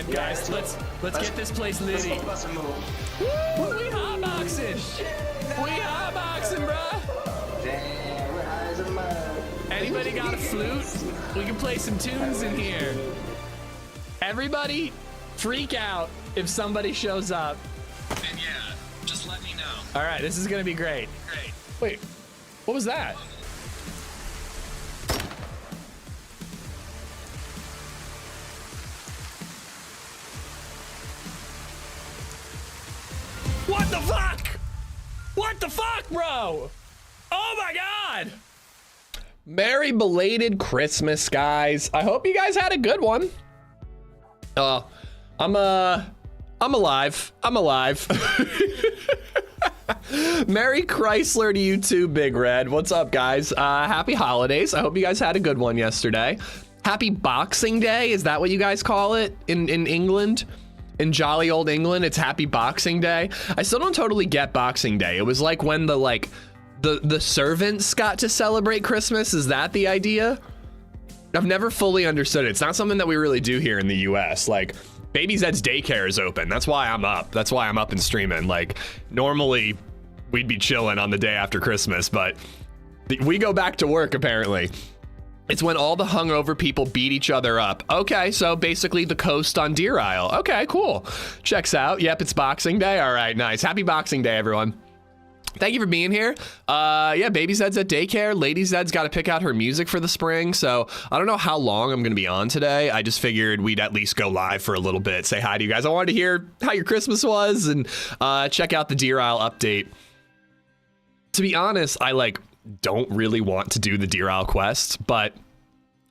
LadyZed, guys. Let's get this place litty. Woo, we hotboxing. We hotboxing, bruh. Anybody got a flute? We can play some tunes in here. Everybody freak out if somebody shows up. And yeah, just let me know. All right, this is gonna be great. Great. Wait, what was that? What the fuck? What the fuck, bro? Oh my God. Merry belated Christmas, guys. I hope you guys had a good one. I'm alive. I'm alive. Merry Chrysler to you too, Big Red. What's up, guys? Happy holidays. I hope you guys had a good one yesterday. Happy Boxing Day. Is that what you guys call it in England? In jolly old England, it's Happy Boxing Day. I still don't totally get Boxing Day. It was like when the servants got to celebrate Christmas. Is that the idea? I've never fully understood it. It's not something that we really do here in the US. Like, LadyZed's daycare is open. That's why I'm up. That's why I'm up and streaming. Like, normally we'd be chilling on the day after Christmas, but we go back to work apparently. It's when all the hungover people beat each other up. Okay, so basically the coast on Deer Isle. Okay, cool. Checks out. Yep, it's Boxing Day. All right, nice. Happy Boxing Day, everyone. Thank you for being here. Yeah, BabyZed's at daycare. LadyZed's got to pick out her music for the spring. So I don't know how long I'm going to be on today. I just figured we'd at least go live for a little bit. Say hi to you guys. I wanted to hear how your Christmas was and check out the Deer Isle update. To be honest, I don't really want to do the Deer Isle quest, but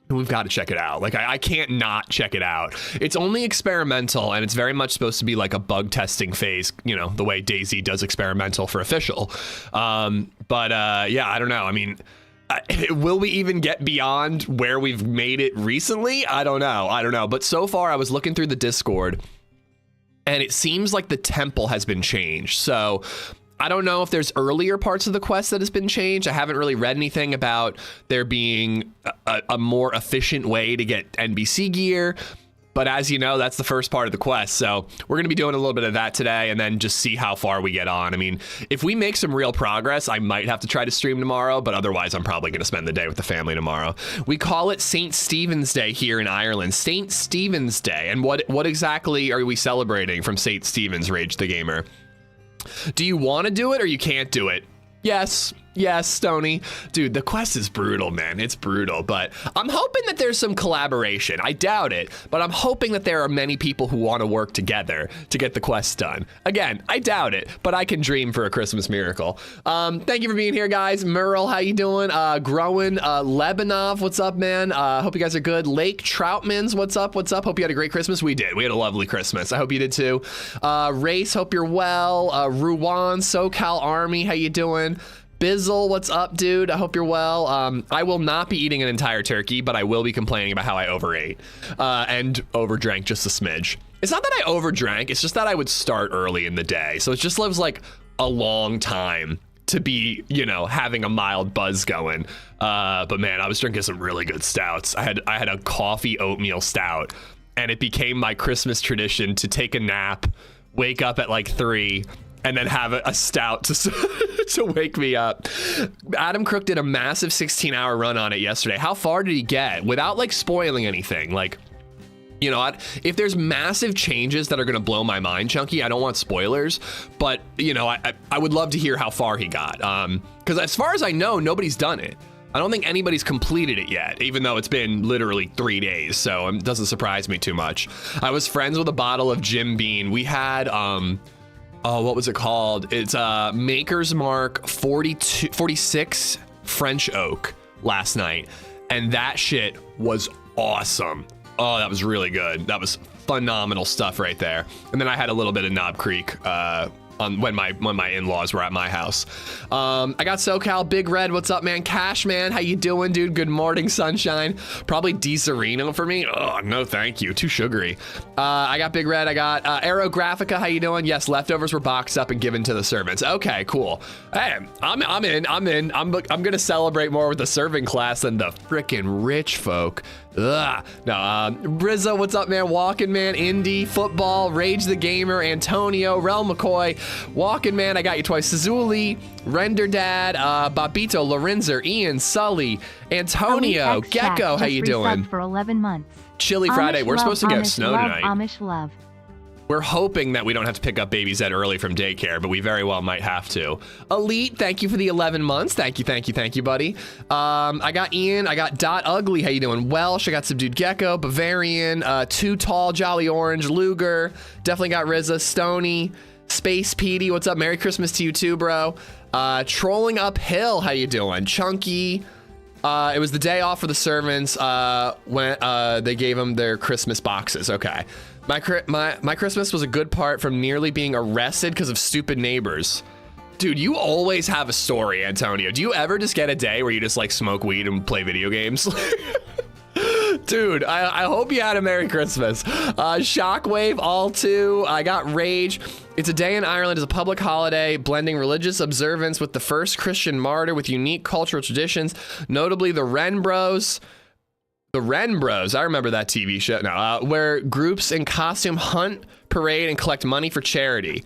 we've got to check it out. Like, I can't not check it out. It's only experimental, and it's very much supposed to be like a bug testing phase, you know, the way DayZ does experimental for official. Yeah, I don't know. I mean, will we even get beyond where we've made it recently? I don't know. But so far, I was looking through the Discord, and it seems like the temple has been changed. So I don't know if there's earlier parts of the quest that has been changed. I haven't really read anything about there being a more efficient way to get NBC gear. But as you know, that's the first part of the quest. So we're going to be doing a little bit of that today and then just see how far we get on. I mean, if we make some real progress, I might have to try to stream tomorrow, but otherwise I'm probably going to spend the day with the family tomorrow. We call it St. Stephen's Day here in Ireland. St. Stephen's Day. And what exactly are we celebrating from St. Stephen's, Rage the Gamer? Do you want to do it or you can't do it? Yes, Stony. Dude, the quest is brutal, man. It's brutal, but I'm hoping that there's some collaboration. I doubt it, but I'm hoping that there are many people who want to work together to get the quest done. Again, I doubt it, but I can dream for a Christmas miracle. Thank you for being here, guys. Merle, how you doing? Growing, Lebanov, what's up, man? Hope you guys are good. Lake Troutmans, what's up? Hope you had a great Christmas. We did. We had a lovely Christmas. I hope you did too. Race, hope you're well. Ruwan, SoCal Army, how you doing? Bizzle, what's up, dude? I hope you're well. I will not be eating an entire turkey, but I will be complaining about how I overate and overdrank just a smidge. It's not that I overdrank, it's just that I would start early in the day. So it just lives like a long time to be, you know, having a mild buzz going. But man, I was drinking some really good stouts. I had a coffee oatmeal stout, and it became my Christmas tradition to take a nap, wake up at like 3, and then have a stout to wake me up. Adam Crook did a massive 16-hour run on it yesterday. How far did he get? Without like spoiling anything, like, you know, if there's massive changes that are gonna blow my mind, Chunky, I don't want spoilers, but you know, I would love to hear how far he got. Because as far as I know, nobody's done it. I don't think anybody's completed it yet, even though it's been literally 3 days, so it doesn't surprise me too much. I was friends with a bottle of Jim Beam. We had, oh, what was it called? It's Maker's Mark 46 French Oak last night, and that shit was awesome. Oh, that was really good. That was phenomenal stuff right there. And then I had a little bit of Knob Creek when my in-laws were at my house. I got SoCal Big Red. What's up, man? Cash man, how you doing, dude? Good morning, sunshine. Probably Di Sereno for me. Oh no, thank you. Too sugary. I got Big Red. I got Aero Graphica. How you doing? Yes, leftovers were boxed up and given to the servants. Okay, cool. Hey, I'm in. I'm gonna celebrate more with the serving class than the frickin' rich folk. Ugh. No, Rizzo, what's up, man? Walking Man, Indy, Football, Rage the Gamer, Antonio, Rel McCoy, Walking Man, I got you twice, Sazuli, Render Dad, Babito, Lorenzer, Ian, Sully, Antonio, Gecko, how you doing? For 11 months. Chilly Friday, we're supposed to get snow tonight. Amish love. We're hoping that we don't have to pick up LadyZed early from daycare, but we very well might have to. Elite, thank you for the 11 months. Thank you, buddy. I got Ian, I got Dot Ugly, how you doing? Welsh, I got Subdued Gecko, Bavarian, Too Tall, Jolly Orange, Luger, definitely got Rizza, Stony, Space Petey, what's up? Merry Christmas to you too, bro. Trolling Uphill, how you doing? Chunky, it was the day off for the servants when they gave them their Christmas boxes, okay. My Christmas was a good part from nearly being arrested because of stupid neighbors. Dude, you always have a story, Antonio. Do you ever just get a day where you just like smoke weed and play video games? Dude, I hope you had a Merry Christmas. Shockwave, all two. I got Rage. It's a day in Ireland as a public holiday, blending religious observance with the first Christian martyr with unique cultural traditions, notably the Wren Bros. The Wren Bros, I remember that TV show now, where groups in costume hunt, parade, and collect money for charity.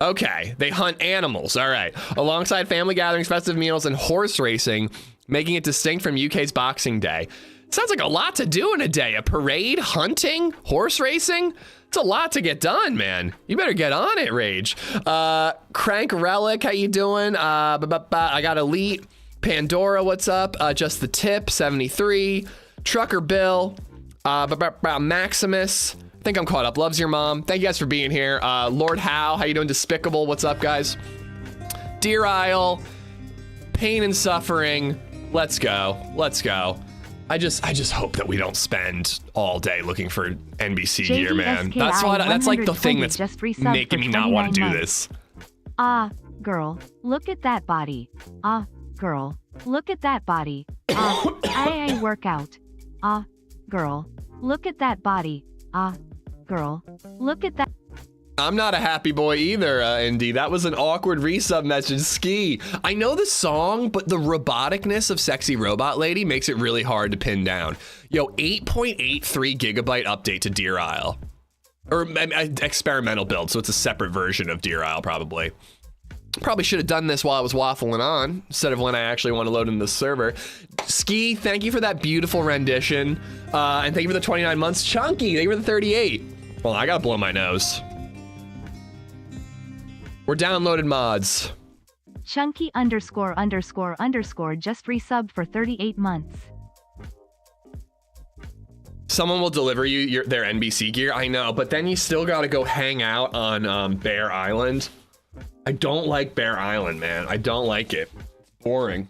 Okay, they hunt animals, all right. Alongside family gatherings, festive meals, and horse racing, making it distinct from UK's Boxing Day. Sounds like a lot to do in a day. A parade, hunting, horse racing. It's a lot to get done, man. You better get on it, Rage. Crank Relic, how you doing? I got Elite. Pandora, what's up? Just the Tip, 73. Trucker Bill, Maximus, I think I'm caught up. Loves your mom. Thank you guys for being here. Lord Howe, how you doing? Despicable, what's up, guys? Deer Isle, Pain and Suffering. Let's go. I just hope that we don't spend all day looking for NBC gear, man. That's like the thing that's making me not want to do this. Girl, look at that body. Girl, look at that body. I work out. Girl, look at that body. Girl, look at that. I'm not a happy boy either, Indy. That was an awkward resub message. Ski. I know the song, but the roboticness of Sexy Robot Lady makes it really hard to pin down. Yo, 8.83 gigabyte update to Deer Isle. Or experimental build, so it's a separate version of Deer Isle, probably. Probably should have done this while I was waffling on, instead of when I actually want to load in the server. Ski, thank you for that beautiful rendition. And thank you for the 29 months. Chunky, thank you for the 38. Well, I gotta blow my nose. We're downloaded mods. Chunky _ just resub for 38 months. Someone will deliver you their NBC gear, I know, but then you still gotta go hang out on Bear Island. I don't like Bear Island, man. I don't like it. It's boring.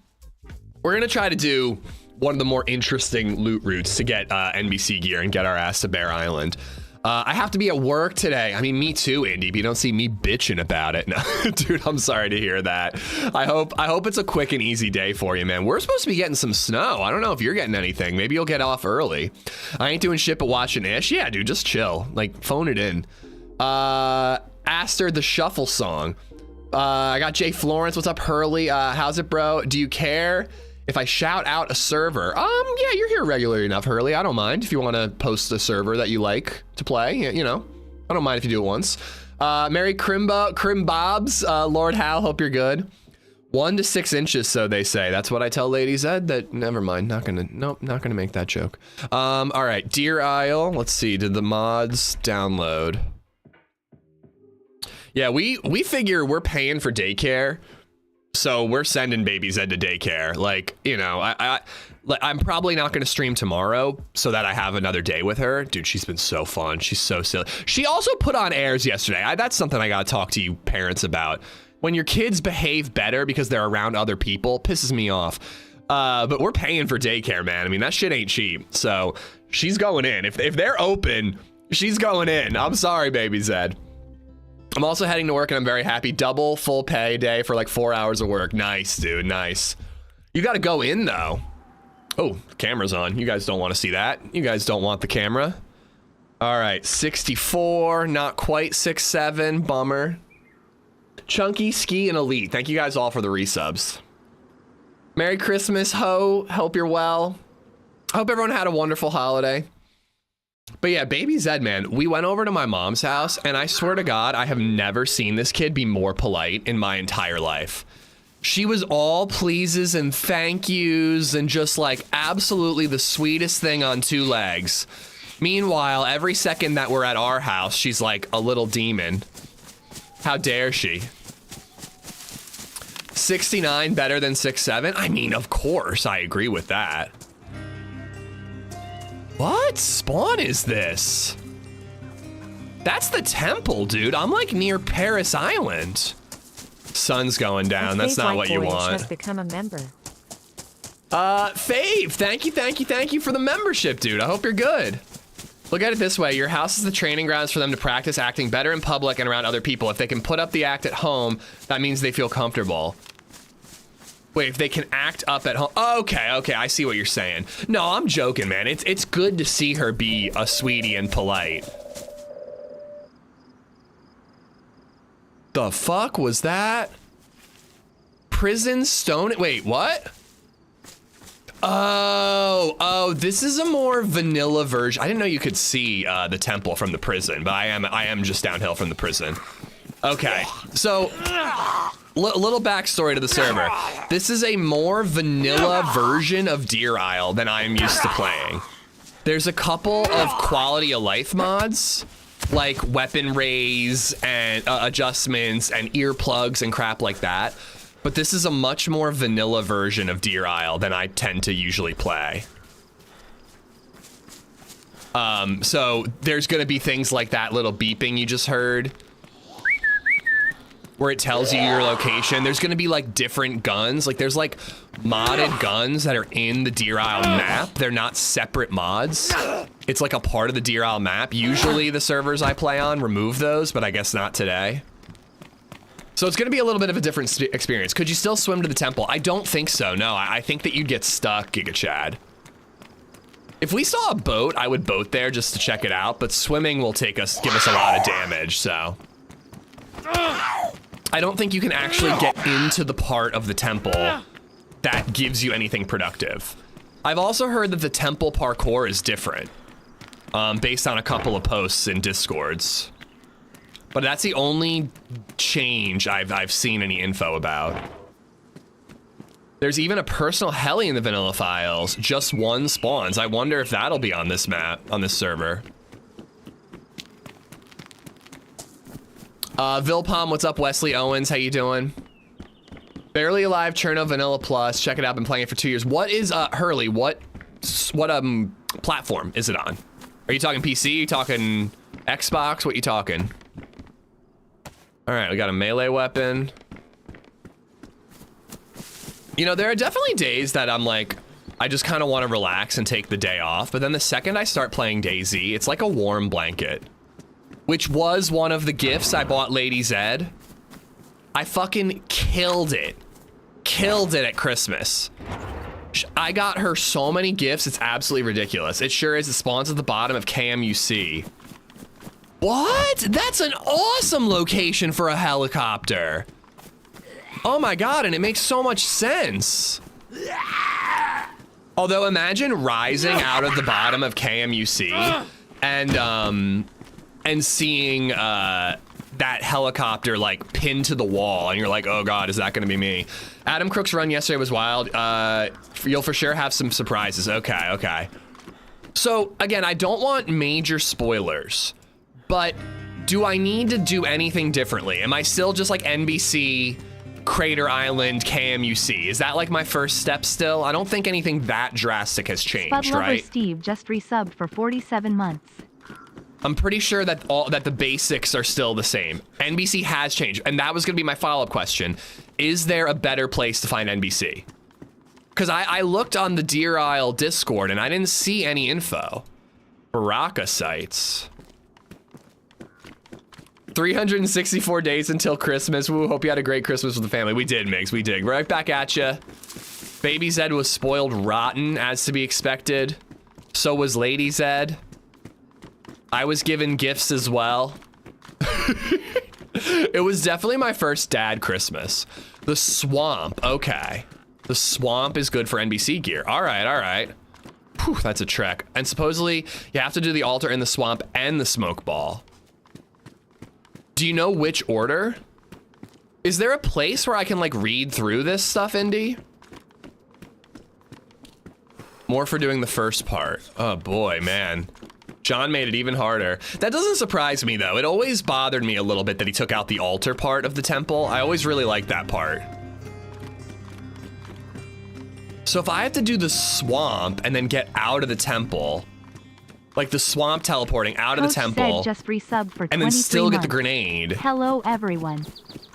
We're gonna try to do one of the more interesting loot routes to get NBC gear and get our ass to Bear Island. I have to be at work today. I mean, me too, Indy, but you don't see me bitching about it. No, dude, I'm sorry to hear that. I hope it's a quick and easy day for you, man. We're supposed to be getting some snow. I don't know if you're getting anything. Maybe you'll get off early. I ain't doing shit but watching Ish. Yeah, dude, just chill. Like, phone it in. Aster the Shuffle Song. I got Jay Florence. What's up, Hurley? How's it, bro? Do you care if I shout out a server? Yeah, you're here regularly enough, Hurley. I don't mind if you want to post a server that you like to play. You know, I don't mind if you do it once. Merry Crimbobs, Lord Hal, hope you're good. 1 to 6 inches, so they say. That's what I tell LadyZed. That never mind. Not gonna make that joke. All right, Deer Isle. Let's see. Did the mods download? Yeah, we figure we're paying for daycare, so we're sending LadyZed to daycare. Like, you know, I'm probably not going to stream tomorrow so that I have another day with her. Dude, she's been so fun. She's so silly. She also put on airs yesterday. That's something I got to talk to you parents about. When your kids behave better because they're around other people, pisses me off. But we're paying for daycare, man. I mean, that shit ain't cheap. So she's going in. If they're open, she's going in. I'm sorry, LadyZed. I'm also heading to work and I'm very happy. Double full pay day for like 4 hours of work. Nice, dude, nice. You got to go in though. Oh, camera's on. You guys don't want to see that. You guys don't want the camera. All right, 64, not quite 6'7", bummer. Chunky, Ski, and Elite. Thank you guys all for the resubs. Merry Christmas, ho. Hope you're well. I hope everyone had a wonderful holiday. But yeah, Baby Zed, man, we went over to my mom's house, and I swear to God, I have never seen this kid be more polite in my entire life. She was all pleases and thank yous and just like absolutely the sweetest thing on two legs. Meanwhile, every second that we're at our house, she's like a little demon. How dare she? 69 better than 6'7"? I mean, of course, I agree with that. What spawn is this? That's the temple, dude. I'm like near Paris Island. Sun's going down. That's not what you want. Has become a member. Fave, thank you for the membership, dude. I hope you're good. Look at it this way. Your house is the training grounds for them to practice acting better in public and around other people. If they can put up the act at home, that means they feel comfortable. Wait, if they can act up at home. Okay, I see what you're saying. No, I'm joking, man. It's good to see her be a sweetie and polite. The fuck was that? Prison stone? Wait, what? Oh, this is a more vanilla version. I didn't know you could see the temple from the prison, but I am just downhill from the prison. Okay, so little backstory to the server. This is a more vanilla version of Deer Isle than I am used to playing. There's a couple of quality of life mods, like weapon raise and adjustments and earplugs and crap like that. But this is a much more vanilla version of Deer Isle than I tend to usually play. So there's gonna be things like that little beeping you just heard, where it tells you your location. There's gonna be like different guns. Like there's like modded guns that are in the Deer Isle map. They're not separate mods. It's like a part of the Deer Isle map. Usually the servers I play on remove those, but I guess not today. So it's gonna be a little bit of a different experience. Could you still swim to the temple? I don't think so, no. I think that you'd get stuck, Giga Chad. If we saw a boat, I would boat there just to check it out, but swimming will give us a lot of damage, so. I don't think you can actually get into the part of the temple that gives you anything productive. I've also heard that the temple parkour is different, based on a couple of posts in Discords. But that's the only change I've seen any info about. There's even a personal heli in the vanilla files. Just one spawns. I wonder if that'll be on this map, on this server. Vilpom, what's up? Wesley Owens, how you doing? Barely Alive, Cherno Vanilla Plus. Check it out, been playing it for 2 years. What is, Hurley, what platform is it on? Are you talking PC? Are you talking Xbox? What you talking? All right, we got a melee weapon. You know, there are definitely days that I'm like, I just kind of want to relax and take the day off. But then the second I start playing DayZ, it's like a warm blanket, which was one of the gifts I bought LadyZed. I fucking killed it. Killed it at Christmas. I got her so many gifts, it's absolutely ridiculous. It sure is. It spawns at the bottom of KMUC. What? That's an awesome location for a helicopter. Oh my God, and it makes so much sense. Although imagine rising out of the bottom of KMUC and seeing that helicopter like pinned to the wall and you're like, oh God, is that gonna be me? Adam Crook's run yesterday was wild. You'll for sure have some surprises. Okay. So again, I don't want major spoilers, but do I need to do anything differently? Am I still just like NBC, Crater Island, KMUC? Is that like my first step still? I don't think anything that drastic has changed, Spud Lover right? Steve just resubbed for 47 months. I'm pretty sure that that the basics are still the same. NBC has changed, and that was gonna be my follow-up question. Is there a better place to find NBC? Because I looked on the Deer Isle Discord and I didn't see any info. Baraka sites. 364 days until Christmas. Woo, hope you had a great Christmas with the family. We did, Migs, we did. Right back at you. Baby Zed was spoiled rotten, as to be expected. So was LadyZed. I was given gifts as well. It was definitely my first dad Christmas. The swamp, okay. The swamp is good for NBC gear. All right, all right. Whew, that's a trek. And supposedly, you have to do the altar in the swamp and the smoke ball. Do you know which order? Is there a place where I can like read through this stuff, Indy? More for doing the first part. Oh boy, man. John made it even harder. That doesn't surprise me though. It always bothered me a little bit that he took out the altar part of the temple. I always really liked that part. So if I have to do the swamp and then get out of the temple, like the swamp teleporting out of the temple, just resub for and then still get months. the grenade. Hello, everyone.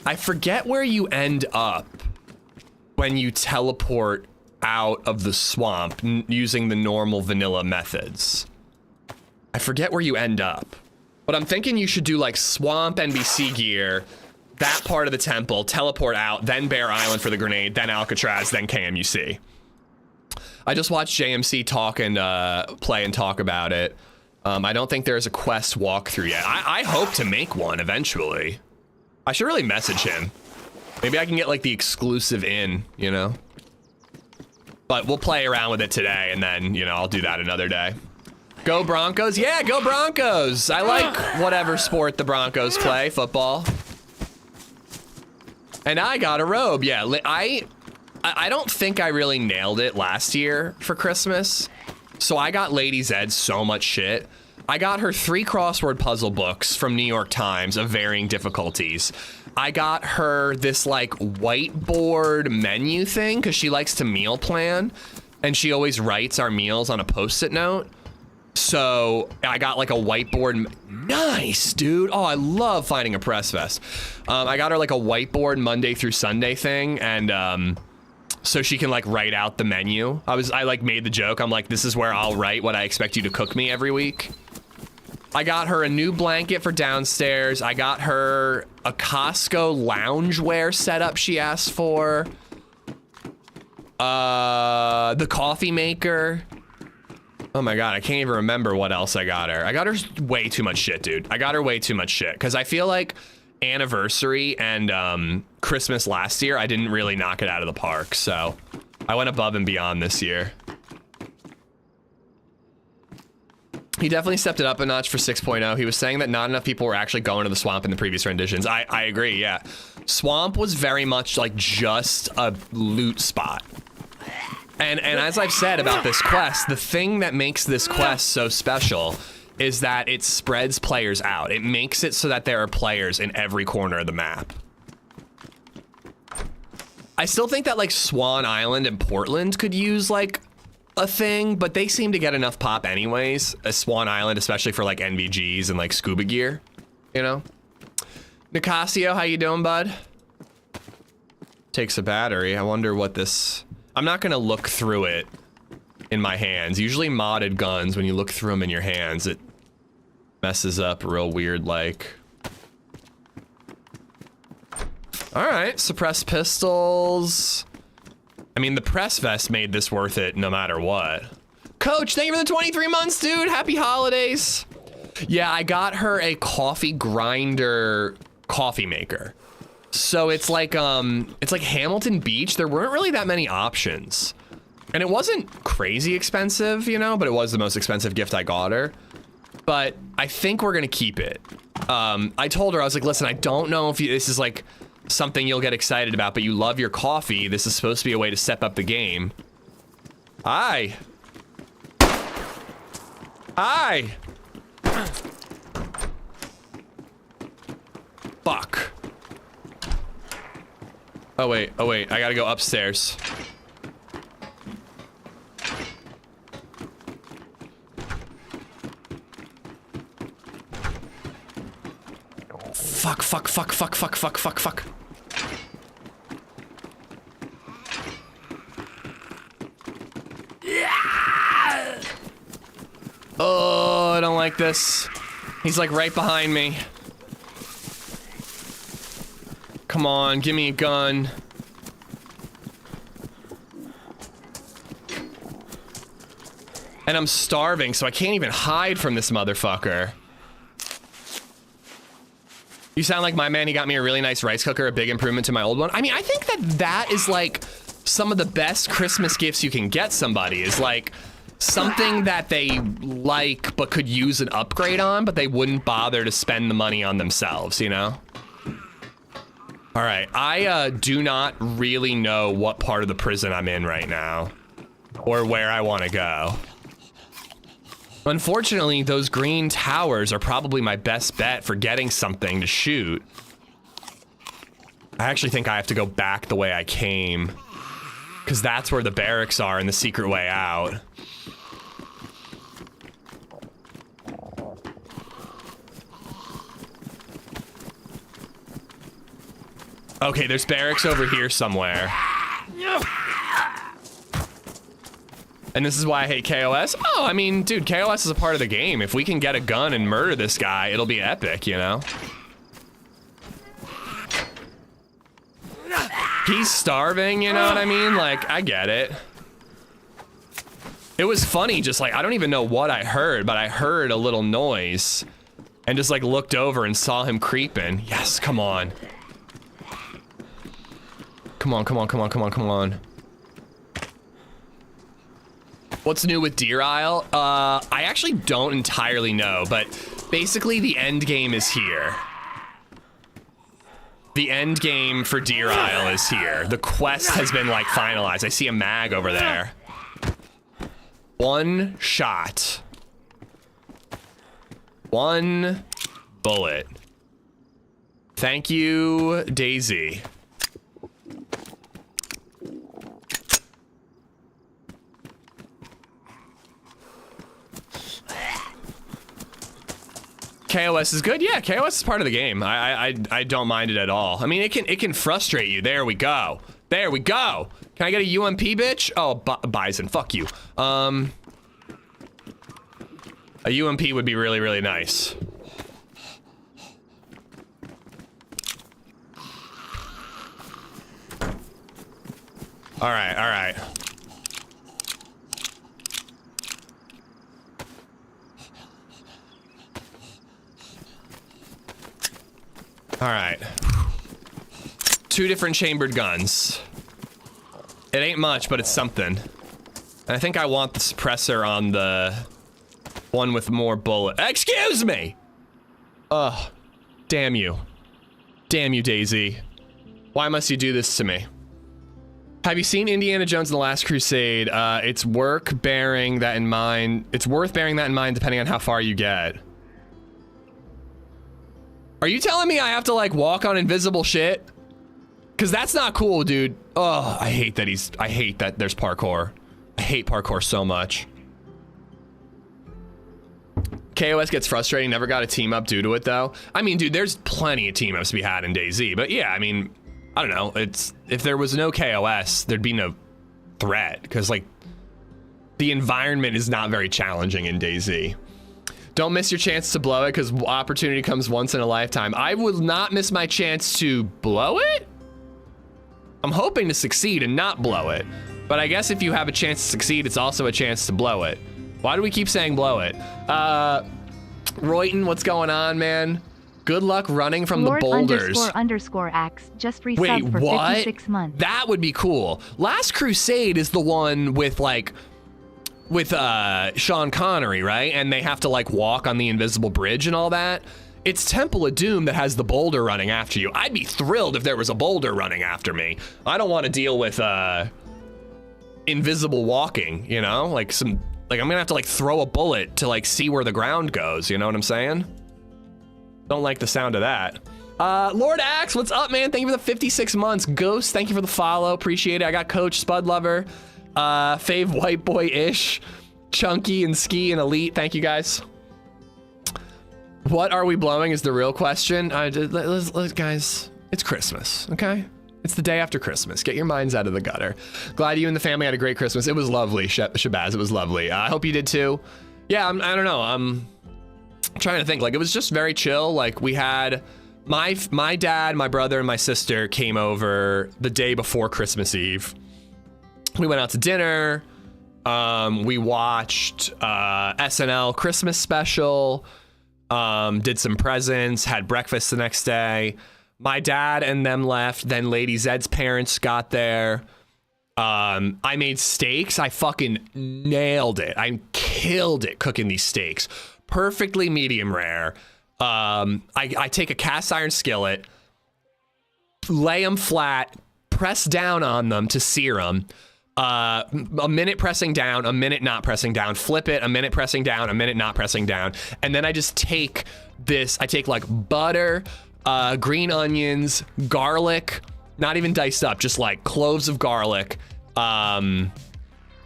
I forget where you end up when you teleport out of the swamp using the normal vanilla methods. I forget where you end up, but I'm thinking you should do like swamp NBC gear, that part of the temple, teleport out, then Bear Island for the grenade, then Alcatraz, then KMUC. I just watched JMC talk and play and talk about it. I don't think there's a quest walkthrough yet. I hope to make one eventually. I should really message him. Maybe I can get like the exclusive in, you know? But we'll play around with it today and then, you know, I'll do that another day. Go Broncos. Yeah, go Broncos. I like whatever sport the Broncos play, football. And I got a robe. Yeah, I don't think I really nailed it last year for Christmas. So I got LadyZed so much shit. I got her 3 crossword puzzle books from New York Times of varying difficulties. I got her this like whiteboard menu thing because she likes to meal plan and she always writes our meals on a post-it note. So I got like a whiteboard. Nice, dude. Oh, I love finding a press vest. I got her like a whiteboard Monday through Sunday thing. And so she can like write out the menu. I like made the joke. I'm like, this is where I'll write what I expect you to cook me every week. I got her a new blanket for downstairs. I got her a Costco loungewear setup she asked for. The coffee maker. Oh my God, I can't even remember what else I got her. I got her way too much shit, dude. I got her way too much shit because I feel like anniversary and Christmas last year, I didn't really knock it out of the park. So I went above and beyond this year. He definitely stepped it up a notch for 6.0. He was saying that not enough people were actually going to the swamp in the previous renditions. I agree, yeah. Swamp was very much like just a loot spot. And as I've said about this quest, the thing that makes this quest so special is that it spreads players out. It makes it so that there are players in every corner of the map. I still think that like Swan Island and Portland could use like a thing, but they seem to get enough pop anyways. Swan Island, especially for like NVGs and like scuba gear, you know? Nicasio, how you doing, bud? Takes a battery. I wonder what this... I'm not gonna look through it in my hands. Usually modded guns, when you look through them in your hands, it messes up real weird like. All right, suppressed pistols. I mean, the press vest made this worth it no matter what. Coach, thank you for the 23 months, dude. Happy holidays. Yeah, I got her a coffee grinder coffee maker. So it's like Hamilton Beach. There weren't really that many options. And it wasn't crazy expensive, you know, but it was the most expensive gift I got her. But I think we're gonna keep it. I told her, I was like, listen, I don't know if this is like something you'll get excited about, but you love your coffee. This is supposed to be a way to step up the game. Hi. Hi. Fuck. Oh wait, I gotta go upstairs. Fuck. Yeah! Oh, I don't like this. He's like right behind me. Come on, give me a gun. And I'm starving, so I can't even hide from this motherfucker. You sound like my man. He got me a really nice rice cooker, a big improvement to my old one. I mean, I think that is like some of the best Christmas gifts you can get somebody, is like something that they like but could use an upgrade on, but they wouldn't bother to spend the money on themselves, you know? All right, I do not really know what part of the prison I'm in right now or where I want to go. Unfortunately, those green towers are probably my best bet for getting something to shoot. I actually think I have to go back the way I came, because that's where the barracks are and the secret way out. Okay, there's barracks over here somewhere. And this is why I hate KOS. Oh, I mean, dude, KOS is a part of the game. If we can get a gun and murder this guy, it'll be epic, you know? He's starving, you know what I mean? Like, I get it. It was funny, just like, I don't even know what I heard, but I heard a little noise and just like looked over and saw him creeping. Yes, come on. Come on, come on, come on, come on, come on. What's new with Deer Isle? I actually don't entirely know, but basically the end game is here. The end game for Deer Isle is here. The quest has been like finalized. I see a mag over there. One shot. One bullet. Thank you, DayZ. KOS is good. Yeah, KOS is part of the game. I don't mind it at all. I mean, it can frustrate you. There we go. There we go. Can I get a UMP, bitch? Oh, Bison, fuck you. A UMP would be really, really nice. All right, all right. All right. 2 different chambered guns. It ain't much, but it's something. And I think I want the suppressor on the one with more bullet. Excuse me! Ugh. Damn you. Damn you, DayZ. Why must you do this to me? Have you seen Indiana Jones and the Last Crusade? It's worth bearing that in mind depending on how far you get. Are you telling me I have to like walk on invisible shit? Cause that's not cool, dude. Oh, I hate that there's parkour. I hate parkour so much. KOS gets frustrating, never got a team up due to it though. I mean, dude, there's plenty of team ups to be had in DayZ, but yeah, I mean, I don't know. If there was no KOS, there'd be no threat, cause like the environment is not very challenging in DayZ. Don't miss your chance to blow it, because opportunity comes once in a lifetime. I will not miss my chance to blow it. I'm hoping to succeed and not blow it. But I guess if you have a chance to succeed, it's also a chance to blow it. Why do we keep saying blow it? Royton, what's going on, man? Good luck running from Lord the boulders. _ Axe just resubbed Wait, for what? 56 months. That would be cool. Last Crusade is the one with like, with Sean Connery, right? And they have to like walk on the invisible bridge and all that. It's Temple of Doom that has the boulder running after you. I'd be thrilled if there was a boulder running after me. I don't want to deal with invisible walking, you know? Like I'm gonna have to like throw a bullet to like see where the ground goes, you know what I'm saying? Don't like the sound of that. Lord Axe, what's up, man? Thank you for the 56 months. Ghost, thank you for the follow, appreciate it. I got Coach Spud Lover. Fave White Boy-ish, Chunky and Ski and Elite, thank you guys. What are we blowing is the real question. Guys, it's Christmas, okay? It's the day after Christmas. Get your minds out of the gutter. Glad you and the family had a great Christmas. It was lovely, Shabazz, it was lovely. I hope you did too. Yeah, I don't know, I'm trying to think, like it was just very chill. Like we had my dad, my brother, and my sister came over the day before Christmas Eve. We went out to dinner. We watched SNL Christmas special. Did some presents. Had breakfast the next day. My dad and them left. Then LadyZed's parents got there. I made steaks. I fucking nailed it. I killed it cooking these steaks. Perfectly medium rare. I take a cast iron skillet, lay them flat, press down on them to sear them. A minute pressing down, a minute not pressing down, flip it, a minute pressing down, a minute not pressing down. And then I just take this, I take like butter, green onions, garlic, not even diced up, just like cloves of garlic,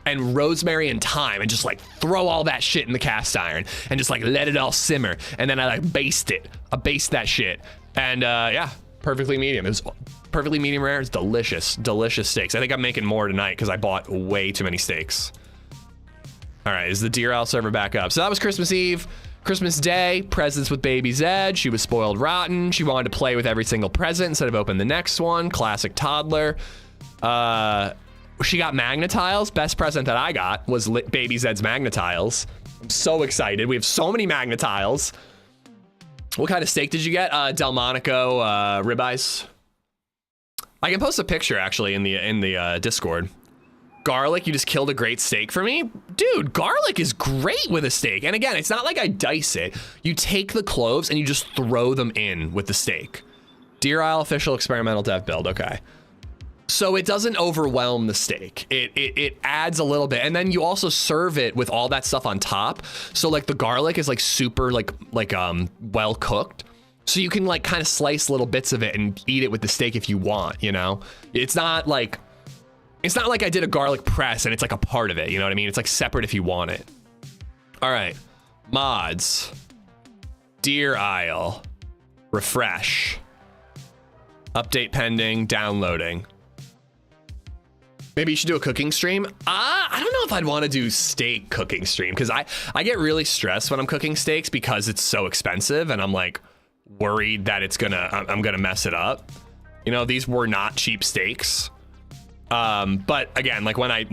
and rosemary and thyme, and just like throw all that shit in the cast iron and just like let it all simmer. And then I like baste it. I baste that shit. And yeah, perfectly medium. It was perfectly medium rare. It's delicious, delicious steaks. I think I'm making more tonight because I bought way too many steaks. All right, is the Deer Isle server back up? So that was Christmas Eve. Christmas Day, presents with baby Zed. She was spoiled rotten. She wanted to play with every single present instead of open the next one. Classic toddler. She got Magnetiles. Best present that I got was baby Zed's Magnetiles. I'm so excited. We have so many Magnetiles. What kind of steak did you get? Delmonico ribeyes. I can post a picture actually in the Discord. Garlic, you just killed a great steak for me. Dude, garlic is great with a steak. And again, it's not like I dice it. You take the cloves and you just throw them in with the steak. Deer Isle official experimental dev build, okay. So it doesn't overwhelm the steak. It adds a little bit. And then you also serve it with all that stuff on top. So like the garlic is like super like well cooked. So you can like kind of slice little bits of it and eat it with the steak if you want, you know? It's not like I did a garlic press and it's like a part of it, you know what I mean? It's like separate if you want it. All right, mods, Deer Isle, refresh, update pending, downloading. Maybe you should do a cooking stream. I don't know if I'd want to do steak cooking stream because I get really stressed when I'm cooking steaks because it's so expensive and I'm like worried that I'm gonna mess it up. You know, these were not cheap steaks. But again, like when I've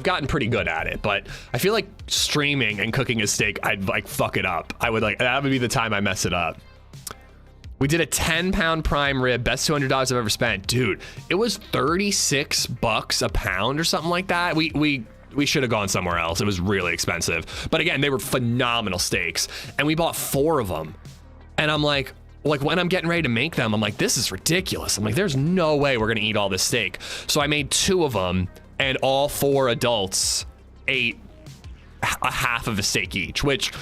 gotten pretty good at it, but I feel like streaming and cooking a steak, I'd like fuck it up. That would be the time I mess it up. We did a 10-pound prime rib, best $200 I've ever spent. Dude, it was $36 a pound or something like that. We should have gone somewhere else. It was really expensive. But again, they were phenomenal steaks and we bought 4 of them. And I'm like when I'm getting ready to make them, I'm like, this is ridiculous. I'm like, there's no way we're gonna eat all this steak. So I made 2 of them and all 4 adults ate a half of a steak each, which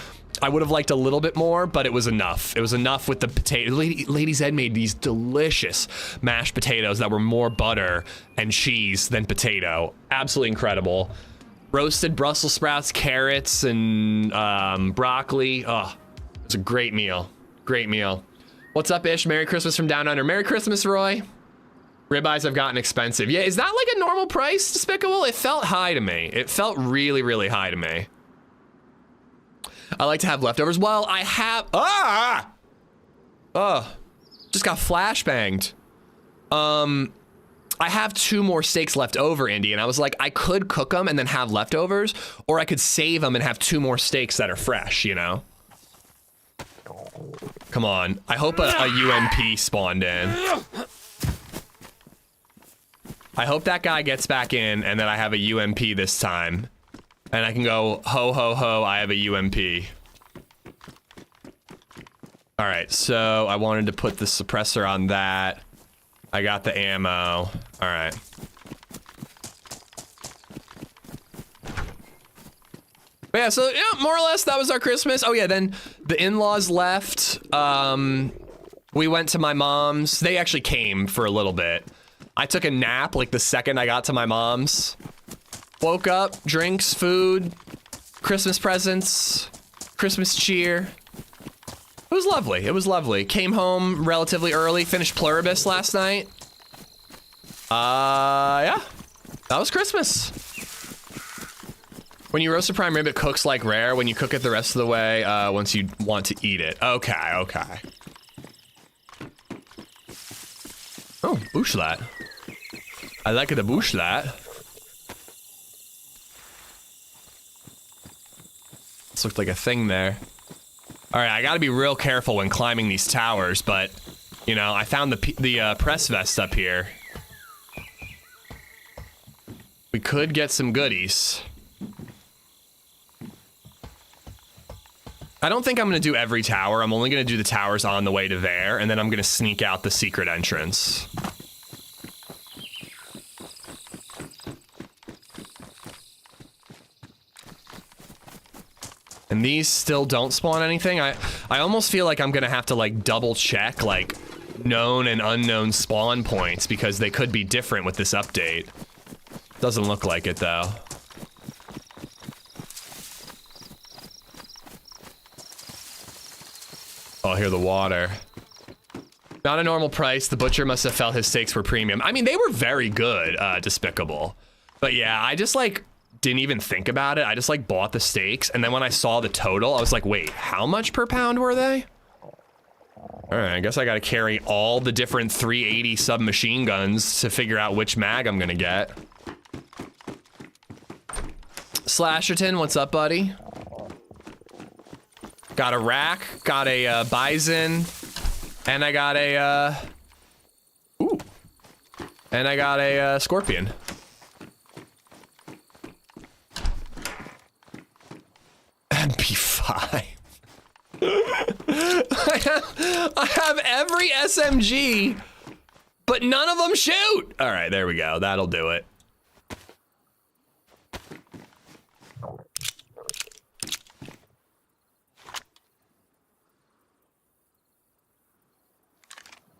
I would have liked a little bit more, but it was enough. It was enough with the potato. LadyZed made these delicious mashed potatoes that were more butter and cheese than potato. Absolutely incredible. Roasted Brussels sprouts, carrots, and broccoli. Oh, it's a great meal. Great meal. What's up, Ish? Merry Christmas from Down Under. Merry Christmas, Roy. Ribeyes have gotten expensive. Yeah, is that like a normal price, Despicable? It felt high to me. It felt really, really high to me. I like to have leftovers. Well, I have... just got flashbanged. I have 2 more steaks left over, Indy, and I was like, I could cook them and then have leftovers, or I could save them and have 2 more steaks that are fresh, you know? Come on. I hope a UMP spawned in. I hope that guy gets back in and that I have a UMP this time. And I can go, ho, ho, ho, I have a UMP. All right, so I wanted to put the suppressor on that. I got the ammo. All right. But yeah, so yeah, more or less that was our Christmas. Oh yeah, then the in-laws left. We went to my mom's. They actually came for a little bit. I took a nap like the second I got to my mom's. Woke up, drinks, food, Christmas presents, Christmas cheer. It was lovely. It was lovely. Came home relatively early, finished Pluribus last night. Yeah, that was Christmas. When you roast a prime rib, it cooks like rare. When you cook it the rest of the way, once you want to eat it. Okay, okay. Oh, bushlat. I like it a bushlat. This looked like a thing there. All right, I gotta be real careful when climbing these towers, but, you know, I found the press vest up here. We could get some goodies. I don't think I'm gonna do every tower. I'm only gonna do the towers on the way to there, and then I'm gonna sneak out the secret entrance. And these still don't spawn anything. I almost feel like I'm gonna have to like double check like known and unknown spawn points because they could be different with this update. Doesn't look like it though. Oh, I hear the water. Not a normal price. The butcher must have felt his steaks were premium. I mean, they were very good, Despicable. But yeah, I just like didn't even think about it. I just like bought the steaks, and then when I saw the total, I was like, wait, how much per pound were they? All right, I guess I gotta carry all the different 380 submachine guns to figure out which mag I'm gonna get. Slasherton, what's up, buddy? Got a rack, got a bison, and I got a, ooh, and I got a scorpion. MP5. I have every SMG, but none of them shoot. All right, there we go. That'll do it.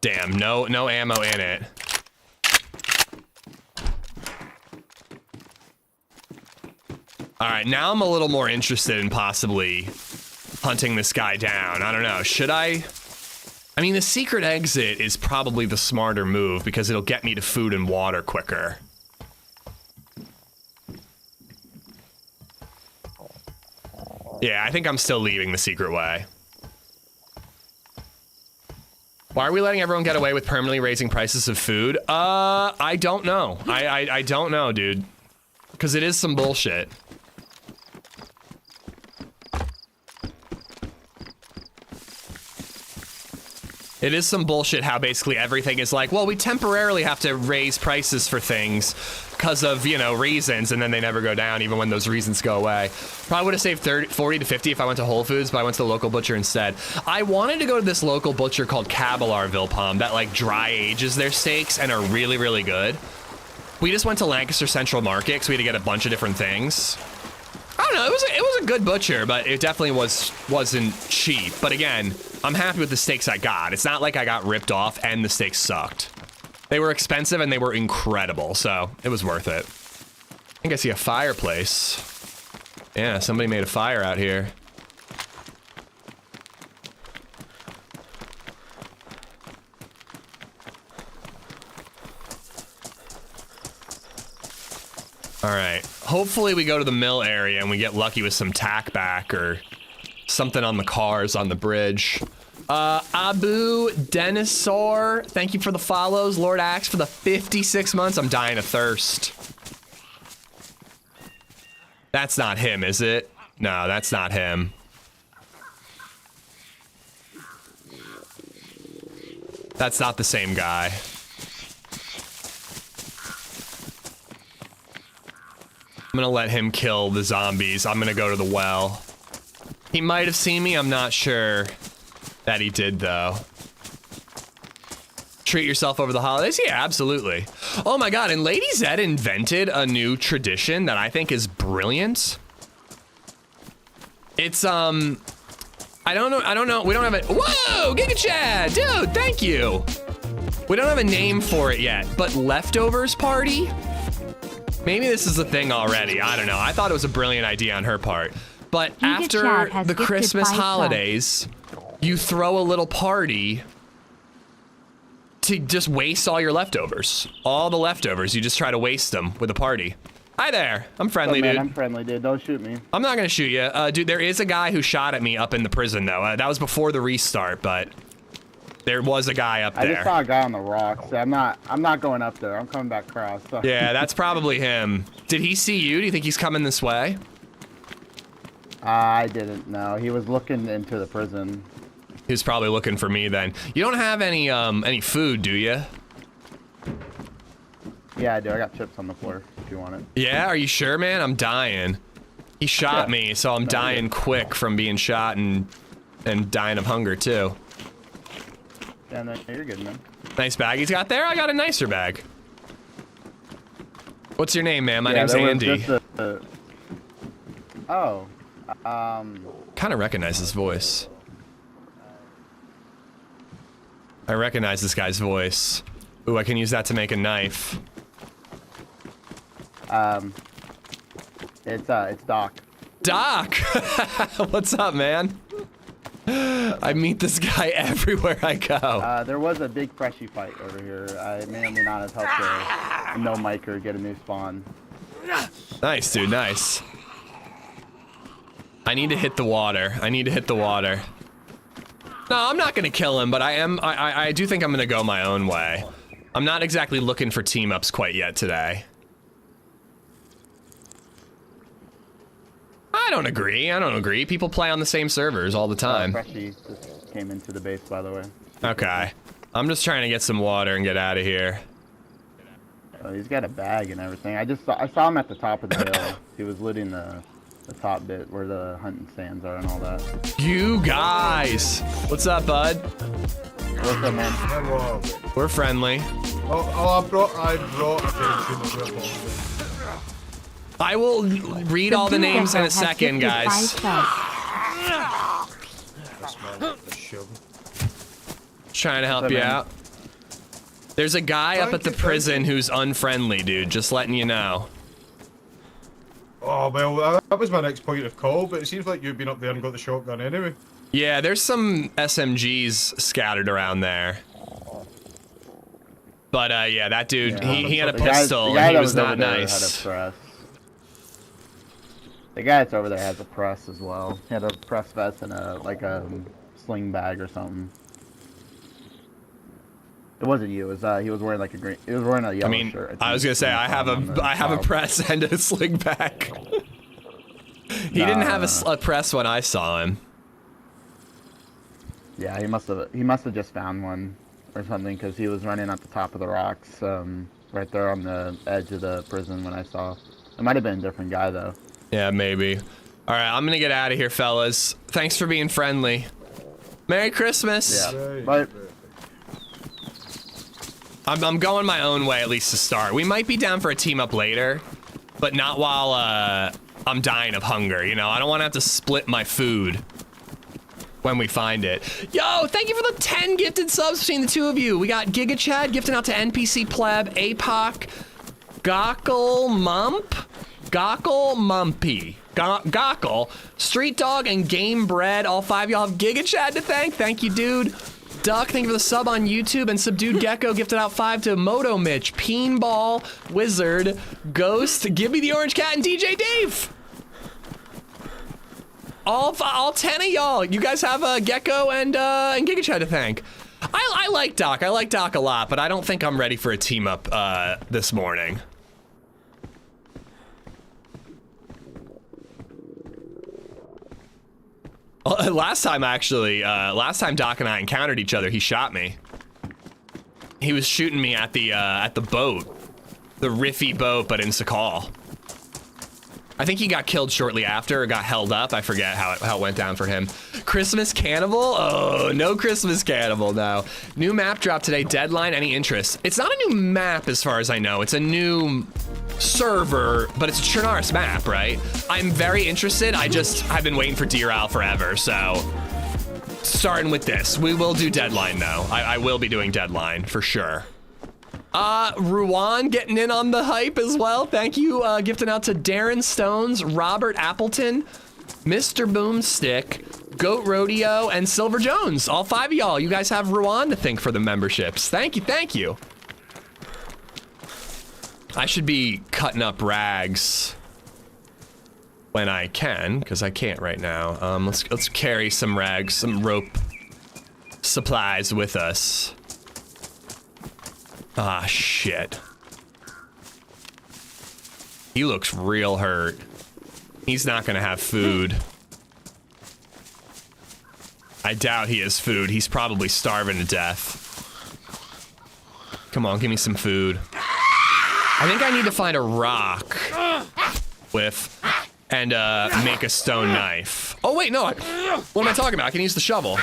Damn, no ammo in it. All right, now I'm a little more interested in possibly hunting this guy down. I don't know, should I? I mean, the secret exit is probably the smarter move because it'll get me to food and water quicker. Yeah, I think I'm still leaving the secret way. Why are we letting everyone get away with permanently raising prices of food? I don't know. I don't know, dude. Because it is some bullshit. It is some bullshit how basically everything is like, well, we temporarily have to raise prices for things because of, you know, reasons, and then they never go down even when those reasons go away. Probably would have saved 40 to 50 if I went to Whole Foods, but I went to the local butcher instead. I wanted to go to this local butcher called Cabellar Vilpom that like dry ages their steaks and are really, really good. We just went to Lancaster Central Market because we had to get a bunch of different things. I don't know, it was a good butcher, but it definitely wasn't cheap. But again, I'm happy with the steaks I got. It's not like I got ripped off and the steaks sucked. They were expensive and they were incredible, so it was worth it. I think I see a fireplace. Yeah, somebody made a fire out here. All right, hopefully we go to the mill area and we get lucky with some tack back or something on the cars on the bridge. Abu Denosaur, thank you for the follows. Lord Axe for the 56 months. I'm dying of thirst. That's not him, is it? No, that's not him. That's not the same guy. I'm gonna let him kill the zombies. I'm gonna go to the well. He might have seen me, I'm not sure that he did though. Treat yourself over the holidays? Yeah, absolutely. Oh my god, and LadyZed invented a new tradition that I think is brilliant. It's, I don't know, we don't have a, whoa, Giga Chad, dude, thank you. We don't have a name for it yet, but leftovers party? Maybe this is a thing already, I don't know. I thought it was a brilliant idea on her part. But after the Christmas holidays, you throw a little party to just waste all your leftovers. All the leftovers, you just try to waste them with a party. Hi there, I'm friendly, dude. I'm friendly, dude, don't shoot me. I'm not gonna shoot you. Dude, there is a guy who shot at me up in the prison though. That was before the restart, but There was a guy up there. I just saw a guy on the rocks. I'm not going up there. I'm coming back across. So. Yeah, that's probably him. Did he see you? Do you think he's coming this way? I didn't know. He was looking into the prison. He was probably looking for me then. You don't have any food, do you? Yeah, I do. I got chips on the floor if you want it. Yeah, are you sure, man? I'm dying. He shot me, so I'm dying quick from being shot and dying of hunger too. Yeah, no, you're good, man. Nice bag he's got there. I got a nicer bag. What's your name, man? My name's Andy. Kind of recognize his voice. I recognize this guy's voice. Ooh, I can use that to make a knife. It's Doc. Doc! What's up, man? I meet this guy everywhere I go. There was a big freshie fight over here. I may or may not have helped a no micer get a new spawn. Nice, dude, nice. I need to hit the water. I need to hit the water. No, I'm not gonna kill him, but I do think I'm gonna go my own way. I'm not exactly looking for team ups quite yet today. I don't agree. I don't agree. People play on the same servers all the time. Freshie just came into the base, by the way. Okay. I'm just trying to get some water and get out of here. He's got a bag and everything. I saw him at the top of the hill. He was looting the top bit where the hunting stands are and all that. You guys! What's up, bud? What's up, man? Hello. We're friendly. I brought attention to it. I will read all the names in a second, guys. Trying to help you out. There's a guy up at the prison who's unfriendly, dude. Just letting you know. Oh, well, that was my next point of call, but it seems like you've been up there and got the shotgun anyway. Yeah, there's some SMGs scattered around there. But, yeah, that dude, he had a pistol, and he was not nice. The guy that's over there has a press as well. He had a press vest and a sling bag or something. It wasn't you. It was he was wearing like a green. He was wearing a yellow shirt. I was gonna say I have a press and a sling bag. He didn't have a press when I saw him. Yeah, he must have just found one or something because he was running at the top of the rocks, right there on the edge of the prison when I saw. It might have been a different guy though. Yeah, maybe. All right, I'm gonna get out of here, fellas. Thanks for being friendly. Merry Christmas. Yeah. Bye. I'm going my own way, at least to start. We might be down for a team up later, but not while I'm dying of hunger, you know? I don't want to have to split my food when we find it. Yo, thank you for the 10 gifted subs between the two of you. We got Giga Chad gifting out to NPC Pleb, APOC, Gokkel Mumpy, Gokkel, Street Dog, and Game Bread. All 5 of y'all have Giga Chad to thank. Thank you, dude. Duck, thank you for the sub on YouTube, and Subdued Gecko gifted out 5 to Moto Mitch, Peenball, Wizard, Ghost, Give Me the Orange Cat, and DJ Dave. All 10 of y'all. You guys have Gecko and Giga Chad to thank. I like Doc. I like Doc a lot, but I don't think I'm ready for a team up this morning. Last time Doc and I encountered each other, he shot me. He was shooting me at the boat, the Riffy boat, but in Sakal. I think he got killed shortly after, or got held up. I forget how it went down for him. Christmas Cannibal? Oh, no Christmas Cannibal, no. New map dropped today, Deadline, any interest? It's not a new map as far as I know. It's a new server, but it's a Chernarus map, right? I'm very interested. I've been waiting for DRL forever, so starting with this. We will do Deadline though. I will be doing Deadline for sure. Ruan getting in on the hype as well. Thank you, gifting out to Darren Stones, Robert Appleton, Mr. Boomstick, Goat Rodeo, and Silver Jones. All 5 of y'all. You guys have Ruan to thank for the memberships. Thank you, thank you. I should be cutting up rags when I can, because I can't right now. Let's carry some rags, some rope. supplies with us. Ah, shit. He looks real hurt. He's not gonna have food. I doubt he has food. He's probably starving to death. Come on, give me some food. I think I need to find a rock with and make a stone knife. Oh wait, no, what am I talking about? I can use the shovel.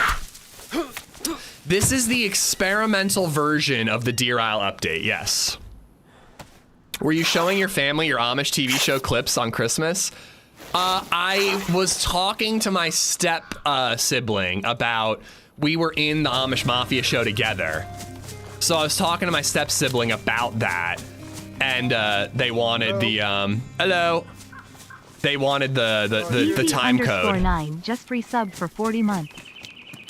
This is the experimental version of the Deer Isle update, yes. Were you showing your family your Amish TV show clips on Christmas? I was talking to my step sibling about, we were in the Amish Mafia show together. So I was talking to my step sibling about that, and they wanted the hello. They wanted the time code. 9 just resubbed for 40 months.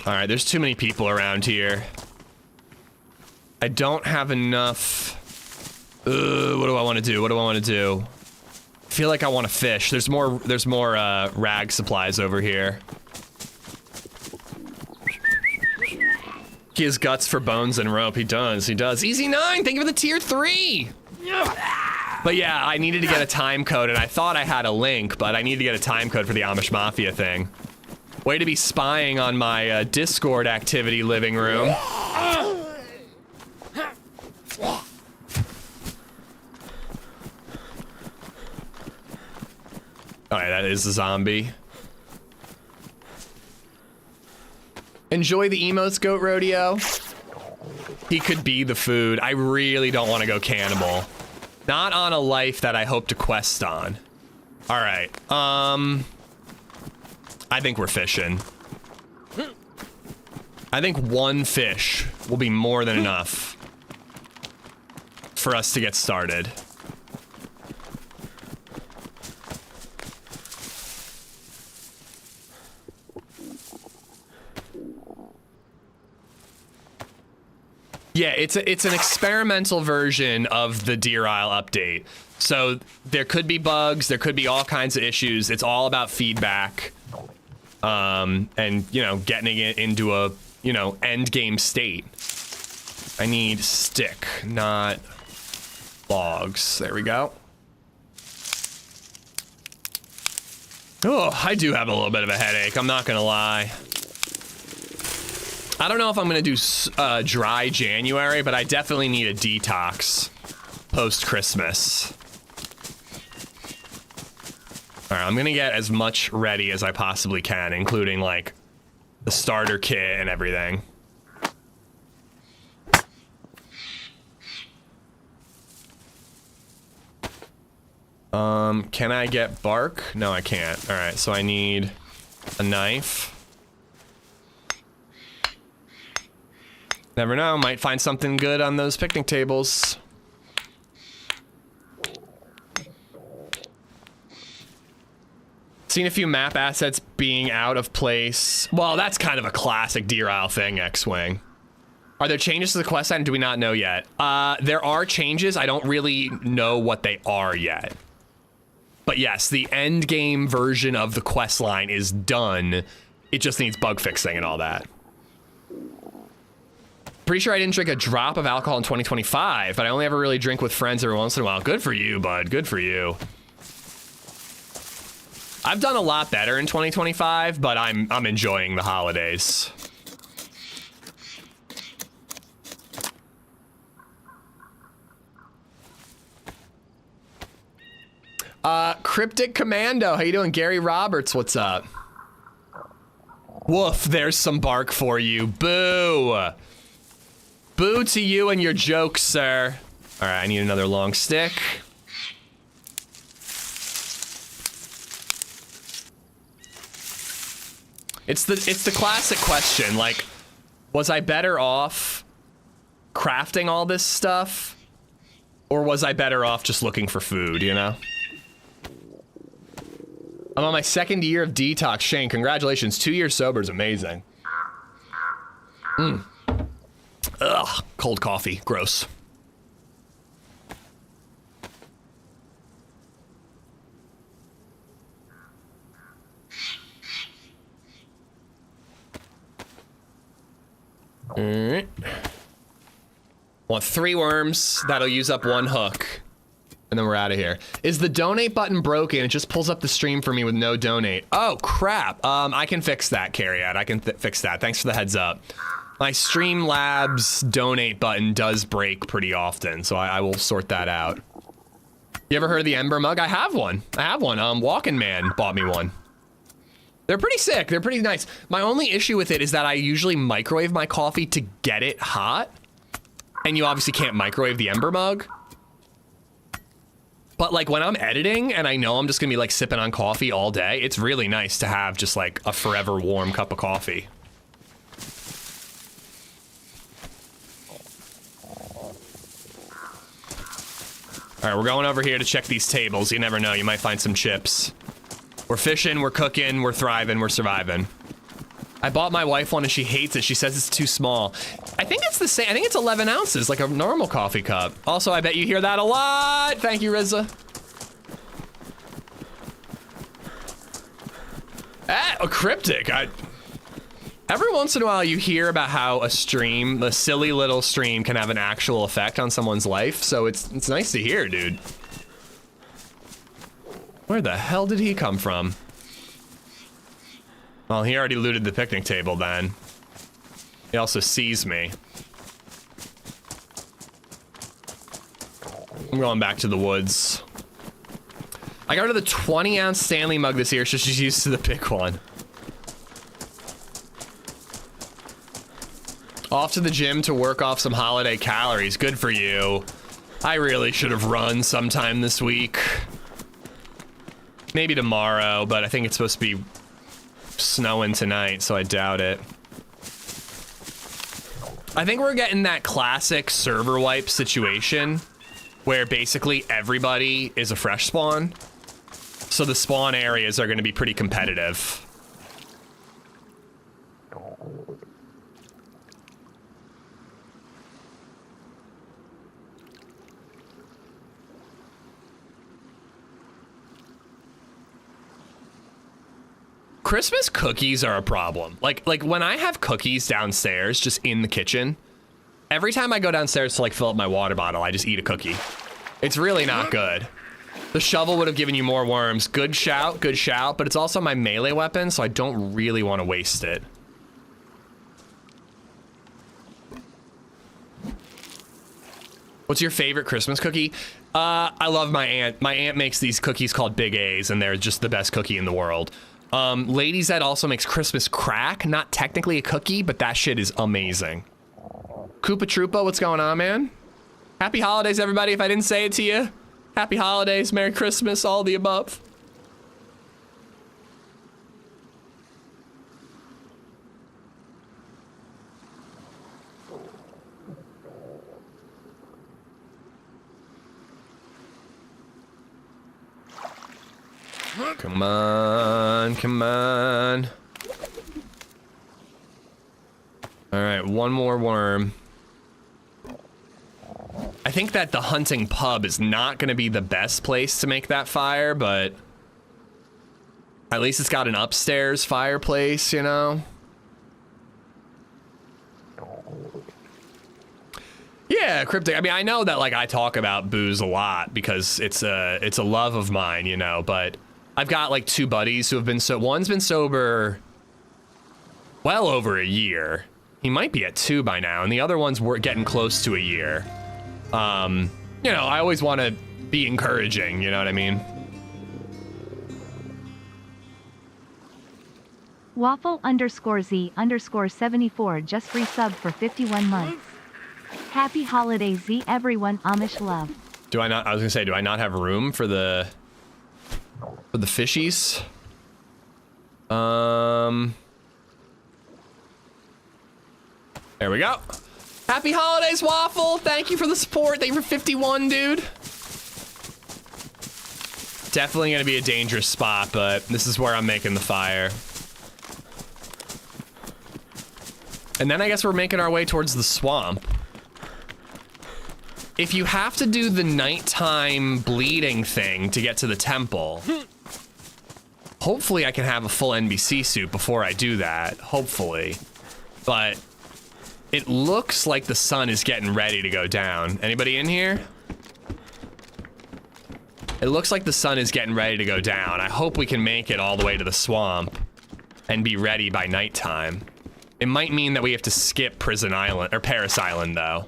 All right, there's too many people around here. I don't have enough. What do I want to do? What do I want to do? I feel like I want to fish. There's more rag supplies over here. He has guts for bones and rope. He does. Easy 9. Thank you for the tier 3. But yeah, I needed to get a time code, and I thought I had a link, but I need to get a time code for the Amish Mafia thing. Way to be spying on my Discord activity living room. Alright, that is a zombie. Enjoy the emotes, Goat Rodeo. He could be the food. I really don't want to go cannibal. Not on a life that I hope to quest on. Alright, I think we're fishing. I think one fish will be more than enough for us to get started. Yeah, it's an experimental version of the Deer Isle update. So there could be bugs, there could be all kinds of issues. It's all about feedback, and you know, getting it into a end game state. I need stick, not logs. There we go. Oh, I do have a little bit of a headache. I'm not gonna lie. I don't know if I'm gonna do dry January, but I definitely need a detox post-Christmas. All right, I'm gonna get as much ready as I possibly can, including like the starter kit and everything. Can I get bark? No, I can't. All right, so I need a knife. Never know, might find something good on those picnic tables. Seen a few map assets being out of place. Well, that's kind of a classic Deer Isle thing, X-Wing. Are there changes to the quest item? Do we not know yet? There are changes. I don't really know what they are yet. But yes, the end game version of the quest line is done. It just needs bug fixing and all that. Pretty sure I didn't drink a drop of alcohol in 2025, but I only ever really drink with friends every once in a while. Good for you, bud. Good for you. I've done a lot better in 2025, but I'm enjoying the holidays. Cryptic Commando, how you doing? Gary Roberts, what's up? Woof, there's some bark for you. Boo. Boo to you and your jokes, sir. All right, I need another long stick. It's the classic question, like, was I better off crafting all this stuff, or was I better off just looking for food, you know? I'm on my 2nd year of detox. Shane, congratulations. 2 years sober is amazing. Ugh, cold coffee, gross. All right. Want 3 worms. That'll use up 1 hook. And then we're out of here. Is the donate button broken? It just pulls up the stream for me with no donate. Oh, crap. I can fix that, Carriot. I can fix that. Thanks for the heads up. My Streamlabs donate button does break pretty often, so I will sort that out. You ever heard of the Ember mug? I have one. Walking Man bought me one. They're pretty sick. They're pretty nice. My only issue with it is that I usually microwave my coffee to get it hot. And you obviously can't microwave the Ember mug. But like when I'm editing and I know I'm just gonna be like sipping on coffee all day, it's really nice to have just like a forever warm cup of coffee. All right, we're going over here to check these tables. You never know, you might find some chips. We're fishing, we're cooking, we're thriving, we're surviving. I bought my wife one and she hates it. She says it's too small. I think it's the same. I think it's 11 ounces, like a normal coffee cup. Also, I bet you hear that a lot. Thank you, Rizza. Ah, a cryptic. Every once in a while you hear about how a stream, a silly little stream, can have an actual effect on someone's life. So it's nice to hear, dude. Where the hell did he come from? Well, he already looted the picnic table then. He also sees me. I'm going back to the woods. I got rid of the 20-ounce Stanley mug this year, so she's used to the big one. Off to the gym to work off some holiday calories. Good for you. I really should have run sometime this week. Maybe tomorrow, but I think it's supposed to be snowing tonight, so I doubt it. I think we're getting that classic server wipe situation where basically everybody is a fresh spawn. So the spawn areas are going to be pretty competitive. Christmas cookies are a problem. Like when I have cookies downstairs, just in the kitchen, every time I go downstairs to like fill up my water bottle, I just eat a cookie. It's really not good. The shovel would have given you more worms. Good shout, but it's also my melee weapon, so I don't really want to waste it. What's your favorite Christmas cookie? I love my aunt. My aunt makes these cookies called Big A's, and they're just the best cookie in the world. LadyZed also makes Christmas crack. Not technically a cookie, but that shit is amazing. Koopa Troopa, what's going on, man? Happy holidays, everybody. If I didn't say it to you, happy holidays, Merry Christmas, all the above. Come on, come on. All right, one more worm. I think that the hunting pub is not going to be the best place to make that fire, but at least it's got an upstairs fireplace, you know? Yeah, cryptic. I mean, I know that like I talk about booze a lot because it's a love of mine, you know, but I've got like 2 buddies who have been one's been sober well over a year. He might be at 2 by now, and the other one's getting close to a year. You know, I always want to be encouraging, you know what I mean? Waffle_Z_74 just resubbed for 51 months. Happy holidays, Z everyone, Amish love. Do I not, I was gonna say, do I not have room for the fishies? There we go. Happy holidays, Waffle. Thank you for the support. Thank you for 51, dude. Definitely gonna be a dangerous spot, but this is where I'm making the fire. And then I guess we're making our way towards the swamp. If you have to do the nighttime bleeding thing to get to the temple, hopefully I can have a full NBC suit before I do that, hopefully. But it looks like the sun is getting ready to go down. Anybody in here? It looks like the sun is getting ready to go down. I hope we can make it all the way to the swamp and be ready by nighttime. It might mean that we have to skip Prison Island, or Paris Island, though.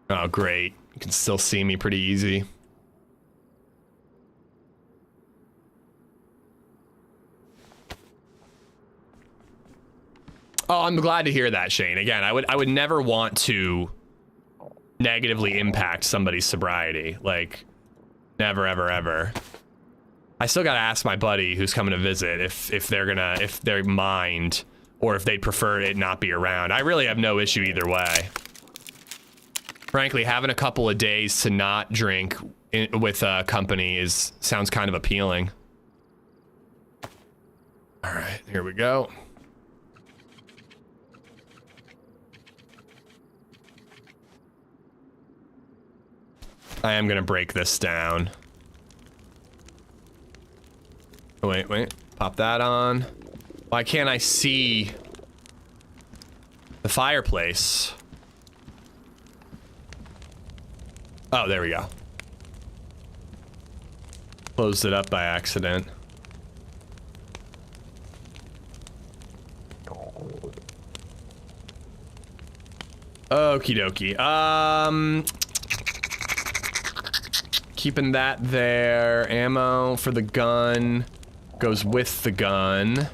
Oh, great. You can still see me pretty easy. Oh, I'm glad to hear that, Shane. Again, I would never want to negatively impact somebody's sobriety. Like, never, ever, ever. I still gotta ask my buddy who's coming to visit if they mind, or if they'd prefer it not be around. I really have no issue either way. Frankly, having a couple of days to not drink with company sounds kind of appealing. All right, here we go. I am gonna break this down. Oh, wait. Pop that on. Why can't I see the fireplace? Oh, there we go. Closed it up by accident. Okie dokie. Keeping that there. Ammo for the gun goes with the gun.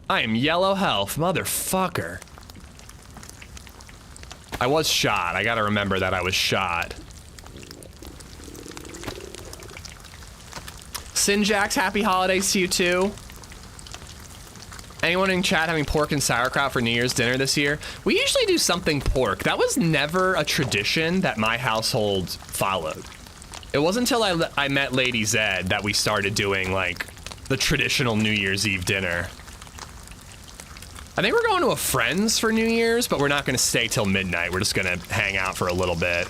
I am yellow health, motherfucker. I was shot. I gotta remember that I was shot. Sinjax, happy holidays to you too. Anyone in chat having pork and sauerkraut for New Year's dinner this year? We usually do something pork. That was never a tradition that my household followed. It wasn't until I met LadyZed that we started doing, like, the traditional New Year's Eve dinner. I think we're going to a friend's for New Year's, but we're not going to stay till midnight. We're just going to hang out for a little bit.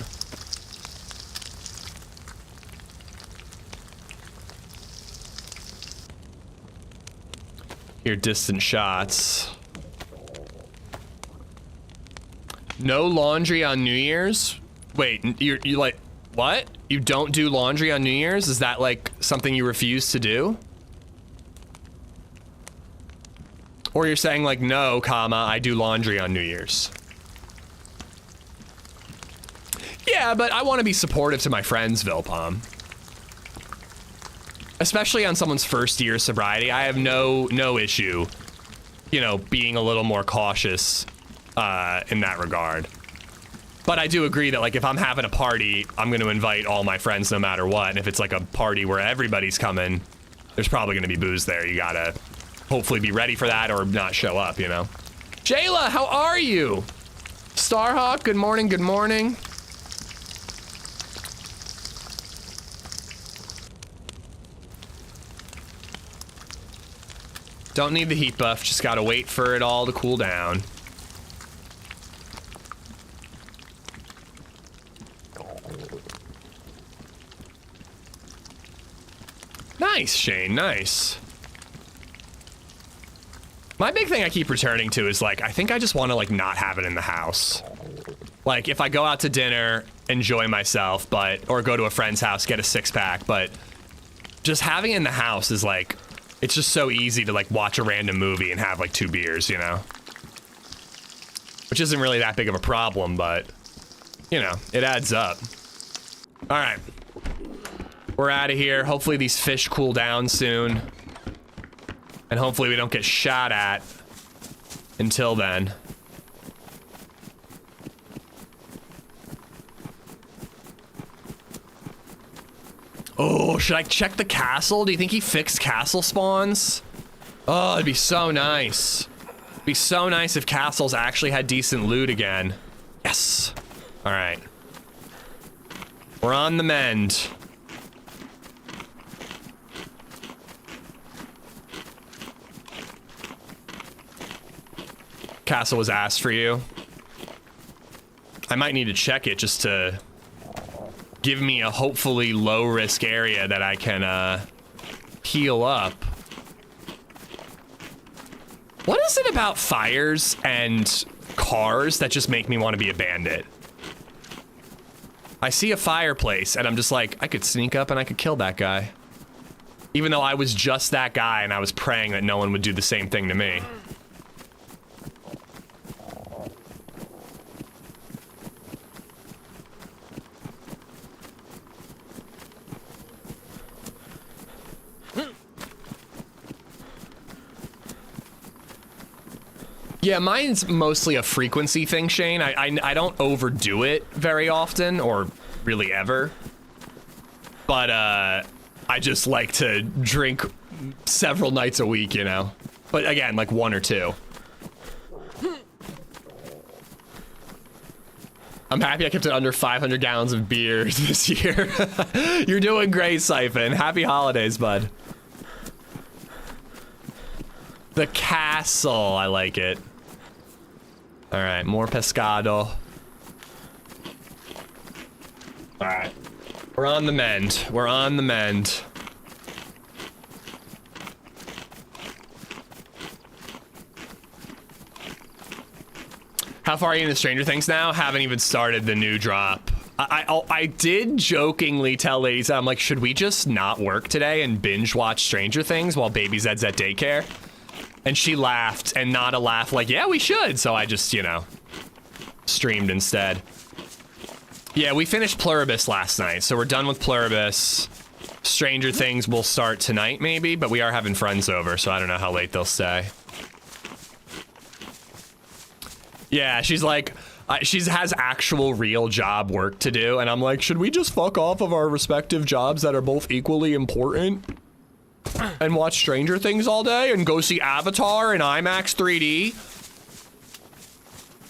Hear distant shots. No laundry on New Year's? Wait, you like, what? You don't do laundry on New Year's? Is that like something you refuse to do? Or you're saying like, no, comma, I do laundry on New Year's. Yeah, but I want to be supportive to my friends, Vilpom. Especially on someone's first year sobriety. I have no issue, you know, being a little more cautious in that regard. But I do agree that, like, if I'm having a party, I'm going to invite all my friends no matter what. And if it's like a party where everybody's coming, there's probably going to be booze there. You gotta hopefully be ready for that or not show up, you know? Jayla, how are you? Starhawk, good morning, good morning. Don't need the heat buff, just gotta wait for it all to cool down. Nice, Shane, nice. My big thing I keep returning to is, like, I think I just want to, like, not have it in the house. Like, if I go out to dinner, enjoy myself, or go to a friend's house, get a six-pack, but just having it in the house is, like, it's just so easy to, like, watch a random movie and have, like, 2 beers, you know? Which isn't really that big of a problem, but, you know, it adds up. All right. We're out of here. Hopefully these fish cool down soon. And hopefully we don't get shot at until then. Oh, should I check the castle? Do you think he fixed castle spawns? Oh, it'd be so nice. It'd be so nice if castles actually had decent loot again. Yes. All right. We're on the mend. Castle was asked for you. I might need to check it just to give me a hopefully low risk area that I can heal up. What is it about fires and cars that just make me want to be a bandit? I see a fireplace and I'm just like, I could sneak up and I could kill that guy. Even though I was just that guy and I was praying that no one would do the same thing to me. Yeah, mine's mostly a frequency thing, Shane. I don't overdo it very often, or really ever. But, I just like to drink several nights a week, you know? But again, like 1 or 2. I'm happy I kept it under 500 gallons of beer this year. You're doing great, Siphon. Happy holidays, bud. The castle, I like it. All right, more pescado. All right, we're on the mend. We're on the mend. How far are you into Stranger Things now? Haven't even started the new drop. I did jokingly tell LadyZed, I'm like, should we just not work today and binge watch Stranger Things while Baby Zed's at daycare? And she laughed, and not a laugh like, yeah, we should. So I just, you know, streamed instead. Yeah, we finished Pluribus last night, so we're done with Pluribus. Stranger Things will start tonight, maybe, but we are having friends over, so I don't know how late they'll stay. Yeah, she's like, she has actual real job work to do, and I'm like, should we just fuck off of our respective jobs that are both equally important and watch Stranger Things all day and go see Avatar in IMAX 3D?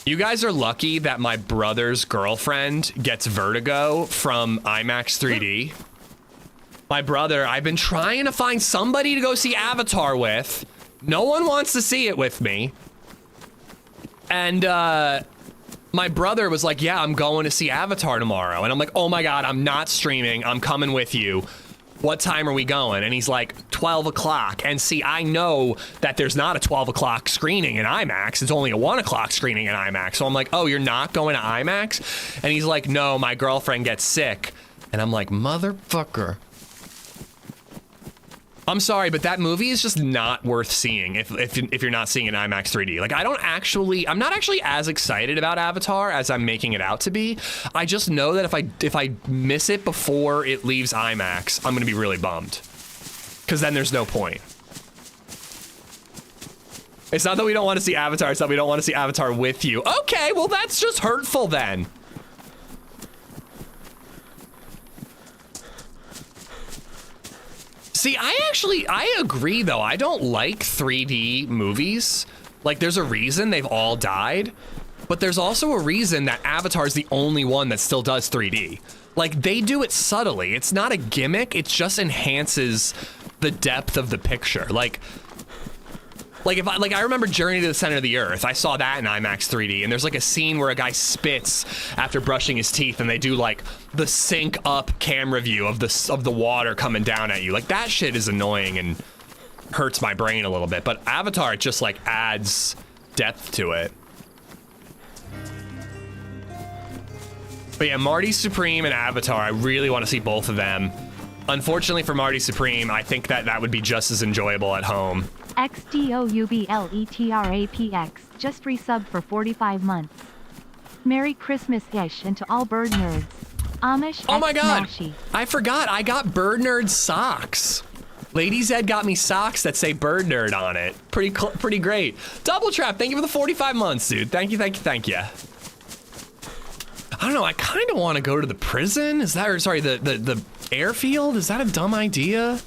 You guys are lucky that my brother's girlfriend gets vertigo from IMAX 3D. My brother, I've been trying to find somebody to go see Avatar with. No one wants to see it with me. And my brother was like, yeah, I'm going to see Avatar tomorrow. And I'm like, oh my God, I'm not streaming. I'm coming with you. What time are we going? And he's like, 12 o'clock. And see, I know that there's not a 12 o'clock screening in IMAX. It's only a 1 o'clock screening in IMAX. So I'm like, oh, you're not going to IMAX? And he's like, no, my girlfriend gets sick. And I'm like, motherfucker. I'm sorry, but that movie is just not worth seeing if you're not seeing it in IMAX 3D. Like, I'm not actually as excited about Avatar as I'm making it out to be. I just know that if I miss it before it leaves IMAX, I'm gonna be really bummed. Because then there's no point. It's not that we don't want to see Avatar, it's that we don't want to see Avatar with you. Okay, well that's just hurtful then. See, I agree though. I don't like 3D movies. Like, there's a reason they've all died, but there's also a reason that Avatar is the only one that still does 3D. Like, they do it subtly. It's not a gimmick. It just enhances the depth of the picture. Like I remember Journey to the Center of the Earth. I saw that in IMAX 3D, and there's like a scene where a guy spits after brushing his teeth, and they do like the sync up camera view of the water coming down at you. Like, that shit is annoying and hurts my brain a little bit. But Avatar, it just like adds depth to it. But yeah, Marty Supreme and Avatar, I really want to see both of them. Unfortunately for Marty Supreme, I think that would be just as enjoyable at home. XDOUBLETRAPX just resubbed for 45 months. Merry Christmas-ish and to all bird nerds. Amish Oh my God, Smashy. I forgot, I got Bird Nerd socks. LadyZed got me socks that say Bird Nerd on it. Pretty great. Double Trap, thank you for the 45 months, dude. Thank you. I don't know, I kind of want to go to the prison. Is that, or sorry, the airfield? Is that a dumb idea?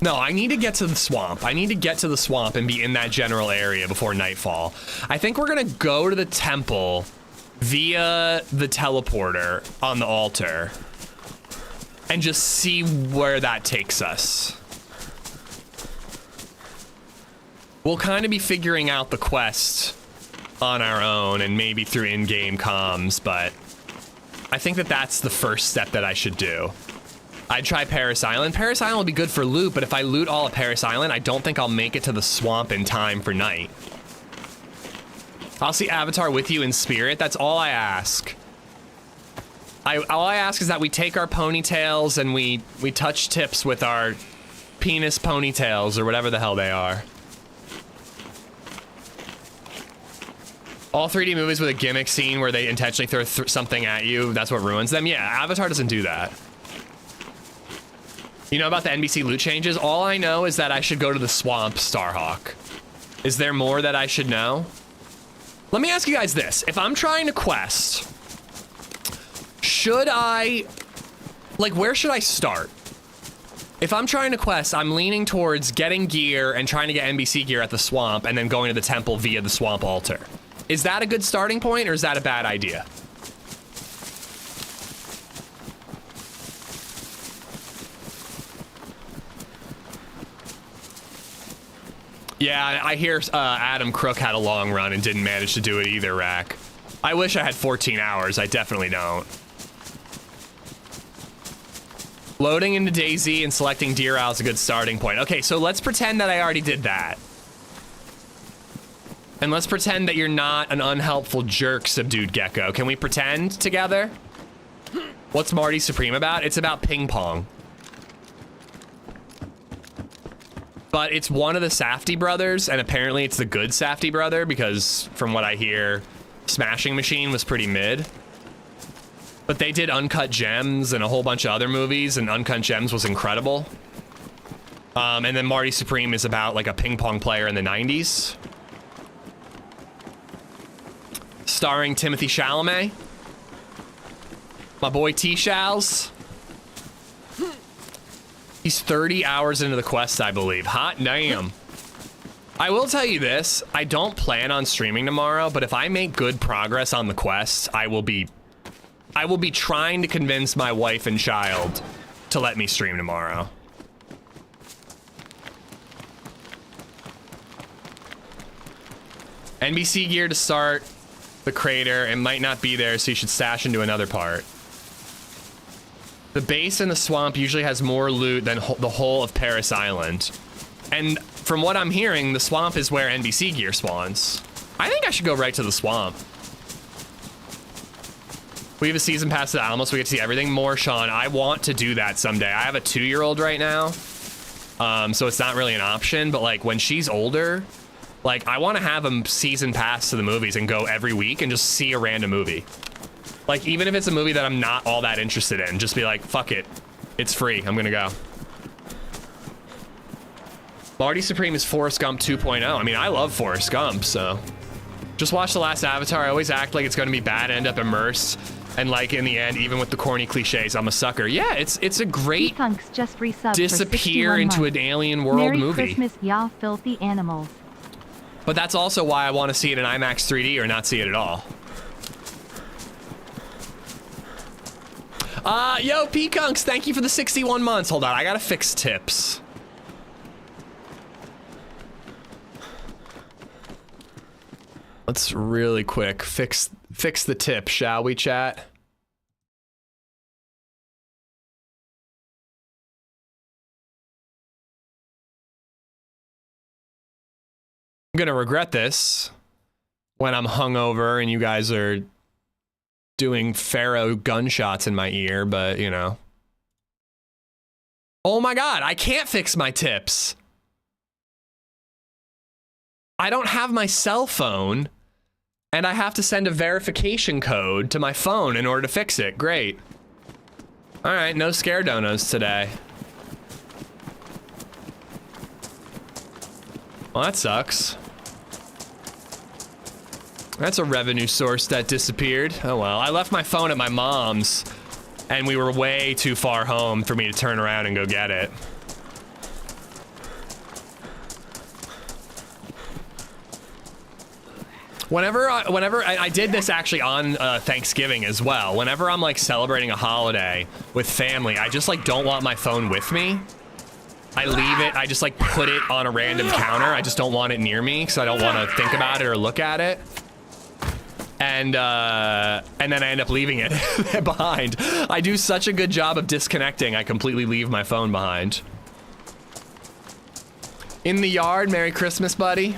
No, I need to get to the swamp. I need to get to the swamp and be in that general area before nightfall. I think we're gonna go to the temple via the teleporter on the altar and just see where that takes us. We'll kind of be figuring out the quest on our own and maybe through in-game comms, but I think that that's the first step that I should do. I'd try Paris Island. Paris Island will be good for loot, but if I loot all of Paris Island, I don't think I'll make it to the swamp in time for night. I'll see Avatar with you in spirit. That's all I ask. All I ask is that we take our ponytails and we touch tips with our penis ponytails or whatever the hell they are. All 3D movies with a gimmick scene where they intentionally throw something at you, that's what ruins them. Yeah, Avatar doesn't do that. You know about the NBC loot changes? All I know is that I should go to the swamp, Starhawk. Is there more that I should know? Let me ask you guys this. If I'm trying to quest, should I, like, where should I start? If I'm trying to quest, I'm leaning towards getting gear and trying to get NBC gear at the swamp and then going to the temple via the swamp altar. Is that a good starting point or is that a bad idea? Yeah, I hear Adam Crook had a long run and didn't manage to do it either, Rack. I wish I had 14 hours. I definitely don't. Loading into DayZ and selecting Deer Owl is a good starting point. Okay, so let's pretend that I already did that. And let's pretend that you're not an unhelpful jerk, Subdued Gecko. Can we pretend together? What's Marty Supreme about? It's about ping pong. But it's one of the Safdie brothers, and apparently it's the good Safdie brother, because from what I hear, Smashing Machine was pretty mid. But they did Uncut Gems and a whole bunch of other movies, and Uncut Gems was incredible. And then Marty Supreme is about like a ping pong player in the 90s. Starring Timothy Chalamet. My boy T-Shals. He's 30 hours into the quest, I believe. Hot damn. I will tell you this. I don't plan on streaming tomorrow, but if I make good progress on the quest, I will be trying to convince my wife and child to let me stream tomorrow. NBC gear to start the crater. It might not be there, so you should stash into another part. The base in the swamp usually has more loot than the whole of Paris Island. And from what I'm hearing, the swamp is where NBC gear spawns. I think I should go right to the swamp. We have a season pass to Alamos. We get to see everything more, Sean. I want to do that someday. I have a 2-year-old right now. So it's not really an option, but like when she's older, like I want to have a season pass to the movies and go every week and just see a random movie. Like, even if it's a movie that I'm not all that interested in, just be like, fuck it. It's free. I'm gonna go. Marty Supreme is Forrest Gump 2.0. I mean, I love Forrest Gump, so. Just watch the last Avatar. I always act like it's gonna be bad, end up immersed. And like, in the end, even with the corny cliches, I'm a sucker. Yeah, it's a great just disappear into an alien world Merry movie. Christmas, y'all filthy animals. But that's also why I want to see it in IMAX 3D or not see it at all. Yo, Peakunks, thank you for the 61 months. Hold on, I gotta fix tips. Let's really quick fix the tip, shall we, chat? I'm gonna regret this when I'm hungover and you guys are doing Pharaoh gunshots in my ear, but you know. Oh my God, I can't fix my tips. I don't have my cell phone and I have to send a verification code to my phone in order to fix it. Great. All right, no scare donos today. Well, that sucks. That's a revenue source that disappeared. Oh well, I left my phone at my mom's and we were way too far home for me to turn around and go get it. Whenever I did this actually on Thanksgiving as well. Whenever I'm like celebrating a holiday with family, I just like don't want my phone with me. I leave it, I just like put it on a random counter. I just don't want it near me because I don't want to think about it or look at it. and then I end up leaving it behind. I do such a good job of disconnecting, I completely leave my phone behind. In the yard, Merry Christmas, buddy.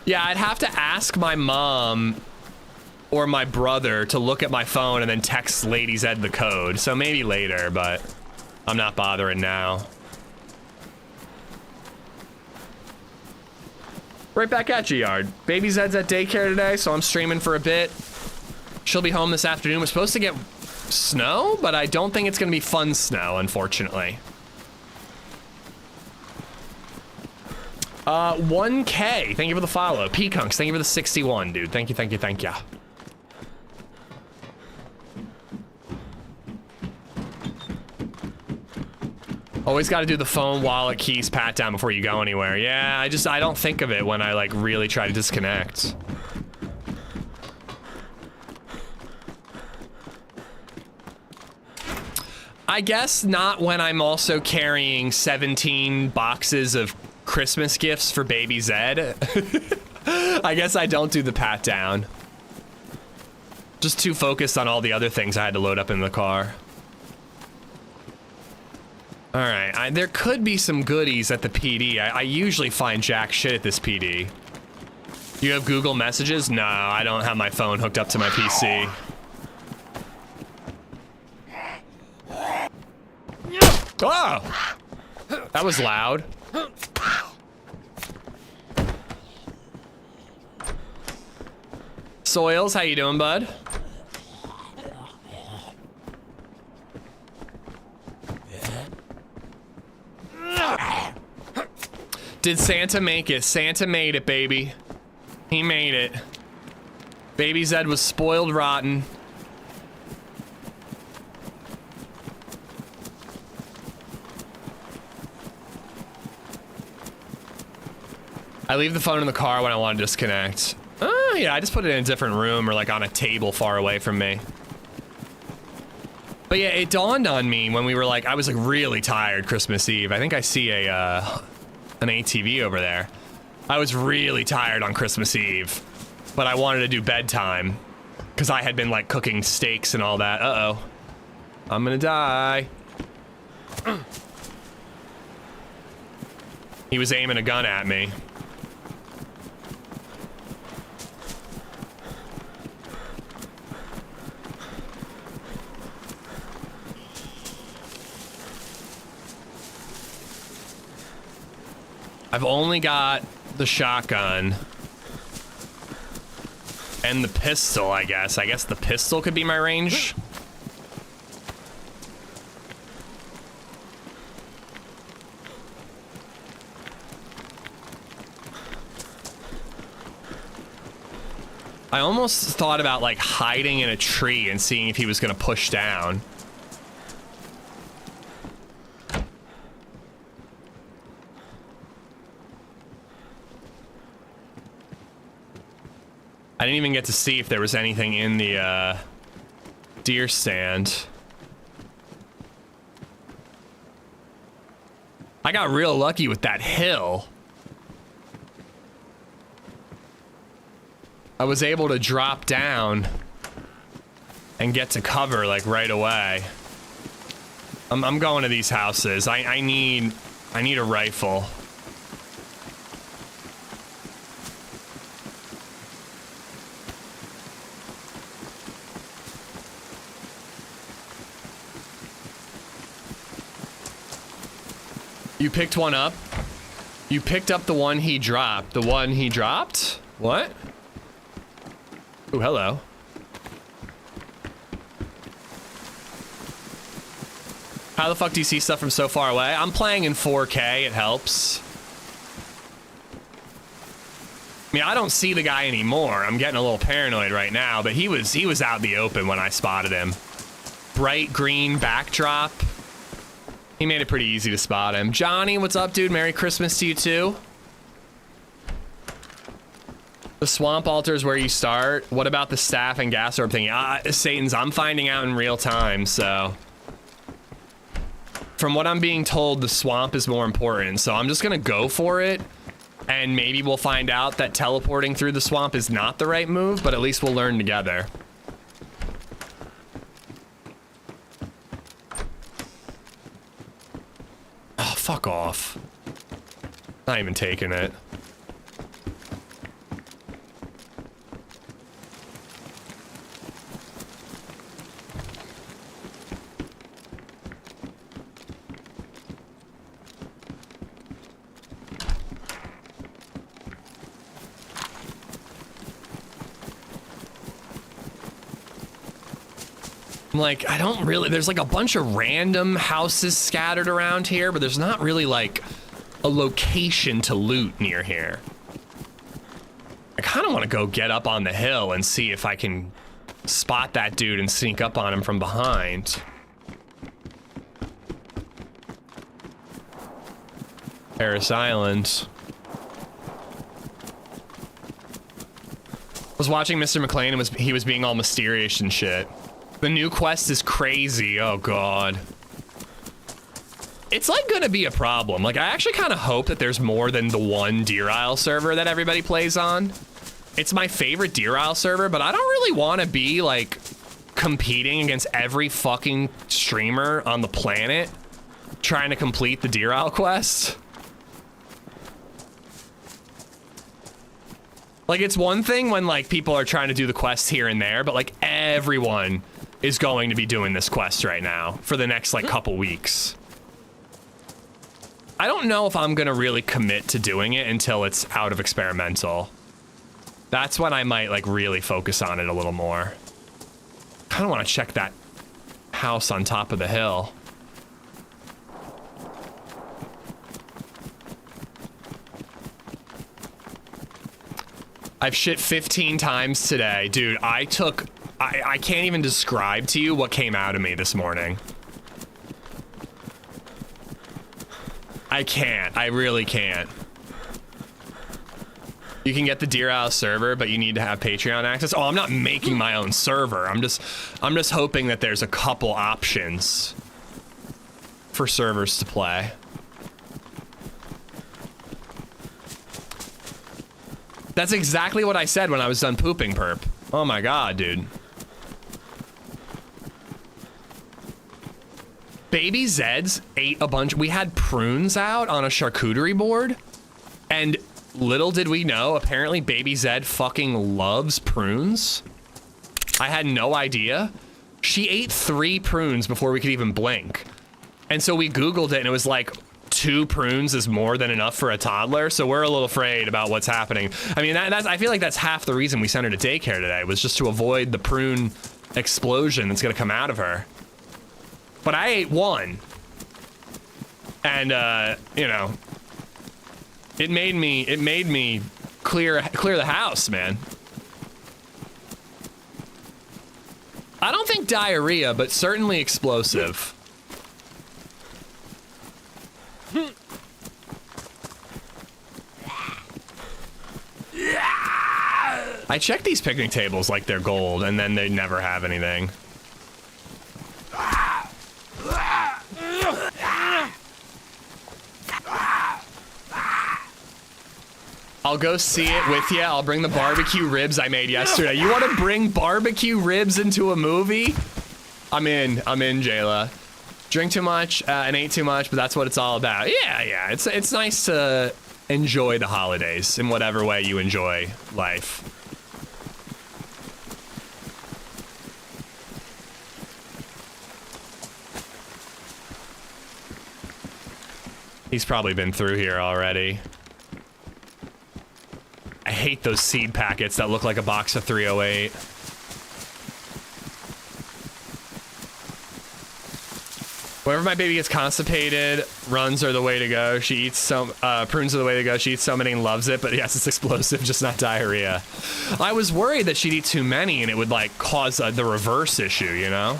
Yeah, I'd have to ask my mom or my brother to look at my phone and then text LadyZed the code. So maybe later, but I'm not bothering now. Right back at you, Yard. Baby Zed's at daycare today, so I'm streaming for a bit. She'll be home this afternoon. We're supposed to get snow, but I don't think it's gonna be fun snow, unfortunately. 1K, thank you for the follow. P-Kunks, thank you for the 61, dude. Thank you, thank you, thank you. Always got to do the phone, wallet, keys, pat down before you go anywhere. Yeah, I don't think of it when I like really try to disconnect. I guess not when I'm also carrying 17 boxes of Christmas gifts for baby Zed. I guess I don't do the pat down. Just too focused on all the other things I had to load up in the car. All right, there could be some goodies at the PD. I usually find jack shit at this PD. You have Google Messages? No, I don't have my phone hooked up to my PC. Oh! That was loud. Soils, how you doing, bud? Did Santa make it? Santa made it, baby. He made it. Baby Zed was spoiled rotten. I leave the phone in the car when I want to disconnect. Oh, yeah, I just put it in a different room or like on a table far away from me. But yeah, it dawned on me when we were like, I was like really tired Christmas Eve. I think I see an ATV over there. I was really tired on Christmas Eve, but I wanted to do bedtime because I had been like cooking steaks and all that. Uh-oh. I'm gonna die. He was aiming a gun at me. I've only got the shotgun and the pistol, I guess. I guess the pistol could be my range. I almost thought about like hiding in a tree and seeing if he was gonna push down. I didn't even get to see if there was anything in the deer stand. I got real lucky with that hill. I was able to drop down and get to cover like right away. I'm going to these houses. I need a rifle. You picked one up? You picked up the one he dropped. The one he dropped? What? Oh, hello. How the fuck do you see stuff from so far away? I'm playing in 4K, it helps. I mean, I don't see the guy anymore. I'm getting a little paranoid right now, but he was out in the open when I spotted him. Bright green backdrop. He made it pretty easy to spot him. Johnny, what's up, dude? Merry Christmas to you, too. The swamp altar is where you start. What about the staff and gas orb thing? Satan's, I'm finding out in real time, so. From what I'm being told, the swamp is more important, so I'm just gonna go for it. And maybe we'll find out that teleporting through the swamp is not the right move, but at least we'll learn together. Oh, fuck off. Not even taking it. Like, I don't really, there's like a bunch of random houses scattered around here, but there's not really like a location to loot near here. I kind of want to go get up on the hill and see if I can spot that dude and sneak up on him from behind. Paris Island. I was watching Mr. McLean and he was being all mysterious and shit. The new quest is crazy. Oh god. It's like gonna be a problem. Like, I actually kind of hope that there's more than the one Deer Isle server that everybody plays on. It's my favorite Deer Isle server, but I don't really want to be like competing against every fucking streamer on the planet trying to complete the Deer Isle quest. Like, it's one thing when like people are trying to do the quest here and there, but like everyone is going to be doing this quest right now for the next like couple weeks. I don't know if I'm gonna really commit to doing it until it's out of experimental. That's when I might like really focus on it a little more. Kind of want to check that house on top of the hill. I've shit 15 times today. Dude, I can't even describe to you what came out of me this morning. I can't. I really can't. You can get the Deer Isle server, but you need to have Patreon access. Oh, I'm not making my own server. I'm just hoping that there's a couple options for servers to play. That's exactly what I said when I was done pooping, perp. Oh my god, dude. Baby Zeds ate a bunch. We had prunes out on a charcuterie board, and little did we know, apparently Baby Zed fucking loves prunes. I had no idea. She ate 3 prunes before we could even blink. And so we Googled it and it was like 2 prunes is more than enough for a toddler. So we're a little afraid about what's happening. I mean, I feel like that's half the reason we sent her to daycare today, was just to avoid the prune explosion that's gonna come out of her. But I ate 1. And you know, it made me clear the house, man. I don't think diarrhea, but certainly explosive. I check these picnic tables like they're gold, and then they never have anything. I'll go see it with you. I'll bring the barbecue ribs I made yesterday. You want to bring barbecue ribs into a movie? I'm in, Jayla. Drink too much and ate too much, but that's what it's all about. Yeah. It's nice to enjoy the holidays in whatever way you enjoy life. He's probably been through here already. I hate those seed packets that look like a box of 308. Whenever my baby gets constipated, runs are the way to go. She eats prunes are the way to go. She eats so many and loves it, but yes, it's explosive, just not diarrhea. I was worried that she'd eat too many and it would like cause the reverse issue, you know?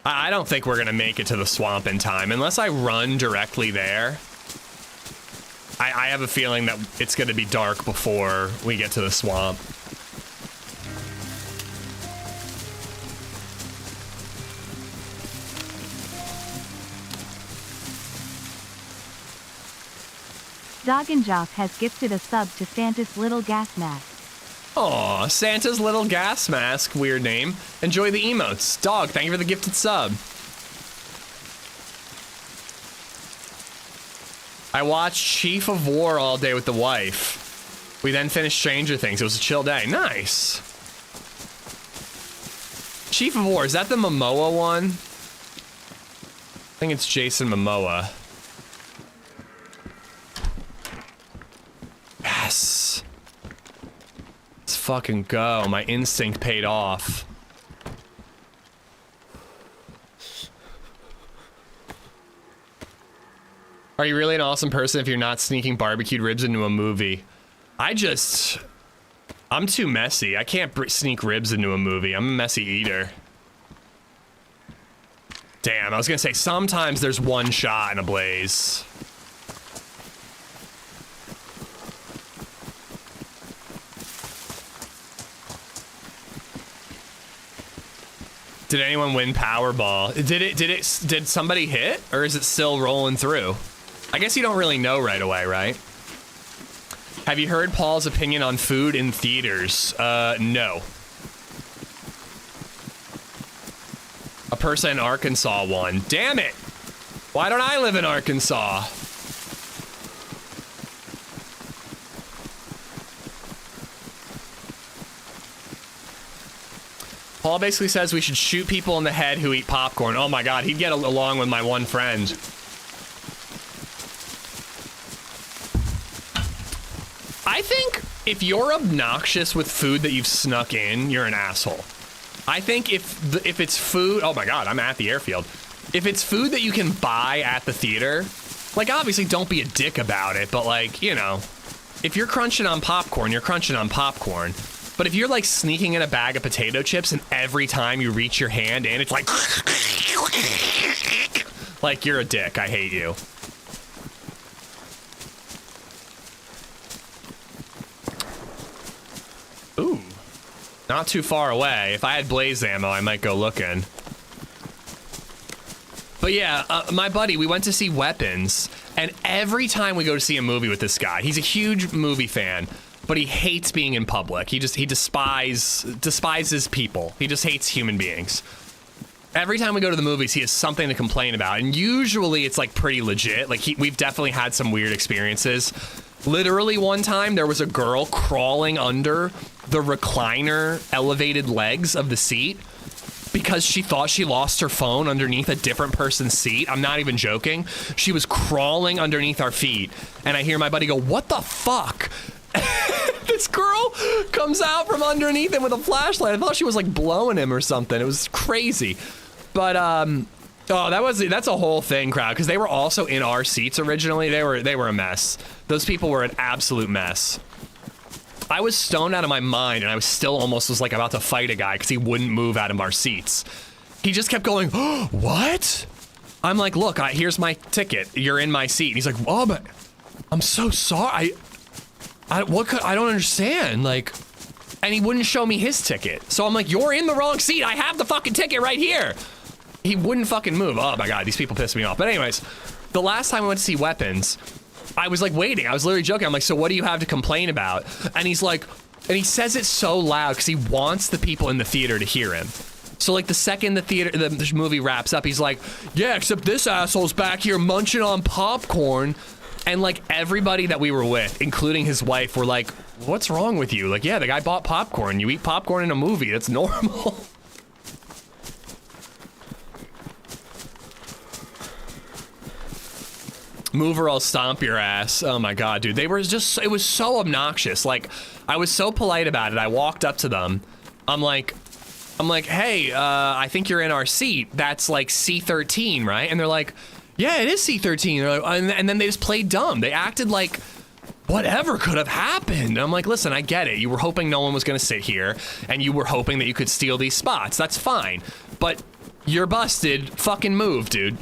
I don't think we're gonna make it to the swamp in time unless I run directly there. I have a feeling that it's gonna be dark before we get to the swamp. Dog and Jock has gifted a sub to Santa's little gas mask. Aw, Santa's little gas mask, weird name. Enjoy the emotes. Dog, thank you for the gifted sub. I watched Chief of War all day with the wife. We then finished Stranger Things. It was a chill day. Nice. Chief of War, is that the Momoa one? I think it's Jason Momoa. Yes. Let's fucking go. My instinct paid off. Are you really an awesome person if you're not sneaking barbecued ribs into a movie? I'm too messy. I can't sneak ribs into a movie. I'm a messy eater. Damn, I was gonna say, sometimes there's one shot in a blaze. Did anyone win Powerball? Did somebody hit, or is it still rolling through? I guess you don't really know right away, right? Have you heard Paul's opinion on food in theaters? No. A person in Arkansas won. Damn it! Why don't I live in Arkansas? Paul basically says we should shoot people in the head who eat popcorn. Oh my god, he'd get along with my one friend. I think if you're obnoxious with food that you've snuck in, you're an asshole. I think if it's food, oh my god, I'm at the airfield. If it's food that you can buy at the theater, like obviously don't be a dick about it, but like, you know, if you're crunching on popcorn, you're crunching on popcorn. But if you're like sneaking in a bag of potato chips and every time you reach your hand in, it's like you're a dick. I hate you. Ooh, not too far away. If I had blaze ammo, I might go looking. But yeah, my buddy, we went to see Weapons, and every time we go to see a movie with this guy, he's a huge movie fan, but he hates being in public. He despises people. He just hates human beings. Every time we go to the movies, he has something to complain about, and usually it's like pretty legit. Like we've definitely had some weird experiences. Literally one time there was a girl crawling under the recliner elevated legs of the seat because she thought she lost her phone underneath a different person's seat. I'm not even joking. She was crawling underneath our feet, and I hear my buddy go, "What the fuck?" This girl comes out from underneath him with a flashlight. I thought she was like blowing him or something. It was crazy. But oh, that's a whole thing, crowd, because they were also in our seats originally. They were a mess. Those people were an absolute mess. I was stoned out of my mind, and I was still almost was like about to fight a guy because he wouldn't move out of our seats. He just kept going, "Oh, what?" I'm like, "Look, here's my ticket. You're in my seat." And he's like, "Oh, but I'm so sorry. I don't understand." Like, and he wouldn't show me his ticket. So I'm like, "You're in the wrong seat. I have the fucking ticket right here." He wouldn't fucking move. Oh my god, these people piss me off. But anyways, the last time I went to see Weapons, I was like waiting. I was literally joking. I'm like, "So what do you have to complain about?" And he's like, and he says it so loud because he wants the people in the theater to hear him. So like the second the movie wraps up, he's like, "Yeah, except this asshole's back here munching on popcorn." And like everybody that we were with, including his wife, were like, "What's wrong with you?" Like, "Yeah, the guy bought popcorn. You eat popcorn in a movie. That's normal." Move or I'll stomp your ass. Oh my god, dude. They were just, it was so obnoxious. Like, I was so polite about it. I walked up to them. I'm like, "Hey, I think you're in our seat. That's like C13, right?" And they're like, "Yeah, it is C13. They're like, and then they just played dumb. They acted like whatever could have happened. And I'm like, "Listen, I get it. You were hoping no one was going to sit here, and you were hoping that you could steal these spots. That's fine. But you're busted. Fucking move, dude."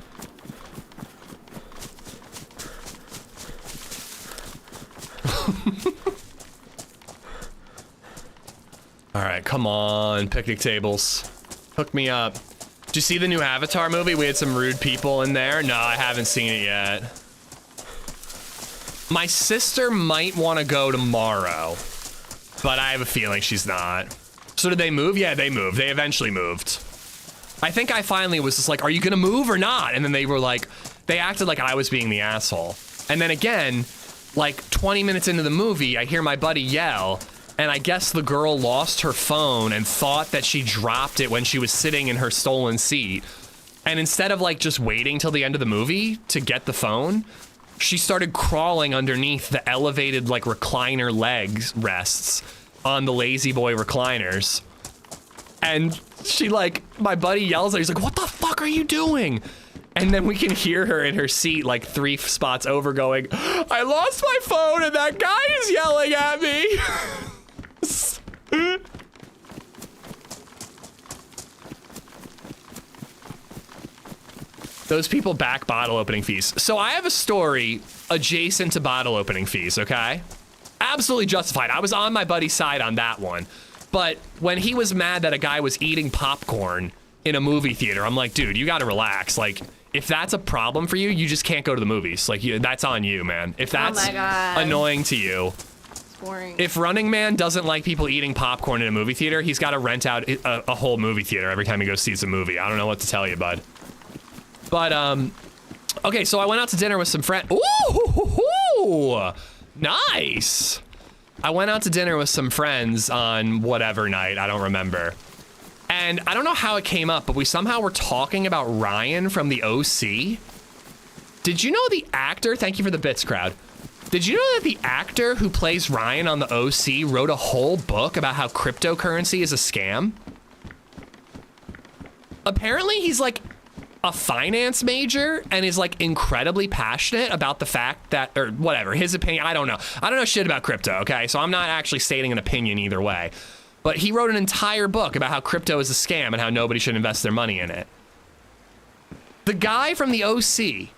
All right, come on, picnic tables. Hook me up. Did you see the new Avatar movie? We had some rude people in there. No, I haven't seen it yet. My sister might want to go tomorrow, but I have a feeling she's not. So did they move? Yeah, they moved. They eventually moved. I think I finally was just like, are you gonna move or not? And then they were like, they acted like I was being the asshole. And then again, like 20 minutes into the movie, I hear my buddy yell, and I guess the girl lost her phone and thought that she dropped it when she was sitting in her stolen seat. And instead of like just waiting till the end of the movie to get the phone, she started crawling underneath the elevated like recliner legs rests on the Lazy Boy recliners. And she like, my buddy yells at her, he's like, what the fuck are you doing? And then we can hear her in her seat like 3 spots over going, I lost my phone and that guy is yelling at me. Those people back bottle opening fees. So I have a story adjacent to bottle opening fees, okay? Absolutely justified. I was on my buddy's side on that one. But when he was mad that a guy was eating popcorn in a movie theater, I'm like, dude, you gotta relax. Like, if that's a problem for you, you just can't go to the movies. Like, that's on you, man. If that's annoying to you. Boring. If Running Man doesn't like people eating popcorn in a movie theater, he's got to rent out a whole movie theater every time he goes sees a movie. I don't know what to tell you, bud. But, okay, so I went out to dinner with some friends. Ooh, nice. I went out to dinner with some friends on whatever night, I don't remember. And I don't know how it came up, but we somehow were talking about Ryan from the OC. Did you know the actor, thank you for the bits, crowd. Did you know that the actor who plays Ryan on the OC wrote a whole book about how cryptocurrency is a scam? Apparently he's like a finance major and is like incredibly passionate about the fact that, or whatever, his opinion, I don't know. I don't know shit about crypto, okay? So I'm not actually stating an opinion either way. But he wrote an entire book about how crypto is a scam and how nobody should invest their money in it. The guy from the OC,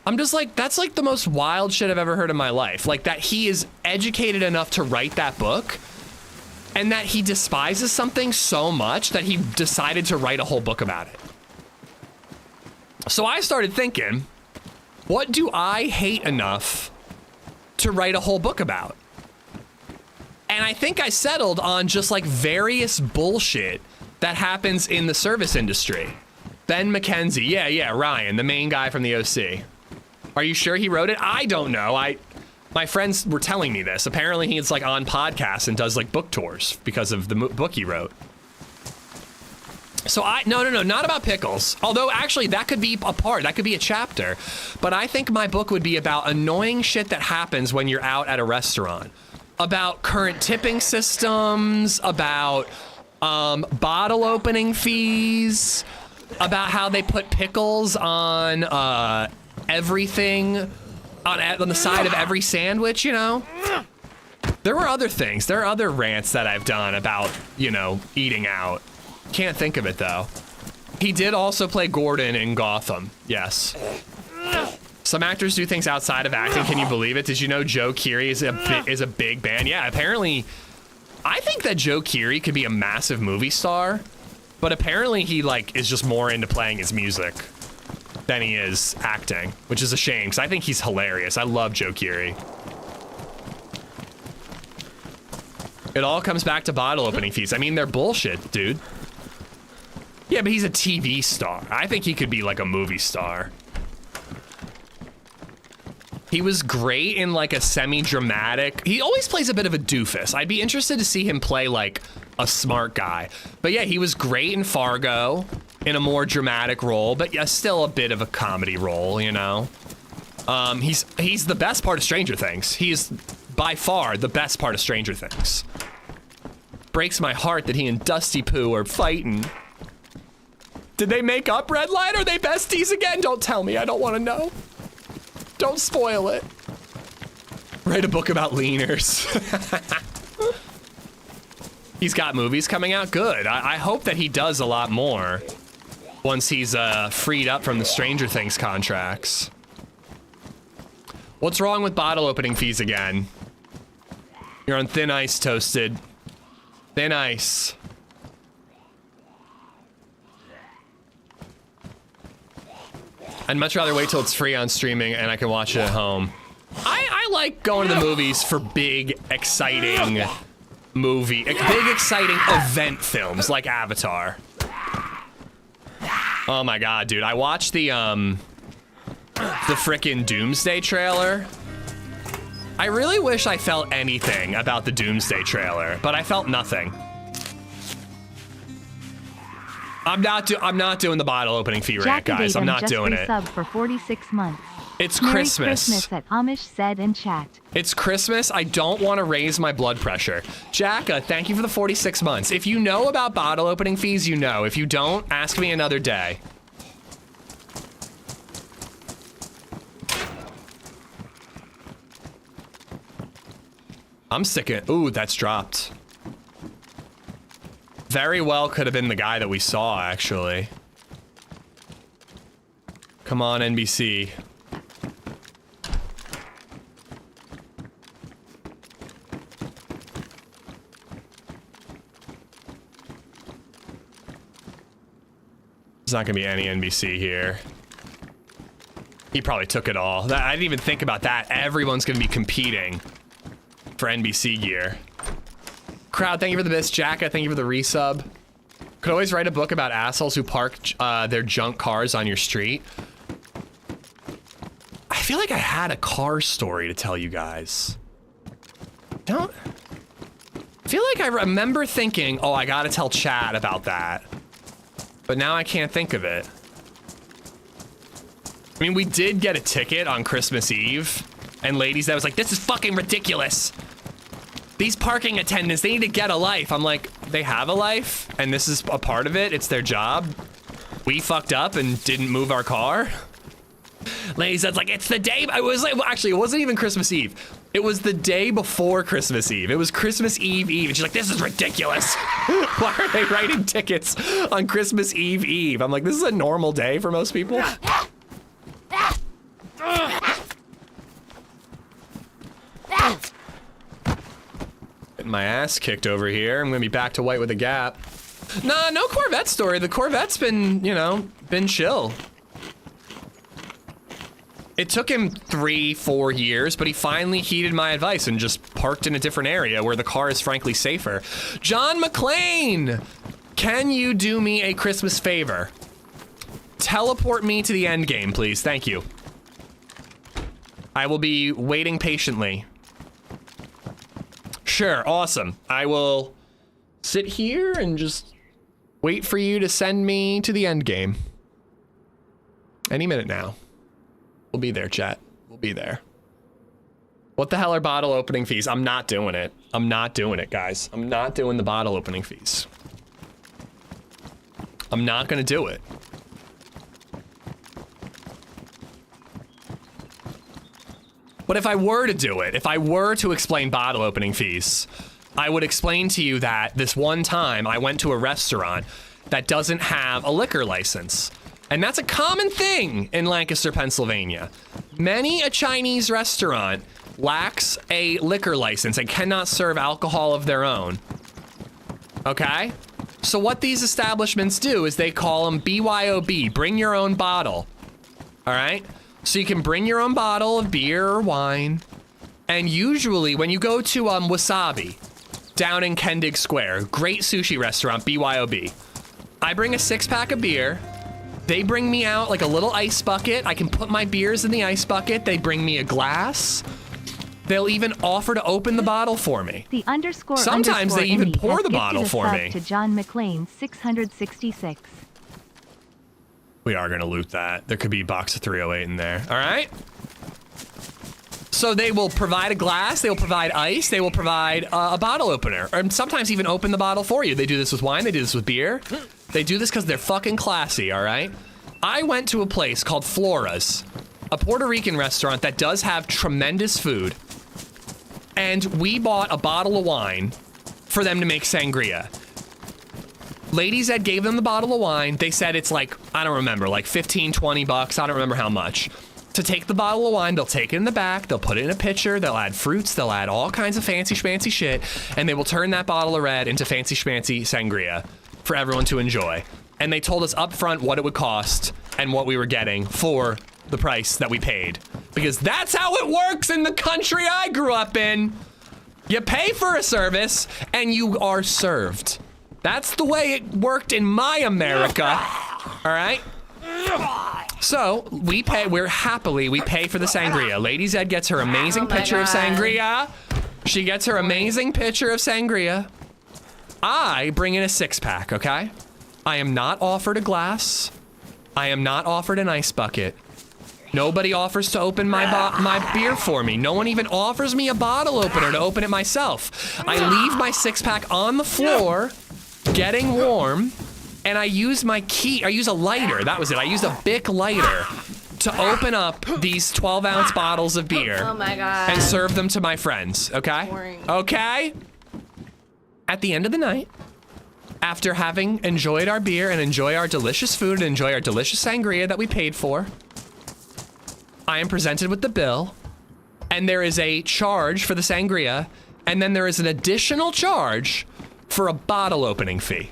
I'm just like, that's like the most wild shit I've ever heard in my life. Like that he is educated enough to write that book and that he despises something so much that he decided to write a whole book about it. So I started thinking, what do I hate enough to write a whole book about? And I think I settled on just like various bullshit that happens in the service industry. Ben McKenzie, yeah, Ryan, the main guy from the OC. Are you sure he wrote it? I don't know. My friends were telling me this. Apparently he's like on podcasts and does like book tours because of the book he wrote. So no, not about pickles. Although actually that could be a part, that could be a chapter. But I think my book would be about annoying shit that happens when you're out at a restaurant. About current tipping systems, about bottle opening fees, about how they put pickles on everything, on the side of every sandwich, you know? There were other things. There are other rants that I've done about, you know, eating out. Can't think of it, though. He did also play Gordon in Gotham, yes. Some actors do things outside of acting. Can you believe it? Did you know Joe Keery is a big band? Yeah, apparently, I think that Joe Keery could be a massive movie star, but apparently he like is just more into playing his music than he is acting, which is a shame because I think he's hilarious. I love Joe Keery. It all comes back to bottle opening fees. I mean, they're bullshit, dude. Yeah, but he's a TV star. I think he could be like a movie star. He was great in like a semi-dramatic. He always plays a bit of a doofus. I'd be interested to see him play like a smart guy. But yeah, he was great in Fargo in a more dramatic role, but yeah, still a bit of a comedy role, you know? He's the best part of Stranger Things. He is by far the best part of Stranger Things. Breaks my heart that he and Dusty Pooh are fighting. Did they make up, Redline? Are they besties again? Don't tell me, I don't want to know. Don't spoil it. Write a book about leaners. He's got movies coming out, good. I hope that he does a lot more once he's freed up from the Stranger Things contracts. What's wrong with bottle opening fees again? You're on thin ice, Toasted. Thin ice. I'd much rather wait till it's free on streaming and I can watch it at home. I like going to the movies for big, exciting big, exciting event films like Avatar. Oh my god, dude. I watched the frickin' Doomsday trailer. I really wish I felt anything about the Doomsday trailer, but I felt nothing. I'm not doing the bottle opening fee rant, guys. I'm not doing it. Sub for 46 months. It's Merry Christmas. Christmas at AmishZed in chat. It's Christmas. I don't want to raise my blood pressure. Jacka, thank you for the 46 months. If you know about bottle opening fees, you know. If you don't, ask me another day. I'm sick of, ooh, that's dropped. Very well could have been the guy that we saw, actually. Come on, NBC. There's not gonna be any NBC here. He probably took it all. I didn't even think about that. Everyone's gonna be competing for NBC gear. Crowd, thank you for the bits. Jacka, thank you for the resub. Could always write a book about assholes who park their junk cars on your street. I feel like I had a car story to tell you guys. I feel like I remember thinking, oh, I gotta tell Chad about that. But now I can't think of it. I mean, we did get a ticket on Christmas Eve, and LadyZed was like, this is fucking ridiculous. These parking attendants, they need to get a life. I'm like, they have a life, and this is a part of it. It's their job. We fucked up and didn't move our car. LadyZed's like, it's the day. I was like, well, actually, it wasn't even Christmas Eve. It was the day before Christmas Eve. It was Christmas Eve. And she's like, this is ridiculous. Why are they writing tickets on Christmas Eve? I'm like, this is a normal day for most people. Getting my ass kicked over here. I'm gonna be back to white with a gap. Nah, no Corvette story. The Corvette's been, you know, been chill. It took him 3-4 years, but he finally heeded my advice and just parked in a different area where the car is frankly safer. John McClane, can you do me a Christmas favor? Teleport me to the end game, please. Thank you. I will be waiting patiently. Sure, awesome. I will sit here and just wait for you to send me to the end game. Any minute now. We'll be there, chat. We'll be there. What the hell are bottle opening fees? I'm not doing it. I'm not doing it, guys. I'm not doing the bottle opening fees. I'm not gonna do it. But if I were to do it, if I were to explain bottle opening fees, I would explain to you that this one time I went to a restaurant that doesn't have a liquor license. And that's a common thing in Lancaster, Pennsylvania. Many a Chinese restaurant lacks a liquor license and cannot serve alcohol of their own. Okay? So what these establishments do is they call them BYOB, bring your own bottle. All right? So you can bring your own bottle of beer or wine. And usually when you go to Wasabi down in Kendig Square, great sushi restaurant, BYOB, I bring a 6-pack of beer. They bring me out like a little ice bucket. I can put my beers in the ice bucket. They bring me a glass. They'll even offer to open the bottle for me. The underscore Sometimes they even Emmy pour has the bottle gifted a for sub me. To John McClane 666. We are gonna loot that. There could be a box of 308 in there. All right. So they will provide a glass, they will provide ice, they will provide a bottle opener, and sometimes even open the bottle for you. They do this with wine, they do this with beer. They do this because they're fucking classy, all right? I went to a place called Flora's, a Puerto Rican restaurant that does have tremendous food, and we bought a bottle of wine for them to make sangria. LadyZed gave them the bottle of wine. They said it's like, I don't remember, like 15, 20 bucks. I don't remember how much. to take the bottle of wine. They'll take it in the back. They'll put it in a pitcher. They'll add fruits. They'll add all kinds of fancy schmancy shit. And they will turn that bottle of red into fancy schmancy sangria for everyone to enjoy. And they told us up front what it would cost and what we were getting for the price that we paid. Because that's how it works in the country I grew up in. You pay for a service and you are served. That's the way it worked in my America. All right? So we pay for the sangria. LadyZed gets her amazing pitcher of sangria. She gets her amazing pitcher of sangria. I bring in a 6-pack, okay? I am not offered a glass. I am not offered an ice bucket. Nobody offers to open my beer for me. No one even offers me a bottle opener to open it myself. I leave my 6-pack on the floor, getting warm, and I use my key. I use a lighter. That was it. I used a Bic lighter to open up these 12-ounce bottles of beer. Oh my God. And serve them to my friends, okay? Boring. Okay? At the end of the night, after having enjoyed our beer and enjoy our delicious food and enjoy our delicious sangria that we paid for, I am presented with the bill, and there is a charge for the sangria, and then there is an additional charge for a bottle opening fee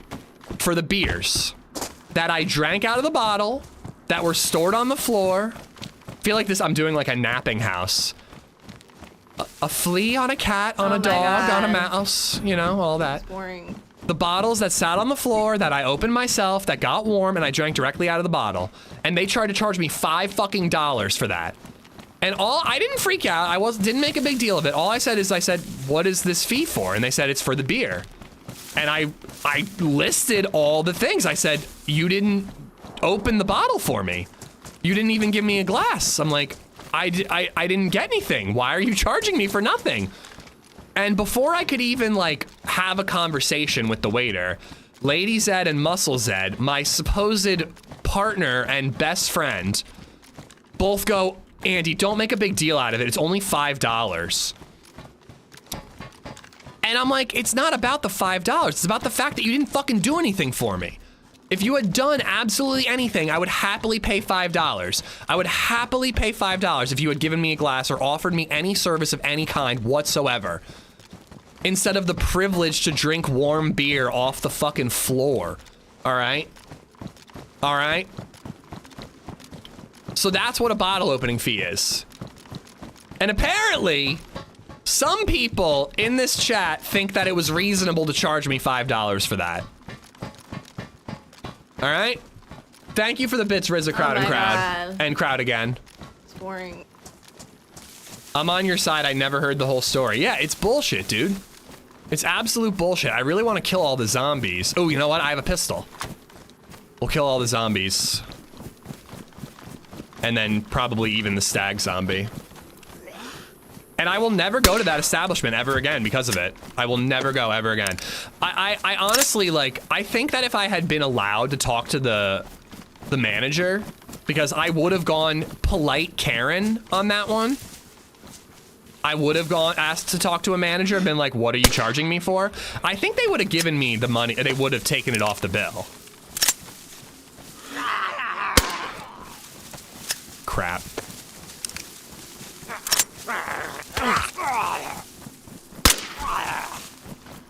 for the beers that I drank out of the bottle, that were stored on the floor. I feel like I'm doing like a napping house. A flea on a cat, on a dog, on a mouse, you know, all that. Boring. The bottles that sat on the floor that I opened myself, that got warm, and I drank directly out of the bottle. And they tried to charge me $5 fucking for that. And I didn't freak out. Didn't make a big deal of it. All I said is, what is this fee for? And they said, it's for the beer. And I listed all the things. I said, you didn't open the bottle for me. You didn't even give me a glass. I'm like, I didn't get anything. Why are you charging me for nothing? And before I could even like have a conversation with the waiter, LadyZed and MuscleZed, my supposed partner and best friend, both go, Andy, don't make a big deal out of it. It's only $5. And I'm like, it's not about the $5. It's about the fact that you didn't fucking do anything for me. If you had done absolutely anything, I would happily pay $5. I would happily pay $5 if you had given me a glass or offered me any service of any kind whatsoever. Instead of the privilege to drink warm beer off the fucking floor. All right? All right? So that's what a bottle opening fee is. And apparently, some people in this chat think that it was reasonable to charge me $5 for that. All right? Thank you for the bits, RZA, Crowd and Crowd. God. And Crowd again. It's boring. I'm on your side. I never heard the whole story. Yeah, it's bullshit, dude. It's absolute bullshit. I really want to kill all the zombies. Oh, you know what? I have a pistol. We'll kill all the zombies. And then probably even the stag zombie. And I will never go to that establishment ever again because of it. I will never go ever again. I honestly, like, I think that if I had been allowed to talk to the manager, because I would have gone polite Karen on that one. I would have asked to talk to a manager and been like, what are you charging me for? I think they would have given me the money. They would have taken it off the bill. Crap.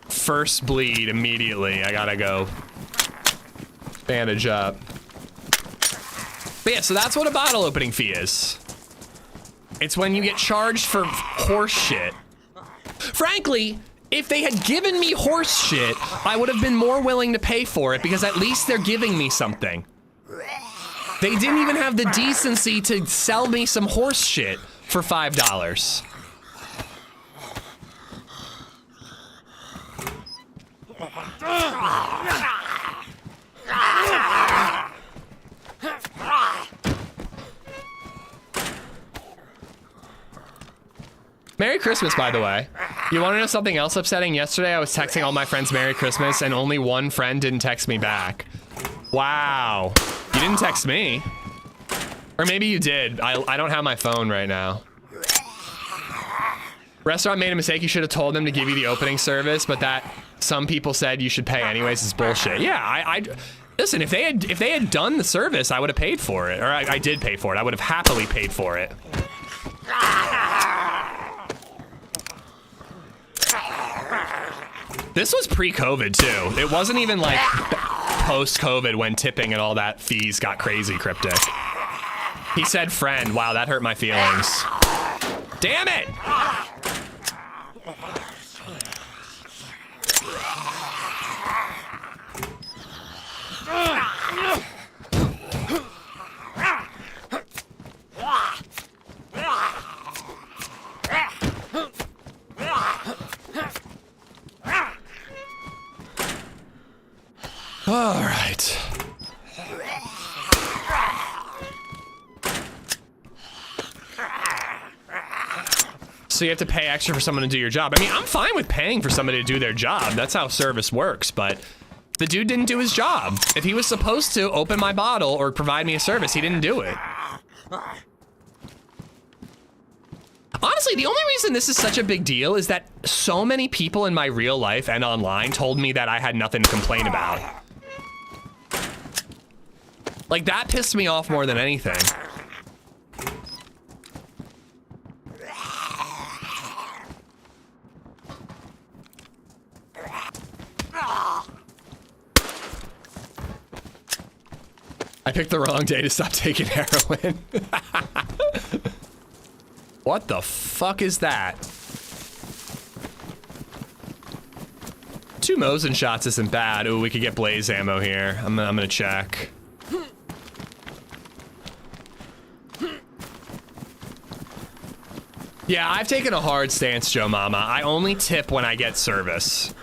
First bleed immediately. I gotta go bandage up. But yeah, so that's what a bottle opening fee is. It's when you get charged for horse shit. Frankly, if they had given me horse shit, I would have been more willing to pay for it because at least they're giving me something. They didn't even have the decency to sell me some horse shit for $5. Merry Christmas, by the way. You want to know something else upsetting? Yesterday, I was texting all my friends Merry Christmas, and only one friend didn't text me back. Wow. You didn't text me. Or maybe you did. I don't have my phone right now. Restaurant made a mistake. You should have told them to give you the opening service, but that some people said you should pay anyways is bullshit. Yeah, Listen, if they had done the service, I would have paid for it, or I did pay for it. I would have happily paid for it. This was pre-COVID too. It wasn't even like post-COVID when tipping and all that fees got crazy cryptic. He said friend. Wow, that hurt my feelings. Damn it! All right. So you have to pay extra for someone to do your job. I mean, I'm fine with paying for somebody to do their job. That's how service works, but the dude didn't do his job. If he was supposed to open my bottle or provide me a service, he didn't do it. Honestly, the only reason this is such a big deal is that so many people in my real life and online told me that I had nothing to complain about. Like, that pissed me off more than anything. I picked the wrong day to stop taking heroin. What the fuck is that? 2 Mosin shots isn't bad. Ooh, we could get blaze ammo here. I'm gonna check. Yeah, I've taken a hard stance, Joe Mama. I only tip when I get service.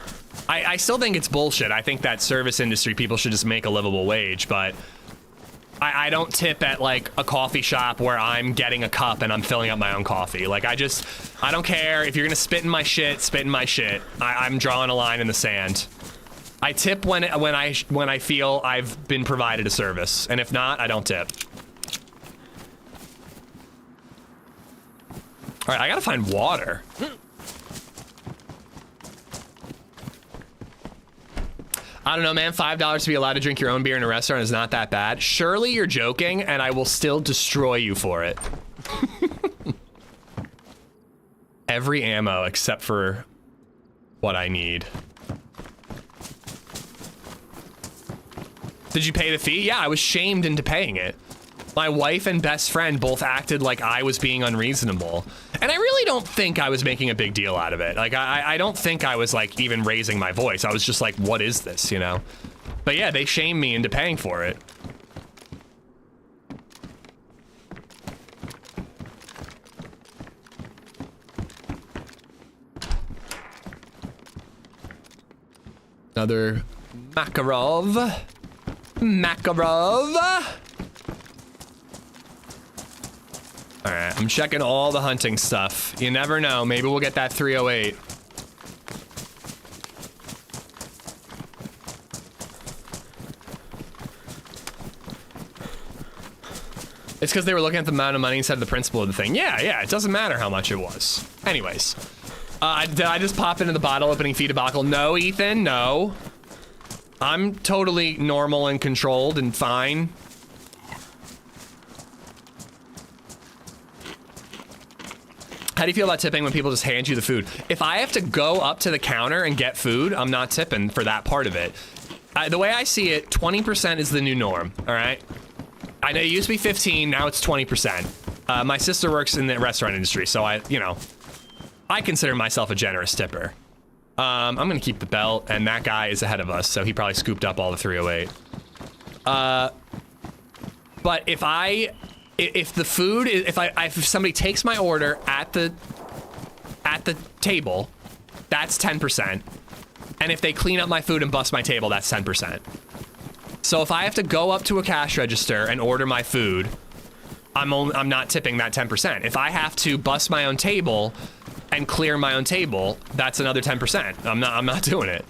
I still think it's bullshit. I think that service industry people should just make a livable wage, but I don't tip at like a coffee shop where I'm getting a cup and I'm filling up my own coffee. Like I don't care if you're gonna spit in my shit, spit in my shit. I'm drawing a line in the sand. I tip when I feel I've been provided a service, and if not, I don't tip. All right, I gotta find water. I don't know, man. $5 to be allowed to drink your own beer in a restaurant is not that bad. Surely you're joking, and I will still destroy you for it. Every ammo except for what I need. Did you pay the fee? Yeah, I was shamed into paying it. My wife and best friend both acted like I was being unreasonable. And I really don't think I was making a big deal out of it. Like, I don't think I was, like, even raising my voice. I was just like, what is this, you know? But yeah, they shamed me into paying for it. Another Makarov. Makarov. All right, I'm checking all the hunting stuff. You never know, maybe we'll get that 308. It's because they were looking at the amount of money instead of the principle of the thing. Yeah, it doesn't matter how much it was. Anyways, did I just pop into the bottle opening fee debacle? No, Ethan, no. I'm totally normal and controlled and fine. How do you feel about tipping when people just hand you the food? If I have to go up to the counter and get food, I'm not tipping for that part of it. The way I see it, 20% is the new norm, all right? I know it used to be 15, now it's 20%. My sister works in the restaurant industry, so I consider myself a generous tipper. I'm gonna keep the belt, and that guy is ahead of us, so he probably scooped up all the 308. But if the food is, if somebody takes my order at the table, that's 10%. And if they clean up my food and bust my table, that's 10%. So if I have to go up to a cash register and order my food, I'm not tipping that 10%. If I have to bust my own table and clear my own table, that's another 10%. I'm not doing it.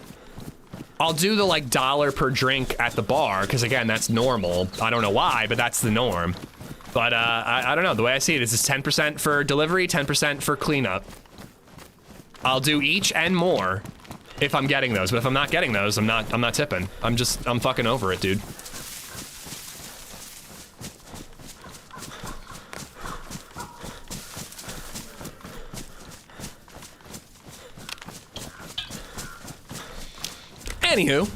I'll do the like $1 per drink at the bar, because again, that's normal. I don't know why, but that's the norm. But I don't know, the way I see it is it's 10% for delivery, 10% for cleanup. I'll do each and more if I'm getting those. But if I'm not getting those, I'm not tipping. I'm fucking over it, dude. Anywho,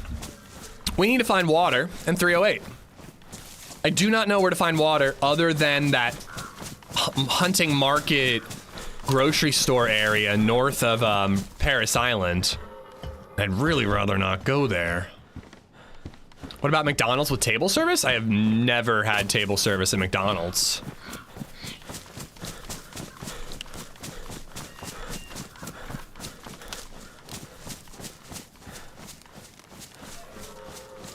we need to find water in 308. I do not know where to find water other than that hunting market grocery store area north of Paris Island. I'd really rather not go there. What about McDonald's with table service? I have never had table service at McDonald's.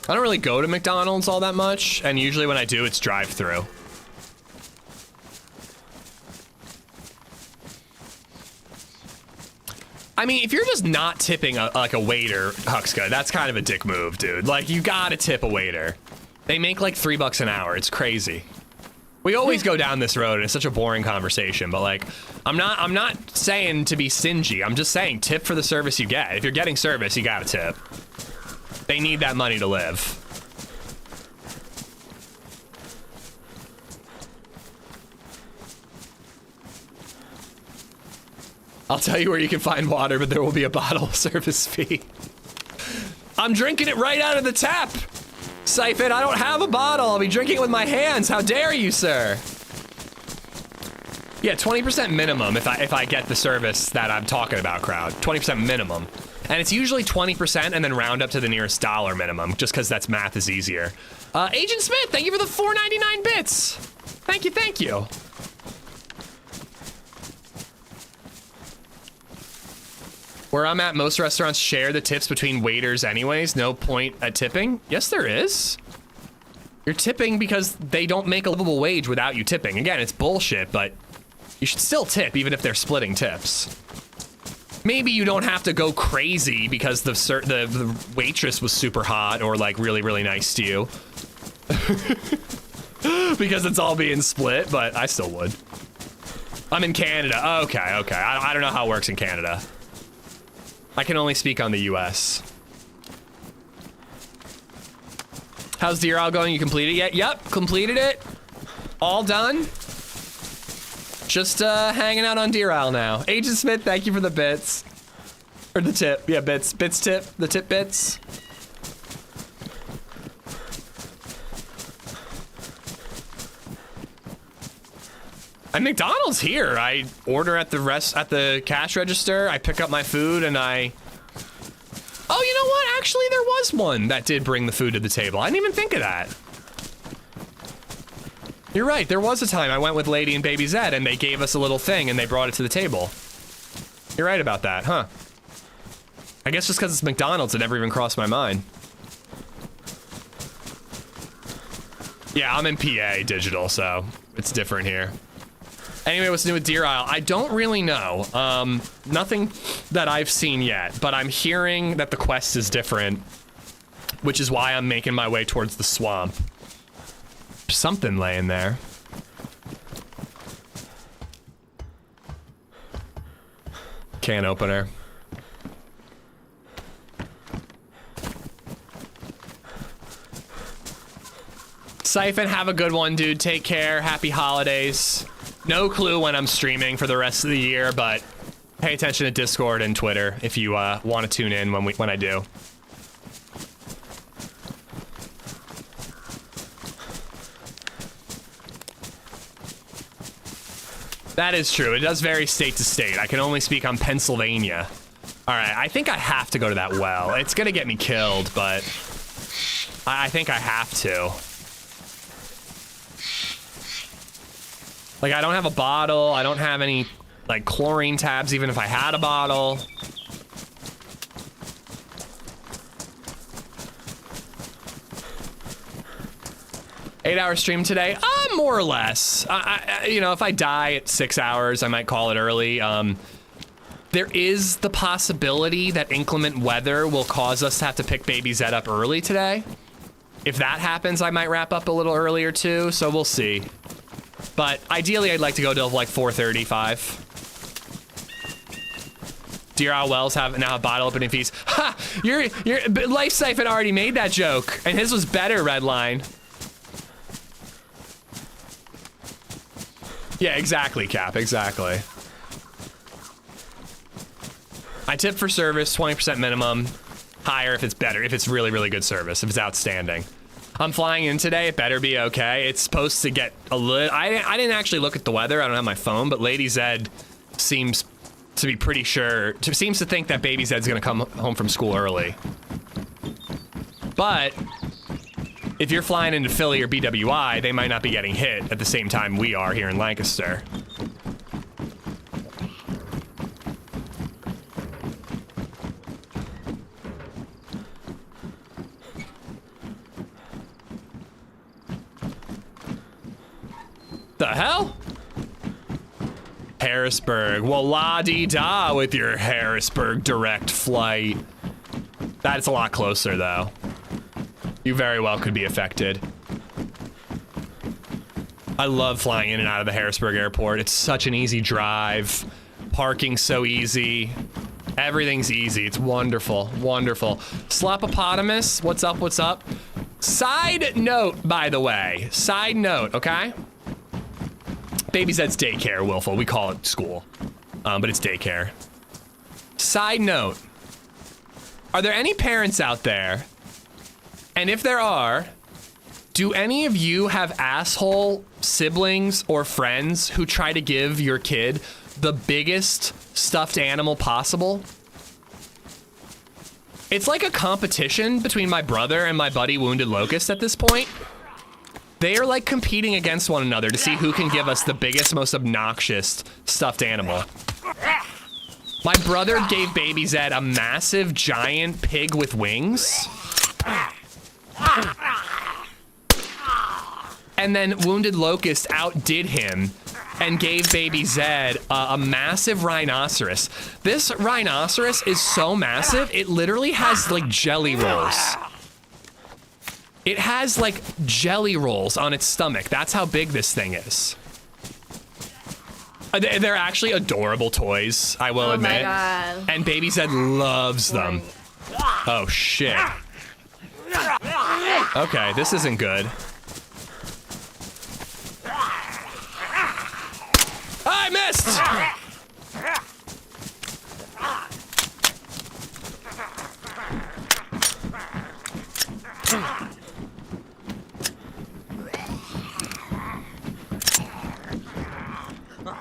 I don't really go to McDonald's all that much, and usually when I do, it's drive-through. I mean, if you're just not tipping like a waiter, Huxka, that's kind of a dick move, dude. Like, you gotta tip a waiter. They make like $3 an hour. It's crazy. We always go down this road, and it's such a boring conversation, but like, I'm not saying to be stingy. I'm just saying tip for the service you get. If you're getting service, you gotta tip. They need that money to live. I'll tell you where you can find water, but there will be a bottle service fee. I'm drinking it right out of the tap. Siphon, I don't have a bottle. I'll be drinking it with my hands. How dare you, sir? Yeah, 20% minimum if I get the service that I'm talking about, crowd. 20% minimum. And it's usually 20% and then round up to the nearest dollar minimum, just because that's math is easier. Agent Smith, thank you for the 4.99 bits. Thank you, thank you. Where I'm at, most restaurants share the tips between waiters anyways. No point at tipping. Yes, there is. You're tipping because they don't make a livable wage without you tipping. Again, it's bullshit, but you should still tip even if they're splitting tips. Maybe you don't have to go crazy because the waitress was super hot or like really, really nice to you. Because it's all being split, but I still would. I'm in Canada. Okay. I don't know how it works in Canada. I can only speak on the US. How's Deer Isle going? You completed it yet? Yep, completed it. All done. Just hanging out on Deer Isle now. Agent Smith, thank you for the bits. Or the tip. Yeah, bits. Bits tip. The tip bits. And McDonald's here. I order at the cash register. I pick up my food and I... Oh, you know what? Actually, there was one that did bring the food to the table. I didn't even think of that. You're right. There was a time I went with Lady and LadyZed and they gave us a little thing and they brought it to the table. You're right about that, huh? I guess just because it's McDonald's, it never even crossed my mind. Yeah, I'm in PA digital, so it's different here. Anyway, what's new with Deer Isle? I don't really know. Nothing that I've seen yet, but I'm hearing that the quest is different, which is why I'm making my way towards the swamp. Something laying there. Can opener. Siphon, have a good one, dude. Take care. Happy holidays. No clue when I'm streaming for the rest of the year, but pay attention to Discord and Twitter if you want to tune in when I do. That is true. It does vary state to state. I can only speak on Pennsylvania. All right, I think I have to go to that well. It's gonna get me killed, but I think I have to. Like, I don't have a bottle. I don't have any, like, chlorine tabs, even if I had a bottle. Eight-hour stream today? More or less. You know, if I die at 6 hours, I might call it early. There is the possibility that inclement weather will cause us to have to pick LadyZed up early today. If that happens, I might wrap up a little earlier too, so we'll see. But ideally, I'd like to go till like 4:35. Dear Al Wells have now a bottle opening fees. Ha! Your Life Siphon already made that joke, and his was better, Redline. Yeah, exactly, Cap, exactly. I tip for service, 20% minimum. Higher if it's better, if it's really, really good service, if it's outstanding. I'm flying in today, it better be okay. It's supposed to get a little, I didn't actually look at the weather, I don't have my phone, but LadyZed seems to be pretty sure, seems to think that Baby Zed's gonna come home from school early. But, if you're flying into Philly or BWI, they might not be getting hit at the same time we are here in Lancaster. The hell? Harrisburg. Well, la-dee-da with your Harrisburg direct flight. That's a lot closer, though. You very well could be affected. I love flying in and out of the Harrisburg airport. It's such an easy drive. Parking's so easy. Everything's easy. It's wonderful. Wonderful. Slopopotamus, what's up, what's up? Side note, by the way. Side note, okay? Baby Zed's daycare, Wilful. We call it school, but it's daycare. Side note, are there any parents out there, and if there are, do any of you have asshole siblings or friends who try to give your kid the biggest stuffed animal possible? It's like a competition between my brother and my buddy Wounded Locust at this point. They are like competing against one another to see who can give us the biggest, most obnoxious stuffed animal. My brother gave Baby Zed a massive, giant pig with wings. And then Wounded Locust outdid him and gave Baby Zed a massive rhinoceros. This rhinoceros is so massive, it literally has like jelly rolls. It has like jelly rolls on its stomach. That's how big this thing is. They're actually adorable toys, I will admit. Oh my God. And Baby Zed loves them. Oh shit. Okay, this isn't good. I missed!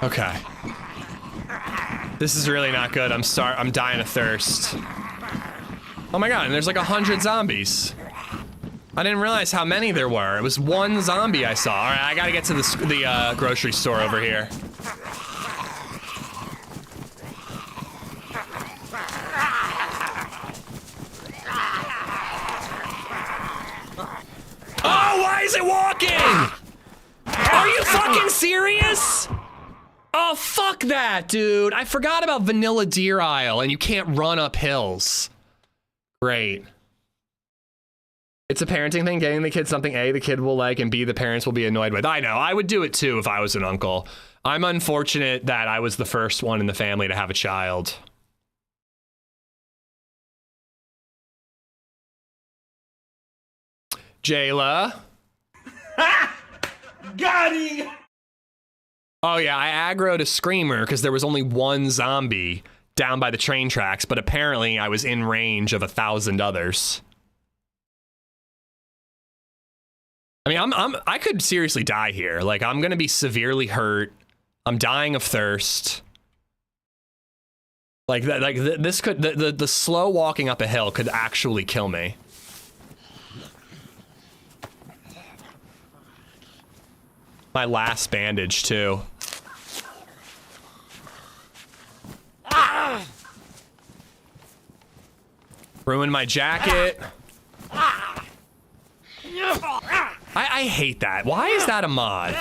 Okay. This is really not good. I'm dying of thirst. Oh my God, and there's like 100 zombies. I didn't realize how many there were. It was one zombie I saw. All right, I gotta get to the grocery store over here. Oh, why is it walking? Are you fucking serious? Oh, fuck that, dude. I forgot about Vanilla Deer Isle and you can't run up hills. Great. It's a parenting thing, getting the kid something A, the kid will like, and B, the parents will be annoyed with. I know, I would do it too if I was an uncle. I'm unfortunate that I was the first one in the family to have a child. Jayla. Got him! Oh yeah, I aggroed a screamer because there was only one zombie down by the train tracks, but apparently I was in range of 1,000 others. I mean, I could seriously die here. Like, I'm gonna be severely hurt. I'm dying of thirst. Like that. Like this could the slow walking up a hill could actually kill me. My last bandage too. Ruined my jacket. I hate that. Why is that a mod?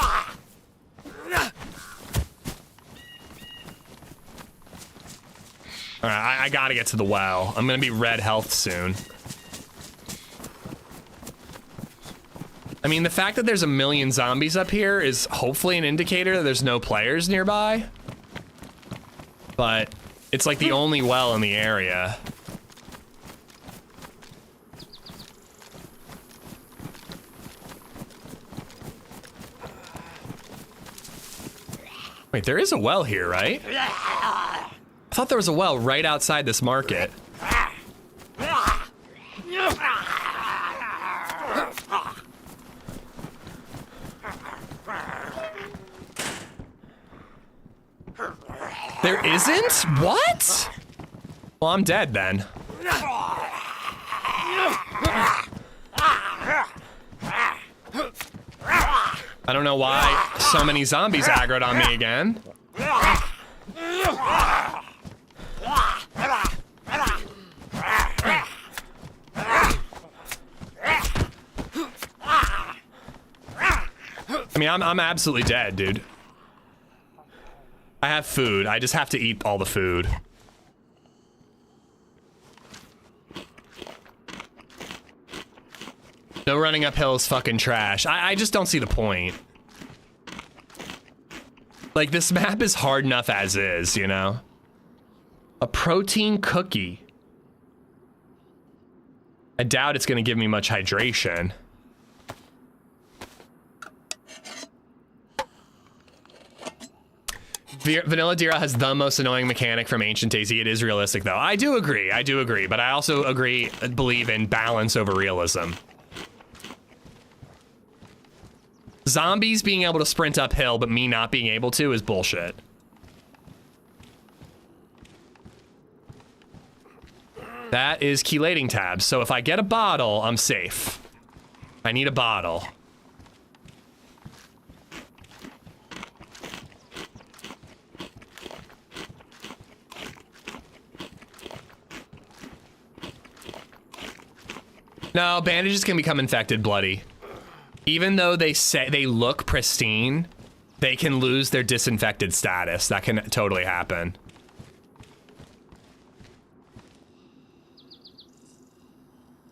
Alright, I gotta get to the well. I'm gonna be red health soon. I mean, the fact that there's a million zombies up here is hopefully an indicator that there's no players nearby. But It's like the only well in the area. Wait, there is a well here, right? I thought there was a well right outside this market. There isn't? What? Well, I'm dead then. I don't know why so many zombies aggroed on me again. I mean, I'm absolutely dead, dude. I have food. I just have to eat all the food. No running uphill is fucking trash. I just don't see the point. Like, this map is hard enough as is, you know? A protein cookie. I doubt it's gonna give me much hydration. Vanilla Dira has the most annoying mechanic from Ancient DayZ. It is realistic, though. I do agree, but I also believe in balance over realism. Zombies being able to sprint uphill, but me not being able to is bullshit. That is chelating tabs, so if I get a bottle, I'm safe. I need a bottle. No, bandages can become infected, bloody. Even though they say they look pristine, they can lose their disinfected status. That can totally happen.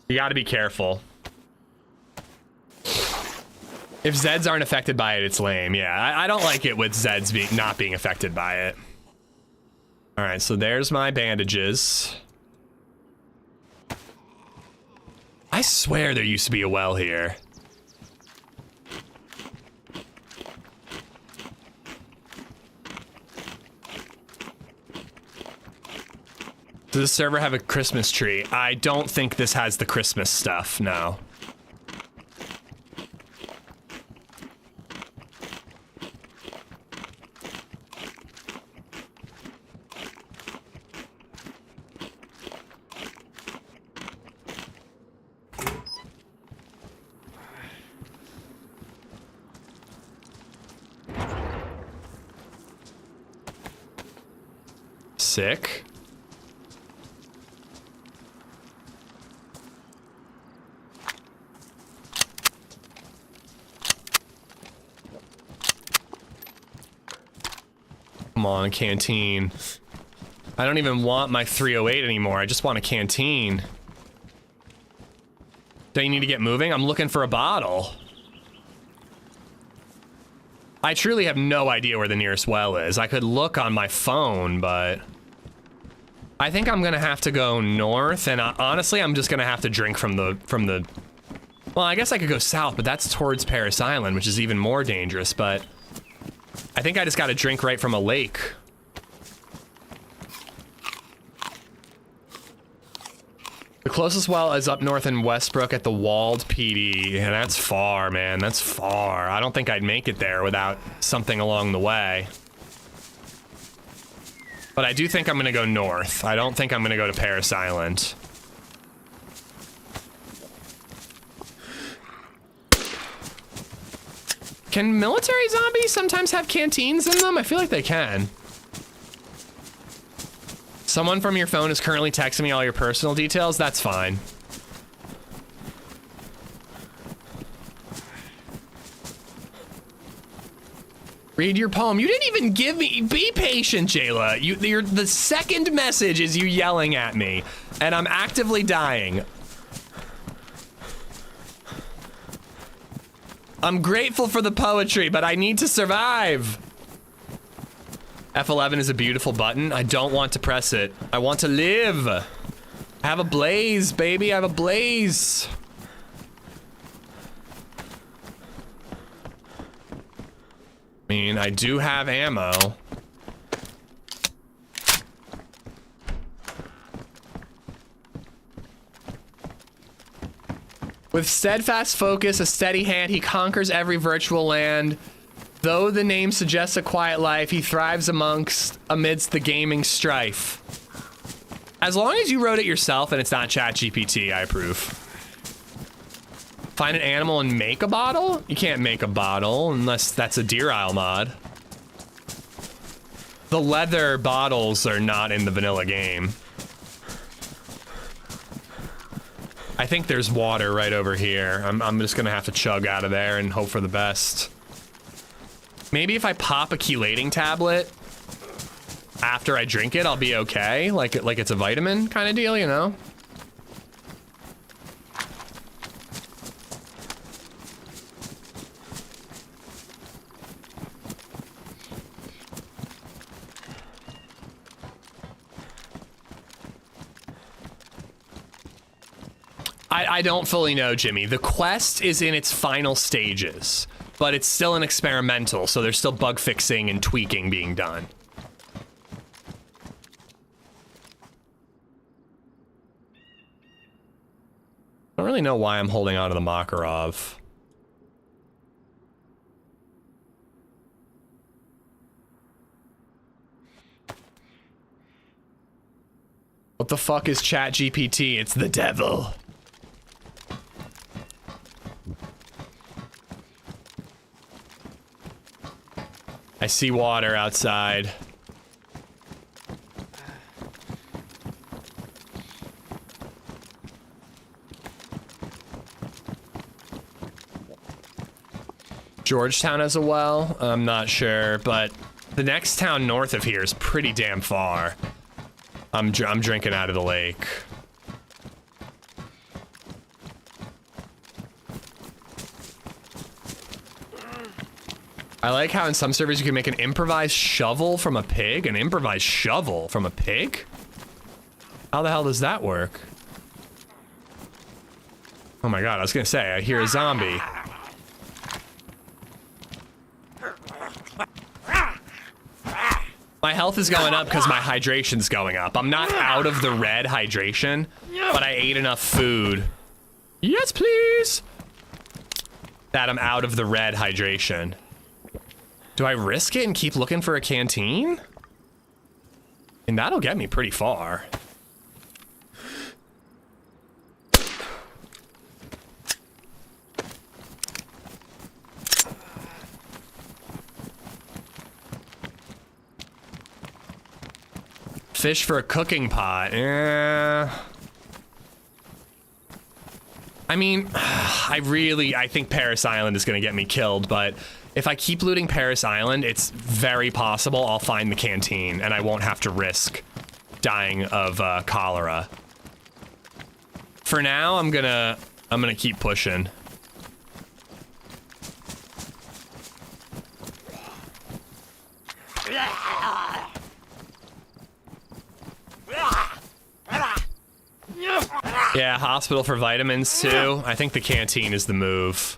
You gotta be careful. If Zeds aren't affected by it, it's lame. Yeah, I don't like it with Zeds not being affected by it. All right, so there's my bandages. I swear there used to be a well here. Does this server have a Christmas tree? I don't think this has the Christmas stuff, no. Sick. Come on, canteen. I don't even want my 308 anymore. I just want a canteen. Do you need to get moving? I'm looking for a bottle. I truly have no idea where the nearest well is. I could look on my phone, but I think I'm gonna have to go north, and honestly, I'm just gonna have to drink from the. Well, I guess I could go south, but that's towards Paris Island, which is even more dangerous, but I think I just gotta drink right from a lake. The closest well is up north in Westbrook at the Walled PD, and that's far, man, that's far. I don't think I'd make it there without something along the way. But I do think I'm gonna go north. I don't think I'm gonna go to Paris Island. Can military zombies sometimes have canteens in them? I feel like they can. Someone from your phone is currently texting me all your personal details. That's fine. Read your poem. You didn't even give me. Be patient, Jayla. The second message is you yelling at me, and I'm actively dying. I'm grateful for the poetry, but I need to survive. F11 is a beautiful button. I don't want to press it. I want to live. I have a blaze, baby. I have a blaze. I mean, I do have ammo. With steadfast focus, a steady hand, he conquers every virtual land. Though the name suggests a quiet life, he thrives amidst the gaming strife. As long as you wrote it yourself and it's not ChatGPT, I approve. Find an animal and make a bottle? You can't make a bottle unless that's a Deer Isle mod. The leather bottles are not in the vanilla game. I think there's water right over here. I'm just gonna have to chug out of there and hope for the best. Maybe if I pop a chelating tablet after I drink it, I'll be okay. Like it's a vitamin kind of deal, you know? I don't fully know, Jimmy. The quest is in its final stages, but it's still an experimental, so there's still bug fixing and tweaking being done. I don't really know why I'm holding on to the Makarov. What the fuck is ChatGPT? It's the devil. I see water outside. Georgetown has a well? I'm not sure, but the next town north of here is pretty damn far. I'm drinking out of the lake. I like how in some servers you can make an improvised shovel from a pig. An improvised shovel from a pig? How the hell does that work? Oh my god, I was gonna say, I hear a zombie. My health is going up because my hydration's going up. I'm not out of the red hydration, but I ate enough food. Yes, please! That I'm out of the red hydration. Do I risk it and keep looking for a canteen? And that'll get me pretty far. Fish for a cooking pot. I mean, I think Paris Island is gonna get me killed, but if I keep looting Paris Island, it's very possible I'll find the canteen and I won't have to risk dying of cholera. For now, I'm gonna keep pushing. Yeah, hospital for vitamins too. I think the canteen is the move.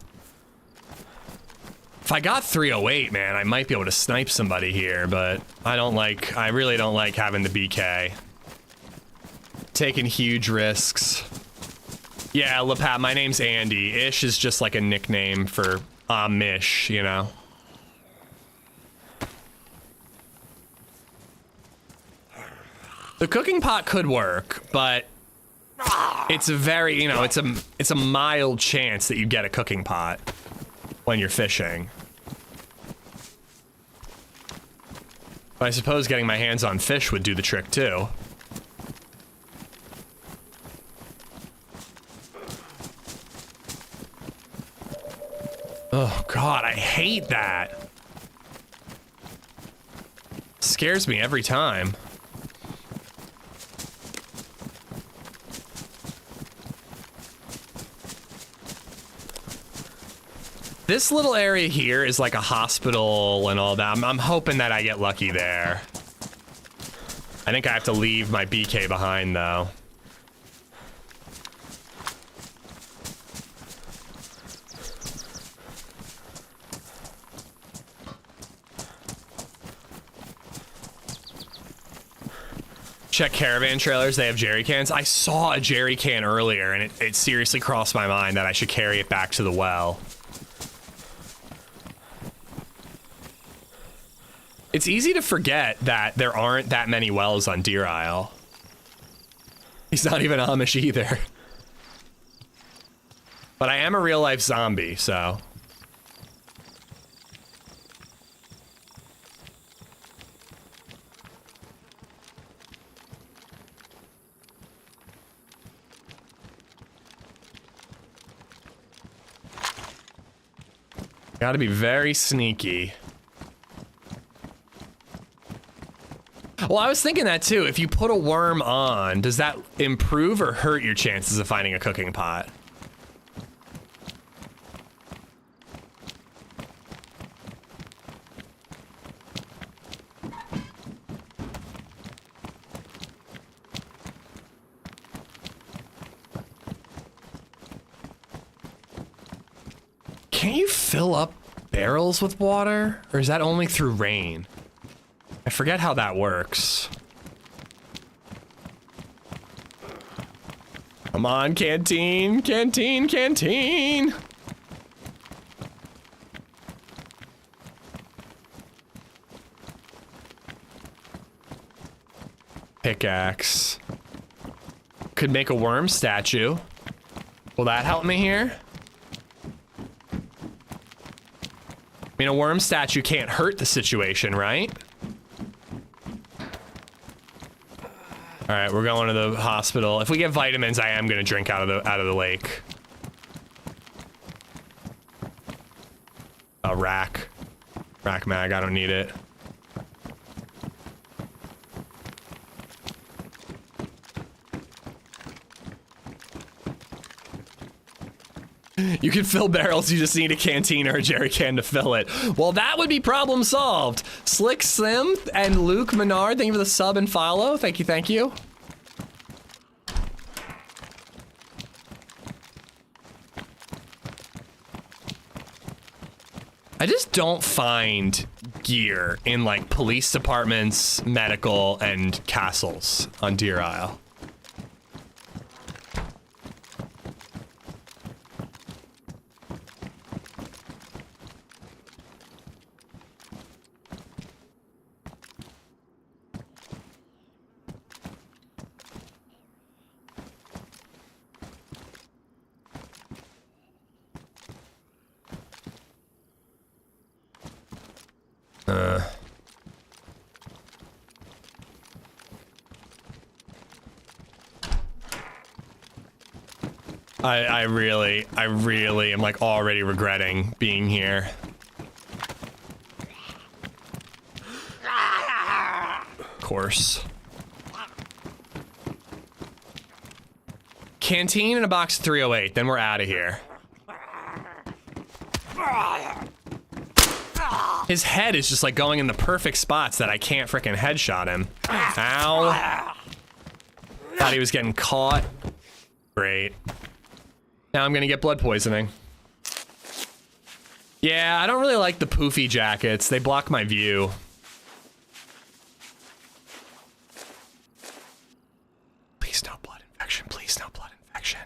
If I got 308, man, I might be able to snipe somebody here, but I really don't like having the BK. Taking huge risks. Yeah, Lepat, my name's Andy. Ish is just like a nickname for Amish, you know? The cooking pot could work, but it's a very, it's a mild chance that you get a cooking pot when you're fishing. But I suppose getting my hands on fish would do the trick too. Oh god, I hate that. Scares me every time. This little area here is like a hospital and all that. I'm hoping that I get lucky there. I think I have to leave my BK behind though. Check caravan trailers, they have jerry cans. I saw a jerry can earlier and it seriously crossed my mind that I should carry it back to the well. It's easy to forget that there aren't that many wells on Deer Isle. He's not even Amish either. But I am a real life zombie, so. Gotta be very sneaky. Well, I was thinking that too. If you put a worm on, does that improve or hurt your chances of finding a cooking pot? Can't you fill up barrels with water? Or is that only through rain? I forget how that works. Come on, canteen, canteen, canteen. Pickaxe. Could make a worm statue. Will that help me here? I mean, a worm statue can't hurt the situation, right? All right, we're going to the hospital. If we get vitamins, I am gonna drink out of the lake. A rack mag. I don't need it. You can fill barrels, you just need a canteen or a jerry can to fill it. Well, that would be problem solved. Slick Sim and Luke Menard, thank you for the sub and follow. Thank you, thank you. I just don't find gear in like police departments, medical, and castles on Deer Isle. I really am like already regretting being here. Of course. Canteen and a box of 308, then we're out of here. His head is just like going in the perfect spots that I can't frickin' headshot him. Ow. Thought he was getting caught. Great. Now I'm gonna get blood poisoning. Yeah, I don't really like the poofy jackets. They block my view. Please no blood infection. Please no blood infection.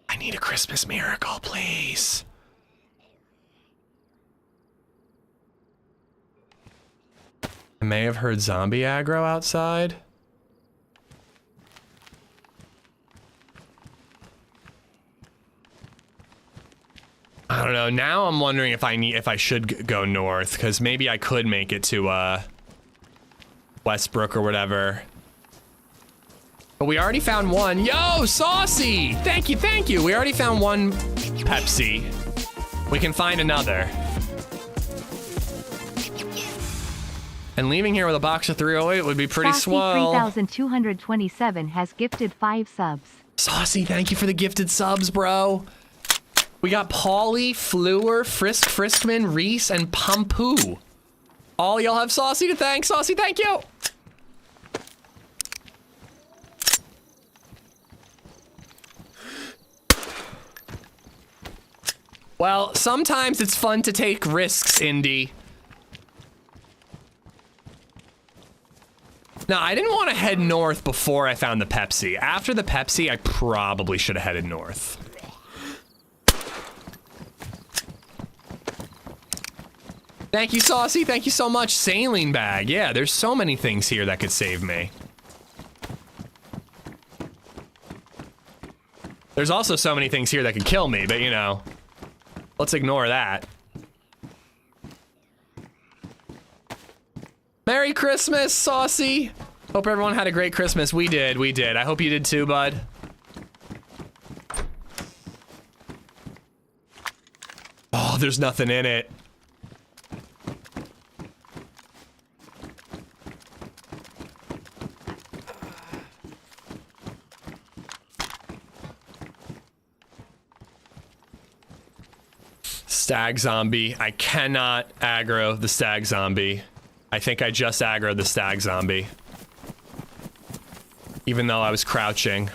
I need a Christmas miracle, please. I may have heard zombie aggro outside. I don't know. Now I'm wondering if I should go north, because maybe I could make it to Westbrook or whatever. But we already found one. Yo, Saucy! Thank you, thank you. We already found one Pepsi. We can find another. And leaving here with a box of 308 would be pretty swell. 3227 has gifted 5 subs. Saucy, thank you for the gifted subs, bro. We got Paulie, Fleur, Frisk, Friskman, Reese, and Pumpu. All y'all have Saucy to thank. Saucy, thank you. Well, sometimes it's fun to take risks, Indy. Now, I didn't want to head north before I found the Pepsi. After the Pepsi, I probably should have headed north. Thank you, Saucy. Thank you so much. Sailing bag. Yeah, there's so many things here that could save me. There's also so many things here that could kill me, but you know, let's ignore that. Merry Christmas, Saucy. Hope everyone had a great Christmas. We did, we did. I hope you did too, bud. Oh, there's nothing in it. Stag zombie. I cannot aggro the stag zombie. I think I just aggroed the stag zombie. Even though I was crouching.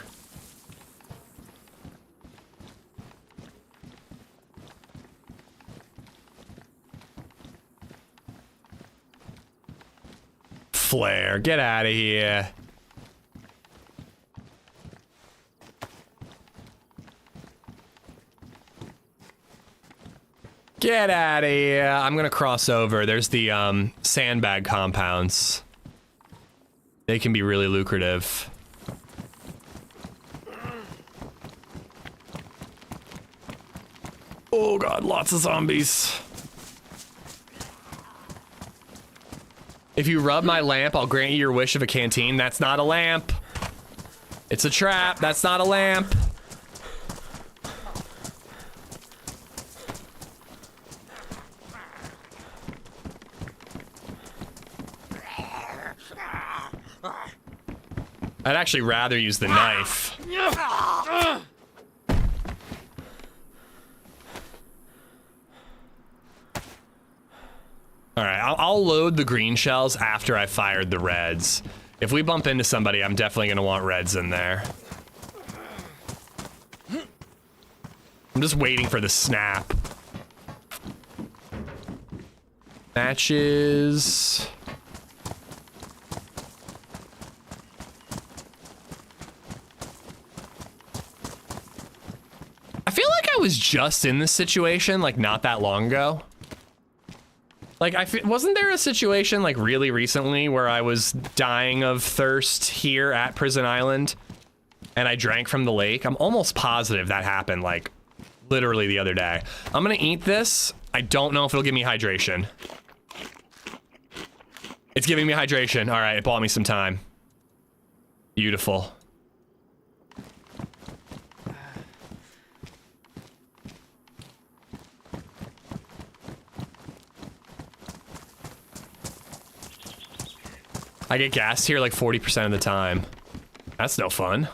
Flare, get out of here. Get out of here. I'm gonna cross over. There's the sandbag compounds. They can be really lucrative. Oh god, lots of zombies. If you rub my lamp, I'll grant you your wish of a canteen. That's not a lamp. It's a trap. That's not a lamp. I'd actually rather use the knife. All right, I'll load the green shells after I fired the reds. If we bump into somebody, I'm definitely gonna want reds in there. I'm just waiting for the snap. Matches. I feel like I was just in this situation, like, not that long ago. Like, wasn't there a situation, like, really recently where I was dying of thirst here at Prison Island and I drank from the lake? I'm almost positive that happened, like, literally the other day. I'm gonna eat this. I don't know if it'll give me hydration. It's giving me hydration. All right, it bought me some time. Beautiful. I get gassed here like 40% of the time. That's no fun.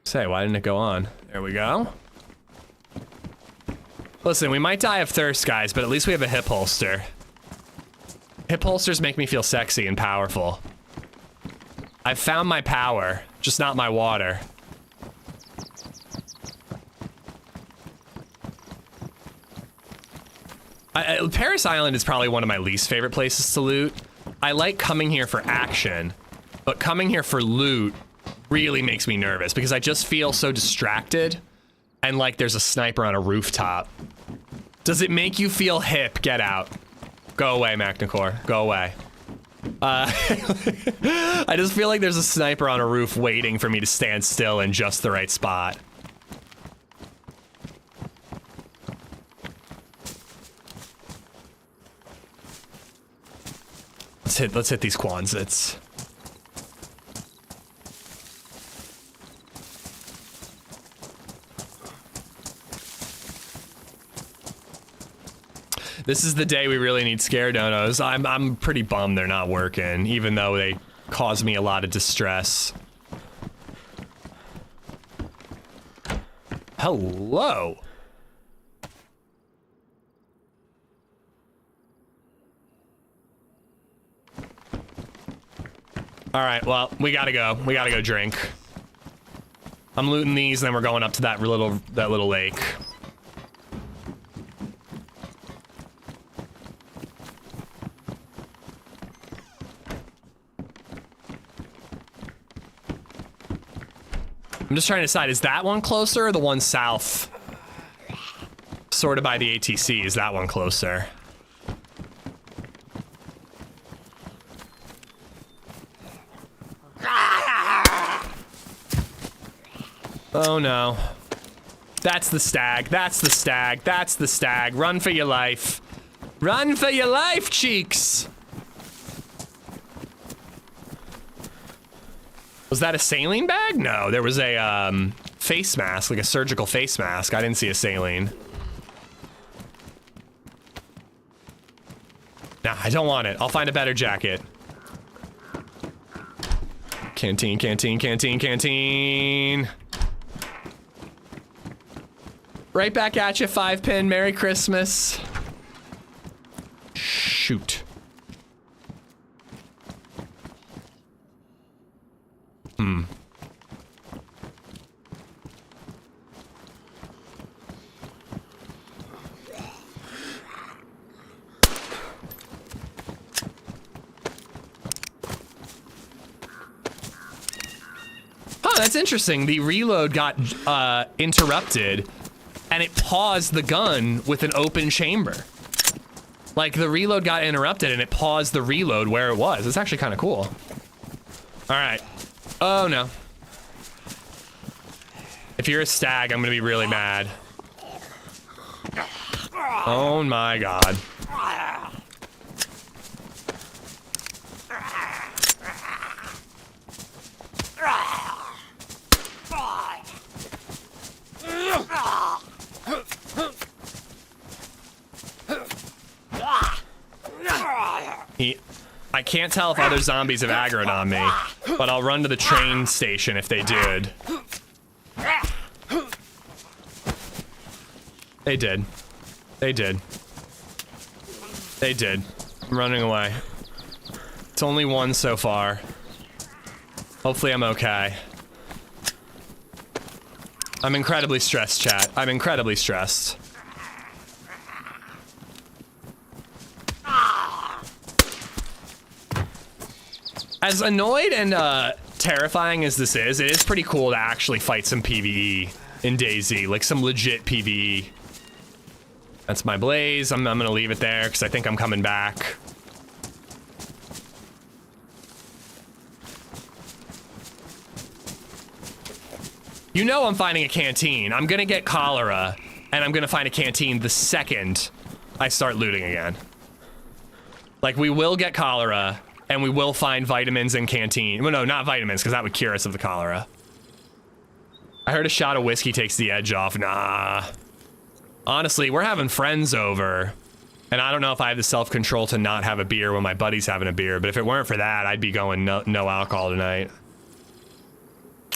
Say, why didn't it go on? There we go. Listen, we might die of thirst, guys, but at least we have a hip holster. Hip holsters make me feel sexy and powerful. I've found my power, just not my water. Paris Island is probably one of my least favorite places to loot. I like coming here for action, but coming here for loot really makes me nervous because I just feel so distracted and like there's a sniper on a rooftop. Does it make you feel hip? Get out. Go away, Macnicor. Go away. I just feel like there's a sniper on a roof waiting for me to stand still in just the right spot. Let's hit these Quonsets. This is the day we really need scare donos. I'm pretty bummed they're not working, even though they cause me a lot of distress. Hello. All right, well, we gotta go. We gotta go drink. I'm looting these, and then we're going up to that little lake. I'm just trying to decide, is that one closer or the one south? Sort of by the ATC, is that one closer? Oh no. That's the stag, that's the stag, that's the stag. Run for your life. Run for your life, cheeks! Was that a saline bag? No, there was a face mask, like a surgical face mask. I didn't see a saline. Nah, I don't want it. I'll find a better jacket. Canteen, canteen, canteen, canteen. Right back at you, 5-pin. Merry Christmas. Shoot. Oh, that's interesting. The reload got interrupted, and it paused the gun with an open chamber. Like, the reload got interrupted, and it paused the reload where it was. It's actually kind of cool. All right. Oh, no. If you're a stag, I'm gonna be really mad. Oh my god. I can't tell if other zombies have aggroed on me, but I'll run to the train station if they did. They did. They did. They did. I'm running away. It's only one so far. Hopefully I'm okay. I'm incredibly stressed, chat. I'm incredibly stressed. As annoyed and terrifying as this is, it is pretty cool to actually fight some PvE in DayZ, like some legit PvE. That's my blaze. I'm gonna leave it there because I think I'm coming back. You know I'm finding a canteen. I'm gonna get cholera, and I'm gonna find a canteen the second I start looting again. Like, we will get cholera, and we will find vitamins in canteen. Well, no, not vitamins, because that would cure us of the cholera. I heard a shot of whiskey takes the edge off. Nah. Honestly, we're having friends over, and I don't know if I have the self-control to not have a beer when my buddy's having a beer, but if it weren't for that, I'd be going no alcohol tonight.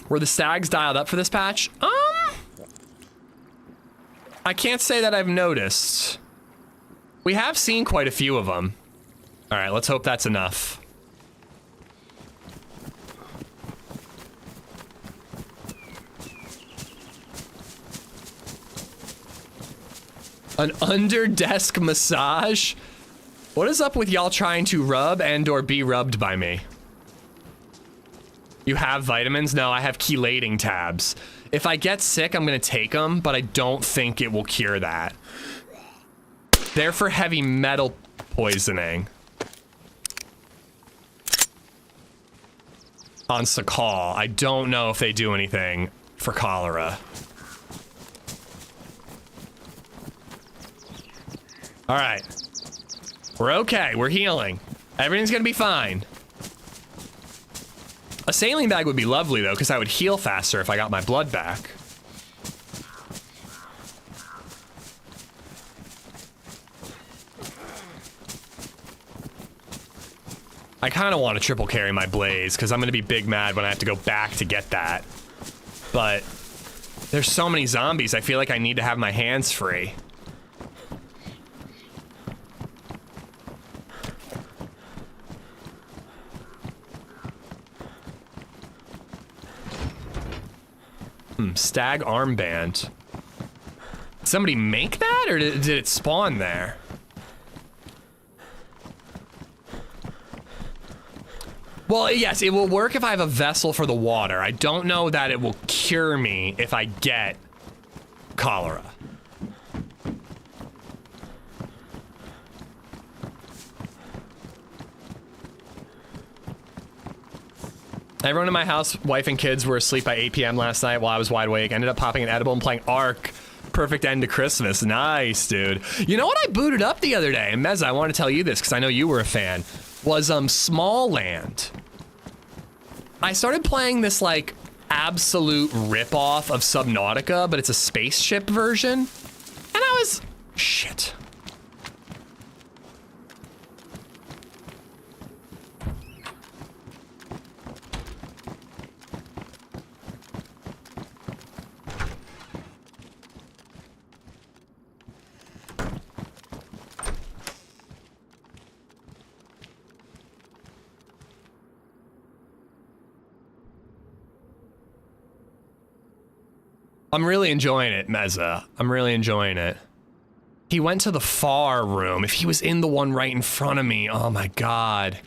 Were the stags dialed up for this patch? I can't say that I've noticed. We have seen quite a few of them. All right, let's hope that's enough. An under-desk massage? What is up with y'all trying to rub and or be rubbed by me? You have vitamins? No, I have chelating tabs. If I get sick, I'm gonna take them, but I don't think it will cure that. They're for heavy metal poisoning. On Sakal, I don't know if they do anything for cholera. All right, we're okay, we're healing. Everything's gonna be fine. A saline bag would be lovely though, because I would heal faster if I got my blood back. I kind of want to triple carry my blaze because I'm going to be big mad when I have to go back to get that. But there's so many zombies, I feel like I need to have my hands free. Stag armband. Did somebody make that, or did it spawn there? Well, yes, it will work if I have a vessel for the water. I don't know that it will cure me if I get cholera. Everyone in my house, wife and kids, were asleep by 8 p.m. last night while I was wide awake. Ended up popping an edible and playing ARC. Perfect end to Christmas. Nice, dude. You know what I booted up the other day? And Meza, I want to tell you this because I know you were a fan. Was Small Land. I started playing this like absolute ripoff of Subnautica, but it's a spaceship version. And I was... shit. I'm really enjoying it, Meza. I'm really enjoying it. He went to the far room. If he was in the one right in front of me, oh my god.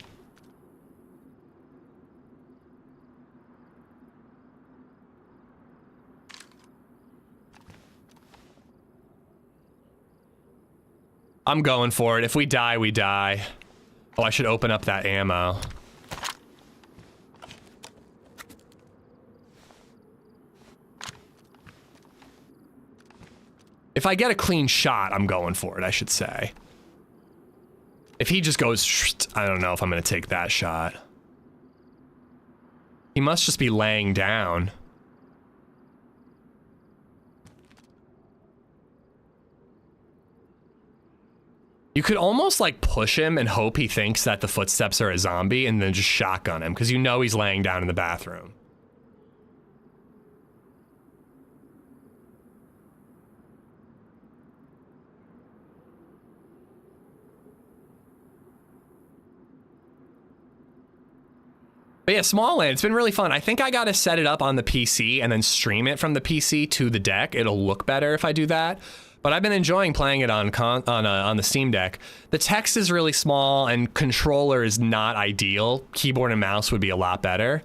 I'm going for it. If we die, we die. Oh, I should open up that ammo. If I get a clean shot, I'm going for it, I should say. If he just goes, I don't know if I'm gonna take that shot. He must just be laying down. You could almost like push him and hope he thinks that the footsteps are a zombie and then just shotgun him, because you know he's laying down in the bathroom. But yeah, Small Land, it's been really fun. I think I gotta set it up on the PC and then stream it from the PC to the deck. It'll look better if I do that. But I've been enjoying playing it on the Steam Deck. The text is really small and controller is not ideal. Keyboard and mouse would be a lot better.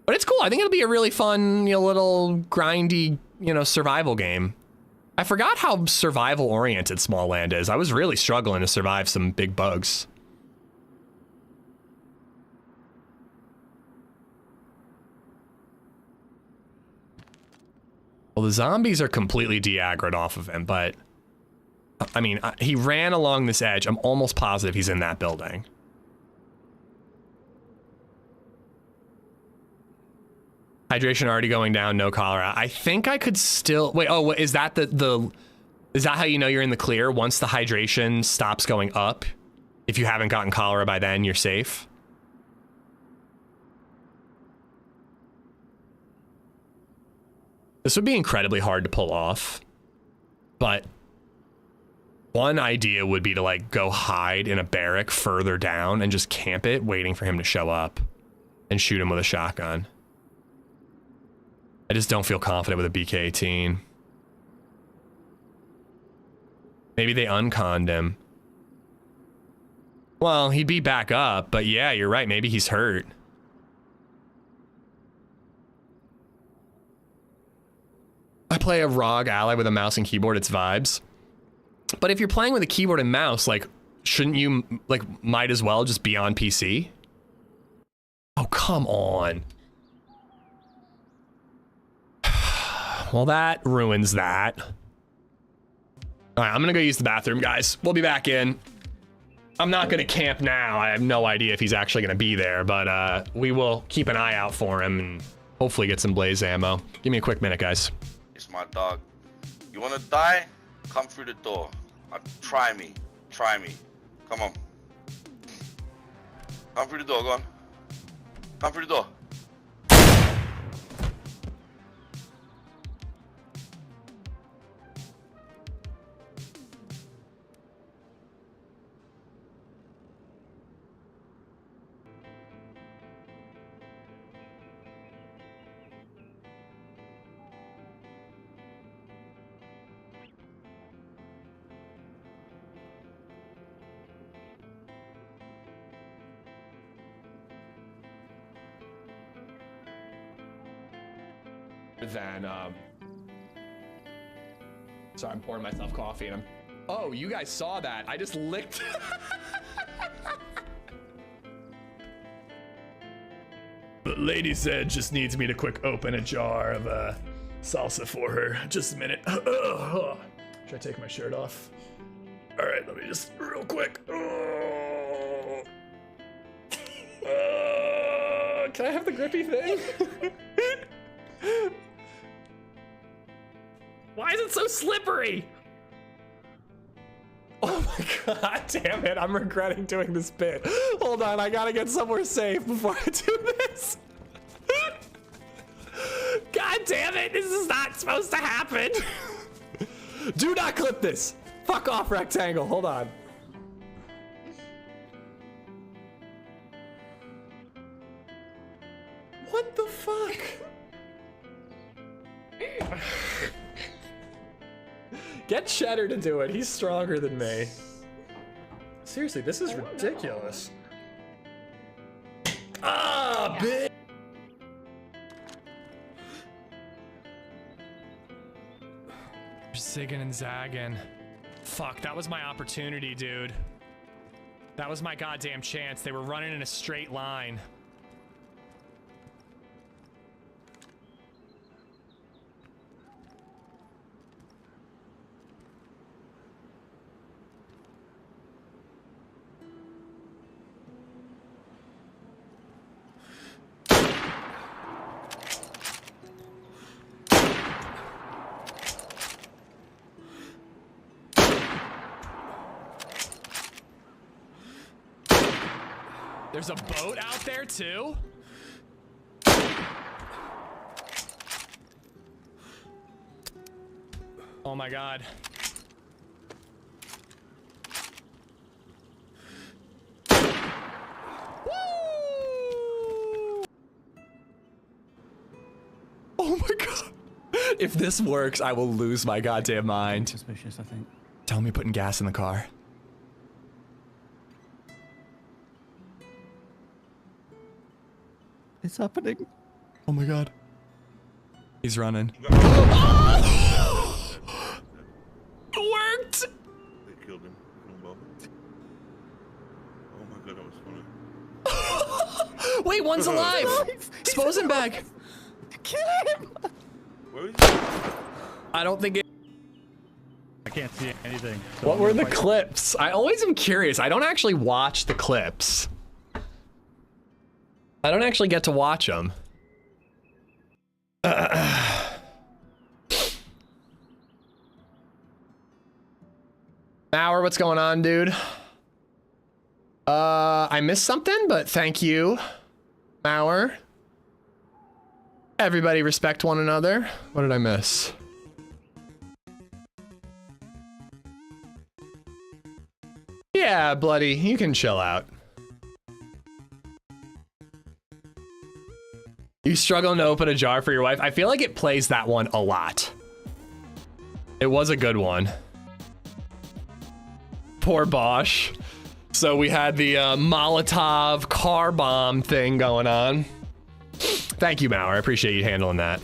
But it's cool. I think it'll be a really fun, little grindy, survival game. I forgot how survival oriented Small Land is. I was really struggling to survive some big bugs. Well, the zombies are completely de-aggroed off of him, but I mean, he ran along this edge. I'm almost positive he's in that building. Hydration already going down, no cholera. I think I could still wait. Oh, is that is that how you know you're in the clear? Once the hydration stops going up, if you haven't gotten cholera by then, you're safe. This would be incredibly hard to pull off, but one idea would be to like go hide in a barrack further down and just camp it, waiting for him to show up and shoot him with a shotgun. I just don't feel confident with a BK-18. Maybe they unconned him. Well, he'd be back up, but yeah, you're right. Maybe he's hurt. I play a ROG ally with a mouse and keyboard, it's vibes. But if you're playing with a keyboard and mouse, like, shouldn't you, like, might as well just be on PC? Oh, come on. Well, that ruins that. All right, I'm gonna go use the bathroom, guys. We'll be back in. I'm not gonna camp now. I have no idea if he's actually gonna be there, but we will keep an eye out for him and hopefully get some blaze ammo. Give me a quick minute, guys. It's my dog. You wanna die? Come through the door. Try me. Try me. Come on. I'm through the door, go on. I'm through the door. Then, sorry, I'm pouring myself coffee and I'm... Oh, you guys saw that. I just licked... LadyZed just needs me to quick open a jar of salsa for her. Just a minute. Should I take my shirt off? All right, let me just real quick. Can I have the grippy thing? Why is it so slippery? Oh my god, damn it, I'm regretting doing this bit. Hold on, I gotta get somewhere safe before I do this. God damn it, this is not supposed to happen. Do not clip this. Fuck off, rectangle, hold on. What the fuck? Get Cheddar to do it. He's stronger than me. Seriously, this is ridiculous. Ah, bitch. Zigging and zagging. Fuck, that was my opportunity, dude. That was my goddamn chance. They were running in a straight line. There's a boat out there too? Oh my god. Woo! Oh my god. If this works, I will lose my goddamn mind. Suspicious, I think. Tell me putting gas in the car. It's happening. Oh my god. He's running. It worked! They killed him. Oh my god, that was funny. Wait, one's alive! Disposing bag. Kill him! Where is he? I don't think it... I can't see anything. What were the clips? I always am curious. I don't actually watch the clips. I don't actually get to watch them. Mauer, what's going on, dude? I missed something, but thank you, Mauer. Everybody respect one another. What did I miss? Yeah, Bloody, you can chill out. You struggling to open a jar for your wife? I feel like it plays that one a lot. It was a good one. Poor Bosch. So we had the Molotov car bomb thing going on. Thank you, Mauer. I appreciate you handling that.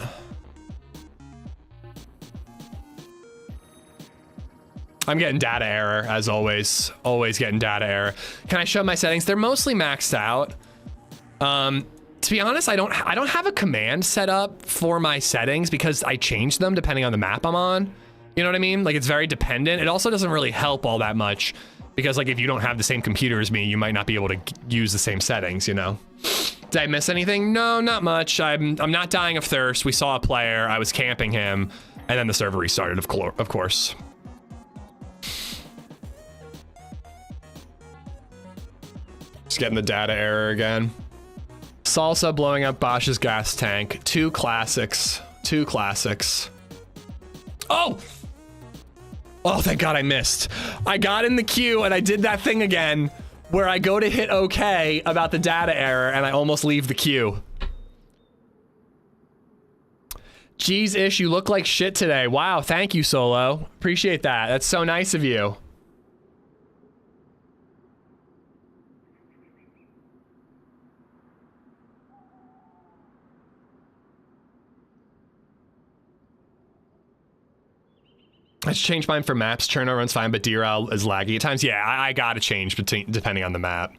I'm getting data error, as always. Always getting data error. Can I show my settings? They're mostly maxed out. To be honest, I don't have a command set up for my settings because I change them depending on the map I'm on. You know what I mean? Like, it's very dependent. It also doesn't really help all that much because, like, if you don't have the same computer as me, you might not be able to use the same settings, you know? Did I miss anything? No, not much. I'm not dying of thirst. We saw a player. I was camping him, and then the server restarted, of course. Just getting the data error again. Salsa blowing up Bosch's gas tank. Two classics. Two classics. Oh! Oh, thank God I missed. I got in the queue and I did that thing again where I go to hit OK about the data error and I almost leave the queue. Geez, Ish, you look like shit today. Wow, thank you, Solo. Appreciate that. That's so nice of you. I just changed mine for maps. Cherno runs fine, but DRL is laggy at times. Yeah, I gotta change depending on the map.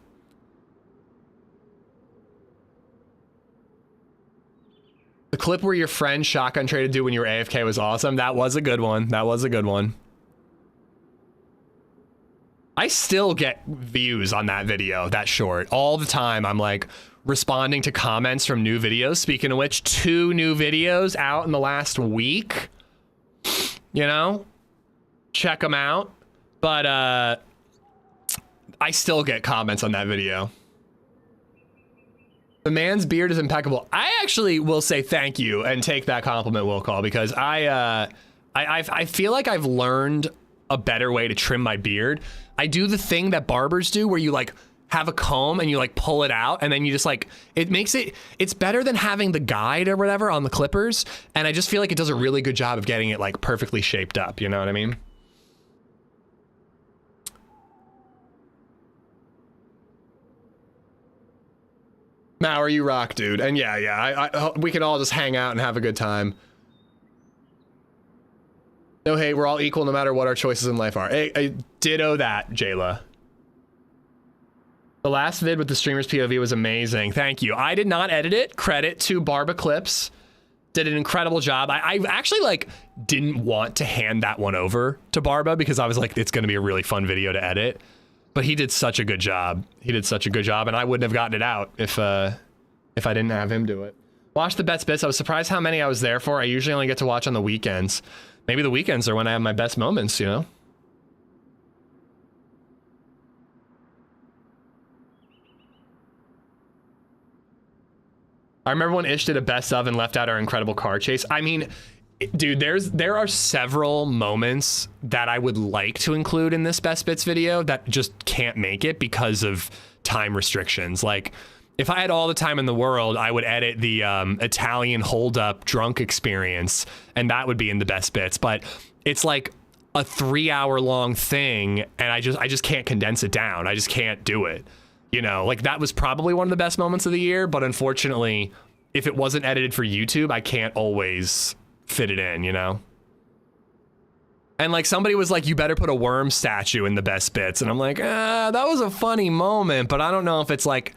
The clip where your friend shotgun traded dude when you were AFK was awesome. That was a good one. That was a good one. I still get views on that video, that short, all the time. I'm like responding to comments from new videos. Speaking of which, 2 new videos out in the last week. You know? Check them out. But I still get comments on that video. The man's beard is impeccable. I actually will say thank you and take that compliment, Will Call, because I feel like I've learned a better way to trim my beard. I do the thing that barbers do where you like have a comb and you like pull it out and then you just like, it's better than having the guide or whatever on the clippers. And I just feel like it does a really good job of getting it like perfectly shaped up. You know what I mean? Mauer, you rock, dude. And yeah, we can all just hang out and have a good time. No hate, we're all equal no matter what our choices in life are. Hey, ditto that, Jayla. The last vid with the streamer's POV was amazing. Thank you. I did not edit it. Credit to Barba Clips. Did an incredible job. I actually like didn't want to hand that one over to Barba because I was like, it's going to be a really fun video to edit. But he did such a good job. He did such a good job, and I wouldn't have gotten it out if I didn't have him do it. Watch the best bits. I was surprised how many I was there for. I usually only get to watch on the weekends. Maybe the weekends are when I have my best moments, you know? I remember when Ish did a best of and left out our incredible car chase. I mean, dude, there are several moments that I would like to include in this best bits video that just can't make it because of time restrictions. Like, if I had all the time in the world, I would edit the Italian hold-up drunk experience, and that would be in the best bits. But it's like a 3-hour-long thing, and I just can't condense it down. I just can't do it. You know, like that was probably one of the best moments of the year, but unfortunately, if it wasn't edited for YouTube, I can't always fit it in, you know? And like somebody was like, you better put a worm statue in the best bits. And I'm like, that was a funny moment, but I don't know if it's like,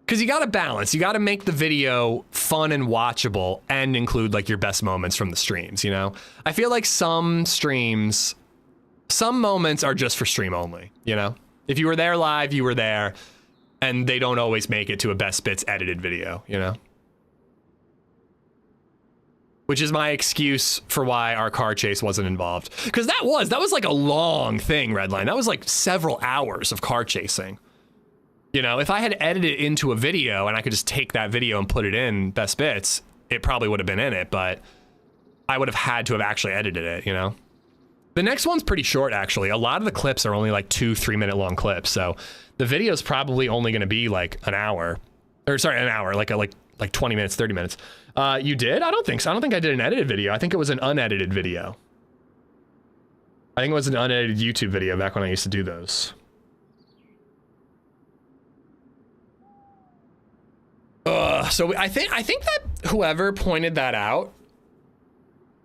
because you got to balance. You got to make the video fun and watchable and include like your best moments from the streams, you know? I feel like some streams, some moments are just for stream only, you know? If you were there live, you were there, and they don't always make it to a best bits edited video, you know? Which is my excuse for why our car chase wasn't involved. Because that was like a long thing, Redline. That was like several hours of car chasing. You know, if I had edited it into a video and I could just take that video and put it in best bits, it probably would have been in it, but I would have had to have actually edited it, you know? The next one's pretty short, actually. A lot of the clips are only like 2-3 minute long clips, so the video's probably only going to be like an hour, or sorry, an hour, like 20 minutes, 30 minutes. You did? I don't think so. I don't think I did an edited video. I think it was an unedited video. I think it was an unedited YouTube video back when I used to do those. So I think that whoever pointed that out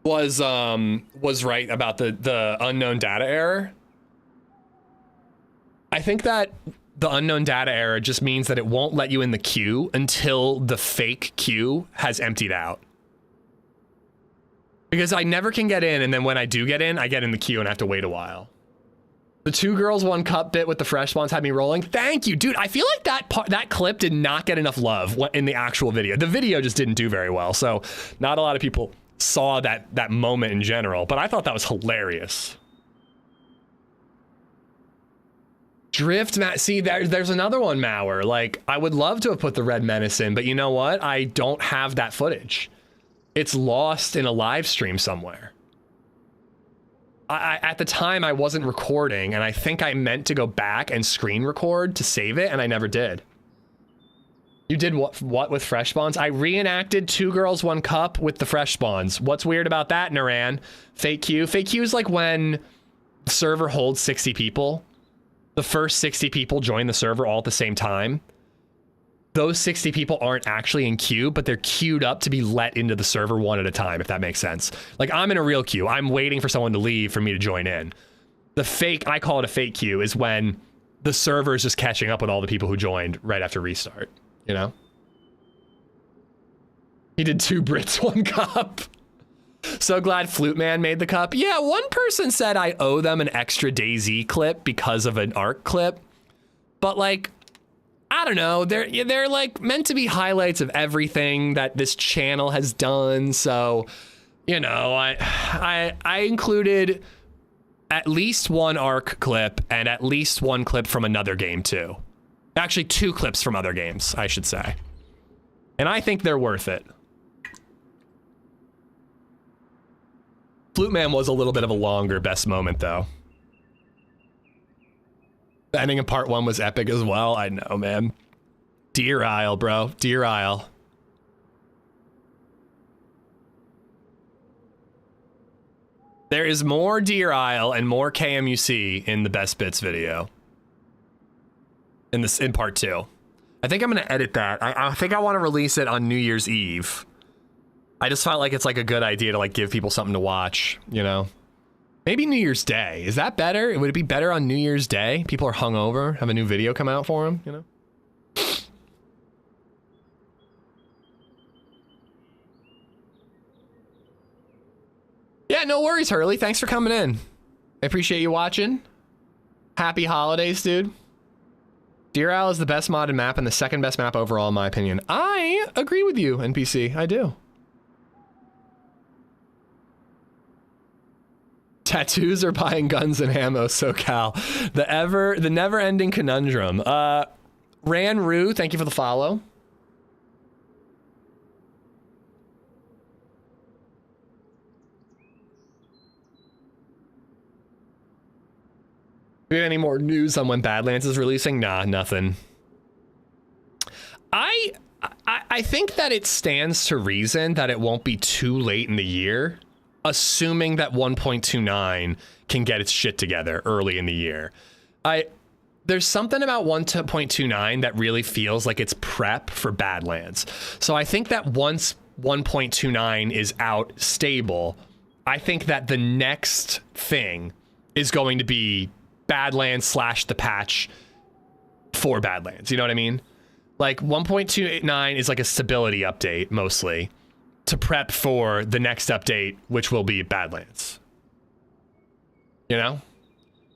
was right about the unknown data error. I think that the unknown data error just means that it won't let you in the queue until the fake queue has emptied out. Because I never can get in, and then when I do get in the queue and I have to wait a while. The 2 girls 1 cup bit with the fresh spawns had me rolling. Thank you, dude. I feel like that clip did not get enough love in the actual video. The video just didn't do very well, so not a lot of people saw that moment in general, but I thought that was hilarious. Drift, see, there's another one, Mauer. Like, I would love to have put the Red Menace in, but you know what? I don't have that footage. It's lost in a live stream somewhere. At the time, I wasn't recording, and I think I meant to go back and screen record to save it, and I never did. You did what with fresh spawns? I reenacted 2 Girls 1 Cup with the fresh spawns. What's weird about that, Naran? Fake Q? Fake Q is like when the server holds 60 people. The first 60 people join the server all at the same time. Those 60 people aren't actually in queue, but they're queued up to be let into the server one at a time, if that makes sense. Like, I'm in a real queue. I'm waiting for someone to leave for me to join in. The fake, I call it a fake queue, is when the server is just catching up with all the people who joined right after restart, you know? He did 2 Brits 1 Cup. So glad Flute Man made the cup. Yeah, one person said I owe them an extra DayZ clip because of an ARC clip. But like, I don't know, they're like meant to be highlights of everything that this channel has done. So, you know, I included at least 1 ARC clip and at least 1 clip from another game too. Actually, 2 clips from other games, I should say. And I think they're worth it. Flute Man was a little bit of a longer best moment, though. The ending of part 1 was epic as well. I know, man. Deer Isle, bro. Deer Isle. There is more Deer Isle and more KMUC in the best bits video. In part 2. I think I'm gonna edit that. I think I want to release it on New Year's Eve. I just felt like it's like a good idea to like give people something to watch, you know? Maybe New Year's Day. Is that better? Would it be better on New Year's Day? People are hungover, have a new video come out for them, you know? Yeah, no worries, Hurley. Thanks for coming in. I appreciate you watching. Happy holidays, dude. Deer Isle is the best modded map and the second best map overall, in my opinion. I agree with you, NPC. I do. Tattoos or buying guns and ammo, SoCal. The never-ending conundrum. Ran Rue, thank you for the follow. Do we have any more news on when Badlands is releasing? Nah, nothing. I think that it stands to reason that it won't be too late in the year, assuming that 1.29 can get its shit together early in the year. There's something about 1.29 that really feels like it's prep for Badlands. So I think that once 1.29 is out stable, I think that the next thing is going to be Badlands / the patch for Badlands. You know what I mean? Like 1.29 is like a stability update mostly to prep for the next update, which will be Badlands. You know?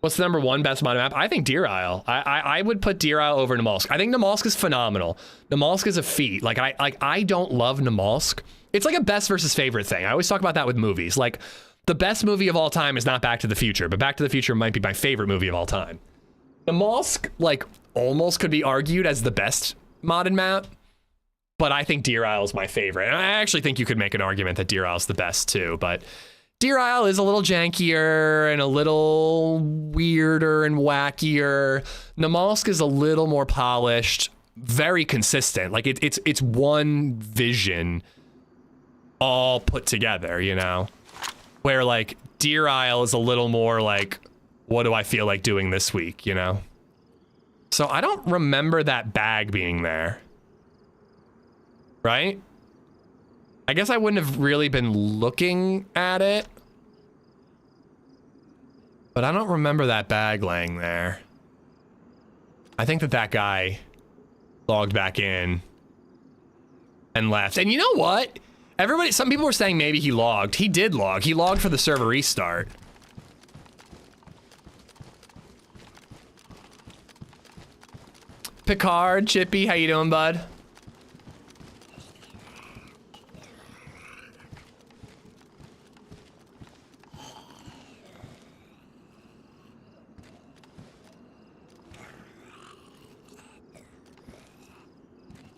What's the number 1 best modded map? I think Deer Isle. I would put Deer Isle over Namalsk. I think Namalsk is phenomenal. Namalsk is a feat. I don't love Namalsk. It's like a best versus favorite thing. I always talk about that with movies. Like, the best movie of all time is not Back to the Future, but Back to the Future might be my favorite movie of all time. Namalsk, like, almost could be argued as the best modded map, but I think Deer Isle is my favorite. And I actually think you could make an argument that Deer Isle is the best too, but Deer Isle is a little jankier and a little weirder and wackier. Namalsk is a little more polished, very consistent. Like it's one vision all put together, you know? Where like Deer Isle is a little more like, what do I feel like doing this week, you know? So I don't remember that bag being there. Right? I guess I wouldn't have really been looking at it. But I don't remember that bag laying there. I think that guy logged back in and left. And you know what? Some people were saying maybe he logged. He did log. He logged for the server restart. Picard, Chippy, how you doing, bud?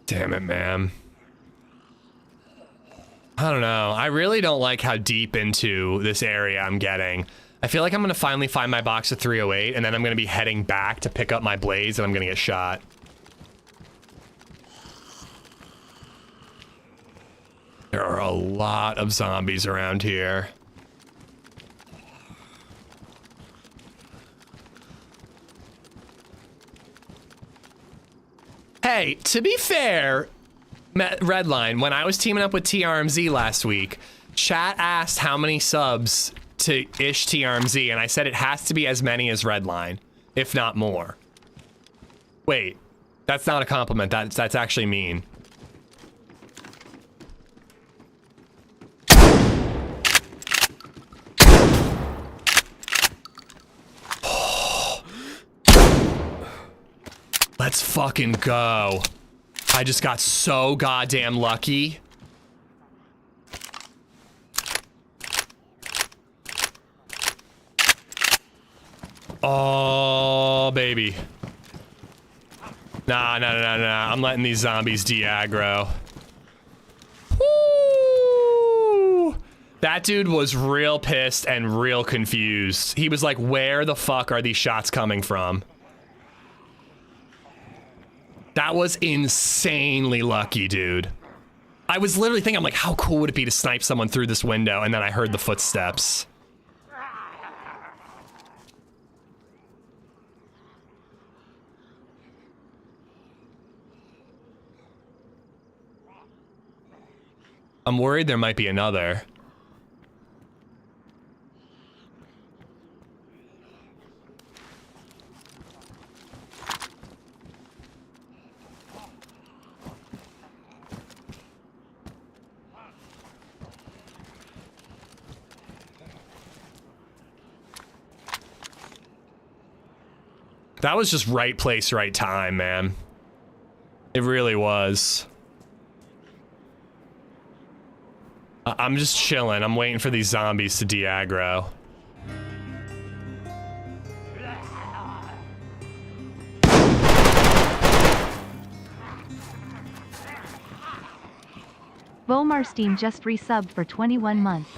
Damn it, man. I don't know. I really don't like how deep into this area I'm getting. I feel like I'm going to finally find my box of 308, and then I'm going to be heading back to pick up my blaze, and I'm going to get shot. There are a lot of zombies around here. Hey, to be fair, Redline, when I was teaming up with TRMZ last week, chat asked how many subs to ish TRMZ, and I said it has to be as many as Redline, if not more. Wait, that's not a compliment. That's actually mean. Let's fucking go. I just got so goddamn lucky. Oh, baby. Nah. I'm letting these zombies de-aggro. Woo! That dude was real pissed and real confused. He was like, where the fuck are these shots coming from? That was insanely lucky, dude. I was literally thinking, I'm like, how cool would it be to snipe someone through this window? And then I heard the footsteps. I'm worried there might be another. That was just right place, right time, man. It really was. I'm just chilling. I'm waiting for these zombies to de-aggro. Bomarstein just resubbed for 21 months.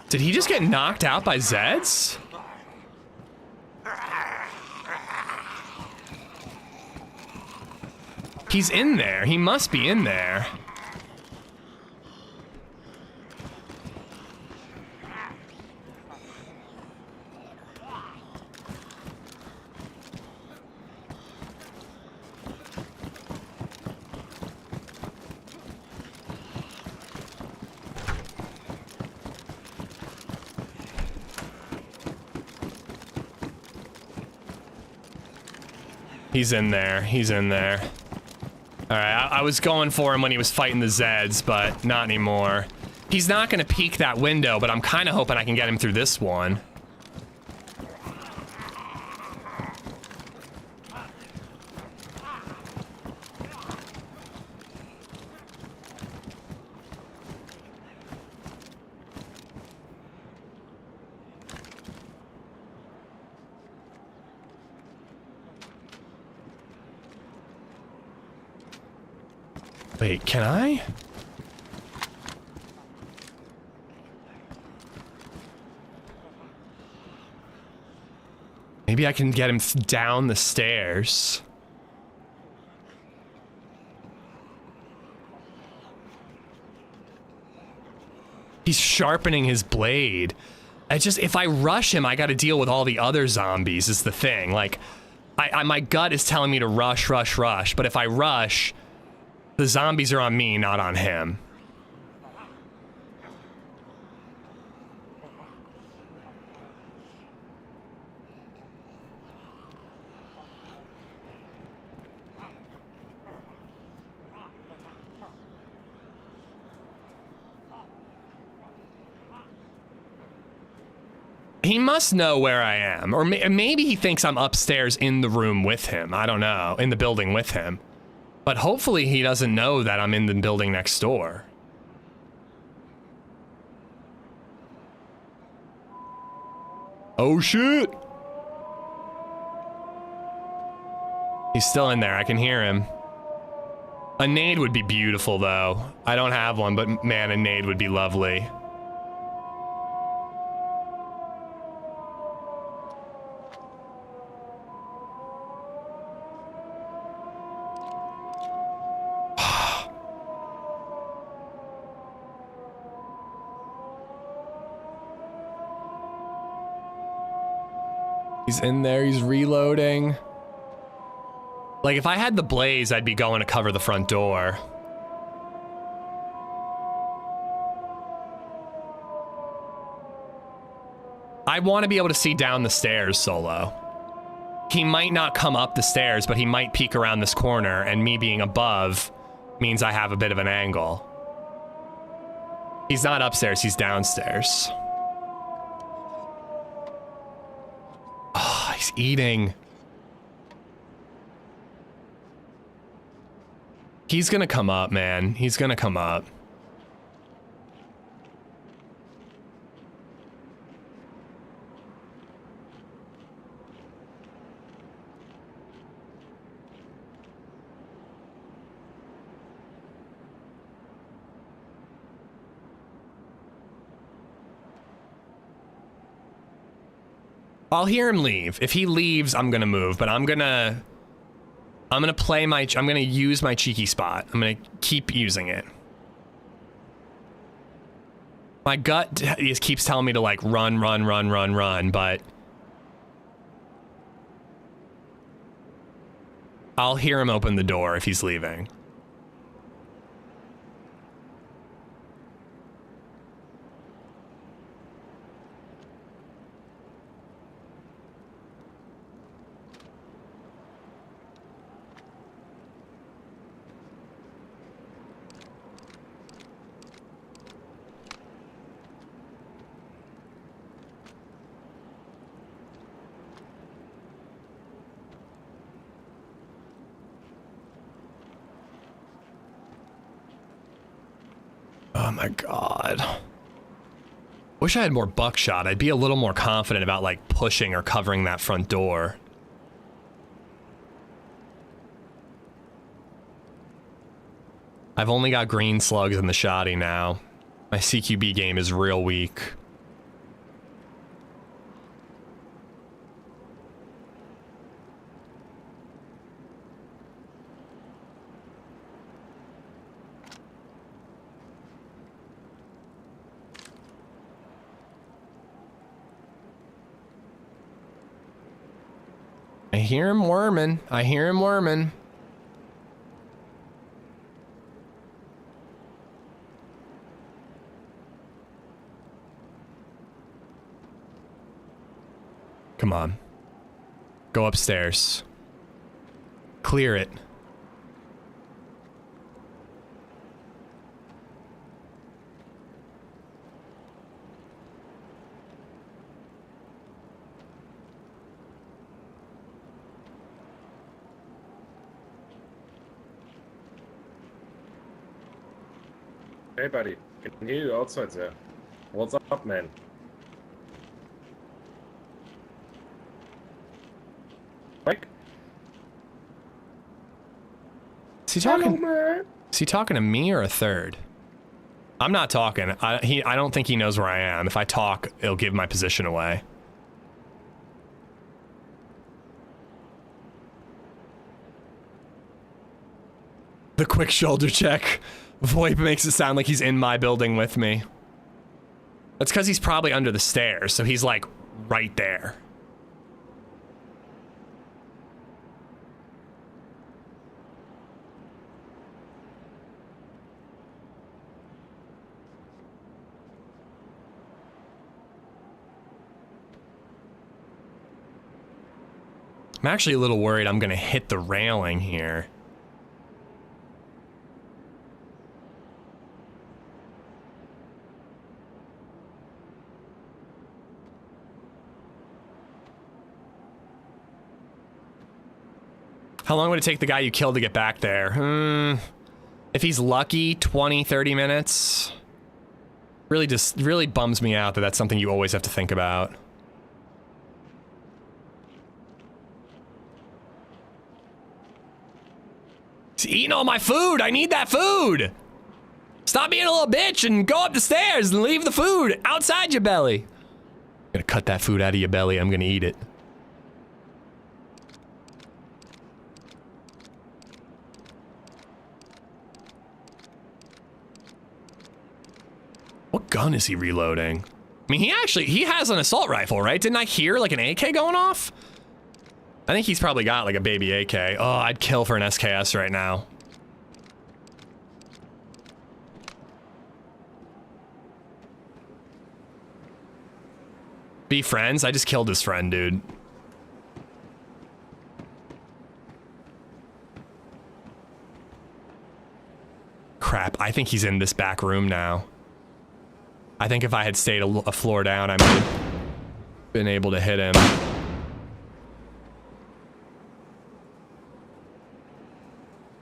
Did he just get knocked out by Zeds? He's in there. He must be in there. He's in there. He's in there. Alright, I was going for him when he was fighting the Zeds, but not anymore. He's not gonna peek that window, but I'm kinda hoping I can get him through this one. Wait, can I? Maybe I can get him down the stairs. He's sharpening his blade. If I rush him, I gotta deal with all the other zombies is the thing. Like, my gut is telling me to rush, but if I rush, the zombies are on me, not on him. He must know where I am, or maybe he thinks I'm upstairs in the room with him. I don't know, in the building with him. But hopefully he doesn't know that I'm in the building next door. Oh shit! He's still in there. I can hear him. A nade would be beautiful, though. I don't have one, but man, a nade would be lovely. He's in there, he's reloading. Like, if I had the blaze, I'd be going to cover the front door. I want to be able to see down the stairs, Solo. He might not come up the stairs, but he might peek around this corner, and me being above means I have a bit of an angle. He's not upstairs, he's downstairs. Oh, he's eating. He's gonna come up, man. He's gonna come up. I'll hear him leave. If he leaves, I'm gonna move, but I'm gonna use my cheeky spot. I'm gonna keep using it. My gut just keeps telling me to like run, but I'll hear him open the door if he's leaving. Oh my god. Wish I had more buckshot. I'd be a little more confident about like pushing or covering that front door. I've only got green slugs in the shotty now. My CQB game is real weak. I hear him worming. I hear him worming. Come on. Go upstairs. Clear it. Hey buddy, can hear you outside there. What's up, man? Mike? Is he talking? Hello, man. Is he talking to me or a third? I'm not talking. I don't think he knows where I am. If I talk, it'll give my position away. The quick shoulder check. VoIP makes it sound like he's in my building with me. That's because he's probably under the stairs, so he's like right there. I'm actually a little worried I'm gonna hit the railing here. How long would it take the guy you killed to get back there? If he's lucky, 20, 30 minutes. Really bums me out that that's something you always have to think about. He's eating all my food. I need that food. Stop being a little bitch and go up the stairs and leave the food outside your belly. I'm gonna cut that food out of your belly. I'm gonna eat it. What gun is he reloading? I mean, he has an assault rifle, right? Didn't I hear like an AK going off? I think he's probably got like a baby AK. Oh, I'd kill for an SKS right now. Be friends? I just killed his friend, dude. Crap, I think he's in this back room now. I think if I had stayed a floor down, I might have been able to hit him.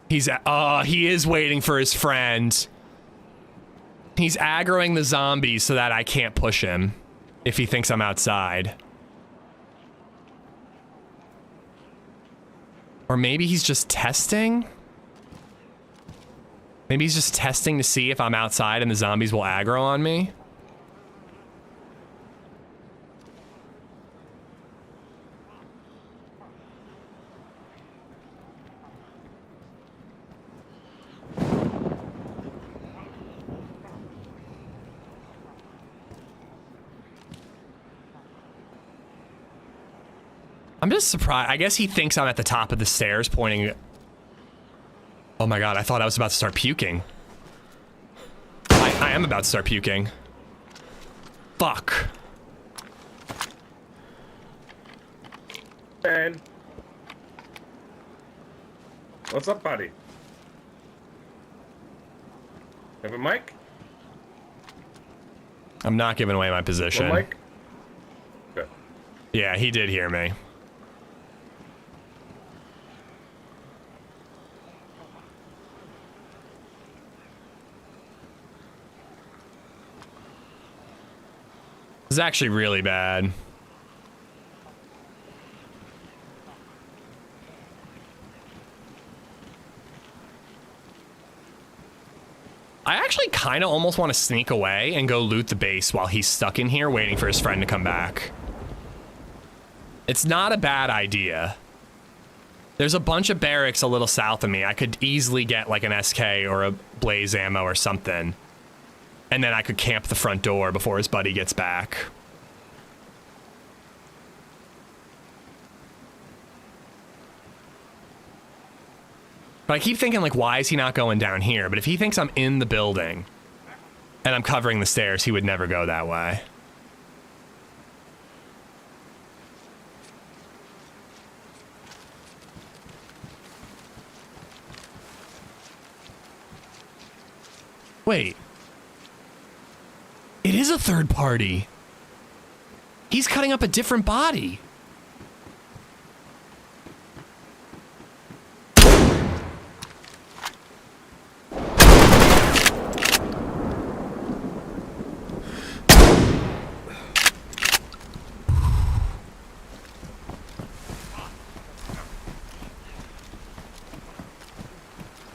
He is waiting for his friend. He's aggroing the zombies so that I can't push him if he thinks I'm outside. Or maybe he's just testing? Maybe he's just testing to see if I'm outside and the zombies will aggro on me? I'm just surprised. I guess he thinks I'm at the top of the stairs pointing. Oh my god, I thought I was about to start puking. I am about to start puking. Fuck. Ben. What's up, buddy? Have a mic? I'm not giving away my position. One mic? Good. Yeah, he did hear me. This is actually really bad. I actually kind of almost want to sneak away and go loot the base while he's stuck in here waiting for his friend to come back. It's not a bad idea. There's a bunch of barracks a little south of me. I could easily get like an SK or a blaze ammo or something. And then I could camp the front door before his buddy gets back. But I keep thinking, like, why is he not going down here? But if he thinks I'm in the building and I'm covering the stairs, he would never go that way. Wait. It is a third party. He's cutting up a different body.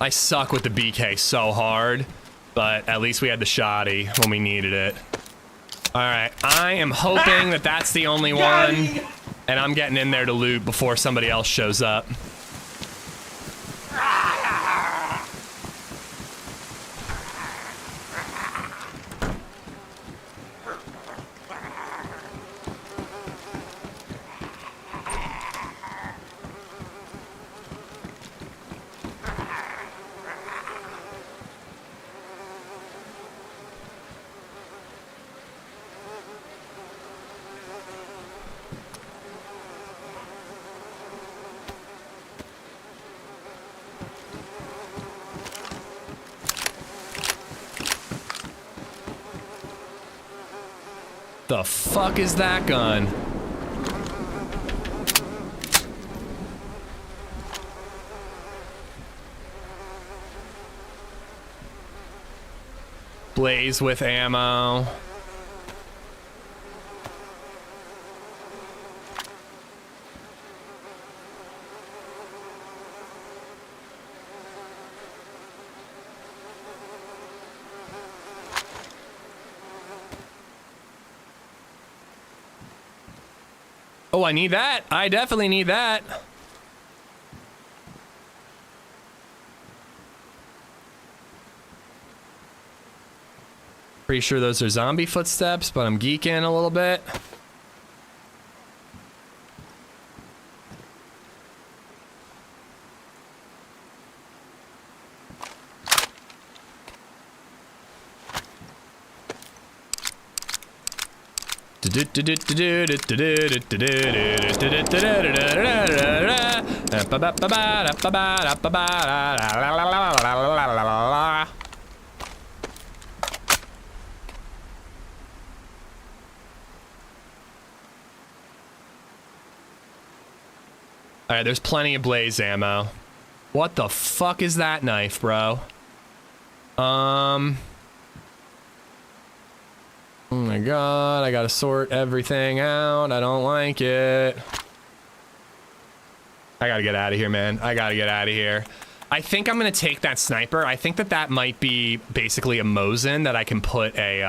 I suck with the BK so hard, but at least we had the shotty when we needed it. All right, I am hoping that that's the only one, and I'm getting in there to loot before somebody else shows up. The fuck is that gun? Blaze with ammo. Oh, I need that. I definitely need that. Pretty sure those are zombie footsteps, but I'm geeking a little bit. All right, there's plenty of blaze ammo. What the fuck is that knife, bro? Oh my god, I gotta sort everything out. I don't like it. I gotta get out of here, man. I gotta get out of here. I think I'm gonna take that sniper. I think that that might be basically a Mosin that I can put a,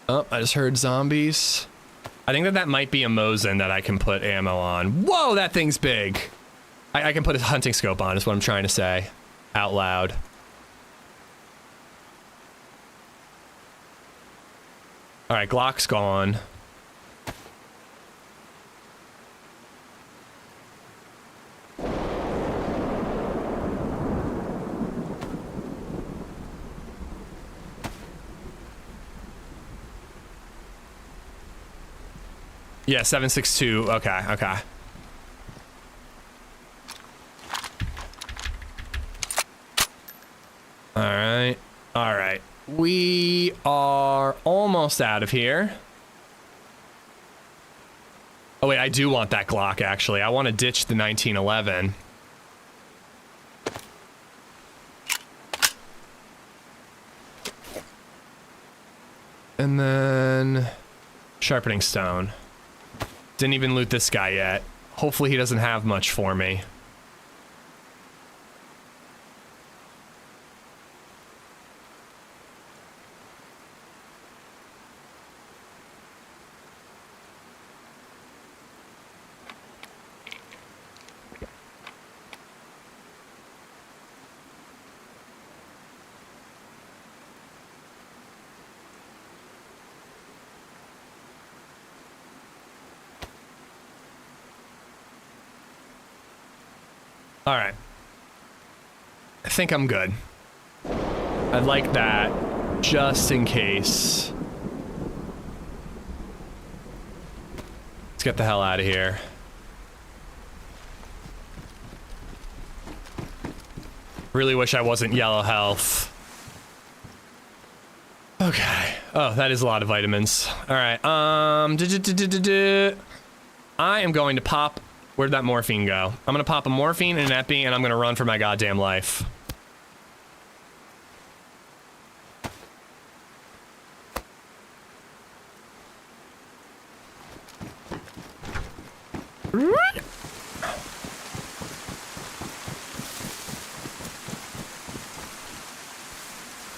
Oh, I just heard zombies. I think that that might be a Mosin that I can put ammo on. Whoa, that thing's big. I can put a hunting scope on, is what I'm trying to say. Out loud. All right, Glock's gone. Yeah, 7.62. Okay, okay. All right, all right. We are almost out of here. Oh wait, I do want that Glock actually. I want to ditch the 1911. And then sharpening stone. Didn't even loot this guy yet. Hopefully he doesn't have much for me. All right. I think I'm good. I'd like that just in case. Let's get the hell out of here. Really wish I wasn't yellow health. Okay. Oh, that is a lot of vitamins. All right. I am going to pop. Where'd that morphine go? I'm gonna pop a morphine and an epi, and I'm gonna run for my goddamn life.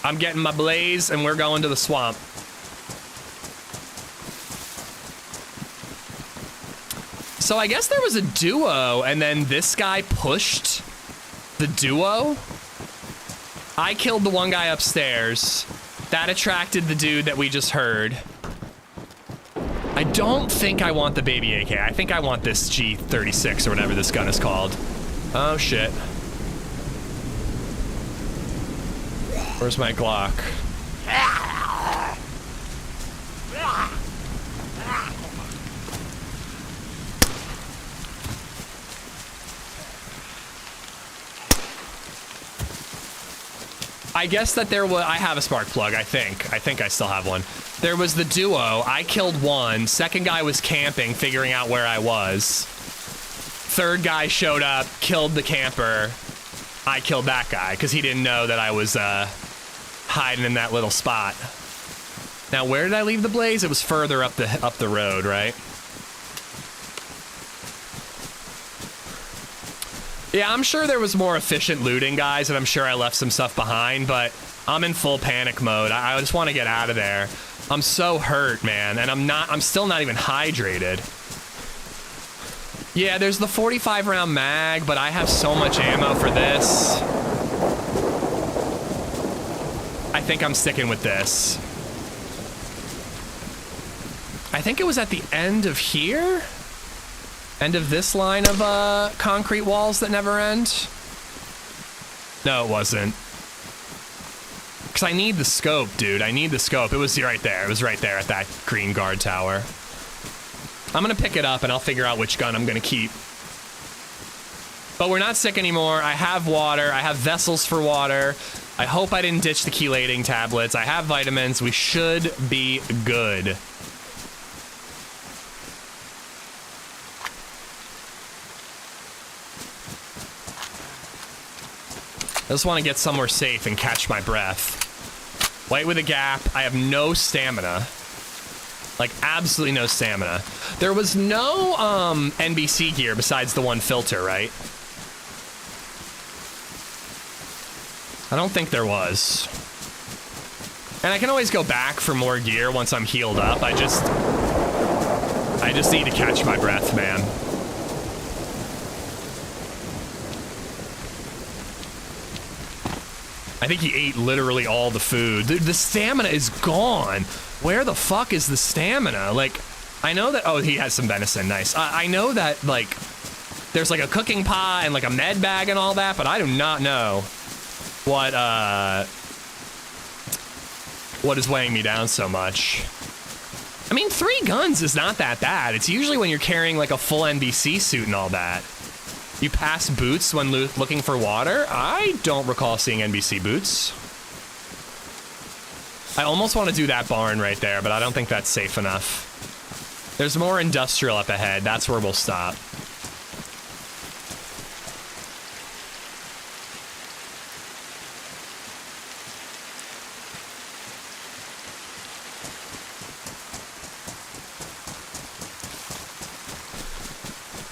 I'm getting my blaze, and we're going to the swamp. So I guess there was a duo, and then this guy pushed the duo. I killed the one guy upstairs. That attracted the dude that we just heard. I don't think I want the baby AK. I think I want this G36 or whatever this gun is called. Oh, shit. Where's my Glock? I guess that there was, I have a spark plug, I think I still have one. There was the duo, I killed one, second guy was camping, figuring out where I was. Third guy showed up, killed the camper. I killed that guy, because he didn't know that I was hiding in that little spot. Now, where did I leave the blaze? It was further up the road, right? Yeah, I'm sure there was more efficient looting, guys, and I'm sure I left some stuff behind, but I'm in full panic mode. I just want to get out of there. I'm so hurt, man, and I'm still not even hydrated. Yeah, there's the 45 round mag, but I have so much ammo for this. I think I'm sticking with this. I think it was at the end of here? End of this line of concrete walls that never end? No, it wasn't. Because I need the scope, dude. I need the scope. It was right there. It was right there at that green guard tower. I'm going to pick it up and I'll figure out which gun I'm going to keep. But we're not sick anymore. I have water. I have vessels for water. I hope I didn't ditch the chelating tablets. I have vitamins. We should be good. I just want to get somewhere safe and catch my breath. White with a gap. I have no stamina. Like, absolutely no stamina. There was no NBC gear besides the one filter, right? I don't think there was. And I can always go back for more gear once I'm healed up. I just need to catch my breath, man. I think he ate literally all the food. The stamina is gone. Where the fuck is the stamina? Like, I know that, oh, he has some venison, nice. I know that, like, there's like a cooking pot and like a med bag and all that, but I do not know what is weighing me down so much. I mean, 3 guns is not that bad. It's usually when you're carrying like a full NBC suit and all that. You pass boots when looking for water? I don't recall seeing NBC boots. I almost want to do that barn right there, but I don't think that's safe enough. There's more industrial up ahead. That's where we'll stop.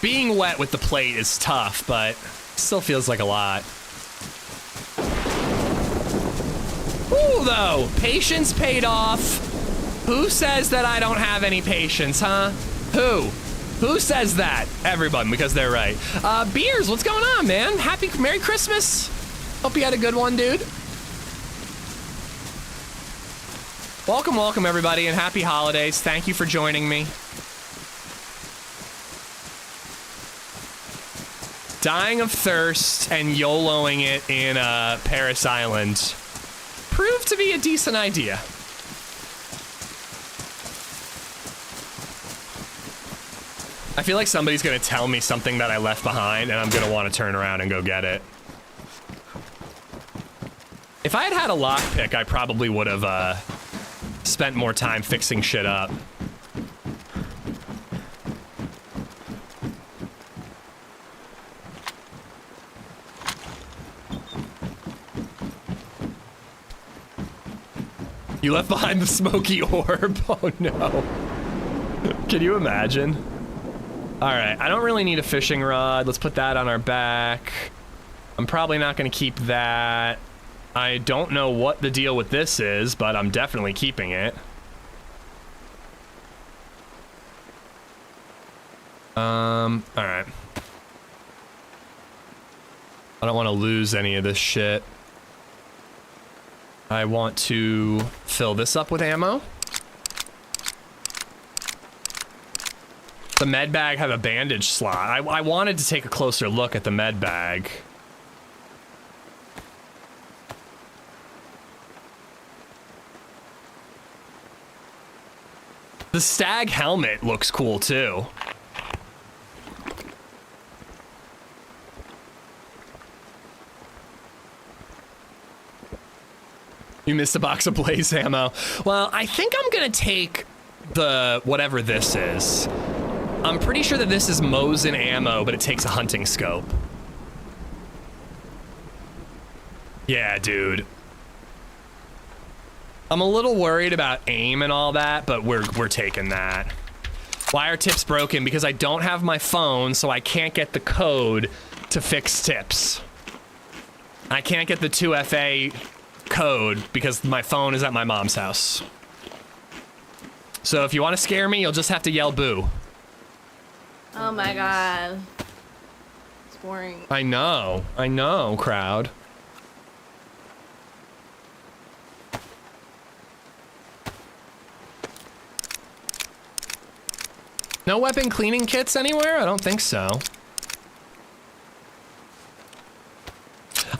Being wet with the plate is tough, but still feels like a lot. Ooh, though, patience paid off. Who says that I don't have any patience, huh? Who says that? Everyone, because they're right. Beers, what's going on, man? Merry Christmas. Hope you had a good one, dude. Welcome, everybody, and happy holidays. Thank you for joining me. Dying of thirst and YOLOing it in Paris Island proved to be a decent idea. I feel like somebody's gonna tell me something that I left behind and I'm gonna want to turn around and go get it. If I had had a lockpick, I probably would have spent more time fixing shit up. You left behind the smoky orb. Oh no. Can you imagine? All right, I don't really need a fishing rod. Let's put that on our back. I'm probably not gonna keep that. I don't know what the deal with this is, but I'm definitely keeping it. All right. I don't want to lose any of this shit. I want to fill this up with ammo. The med bag have a bandage slot. I wanted to take a closer look at the med bag. The stag helmet looks cool too. You missed a box of PlayZ ammo. Well, I think I'm gonna take the whatever this is. I'm pretty sure that this is Mosin ammo, but it takes a hunting scope. Yeah, dude. I'm a little worried about aim and all that, but we're taking that. Why are tips broken? Because I don't have my phone, so I can't get the code to fix tips. I can't get the 2FA code because my phone is at my mom's house. So if you want to scare me, you'll just have to yell boo. Oh my god. It's boring. I know, crowd. No weapon cleaning kits anywhere? I don't think so.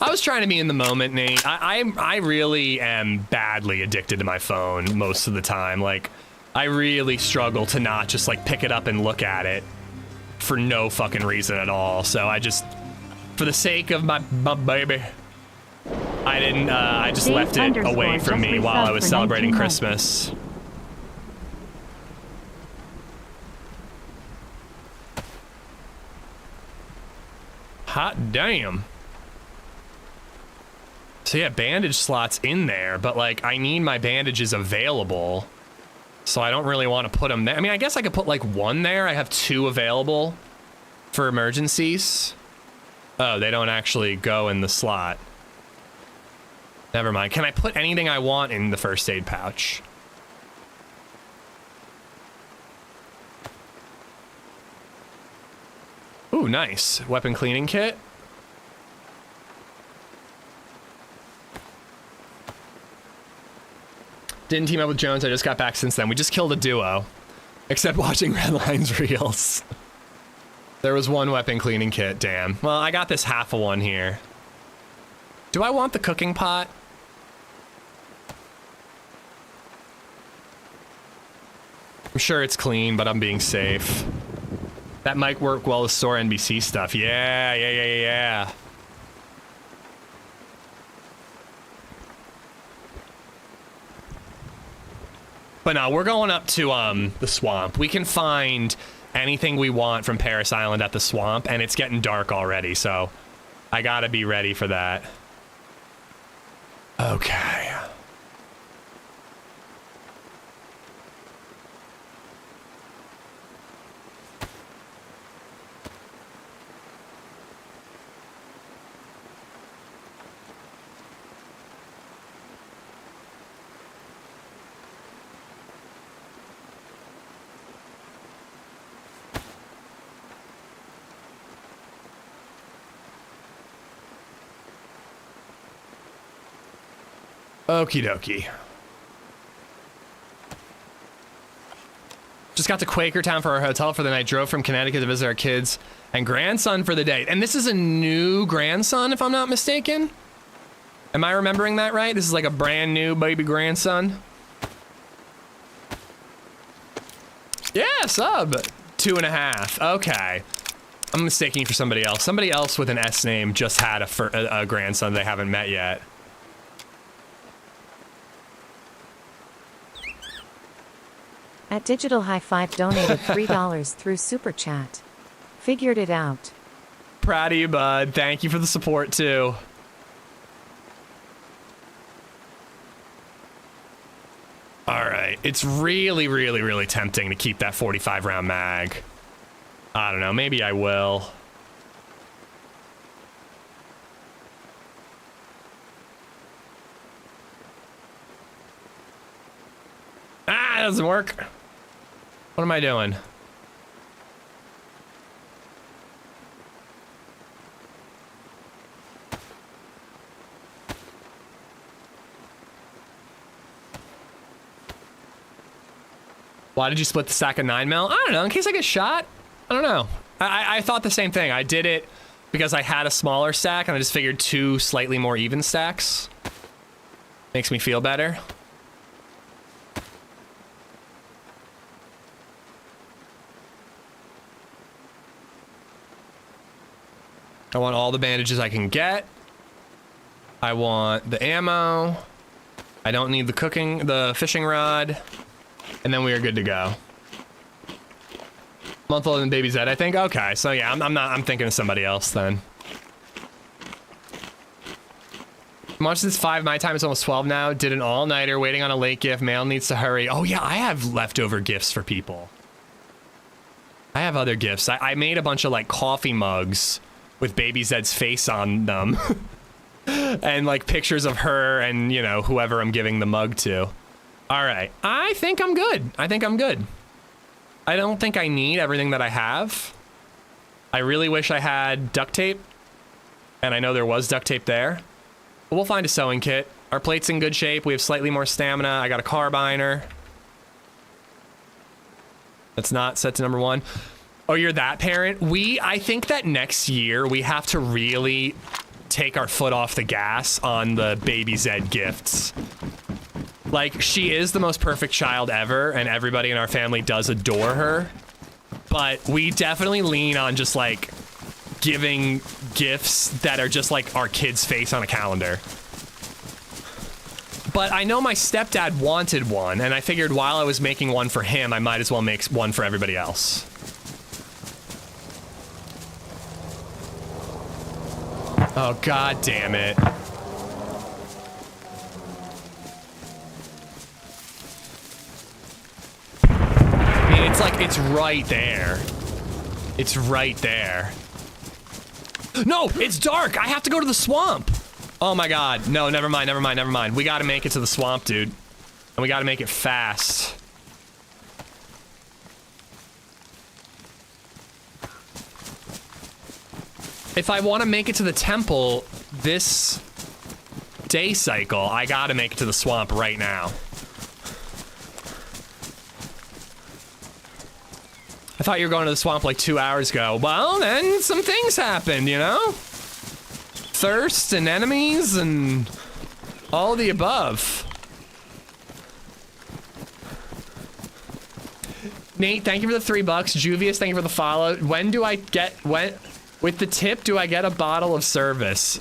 I was trying to be in the moment, Nate. I really am badly addicted to my phone most of the time. Like, I really struggle to not just like pick it up and look at it for no fucking reason at all. So I just, for the sake of my baby, I just left it away from me while I was celebrating Christmas. Hot damn. So yeah, bandage slots in there, but like I need my bandages available. So I don't really want to put them there. I mean, I guess I could put like one there. I have 2 available for emergencies. Oh, they don't actually go in the slot. Never mind. Can I put anything I want in the first aid pouch? Ooh, nice. Weapon cleaning kit. Didn't team up with Jones. I just got back since then. We just killed a duo. Except watching Redline's reels. There was 1 weapon cleaning kit. Damn. Well, I got this half of one here. Do I want the cooking pot? I'm sure it's clean, but I'm being safe. That might work well with store NBC stuff. Yeah. But no, we're going up to the swamp. We can find anything we want from Paris Island at the swamp, and it's getting dark already, so I gotta be ready for that. Okay. Okie dokie. Just got to Quakertown for our hotel for the night. Drove from Connecticut to visit our kids and grandson for the day. And this is a new grandson, if I'm not mistaken. Am I remembering that right? This is like a brand new baby grandson. Yeah, sub. 2.5. Okay. I'm mistaking you for somebody else. Somebody else with an S name just had a grandson they haven't met yet. At Digital High Five donated $3 through Super Chat. Figured it out. Proud of you, bud. Thank you for the support, too. All right. It's really, really, really tempting to keep that 45 round mag. I don't know. Maybe I will. Ah, it doesn't work. What am I doing? Why did you split the stack of 9mm? I don't know, in case I get shot. I don't know. I thought the same thing. I did it because I had a smaller stack and I just figured 2 slightly more even stacks makes me feel better. I want all the bandages I can get. I want the ammo. I don't need the fishing rod. And then we are good to go. Month older than DayZ, I think. Okay, so yeah, I'm thinking of somebody else then. Much since 5 my time, it's almost 12 now. Did an all-nighter, waiting on a late gift. Mail needs to hurry. Oh yeah, I have leftover gifts for people. I have other gifts. I made a bunch of like coffee mugs with LadyZed's face on them. And like pictures of her and, you know, whoever I'm giving the mug to. All right, I think I'm good. I think I'm good. I don't think I need everything that I have. I really wish I had duct tape, and I know there was duct tape there. But we'll find a sewing kit. Our plate's in good shape. We have slightly more stamina. I got a carbiner. That's not set to number 1. Oh, you're that parent? I think that next year we have to really take our foot off the gas on the LadyZed gifts. Like, she is the most perfect child ever, and everybody in our family does adore her. But we definitely lean on just, like, giving gifts that are just, like, our kid's face on a calendar. But I know my stepdad wanted one, and I figured while I was making one for him, I might as well make one for everybody else. Oh, god damn it. I mean, it's like, it's right there. It's right there. No, it's dark. I have to go to the swamp. Oh my god. No, never mind, never mind, never mind. We gotta make it to the swamp, dude. And we gotta make it fast. If I want to make it to the temple this day cycle, I gotta make it to the swamp right now. I thought you were going to the swamp like 2 hours ago. Well, then some things happened, you know? Thirst and enemies and all of the above. Nate, thank you for the $3. Juvius, thank you for the follow. When do I get, with the tip, do I get a bottle of service?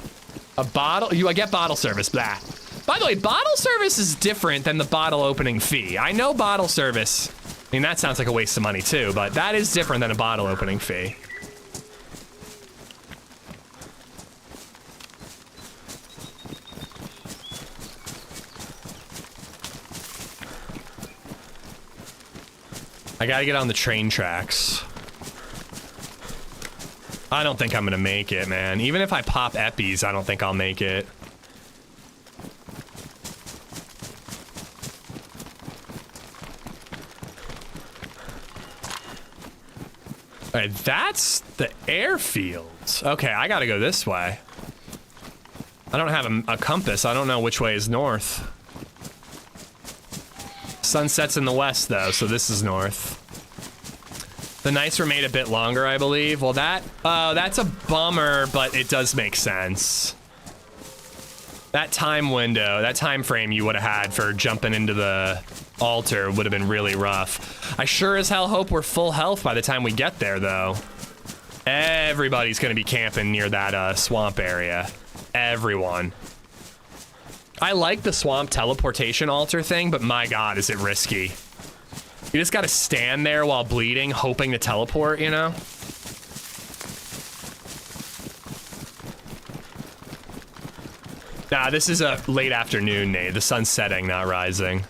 A bottle? I get bottle service, blah. By the way, bottle service is different than the bottle opening fee. I know bottle service, I mean, that sounds like a waste of money too, but that is different than a bottle opening fee. I gotta get on the train tracks. I don't think I'm gonna make it, man. Even if I pop eppies, I don't think I'll make it. All right, that's the airfield. Okay, I gotta go this way. I don't have a compass. I don't know which way is north. Sunset's in the west, though, so this is north. The nights were made a bit longer, I believe. Well, that's a bummer, but it does make sense. That time window, that time frame you would have had for jumping into the altar would have been really rough. I sure as hell hope we're full health by the time we get there, though. Everybody's gonna be camping near that swamp area. Everyone. I like the swamp teleportation altar thing, but my god, is it risky. You just gotta stand there while bleeding, hoping to teleport, you know? Nah, this is a late afternoon, Nate. The sun's setting, not rising.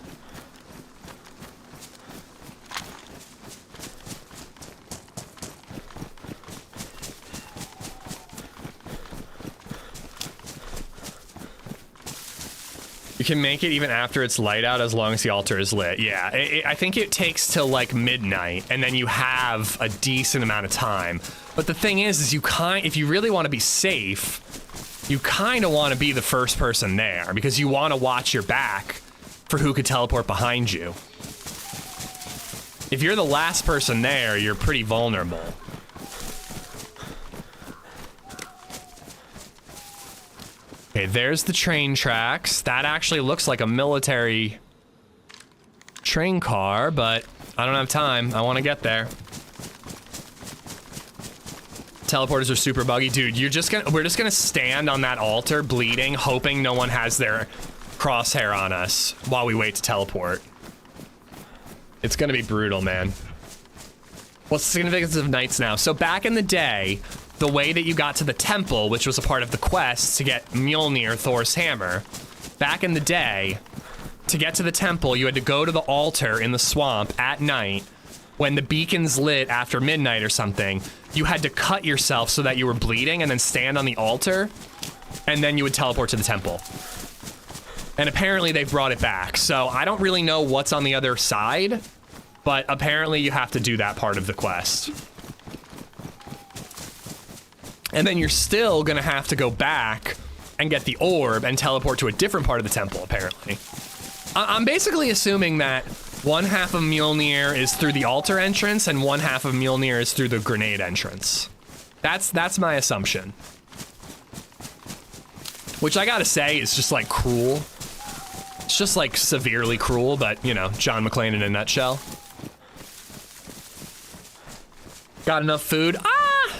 You can make it even after it's light out as long as the altar is lit. Yeah, I think it takes till like midnight and then you have a decent amount of time. But the thing is if you really want to be safe, you kind of want to be the first person there because you want to watch your back for who could teleport behind you. If you're the last person there, you're pretty vulnerable. Okay, there's the train tracks. That actually looks like a military train car, but I don't have time. I want to get there. Teleporters are super buggy. Dude, we're just gonna stand on that altar bleeding, hoping no one has their crosshair on us while we wait to teleport. It's gonna be brutal, man. What's the significance of nights now? So back in the day, the way that you got to the temple, which was a part of the quest to get Mjolnir, Thor's hammer, back in the day, to get to the temple, you had to go to the altar in the swamp at night. When the beacon's lit after midnight or something, you had to cut yourself so that you were bleeding and then stand on the altar, and then you would teleport to the temple. And apparently they've brought it back. So I don't really know what's on the other side, but apparently you have to do that part of the quest. And then you're still gonna have to go back and get the orb and teleport to a different part of the temple, apparently. I'm basically assuming that one half of Mjolnir is through the altar entrance and one half of Mjolnir is through the grenade entrance. That's my assumption. Which I gotta say is just like cruel. It's just like severely cruel, but you know, John McClane in a nutshell. Got enough food? Ah!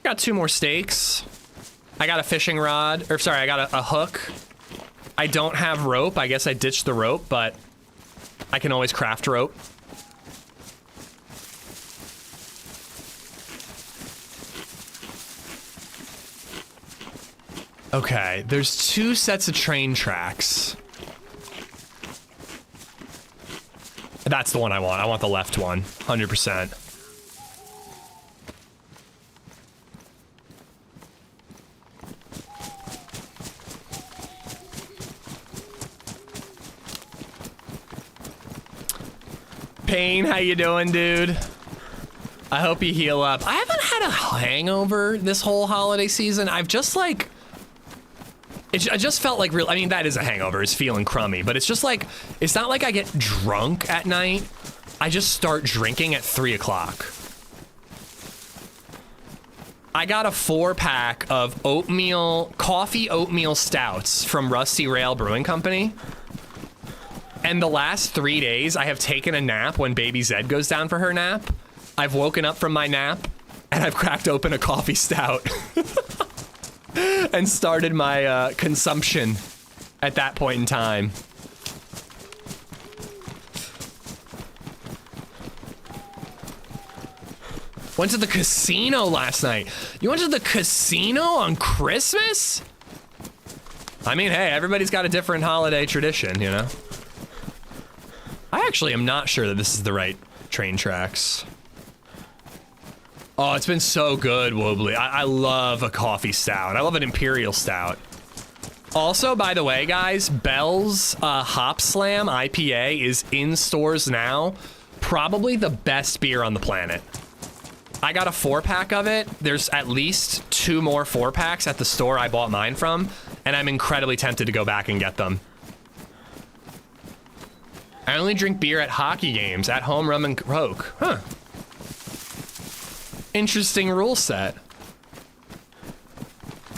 Got 2 more steaks. I got a fishing rod, or sorry, I got a hook. I don't have rope. I guess I ditched the rope, but I can always craft rope. Okay, there's 2 sets of train tracks. That's the one I want. I want the left one, 100%. Payne, how you doing, dude? I hope you heal up. I haven't had a hangover this whole holiday season. I've just like... I just felt like real... I mean, that is a hangover, is feeling crummy, but it's just like... It's not like I get drunk at night. I just start drinking at 3 o'clock. I got a 4-pack of coffee oatmeal stouts from Rusty Rail Brewing Company. And the last 3 days, I have taken a nap when baby Zed goes down for her nap. I've woken up from my nap, and I've cracked open a coffee stout. And started my consumption at that point in time. Went to the casino last night. You went to the casino on Christmas? I mean, hey, everybody's got a different holiday tradition, you know? I actually am not sure that this is the right train tracks. Oh, it's been so good, Wobbly. I love a coffee stout. I love an imperial stout. Also, by the way, guys, Bell's Hop Slam IPA is in stores now. Probably the best beer on the planet. I got a 4-pack of it. There's at least 2 more 4-packs at the store I bought mine from, and I'm incredibly tempted to go back and get them. I only drink beer at hockey games. At home, rum and coke. Huh. Interesting rule set.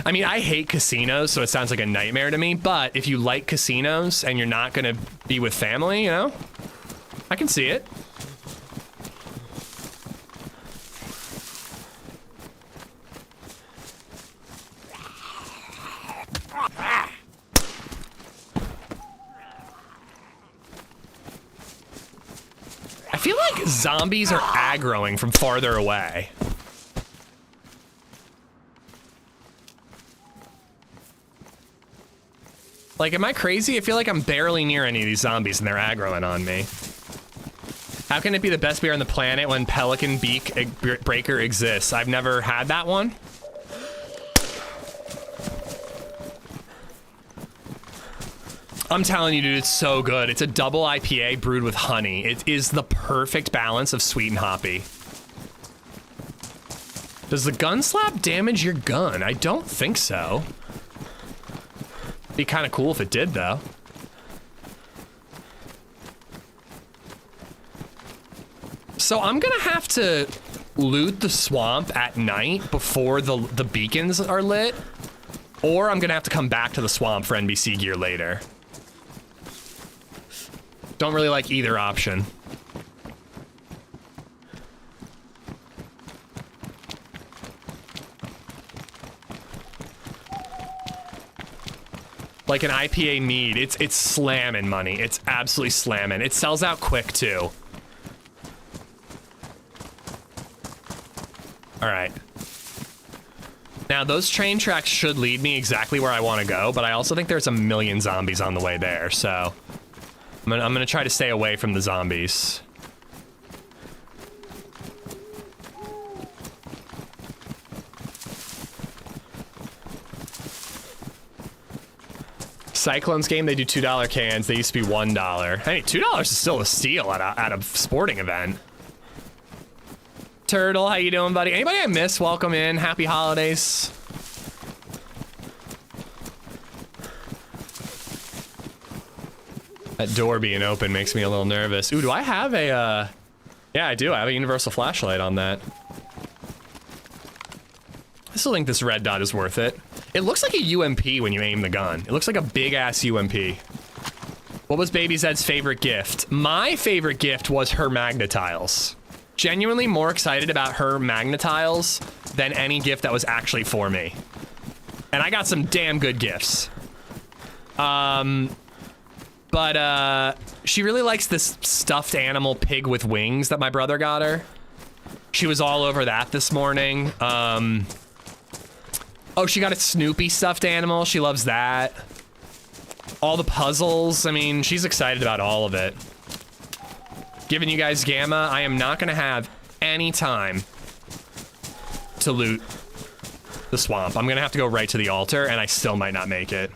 I mean, I hate casinos, so it sounds like a nightmare to me, but if you like casinos and you're not gonna be with family, you know, I can see it. I feel like zombies are aggroing from farther away. Like, am I crazy? I feel like I'm barely near any of these zombies and they're aggroing on me. How can it be the best beer on the planet when Pelican Beak Breaker exists? I've never had that one. I'm telling you, dude, it's so good. It's a double IPA brewed with honey. It is the perfect balance of sweet and hoppy. Does the gun slap damage your gun? I don't think so. Be kind of cool if it did, though. So I'm gonna have to loot the swamp at night before the beacons are lit, or I'm gonna have to come back to the swamp for NBC gear later. Don't really like either option. Like an IPA mead, it's slamming money. It's absolutely slamming. It sells out quick too. All right. Now those train tracks should lead me exactly where I want to go, but I also think there's a million zombies on the way there, so I'm gonna try to stay away from the zombies. Cyclones game, they do $2 cans. They used to be $1. Hey, $2 is still a steal at a sporting event. Turtle, how you doing, buddy? Anybody I miss, welcome in. Happy holidays. That door being open makes me a little nervous. Ooh, do I have a, yeah, I do. I have a universal flashlight on that. I still think this red dot is worth it. It looks like a UMP when you aim the gun. It looks like a big-ass UMP. What was Baby Zed's favorite gift? My favorite gift was her magnetiles. Genuinely more excited about her magnetiles than any gift that was actually for me. And I got some damn good gifts. But she really likes this stuffed animal pig with wings that my brother got her. She was all over that this morning. Oh, she got a Snoopy stuffed animal. She loves that. All the puzzles. I mean, she's excited about all of it. Giving you guys Gamma, I am not gonna have any time to loot the swamp. I'm gonna have to go right to the altar, and I still might not make it.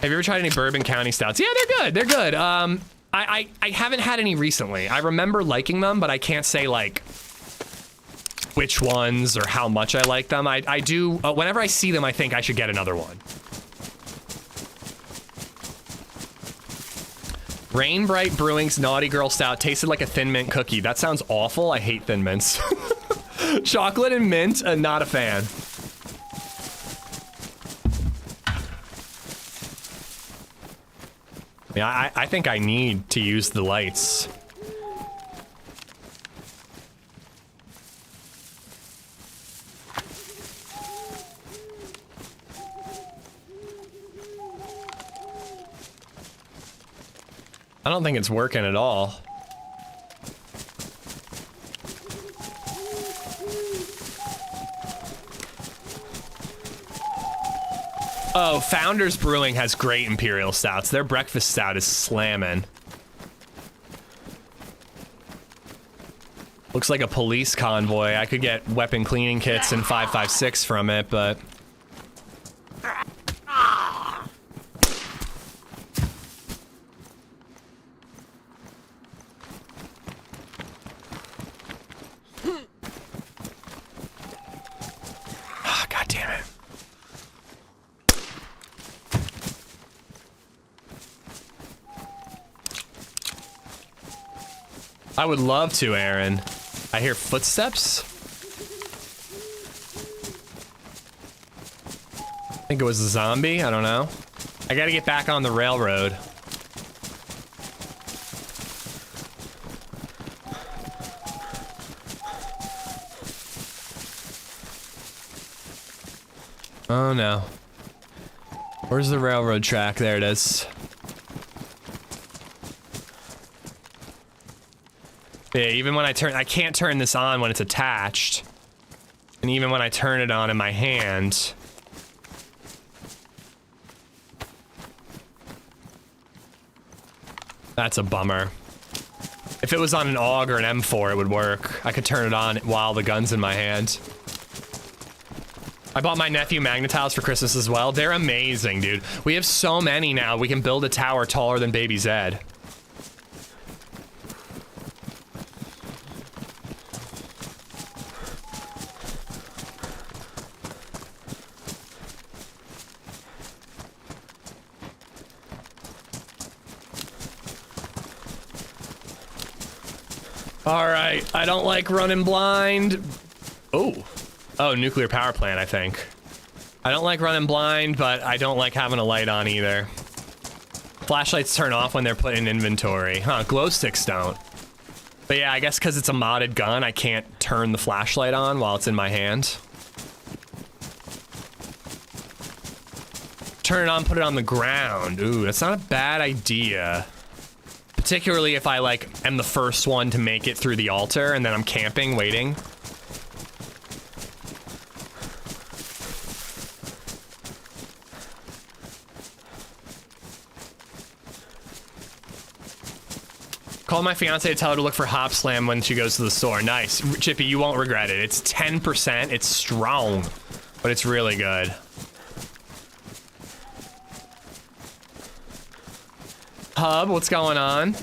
Have you ever tried any Bourbon County stouts? Yeah, they're good. They're good. I haven't had any recently. I remember liking them, but I can't say like which ones or how much I like them. I do, whenever I see them, I think I should get another one. Rain Bright Brewing's Naughty Girl Stout tasted like a Thin Mint cookie. That sounds awful. I hate Thin Mints. Chocolate and mint, not a fan. Yeah, I think I need to use the lights. I don't think it's working at all. Oh, Founders Brewing has great Imperial Stouts. Their breakfast stout is slamming. Looks like a police convoy. I could get weapon cleaning kits and 5.56 from it, but... Oh, God damn it. I would love to, Aaron. I hear footsteps. I think it was a zombie. I don't know. I gotta get back on the railroad. Oh no. Where's the railroad track? There it is. Yeah, even when I can't turn this on when it's attached. And even when I turn it on in my hand. That's a bummer. If it was on an AUG or an M4, it would work. I could turn it on while the gun's in my hand. I bought my nephew magnetiles for Christmas as well. They're amazing, dude. We have so many now. We can build a tower taller than Baby Zed. All right, I don't like running blind. Oh, nuclear power plant, I think. I don't like running blind, but I don't like having a light on either. Flashlights turn off when they're put in inventory. Huh, glow sticks don't. But yeah, I guess because it's a modded gun, I can't turn the flashlight on while it's in my hand. Turn it on, put it on the ground. Ooh, that's not a bad idea. Particularly if I, like, am the first one to make it through the altar and then I'm camping, waiting. Call my fiance to tell her to look for Hop Slam when she goes to the store. Nice. Chippy, you won't regret it. It's 10%. It's strong. but it's really good. Hub, what's going on?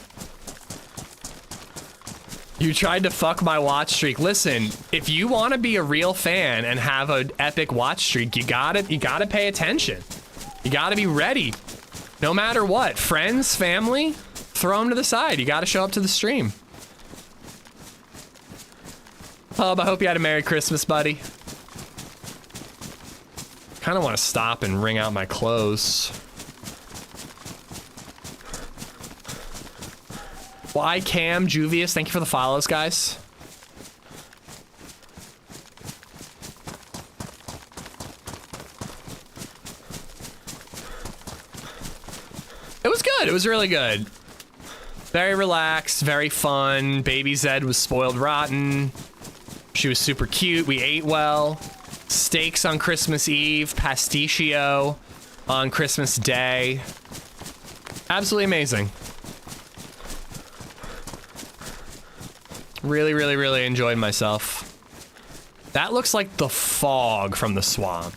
You tried to fuck my watch streak. Listen, if you want to be a real fan and have an epic watch streak, you gotta pay attention. You gotta be ready. No matter what, friends, family, throw them to the side. You gotta show up to the stream. Hub, I hope you had a Merry Christmas, buddy. Kind of want to stop and wring out my clothes. Why Cam, Juvius, thank you for the follows, guys. It was good. It was really good. Very relaxed, very fun. Baby Zed was spoiled rotten. She was super cute. We ate well. Steaks on Christmas Eve. Pasticcio on Christmas Day. Absolutely amazing. Really, really, really enjoyed myself. That looks like the fog from the swamp.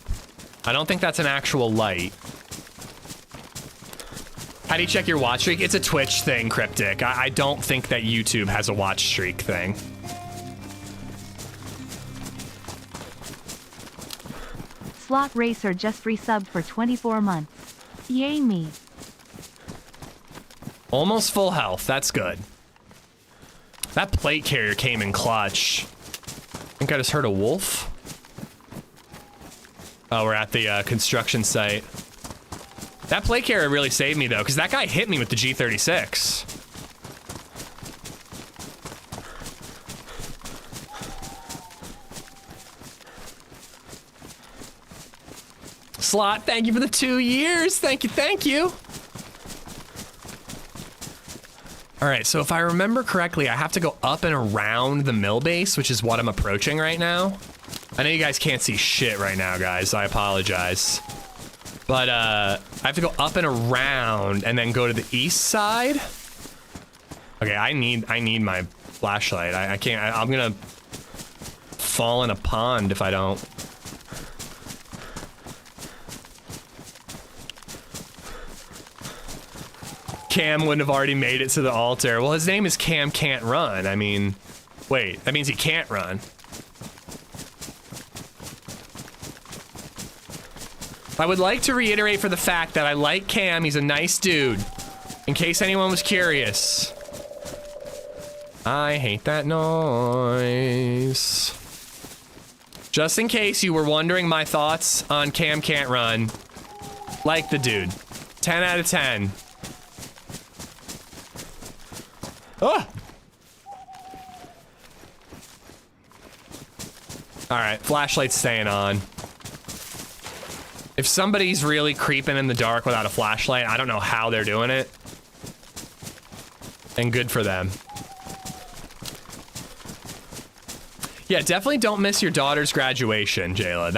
I don't think that's an actual light. How do you check your watch streak? It's a Twitch thing, Cryptic. I don't think that YouTube has a watch streak thing. Slot Racer just resubbed for 24 months. Yay me. Almost full health. That's good. That plate carrier came in clutch. I think I just heard a wolf. Oh, we're at the construction site. That plate carrier really saved me, though, because that guy hit me with the G36. Slot, thank you for the 2 years. Thank you, thank you. All right, so if I remember correctly, I have to go up and around the mill base, which is what I'm approaching right now. I know you guys can't see shit right now, guys. I apologize. But I have to go up and around and then go to the east side. Okay, I need my flashlight. I can't. I'm gonna fall in a pond if I don't. Cam wouldn't have already made it to the altar. Well, his name is Cam Can't Run. I mean, wait, that means he can't run. I would like to reiterate for the fact that I like Cam. He's a nice dude. In case anyone was curious. I hate that noise. Just in case you were wondering my thoughts on Cam Can't Run, like the dude. 10 out of 10. Oh! Alright, flashlight's staying on. If somebody's really creeping in the dark without a flashlight, I don't know how they're doing it. And good for them. Yeah, definitely don't miss your daughter's graduation, Jayla.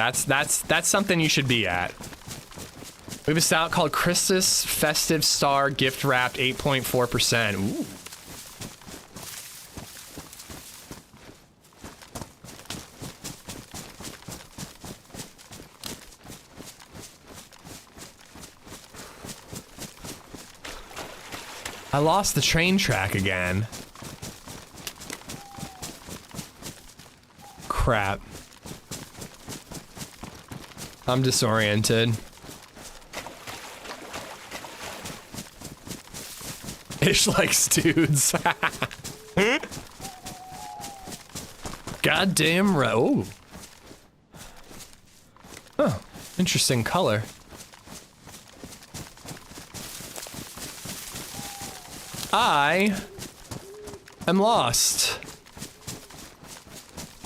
That's something you should be at. We have a stout called Christus Festive Star Gift Wrapped 8.4%. Ooh. I lost the train track again. Crap. I'm disoriented. Ish likes dudes. Goddamn right. Oh. Oh, interesting color. I am lost.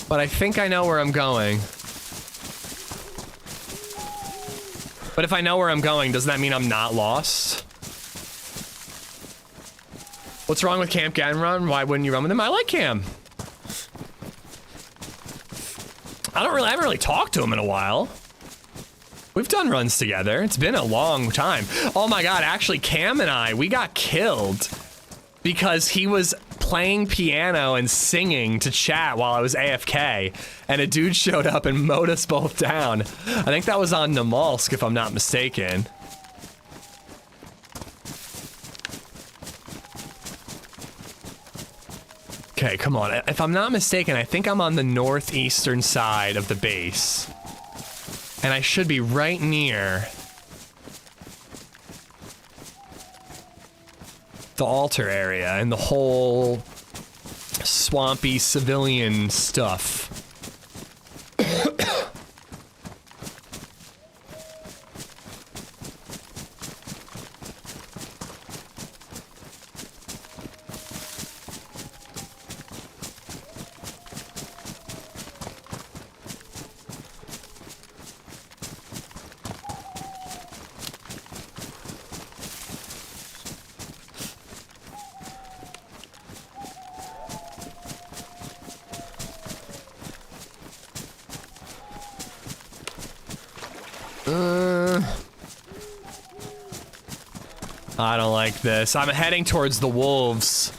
But I think I know where I'm going. But if I know where I'm going, doesn't that mean I'm not lost? What's wrong with Camp Can Run? Why wouldn't you run with him? I like Cam. I haven't really talked to him in a while. We've done runs together. It's been a long time. Oh my god, actually Cam and we got killed because he was playing piano and singing to chat while I was AFK, and a dude showed up and mowed us both down. I think that was on Namalsk, if I'm not mistaken. Okay, come on. If I'm not mistaken, I think I'm on the northeastern side of the base. And I should be right near the altar area and the whole swampy civilian stuff. I don't like this. I'm heading towards the wolves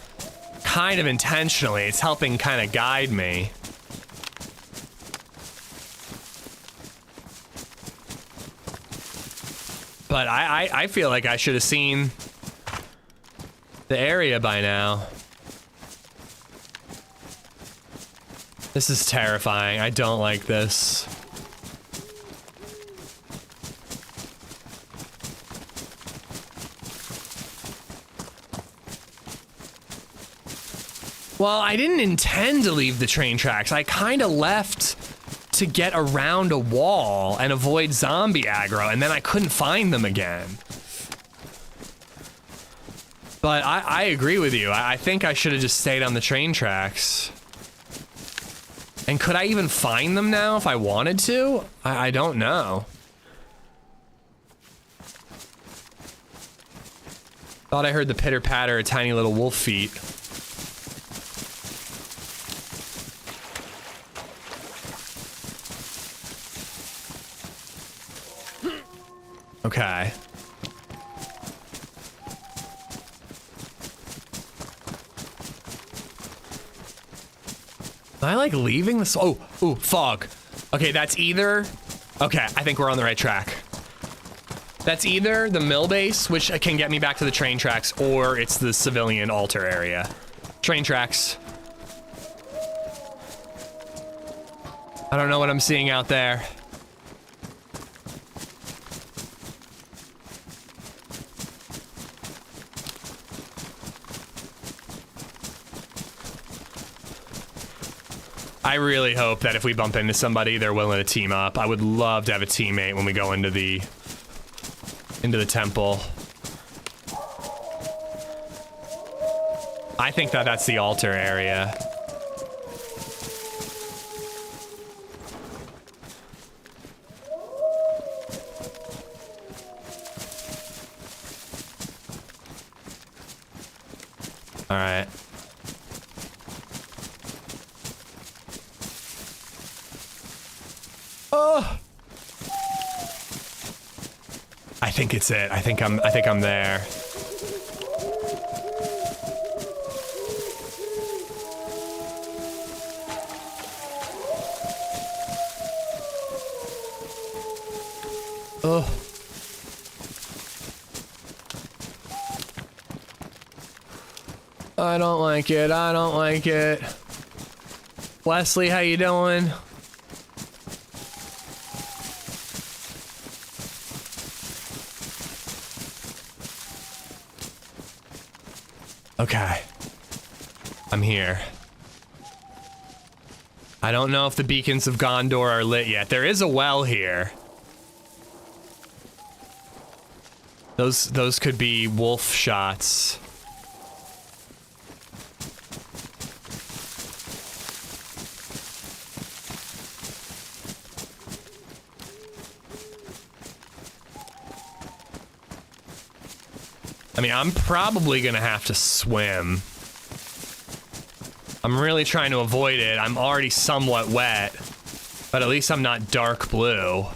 kind of intentionally. It's helping kind of guide me. But I feel like I should have seen the area by now. This is terrifying. I don't like this. Well, I didn't intend to leave the train tracks. I kind of left to get around a wall and avoid zombie aggro, and then I couldn't find them again. But I agree with you. I think I should have just stayed on the train tracks. And could I even find them now if I wanted to? I don't know. Thought I heard the pitter-patter of tiny little wolf feet. Okay. Am I like leaving this? Oh, ooh, fog. Okay, that's either. Okay, I think we're on the right track. That's either the mill base, which can get me back to the train tracks, or it's the civilian altar area. Train tracks. I don't know what I'm seeing out there. I really hope that if we bump into somebody, they're willing to team up. I would love to have a teammate when we go into the temple. I think that that's the altar area. All right. Oh! I think it's it. I think I'm there. Oh. I don't like it. I don't like it. Wesley, how you doing? Okay. I'm here. I don't know if the beacons of Gondor are lit yet. There is a well here. Those could be wolf shots. I mean, I'm probably gonna have to swim. I'm really trying to avoid it. I'm already somewhat wet, but at least I'm not dark blue.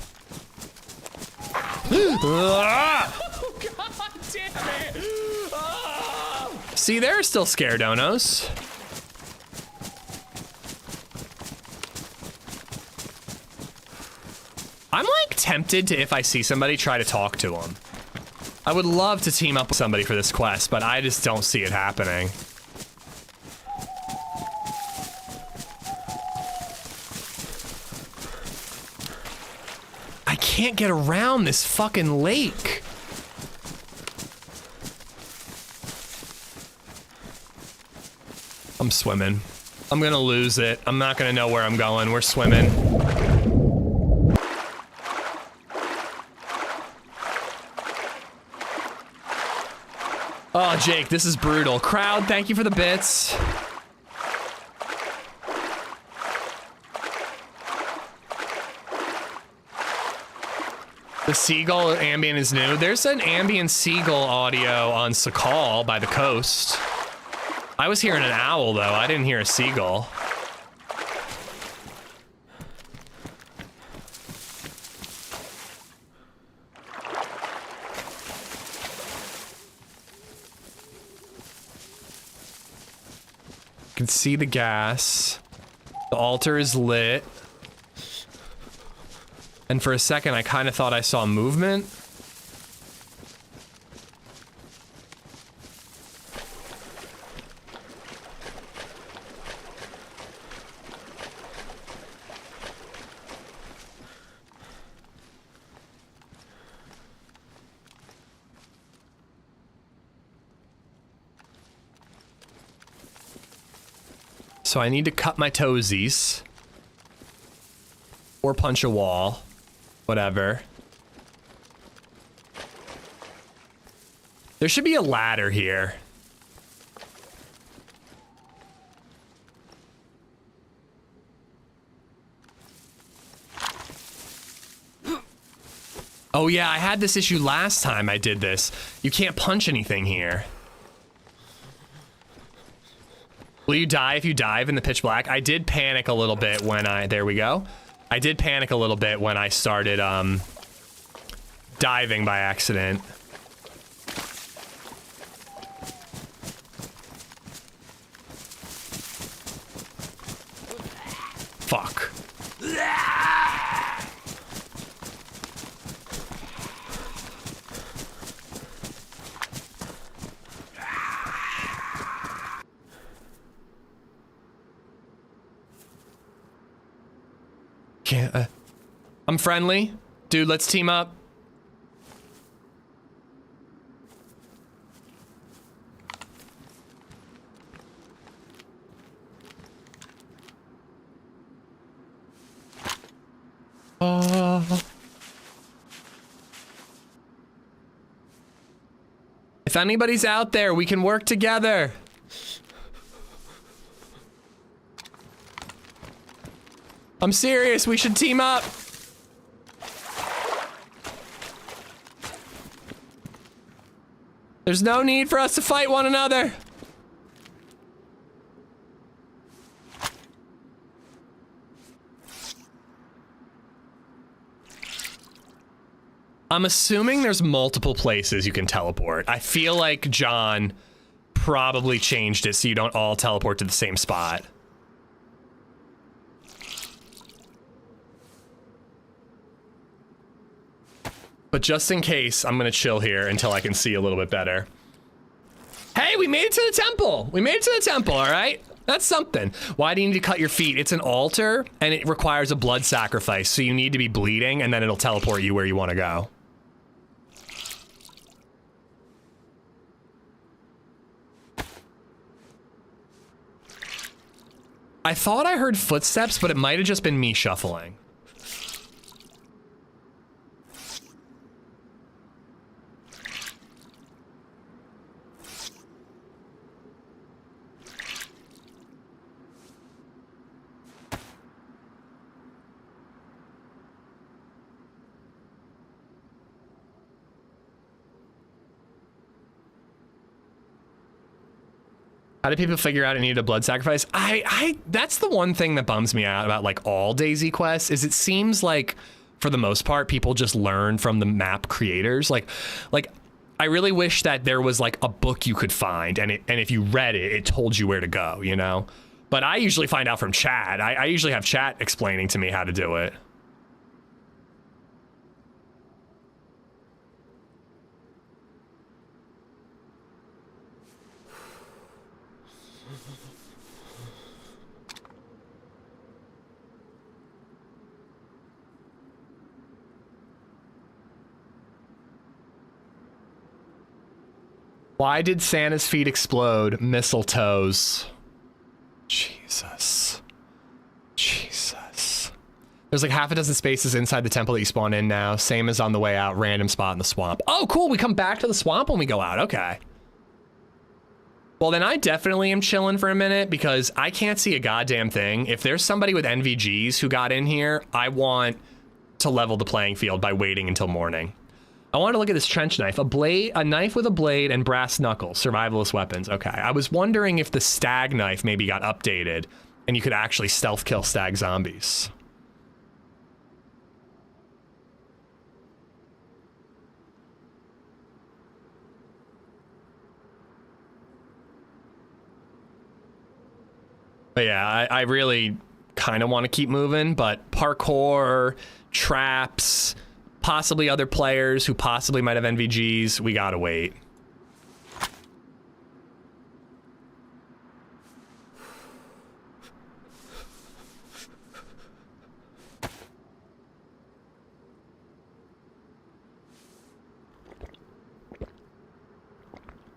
Oh, God damn it! Oh. See, there are still scare donos. like tempted to, if I see somebody, try to talk to them. I would love to team up with somebody for this quest, but I just don't see it happening. I can't get around this fucking lake. I'm swimming. I'm gonna lose it. I'm not gonna know where I'm going. We're swimming. Oh, Jake, this is brutal. Crowd, thank you for the bits. The seagull ambient is new. There's an ambient seagull audio on Sakal by the coast. I was hearing an owl, though. I didn't hear a seagull. You can see the gas. The altar is lit. And for a second, I kind of thought I saw movement. So I need to cut my toesies. Or punch a wall. Whatever. There should be a ladder here. Oh yeah, I had this issue last time I did this. You can't punch anything here. Will you die if you dive in the pitch black? I did panic a little bit when there we go. I did panic a little bit when I started diving by accident. Fuck. Can't, I'm friendly. Dude, let's team up. If anybody's out there, we can work together. I'm serious, we should team up. There's no need for us to fight one another. I'm assuming there's multiple places you can teleport. I feel like John probably changed it so you don't all teleport to the same spot. But just in case, I'm gonna chill here until I can see a little bit better. Hey, we made it to the temple! We made it to the temple, all right? That's something. Why do you need to cut your feet? It's an altar, and it requires a blood sacrifice, so you need to be bleeding, and then it'll teleport you where you want to go. I thought I heard footsteps, but it might have just been me shuffling. How did people figure out it needed a blood sacrifice? That's the one thing that bums me out about like all DayZ quests is it seems like for the most part, people just learn from the map creators. Like I really wish that there was like a book you could find and if you read it, it told you where to go, you know? But I usually find out from chat. I usually have chat explaining to me how to do it. Why did Santa's feet explode? Mistletoes. Jesus. Jesus. There's like half a dozen spaces inside the temple that you spawn in now. Same as on the way out. Random spot in the swamp. Oh, cool. We come back to the swamp when we go out. Okay. Well, then I definitely am chilling for a minute because I can't see a goddamn thing. If there's somebody with NVGs who got in here, I want to level the playing field by waiting until morning. I want to look at this trench knife. A knife with a blade and brass knuckles. Survivalist weapons. Okay. I was wondering if the stag knife maybe got updated and you could actually stealth kill stag zombies. But yeah, I really kind of want to keep moving, but parkour, traps, possibly other players who possibly might have NVGs, we gotta wait.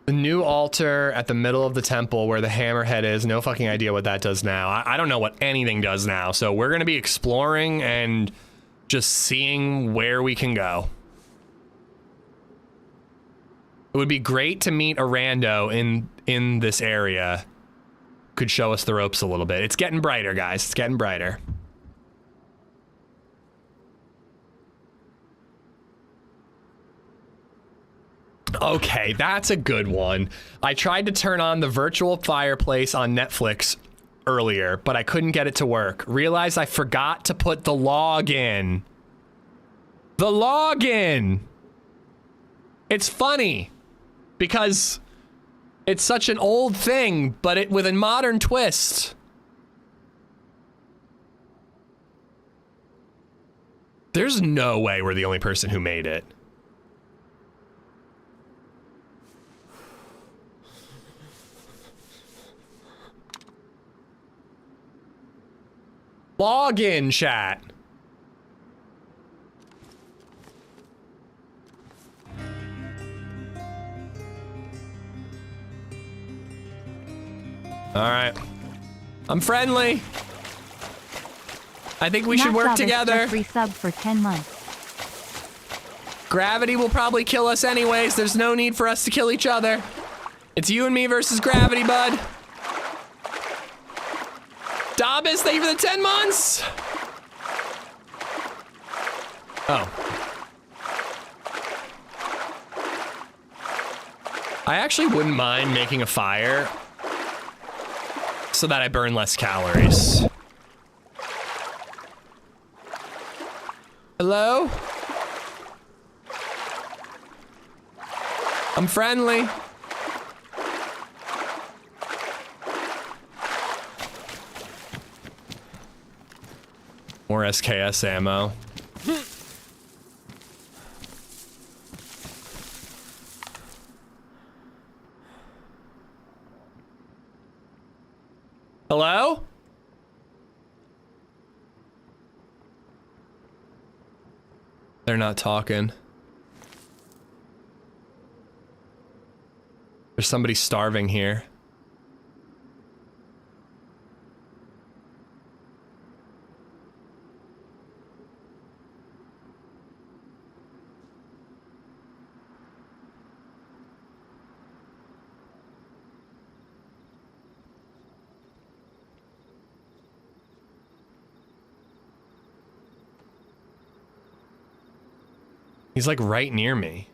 The new altar at the middle of the temple where the hammerhead is, no fucking idea what that does now. I don't know what anything does now, so we're gonna be exploring and just seeing where we can go. It would be great to meet a rando in this area. Could show us the ropes a little bit. It's getting brighter, guys. It's getting brighter. Okay, that's a good one. I tried to turn on the virtual fireplace on Netflix earlier, but I couldn't get it to work. Realized I forgot to put the log in. The login! It's funny because it's such an old thing, but it with a modern twist. There's no way we're the only person who made it. Login, chat. All right. I'm friendly. I think we should work together. Resub for 10 months. Gravity will probably kill us anyways. There's no need for us to kill each other. It's you and me versus gravity, bud. Dabbis, thank you for the 10 months. Oh. I actually wouldn't mind making a fire so that I burn less calories. Hello? I'm friendly. More SKS ammo. Hello? They're not talking. There's somebody starving here. He's like right near me.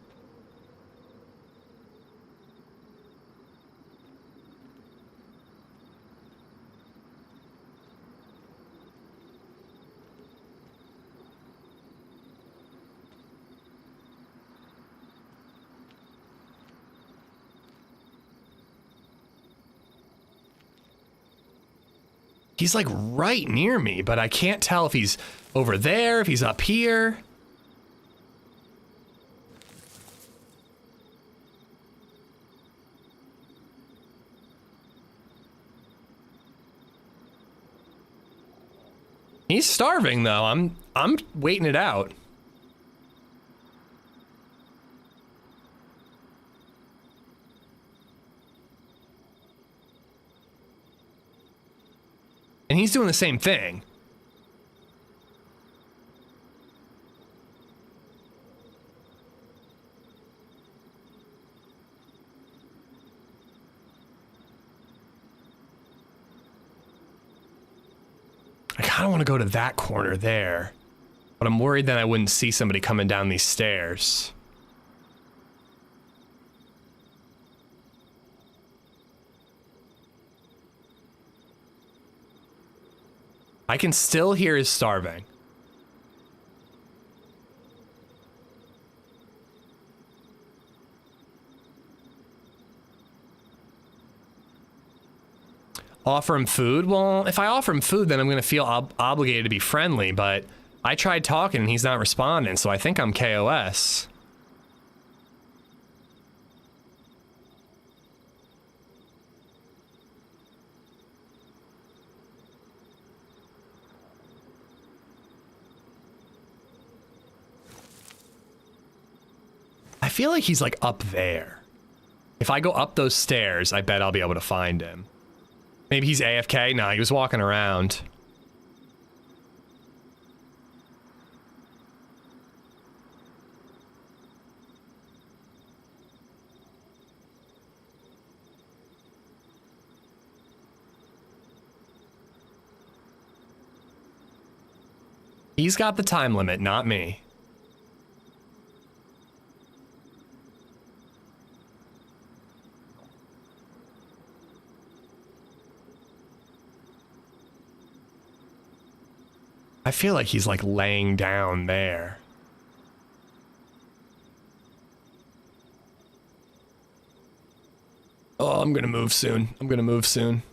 He's like right near me, but I can't tell if he's over there, if he's up here. He's starving though. I'm waiting it out. And he's doing the same thing. I kind of want to go to that corner there, but I'm worried that I wouldn't see somebody coming down these stairs. I can still hear his starving. Offer him food? Well, if I offer him food, then I'm going to feel obligated to be friendly, but I tried talking and he's not responding, so I think I'm KOS. I feel like he's like up there. If I go up those stairs, I bet I'll be able to find him. Maybe he's AFK? No, he was walking around. He's got the time limit, not me. I feel like he's like laying down there. Oh, I'm gonna move soon. I'm gonna move soon.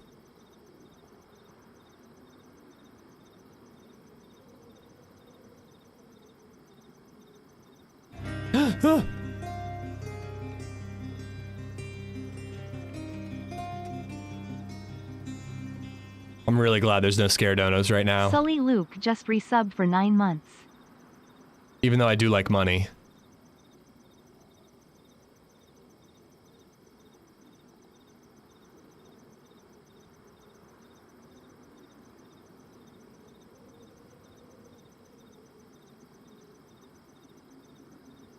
I'm really glad there's no scare donos right now. Sully Luke just resubbed for 9 months. Even though I do like money.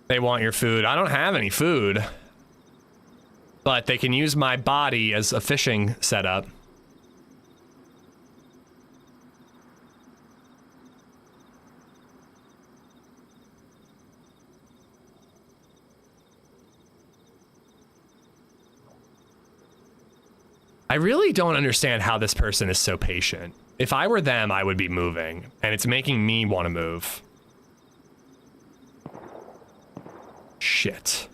They want your food. I don't have any food. But they can use my body as a fishing setup. I really don't understand how this person is so patient. If I were them, I would be moving, and it's making me want to move. Shit.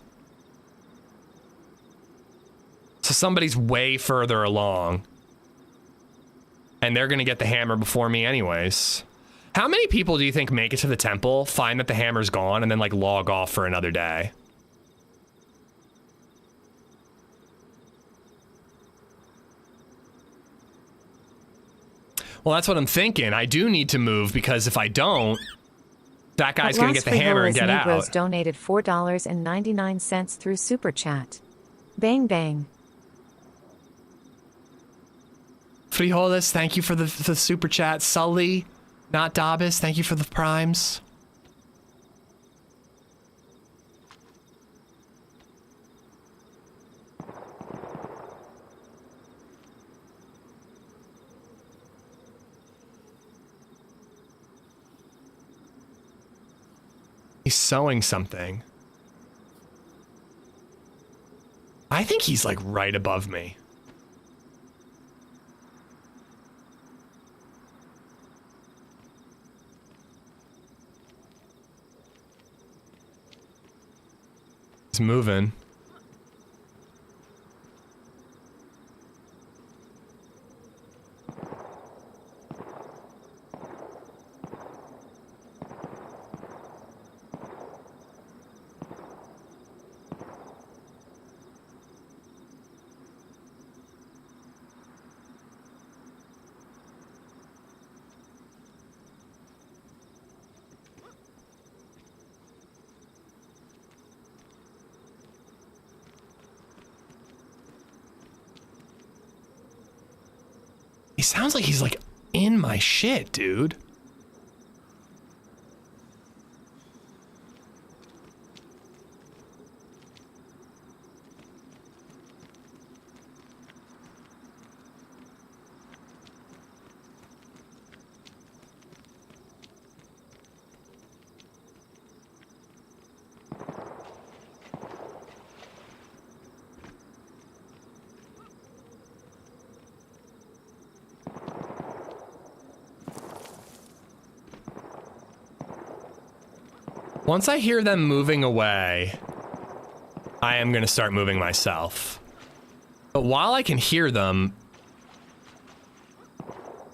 So somebody's way further along, and they're gonna get the hammer before me anyways. How many people do you think make it to the temple, find that the hammer's gone, and then like log off for another day? Well, that's what I'm thinking. I do need to move because if I don't, that guy's going to get the hammer and get Negroes out. Donated $4.99 through Super Chat. Bang bang. Frijoles, thank you for the super chat. Sully, not Dabis, thank you for the primes. He's sewing something. I think he's like right above me. He's moving. He sounds like he's like in my shit, dude. Once I hear them moving away, I am gonna start moving myself. But while I can hear them,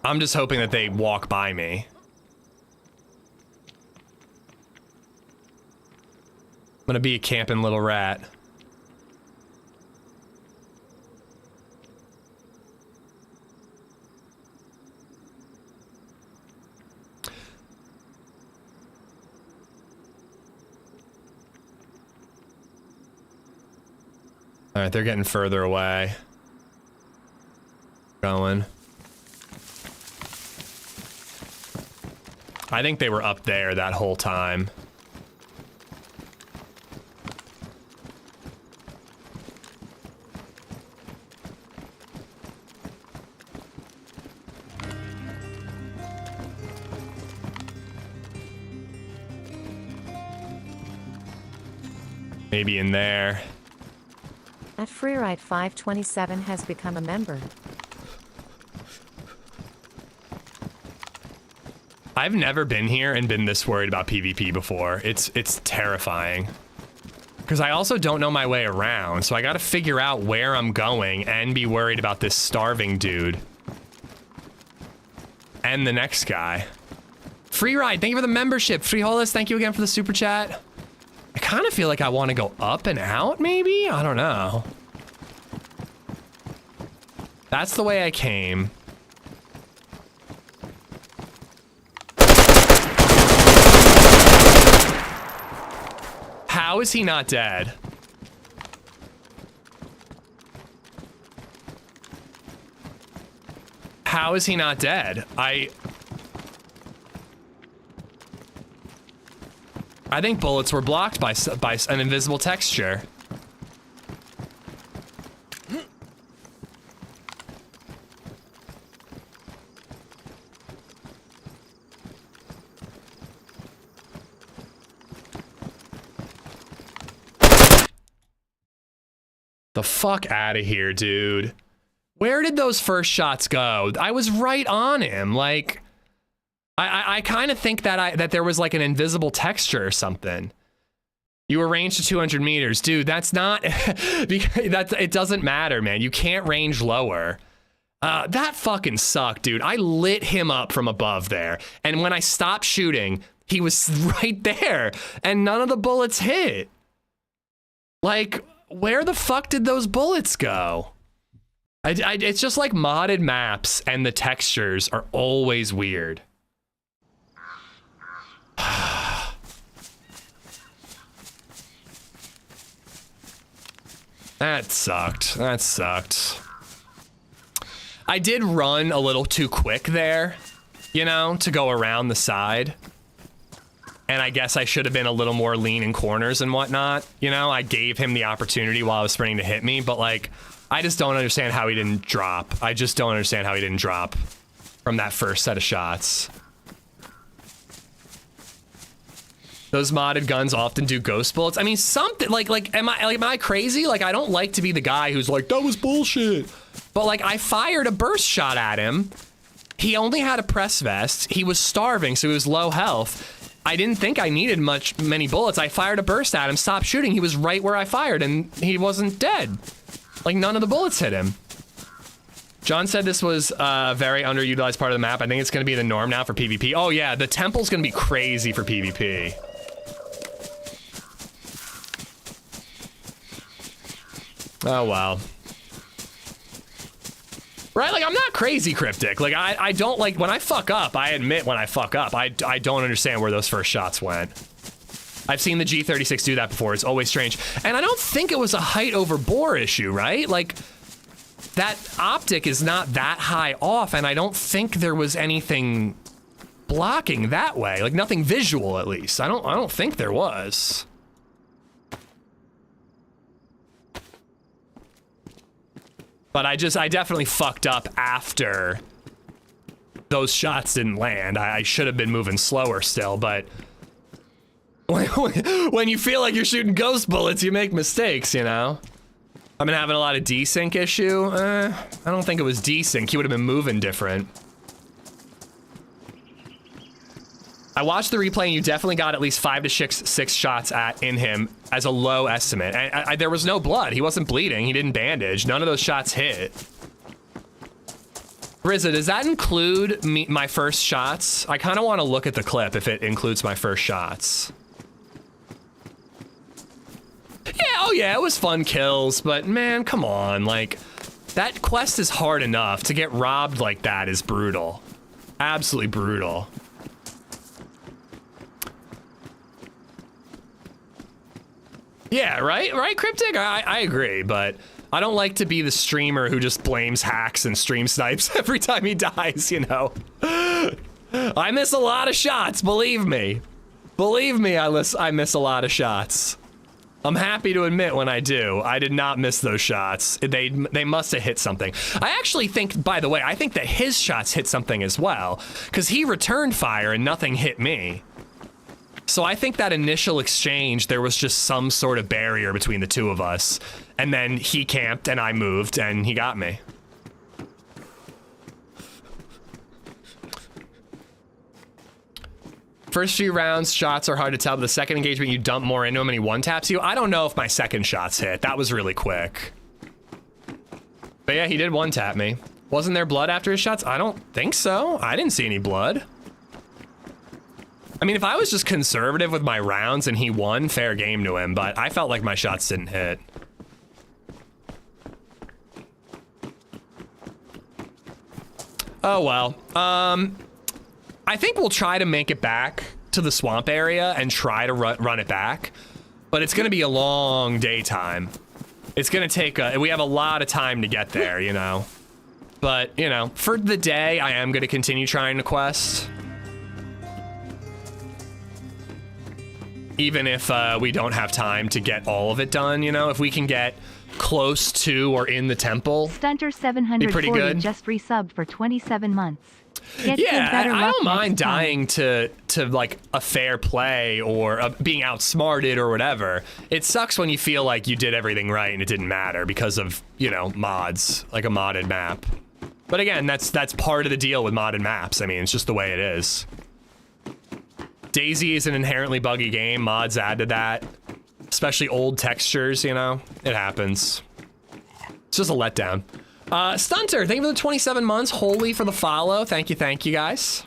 I'm just hoping that they walk by me. I'm gonna be a camping little rat. All right, they're getting further away. Going. I think they were up there that whole time. Maybe in there. At Freeride 527 has become a member. I've never been here and been this worried about PvP before. It's terrifying. Because I also don't know my way around, so I gotta figure out where I'm going and be worried about this starving dude. And the next guy. Freeride, thank you for the membership. Frijoles, thank you again for the super chat. I kind of feel like I want to go up and out, maybe? I don't know. That's the way I came. How is he not dead? How is he not dead? I think bullets were blocked by an invisible texture. The fuck out of here, dude. Where did those first shots go? I was right on him, like... I kind of think that there was like an invisible texture or something. You were ranged to 200 meters. Dude, that's not... it doesn't matter, man. You can't range lower. That fucking sucked, dude. I lit him up from above there. And when I stopped shooting, he was right there. And none of the bullets hit. Like, where the fuck did those bullets go? It's just like modded maps and the textures are always weird. That sucked. That sucked. I did run a little too quick there, you know, to go around the side. And I guess I should have been a little more lean in corners and whatnot. You know, I gave him the opportunity while I was sprinting to hit me, but like, I just don't understand how he didn't drop. I just don't understand how he didn't drop from that first set of shots. Those modded guns often do ghost bullets. I mean, something like, am I crazy? Like, I don't like to be the guy who's like, that was bullshit. But like, I fired a burst shot at him. He only had a press vest. He was starving, so he was low health. I didn't think I needed many bullets. I fired a burst at him, stopped shooting. He was right where I fired, and he wasn't dead. Like, none of the bullets hit him. John said this was a very underutilized part of the map. I think it's going to be the norm now for PvP. Oh yeah, the temple's going to be crazy for PvP. Oh, wow. Right, like, I'm not crazy cryptic. Like, I don't, like, when I fuck up, I admit when I fuck up. I don't understand where those first shots went. I've seen the G36 do that before. It's always strange. And I don't think it was a height over bore issue, right? Like, that optic is not that high off, and I don't think there was anything blocking that way. Like nothing visual, at least. I don't think there was. But I definitely fucked up after those shots didn't land. I should have been moving slower still, but when you feel like you're shooting ghost bullets, you make mistakes, you know? I've been having a lot of desync issue. I don't think it was desync. He would have been moving different. I watched the replay and you definitely got at least 5 to 6 shots in him as a low estimate. And there was no blood. He wasn't bleeding. He didn't bandage. None of those shots hit. Rizza, does that include my first shots? I kind of want to look at the clip if it includes my first shots. Yeah, oh yeah, it was fun kills, but man, come on. Like, that quest is hard enough. To get robbed like that is brutal. Absolutely brutal. Yeah, right, Cryptic? I agree, but I don't like to be the streamer who just blames hacks and stream snipes every time he dies, you know? I miss a lot of shots, believe me. Believe me, I miss a lot of shots. I'm happy to admit when I do. I did not miss those shots. They must have hit something. I actually think, by the way, I think that his shots hit something as well, because he returned fire and nothing hit me. So I think that initial exchange, there was just some sort of barrier between the two of us. And then he camped and I moved and he got me. First few rounds, shots are hard to tell, but the second engagement, you dump more into him and he one-taps you. I don't know if my second shots hit. That was really quick. But yeah, he did one-tap me. Wasn't there blood after his shots? I don't think so. I didn't see any blood. I mean, if I was just conservative with my rounds and he won, fair game to him, but I felt like my shots didn't hit. Oh, well. I think we'll try to make it back to the swamp area and try to run it back, but it's gonna be a long daytime. It's gonna take we have a lot of time to get there, you know? But, you know, for the day, I am gonna continue trying to quest. Even if we don't have time to get all of it done, you know, if we can get close to or in the temple, Stunter be pretty 740 good. just resubbed for 27 months. Get Yeah, better I luck don't mind next time. dying to like a fair play or being outsmarted or whatever. It sucks when you feel like you did everything right and it didn't matter because of, you know, mods, like a modded map. But again, that's part of the deal with modded maps. I mean, it's just the way it is. DayZ is an inherently buggy game. Mods add to that, especially old textures, you know? It happens. It's just a letdown. Stunter, thank you for the 27 months. Holy for the follow. Thank you guys.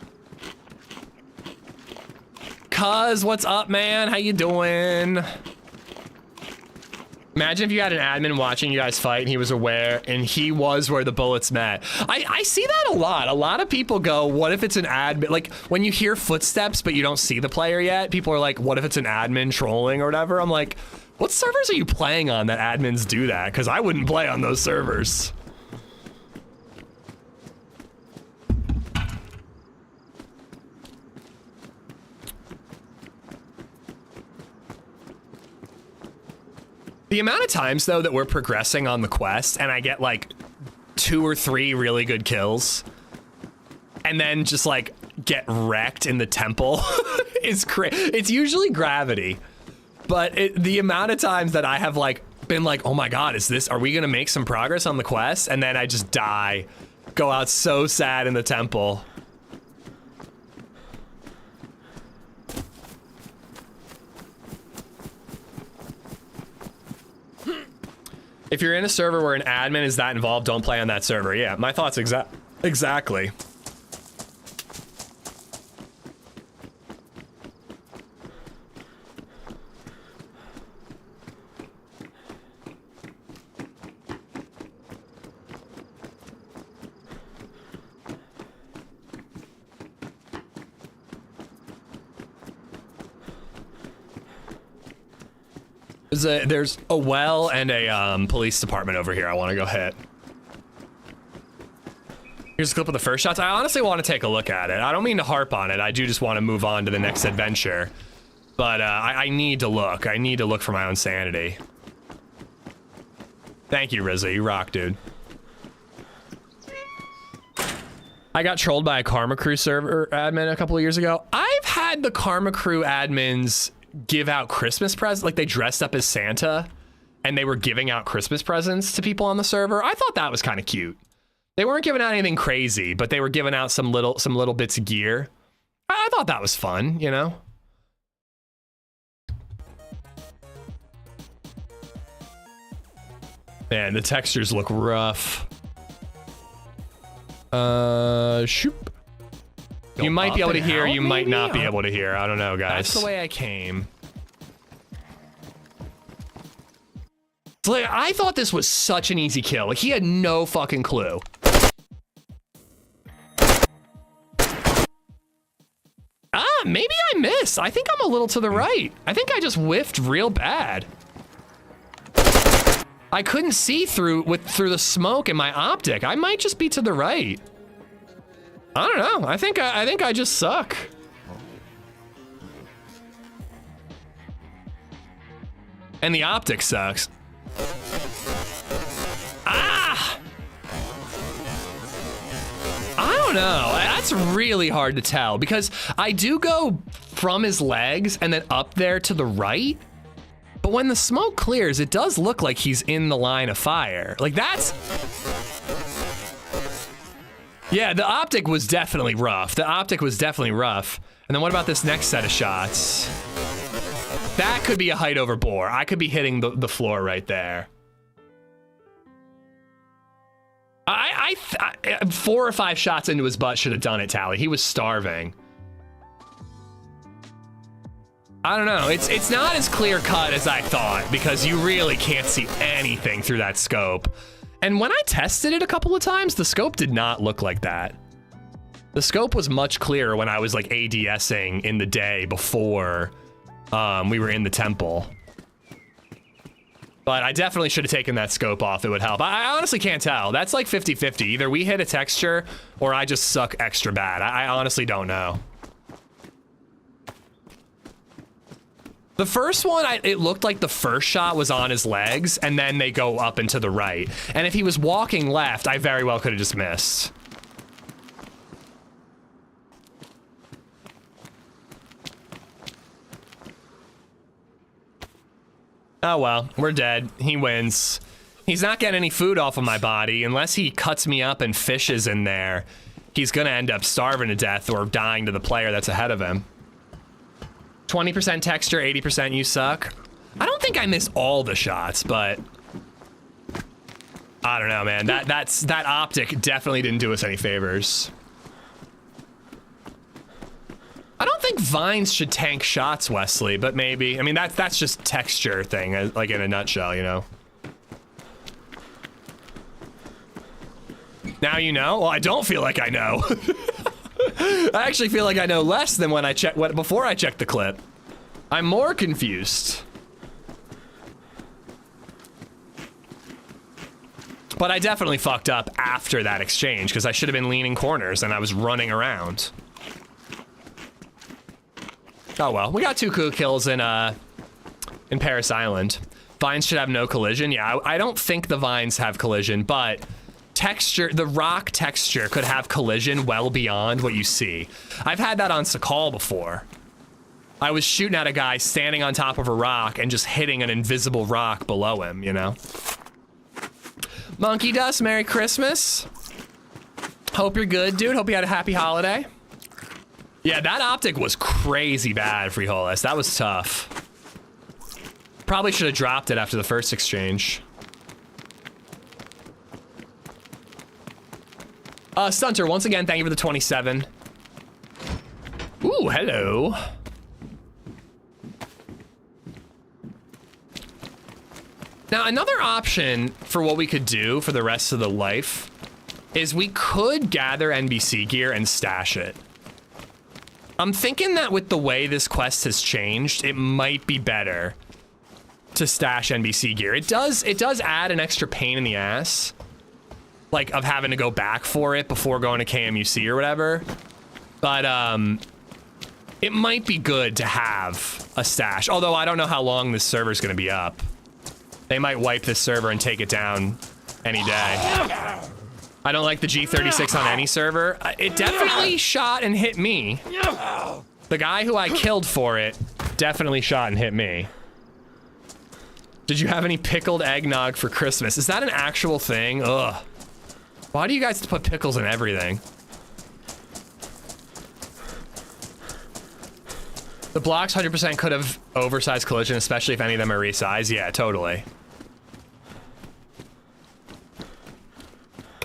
Cuz, what's up, man? How you doing? Imagine if you had an admin watching you guys fight and he was aware and he was where the bullets met. I see that a lot. A lot of people go, what if it's an admin? Like, when you hear footsteps but you don't see the player yet, people are like, what if it's an admin trolling or whatever? I'm like, what servers are you playing on that admins do that? Because I wouldn't play on those servers. The amount of times, though, that we're progressing on the quest and I get, like, 2 or 3 really good kills and then just, like, get wrecked in the temple is crazy. It's usually gravity, but the amount of times that I have, like, been like, oh my god, are we gonna make some progress on the quest? And then I just die, go out so sad in the temple. If you're in a server where an admin is that involved, don't play on that server. Yeah, my thoughts exactly. There's a well and a police department over here I want to go hit. Here's a clip of the first shots. I honestly want to take a look at it. I don't mean to harp on it. I do just want to move on to the next adventure. But I need to look. I need to look for my own sanity. Thank you, Rizza. You rock, dude. I got trolled by a Karma Crew server admin a couple of years ago. I've had the Karma Crew admins give out Christmas presents, like they dressed up as Santa and they were giving out Christmas presents to people on the server. I thought that was kind of cute. They weren't giving out anything crazy, but they were giving out some little bits of gear. I thought that was fun, you know? Man, the textures look rough. Shoop. You might be able to hear, you might not be able to hear. I don't know, guys. That's the way I came. Like, I thought this was such an easy kill. Like, he had no fucking clue. Maybe I missed. I think I'm a little to the right. I think I just whiffed real bad. I couldn't see through the smoke in my optic. I might just be to the right. I don't know. I think I just suck. And the optic sucks. Ah! I don't know. That's really hard to tell because I do go from his legs and then up there to the right. But when the smoke clears, it does look like he's in the line of fire. Like that's... Yeah, the optic was definitely rough. The optic was definitely rough. And then what about this next set of shots? That could be a height over bore. I could be hitting the floor right there. 4 or 5 shots into his butt should have done it, Tally. He was starving. I don't know. It's not as clear cut as I thought because you really can't see anything through that scope. And when I tested it a couple of times, the scope did not look like that. The scope was much clearer when I was like ADSing in the day before we were in the temple. But I definitely should have taken that scope off. It would help. I honestly can't tell. That's like 50-50. Either we hit a texture or I just suck extra bad. I honestly don't know. The first one, it looked like the first shot was on his legs and then they go up and to the right. And if he was walking left, I very well could have just missed. Oh well, we're dead. He wins. He's not getting any food off of my body unless he cuts me up and fishes in there. He's gonna end up starving to death or dying to the player that's ahead of him. 20% texture, 80% you suck. I don't think I missed all the shots, but I don't know, man. That optic definitely didn't do us any favors. I don't think vines should tank shots, Wesley, but maybe. I mean, that's just texture thing, like in a nutshell, you know. Now you know? Well, I don't feel like I know. I actually feel like I know less than when before I checked the clip. I'm more confused. But I definitely fucked up after that exchange because I should have been leaning corners and I was running around. Oh well, we got 2 cool kills in Paris Island. Vines should have no collision. Yeah, I don't think the vines have collision, but texture, the rock texture could have collision well beyond what you see. I've had that on Sakal before. I was shooting at a guy standing on top of a rock and just hitting an invisible rock below him, you know? Monkey Dust, Merry Christmas. Hope you're good, dude. Hope you had a happy holiday. Yeah, that optic was crazy bad, Frijoles. That was tough. Probably should have dropped it after the first exchange. Stunter, once again, thank you for the 27. Ooh, hello. Now, another option for what we could do for the rest of the life is we could gather NBC gear and stash it. I'm thinking that with the way this quest has changed, it might be better to stash NBC gear. It does add an extra pain in the ass, like, of having to go back for it before going to KMUC or whatever. But, it might be good to have a stash. Although I don't know how long this server's gonna be up. They might wipe this server and take it down any day. I don't like the G36 on any server. It definitely shot and hit me. The guy who I killed for it definitely shot and hit me. Did you have any pickled eggnog for Christmas? Is that an actual thing? Ugh. Why do you guys put pickles in everything? The blocks 100% could have oversized collision, especially if any of them are resized. Yeah, totally.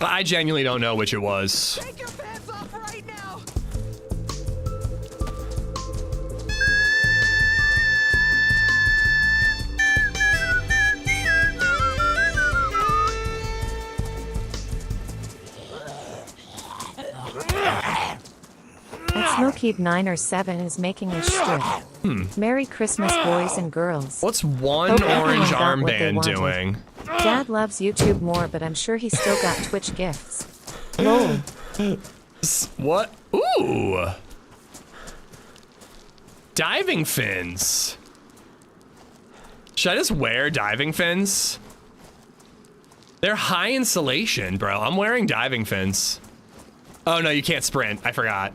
I genuinely don't know which it was. Take your pants off right now. At Smokeheap 9 or 7 is making a strip. Merry Christmas, boys and girls. What's one Hope everyone orange got what they armband wanted. doing? Dad loves YouTube more, but I'm sure he's still got Twitch gifts. Lol. What? Ooh. Diving fins. Should I just wear diving fins? They're high insulation, bro. I'm wearing diving fins. Oh no, you can't sprint. I forgot.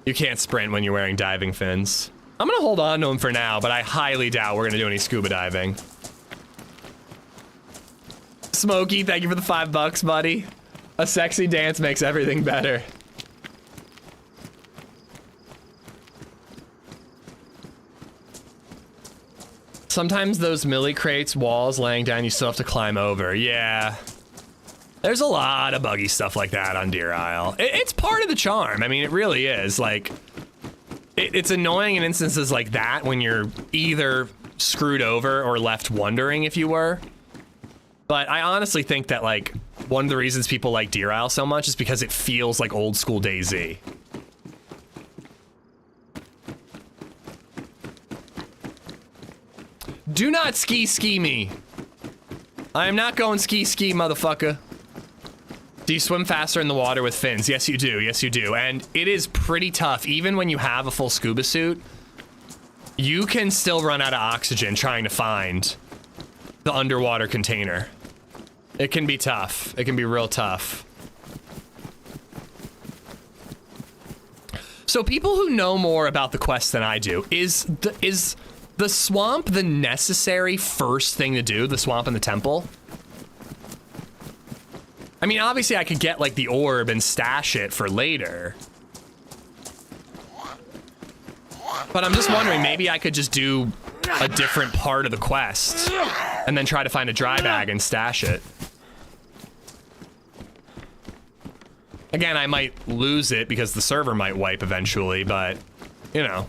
You can't sprint when you're wearing diving fins. I'm gonna hold on to them for now, but I highly doubt we're gonna do any scuba diving. Smokey, thank you for the $5, buddy. A sexy dance makes everything better. Sometimes those milli crates, walls laying down, you still have to climb over. Yeah. There's a lot of buggy stuff like that on Deer Isle. It's part of the charm. I mean, it really is. Like, it's annoying in instances like that when you're either screwed over or left wondering if you were. But I honestly think that, like, one of the reasons people like Deer Isle so much is because it feels like old school DayZ. Do not ski me. I am not going ski, motherfucker. Do you swim faster in the water with fins? Yes, you do. Yes, you do. And it is pretty tough. Even when you have a full scuba suit, you can still run out of oxygen trying to find the underwater container. It can be tough. It can be real tough. So people who know more about the quest than I do, is the swamp the necessary first thing to do? The swamp and the temple? I mean, obviously I could get like the orb and stash it for later. But I'm just wondering, maybe I could just do a different part of the quest and then try to find a dry bag and stash it. Again, I might lose it because the server might wipe eventually, but, you know.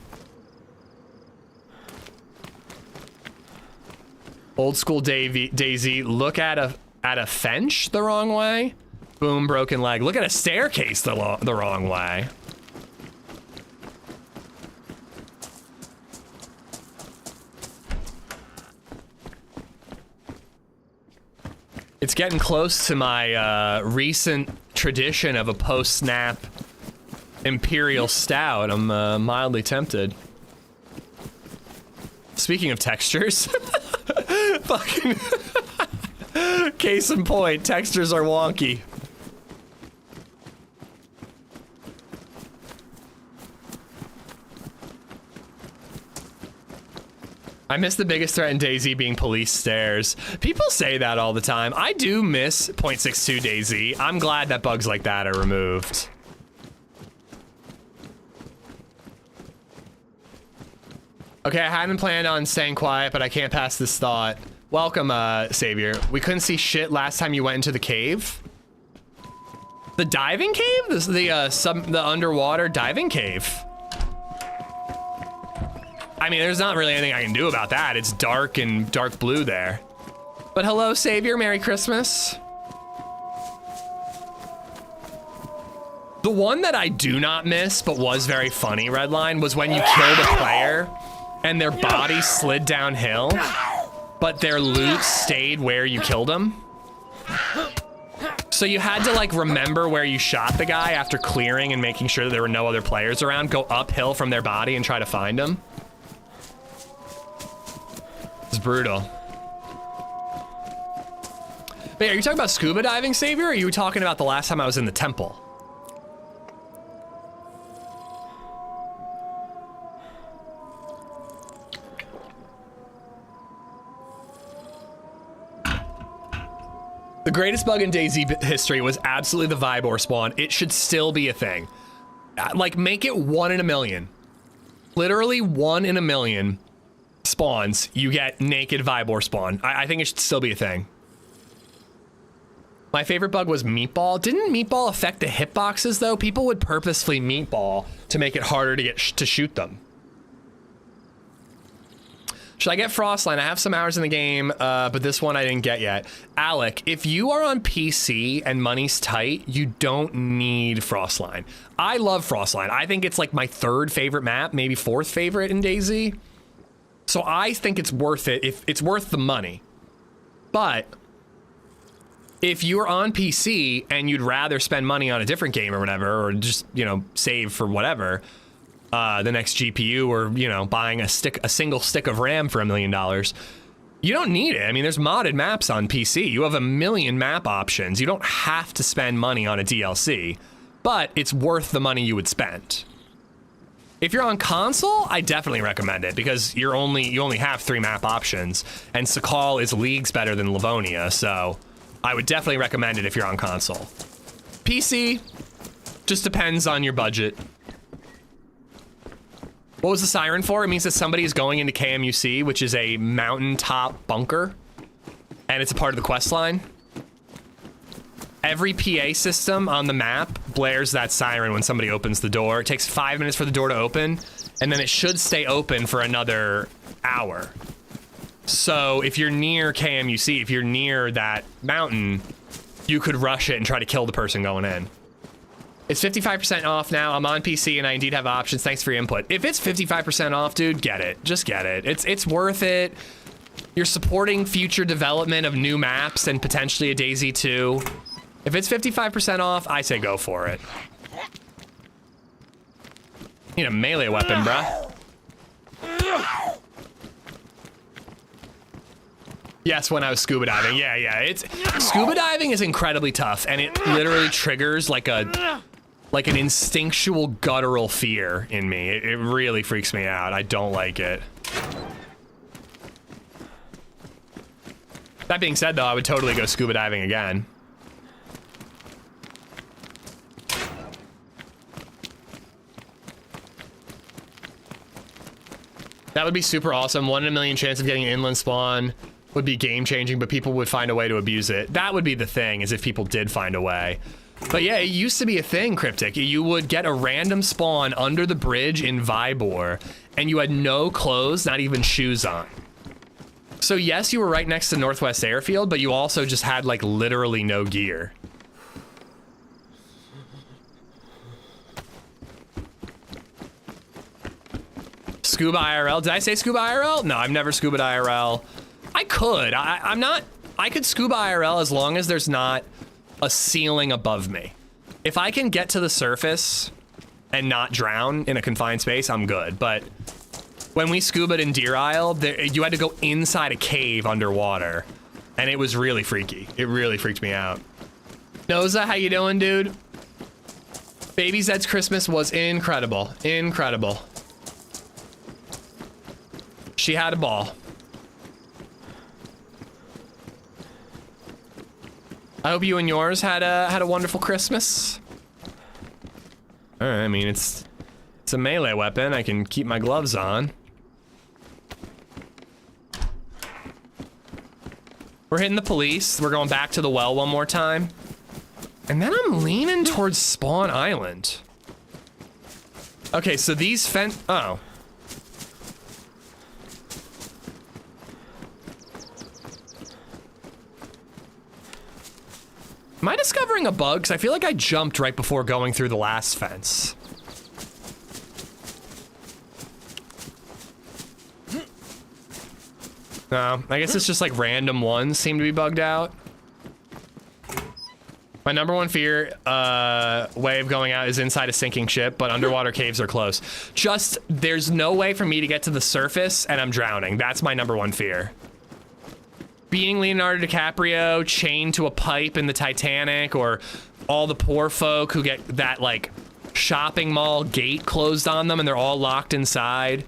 Old school DayZ, look at a fench the wrong way. Boom, broken leg. Look at a staircase the wrong way. It's getting close to my recent tradition of a post-snap Imperial Stout. I'm mildly tempted. Speaking of textures, fucking case in point, textures are wonky. I miss the biggest threat in DayZ being police stairs. People say that all the time. I do miss 0.62 DayZ. I'm glad that bugs like that are removed. Okay, I hadn't planned on staying quiet, but I can't pass this thought. Welcome, Savior. We couldn't see shit last time you went into the cave. The diving cave? The underwater diving cave. I mean, there's not really anything I can do about that. It's dark and dark blue there. But hello, Savior. Merry Christmas. The one that I do not miss, but was very funny, Redline, was when you killed a player and their body slid downhill, but their loot stayed where you killed them. So you had to like remember where you shot the guy after clearing and making sure that there were no other players around, go uphill from their body and try to find them. It's brutal. Wait, are you talking about scuba diving, Savior, or are you talking about the last time I was in the temple? The greatest bug in DayZ history was absolutely the Vibor spawn. It should still be a thing. Like, make it 1 in a million. Literally 1 in a million spawns, you get naked Vibor spawn. I think it should still be a thing. My favorite bug was Meatball. Didn't Meatball affect the hitboxes, though? People would purposefully Meatball to make it harder to get to shoot them. Should I get Frostline? I have some hours in the game, but this one I didn't get yet. Alec, if you are on PC and money's tight, you don't need Frostline. I love Frostline. I think it's like my 3rd favorite map, maybe 4th favorite in DayZ. So I think it's worth it if it's worth the money. But if you're on PC and you'd rather spend money on a different game or whatever, or just, you know, save for whatever, the next GPU, or, you know, buying a single stick of RAM for $1 million, you don't need it. I mean, there's modded maps on PC. You have 1 million map options. You don't have to spend money on a DLC, but it's worth the money you would spend. If you're on console, I definitely recommend it because you only have 3 map options, and Sakal is leagues better than Livonia, so I would definitely recommend it if you're on console. PC just depends on your budget. What was the siren for? It means that somebody is going into KMUC, which is a mountaintop bunker, and it's a part of the quest line. Every PA system on the map blares that siren when somebody opens the door. It takes 5 minutes for the door to open, and then it should stay open for another hour. So if you're near KMUC, if you're near that mountain, you could rush it and try to kill the person going in. It's 55% off now. I'm on PC and I indeed have options. Thanks for your input. If it's 55% off, dude, get it. Just get it. It's worth it. You're supporting future development of new maps and potentially a DayZ 2. If it's 55% off, I say go for it. Need a melee weapon, bruh. Yes, when I was scuba diving. Yeah. Scuba diving is incredibly tough, and it literally triggers like an instinctual guttural fear in me. It really freaks me out. I don't like it. That being said, though, I would totally go scuba diving again. That would be super awesome. 1 in a million chance of getting an inland spawn would be game changing, but people would find a way to abuse it. That would be the thing, is if people did find a way. But yeah, it used to be a thing, Cryptic. You would get a random spawn under the bridge in Vibor, and you had no clothes, not even shoes on. So yes, you were right next to Northwest Airfield, but you also just had like literally no gear. Scuba IRL. Did I say scuba IRL? No, I've never scuba IRL. I could. I could scuba IRL as long as there's not a ceiling above me. If I can get to the surface and not drown in a confined space, I'm good. But when we scubaed in Deer Isle, you had to go inside a cave underwater, and it was really freaky. It really freaked me out. Noza, how you doing, dude? Baby Zed's Christmas was incredible. Incredible. She had a ball. I hope you and yours had a wonderful Christmas. All right, I mean, it's a melee weapon. I can keep my gloves on. We're hitting the police. We're going back to the well one more time. And then I'm leaning towards Spawn Island. Okay, so these oh. Am I discovering a bug? Because I feel like I jumped right before going through the last fence. No, I guess it's just like random ones seem to be bugged out. My number one fear way of going out is inside a sinking ship, but underwater caves are close. Just, there's no way for me to get to the surface and I'm drowning. That's my number one fear. Being Leonardo DiCaprio chained to a pipe in the Titanic, or all the poor folk who get that like shopping mall gate closed on them and they're all locked inside.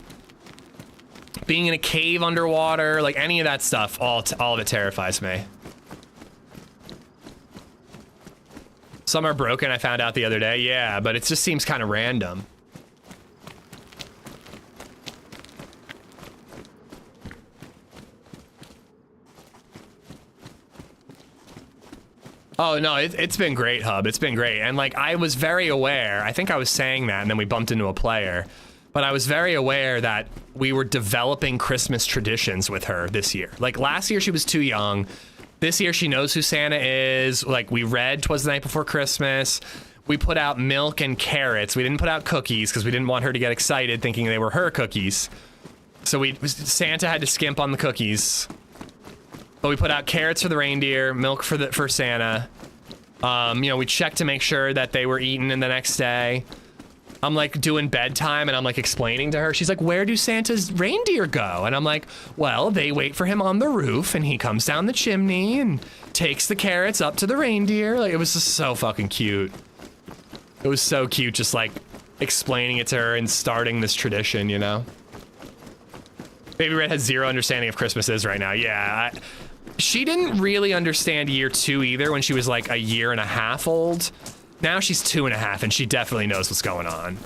Being in a cave underwater, like any of that stuff, all of it terrifies me. Some are broken, I found out the other day. Yeah, but it just seems kind of random. Oh, no, it's been great, Hub. It's been great. And, like, I was very aware. I think I was saying that, and then we bumped into a player. But I was very aware that we were developing Christmas traditions with her this year. Like, last year she was too young. This year she knows who Santa is. Like, we read 'Twas the Night Before Christmas. We put out milk and carrots. We didn't put out cookies because we didn't want her to get excited thinking they were her cookies. So Santa had to skimp on the cookies. But we put out carrots for the reindeer, milk for Santa. You know, we checked to make sure that they were eaten in the next day. I'm like doing bedtime and I'm like explaining to her. She's like, where do Santa's reindeer go? And I'm like, well, they wait for him on the roof and he comes down the chimney and takes the carrots up to the reindeer. Like, it was just so fucking cute. It was so cute just like explaining it to her and starting this tradition, you know? Baby Red has zero understanding of Christmas is right now. Yeah, she didn't really understand year 2 either when she was like a year and a half old. Now she's 2.5 and she definitely knows what's going on.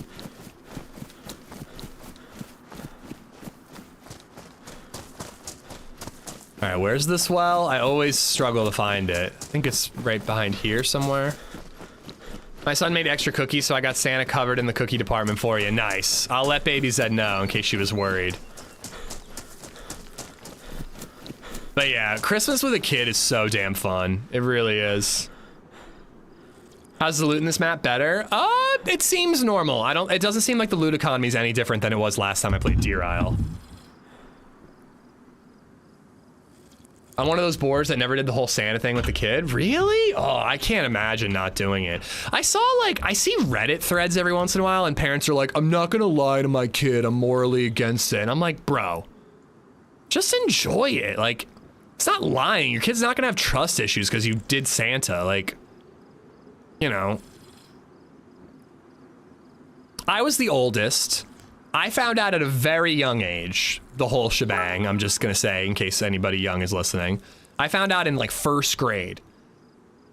All right, where's this well? I always struggle to find it. I think it's right behind here somewhere. My son made extra cookies, so I got Santa covered in the cookie department for you. Nice. I'll let LadyZed know in case she was worried. But yeah, Christmas with a kid is so damn fun. It really is. How's the loot in this map? Better? It seems normal. It doesn't seem like the loot economy is any different than it was last time I played Deer Isle. I'm one of those boars that never did the whole Santa thing with the kid. Really? Oh, I can't imagine not doing it. I see Reddit threads every once in a while and parents are like, I'm not gonna lie to my kid, I'm morally against it. And I'm like, bro, just enjoy it. Like, it's not lying. Your kid's not gonna have trust issues because you did Santa. Like, you know. I was the oldest. I found out at a very young age, the whole shebang, I'm just gonna say, in case anybody young is listening. I found out in like 1st grade.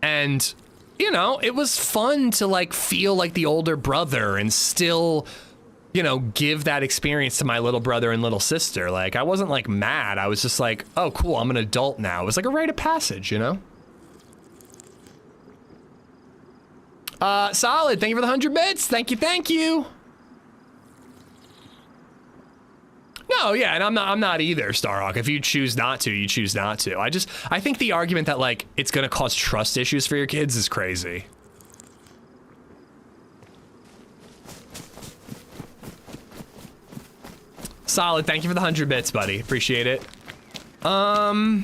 And, you know, it was fun to like feel like the older brother and still, you know, give that experience to my little brother and little sister. Like, I wasn't like mad. I was just like, oh, cool, I'm an adult now. It was like a rite of passage, you know? Solid, thank you for the 100 bits. Thank you, thank you. No, yeah, and I'm not either, Starhawk. If you choose not to, you choose not to. I think the argument that like it's gonna cause trust issues for your kids is crazy. Solid, thank you for the 100 bits, buddy. Appreciate it. I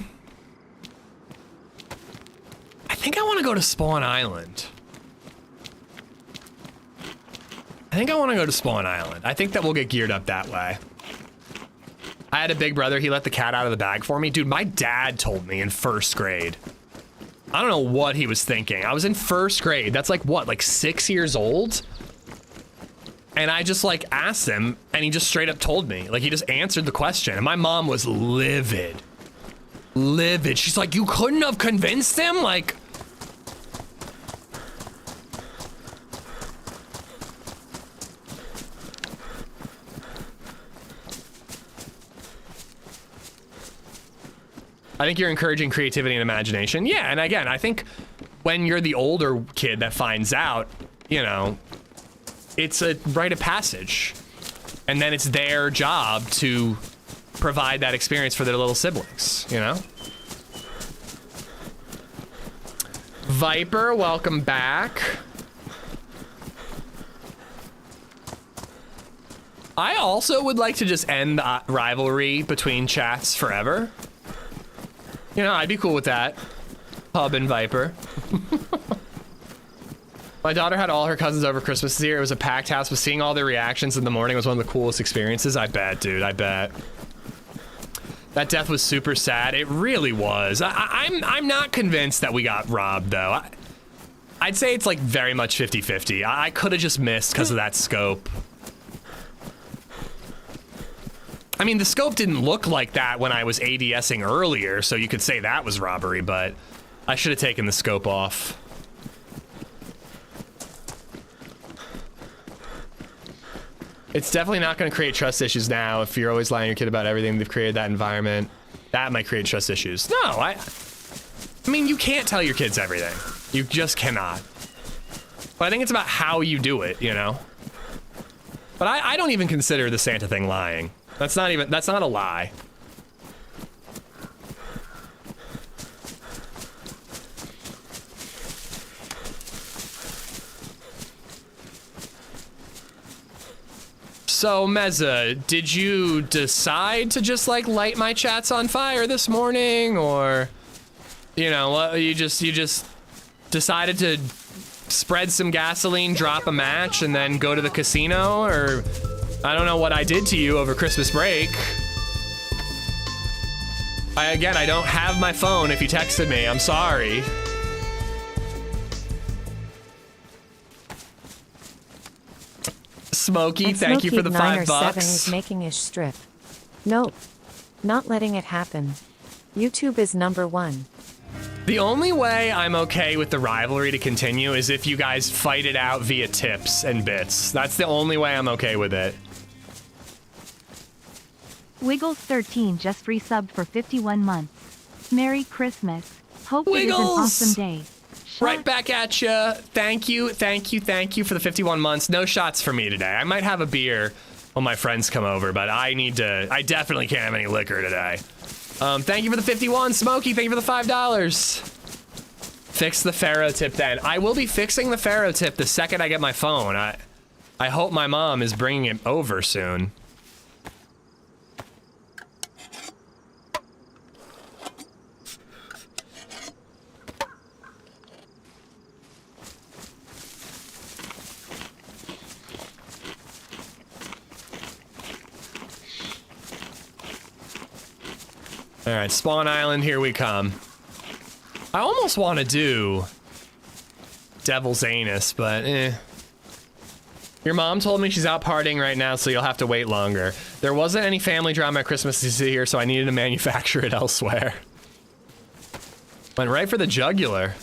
think I want to go to Spawn Island. I think that we'll get geared up that way. I had a big brother, he let the cat out of the bag for me. Dude, my dad told me in 1st grade. I don't know what he was thinking. I was in 1st grade. That's like what, like 6 years old? And I just like asked him and he just straight up told me. Like, he just answered the question. And my mom was livid. Livid. She's like, you couldn't have convinced him? Like, I think you're encouraging creativity and imagination. Yeah, and again, I think when you're the older kid that finds out, you know, it's a rite of passage. And then it's their job to provide that experience for their little siblings, you know? Viper, welcome back. I also would like to just end the rivalry between chats forever. You know, I'd be cool with that. Hub and Viper. My daughter had all her cousins over Christmas this year. It was a packed house, but seeing all their reactions in the morning was one of the coolest experiences. I bet, dude. I bet. That death was super sad. It really was. I'm not convinced that we got robbed, though. I'd say it's like very much 50-50. I could have just missed because of that scope. I mean, the scope didn't look like that when I was ADSing earlier, so you could say that was robbery, but I should have taken the scope off. It's definitely not going to create trust issues now if you're always lying to your kid about everything. They've created that environment. That might create trust issues. No, I mean, you can't tell your kids everything. You just cannot. But I think it's about how you do it, you know? But I don't even consider the Santa thing lying. That's not a lie. So, Meza, did you decide to just like light my chats on fire this morning, or, you know, you just decided to spread some gasoline, drop a match, and then go to the casino? Or I don't know what I did to you over Christmas break. Again, I don't have my phone if you texted me. I'm sorry. Smokey, thank you for the $5. Is making ish strip. Nope. Not letting it happen. YouTube is #1. The only way I'm okay with the rivalry to continue is if you guys fight it out via tips and bits. That's the only way I'm okay with it. Wiggles13 just resubbed for 51 months. Merry Christmas. Hope it is an awesome day. Right back at you. Thank you for the 51 months. No shots for me today. I might have a beer when my friends come over, but I definitely can't have any liquor today. Thank you for the 51, Smokey. Thank you for the $5. Fix the Pharaoh tip then. I will be fixing the Pharaoh tip the second I get my phone. I hope my mom is bringing it over soon. All right, Spawn Island, here we come. I almost want to do Devil's Anus, but Your mom told me she's out partying right now, so you'll have to wait longer. There wasn't any family drama at Christmas this year, so I needed to manufacture it elsewhere. Went right for the jugular.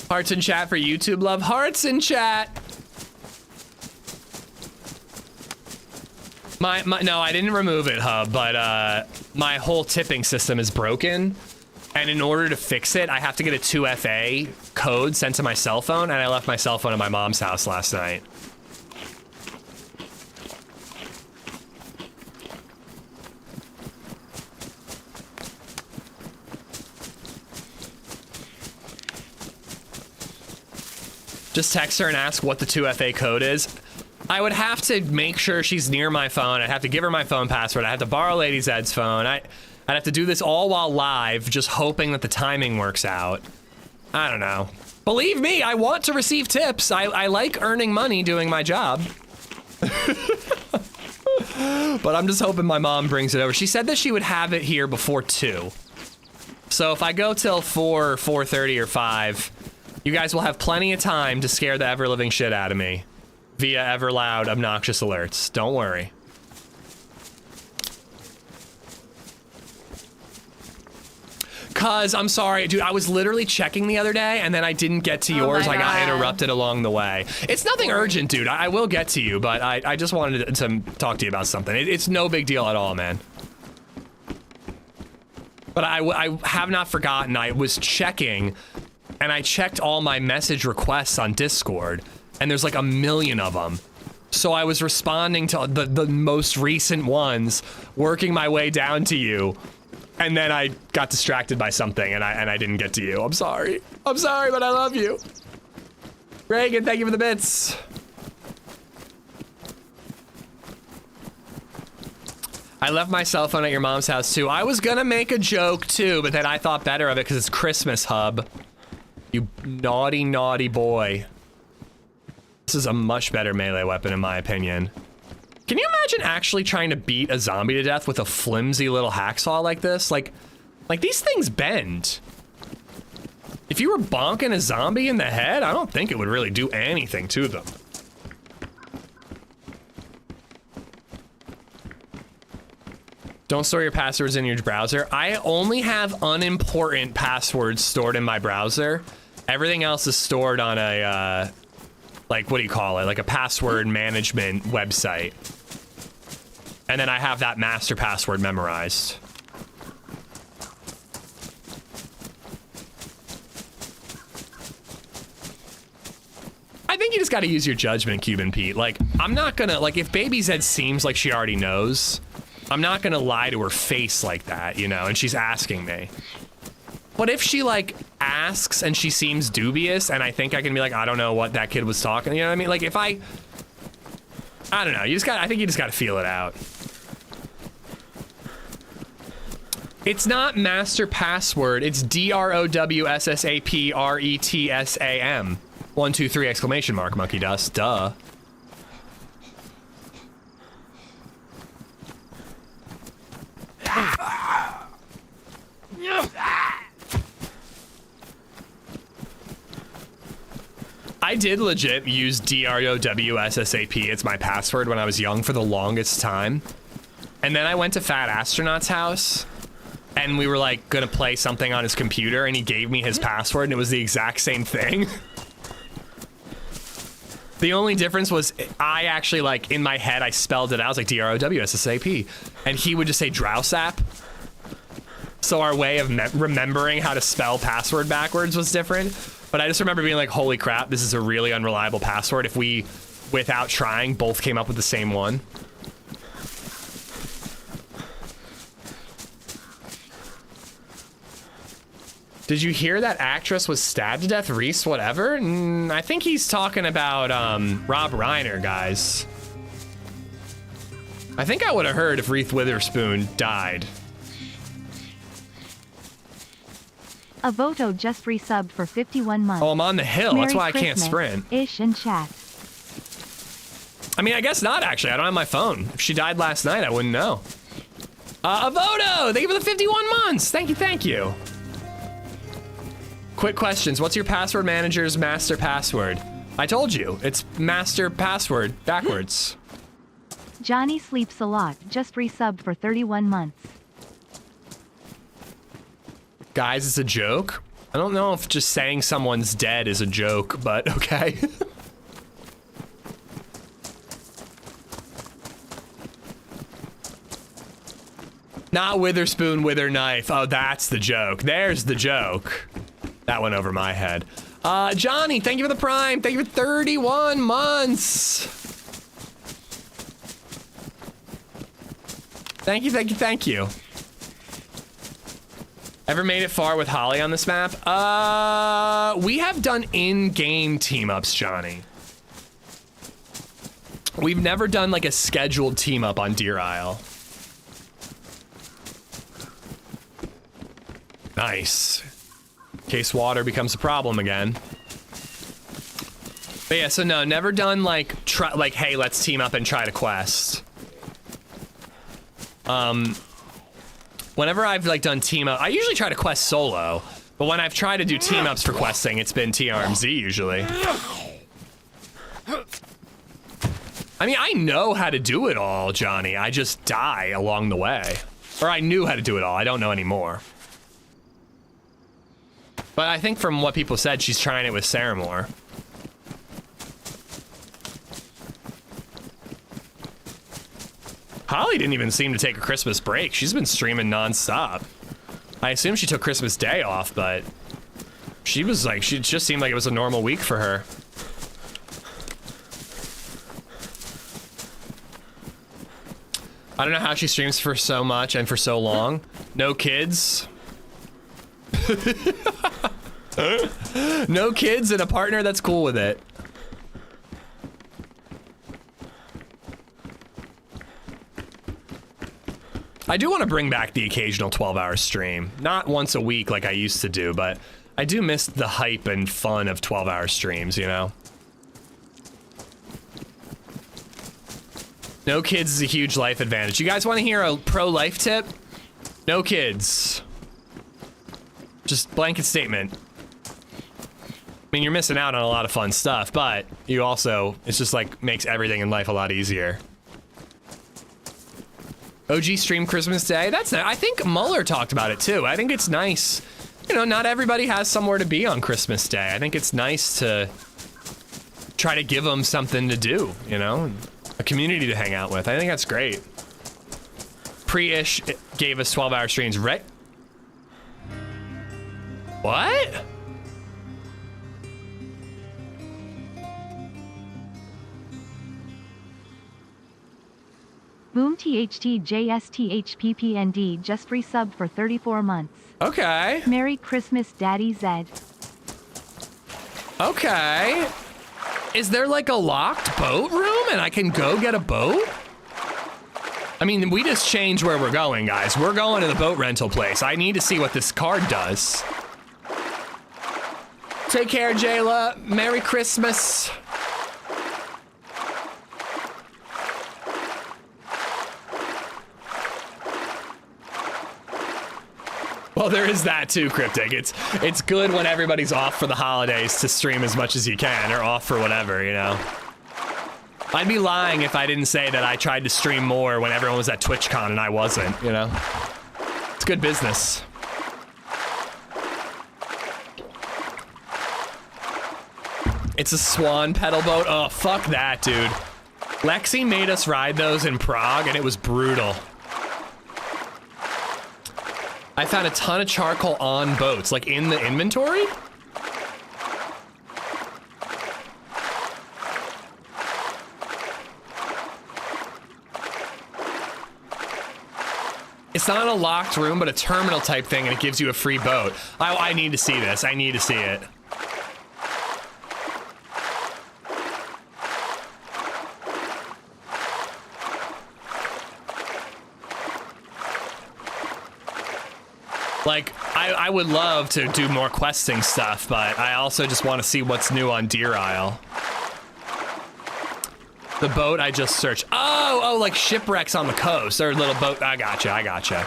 Hearts in chat for YouTube love. Hearts in chat. No, I didn't remove it, Hub, but my whole tipping system is broken. And in order to fix it, I have to get a 2FA code sent to my cell phone, and I left my cell phone at my mom's house last night. Just text her and ask what the 2FA code is. I would have to make sure she's near my phone. I'd have to give her my phone password. I'd have to borrow LadyZed's phone. I'd have to do this all while live, just hoping that the timing works out. I don't know. Believe me, I want to receive tips. I like earning money doing my job. But I'm just hoping my mom brings it over. She said that she would have it here before 2. So if I go till 4, 4:30, or 5, you guys will have plenty of time to scare the ever-living shit out of me via ever-loud, obnoxious alerts. Don't worry. Cause, I'm sorry, dude, I was literally checking the other day, and then I didn't get to yours. I got interrupted along the way. It's nothing urgent, dude. I will get to you, but I just wanted to talk to you about something. It's no big deal at all, man. But I have not forgotten. I was checking, and I checked all my message requests on Discord, and there's like 1 million of them. So I was responding to the most recent ones, working my way down to you, and then I got distracted by something, and I didn't get to you. I'm sorry. I'm sorry, but I love you. Reagan, thank you for the bits. I left my cell phone at your mom's house too. I was gonna make a joke too, but then I thought better of it because it's Christmas, hub. You naughty, naughty boy. This is a much better melee weapon in my opinion. Can you imagine actually trying to beat a zombie to death with a flimsy little hacksaw like this? Like these things bend. If you were bonking a zombie in the head, I don't think it would really do anything to them. Don't store your passwords in your browser. I only have unimportant passwords stored in my browser. Everything else is stored on a, like, what do you call it? Like a password management website. And then I have that master password memorized. I think you just gotta use your judgment, Cuban Pete. Like, I'm not gonna, like, if LadyZed seems like she already knows, I'm not gonna lie to her face like that, you know, and she's asking me. But if she, like, asks and she seems dubious, and I think I can be like, I don't know what that kid was talking, you know what I mean? Like, if I don't know, I think you just gotta feel it out. It's not master password, it's DROWSSAPRETSAM. 1, 2, 3 exclamation mark, monkey dust, duh. I did legit use DROWSSAP, it's my password, when I was young for the longest time. And then I went to Fat Astronaut's house, and we were like gonna play something on his computer, and he gave me his password, and it was the exact same thing. The only difference was I actually, like, in my head, I spelled it out. I was like, DROWSSAP. And he would just say Drowsap. So our way of remembering how to spell password backwards was different. But I just remember being like, holy crap, this is a really unreliable password if we, without trying, both came up with the same one. Did you hear that actress was stabbed to death? Reese, whatever? I think he's talking about Rob Reiner, guys. I think I would have heard if Reese Witherspoon died. Avoto just resubbed for 51 months. Oh, I'm on the hill. Merry That's why Christmas, I can't sprint. Ish in chat. I mean, I guess not, actually. I don't have my phone. If she died last night, I wouldn't know. Avoto! Thank you for the 51 months! Thank you, thank you. Quick questions. What's your password manager's master password? I told you. It's master password backwards. Johnny Sleeps a Lot just resubbed for 31 months. Guys, it's a joke. I don't know if just saying someone's dead is a joke, but okay. Not Witherspoon, Wither Knife. Oh, that's the joke. There's the joke. That went over my head. Johnny, thank you for the prime. Thank you for 31 months. Thank you, thank you, thank you. Ever made it far with Holly on this map? We have done in-game team-ups, Johnny. We've never done like a scheduled team-up on Deer Isle. Nice. In case water becomes a problem again. But yeah, so no, never done like, hey, let's team up and try to quest. Whenever I've like done team up, I usually try to quest solo, but when I've tried to do team ups for questing, it's been TRMZ usually. I mean, I know how to do it all, Johnny. I just die along the way. Or I knew how to do it all. I don't know anymore. But I think from what people said, she's trying it with Saramore. Holly didn't even seem to take a Christmas break. She's been streaming nonstop. I assume she took Christmas Day off, but she was like, she just seemed like it was a normal week for her. I don't know how she streams for so much and for so long. No kids. No kids and a partner that's cool with it. I do want to bring back the occasional 12-hour stream. Not once a week like I used to do, but I do miss the hype and fun of 12-hour streams, you know? No kids is a huge life advantage. You guys want to hear a pro-life tip? No kids. Just blanket statement. I mean, you're missing out on a lot of fun stuff, but you also, it's just like makes everything in life a lot easier. OG stream Christmas Day. That's nice. I think Muller talked about it too. I think it's nice. You know, not everybody has somewhere to be on Christmas Day. I think it's nice to try to give them something to do, you know? A community to hang out with. I think that's great. Pre-ish gave us 12-hour streams, right? What? Boom THT JSTHPPND just resubbed for 34 months. Okay. Merry Christmas, Daddy Zed. Okay. Is there like a locked boat room and I can go get a boat? I mean, we just changed where we're going, guys. We're going to the boat rental place. I need to see what this card does. Take care, Jayla. Merry Christmas. Well, there is that too, Cryptic. It's good when everybody's off for the holidays to stream as much as you can, or off for whatever, you know? I'd be lying if I didn't say that I tried to stream more when everyone was at TwitchCon and I wasn't, you know? It's good business. It's a swan pedal boat? Oh, fuck that, dude. Lexi made us ride those in Prague and it was brutal. I found a ton of charcoal on boats, like in the inventory. It's not a locked room, but a terminal type thing, and it gives you a free boat. I need to see this. I need to see it. Like, I would love to do more questing stuff, but I also just want to see what's new on Deer Isle. The boat I just searched. Oh, like shipwrecks on the coast. Or little boat. I gotcha.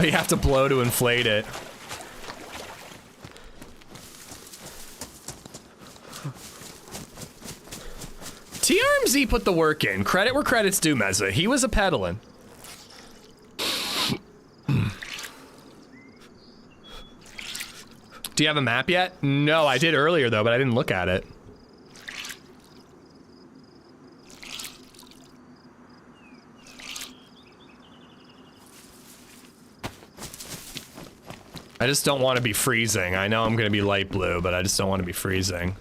You have to blow to inflate it. TRMZ put the work in. Credit where credit's due, Meza. He was a peddling. Do you have a map yet? No, I did earlier though, but I didn't look at it. I just don't want to be freezing. I know I'm going to be light blue, but I just don't want to be freezing.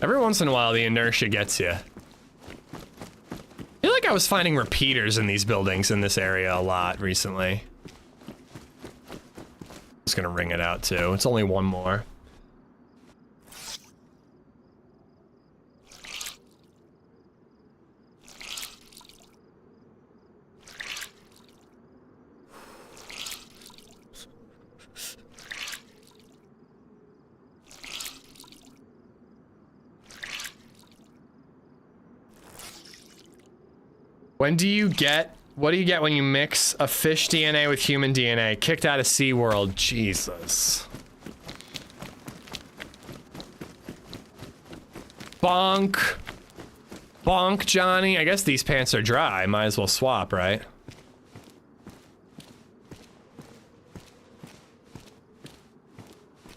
Every once in a while, the inertia gets you. I feel like I was finding repeaters in these buildings in this area a lot recently. Just gonna ring it out too. It's only one more. When do you get, what do you get when you mix a fish DNA with human DNA? Kicked out of SeaWorld, Jesus. Bonk. Bonk, Johnny. I guess these pants are dry. Might as well swap, right?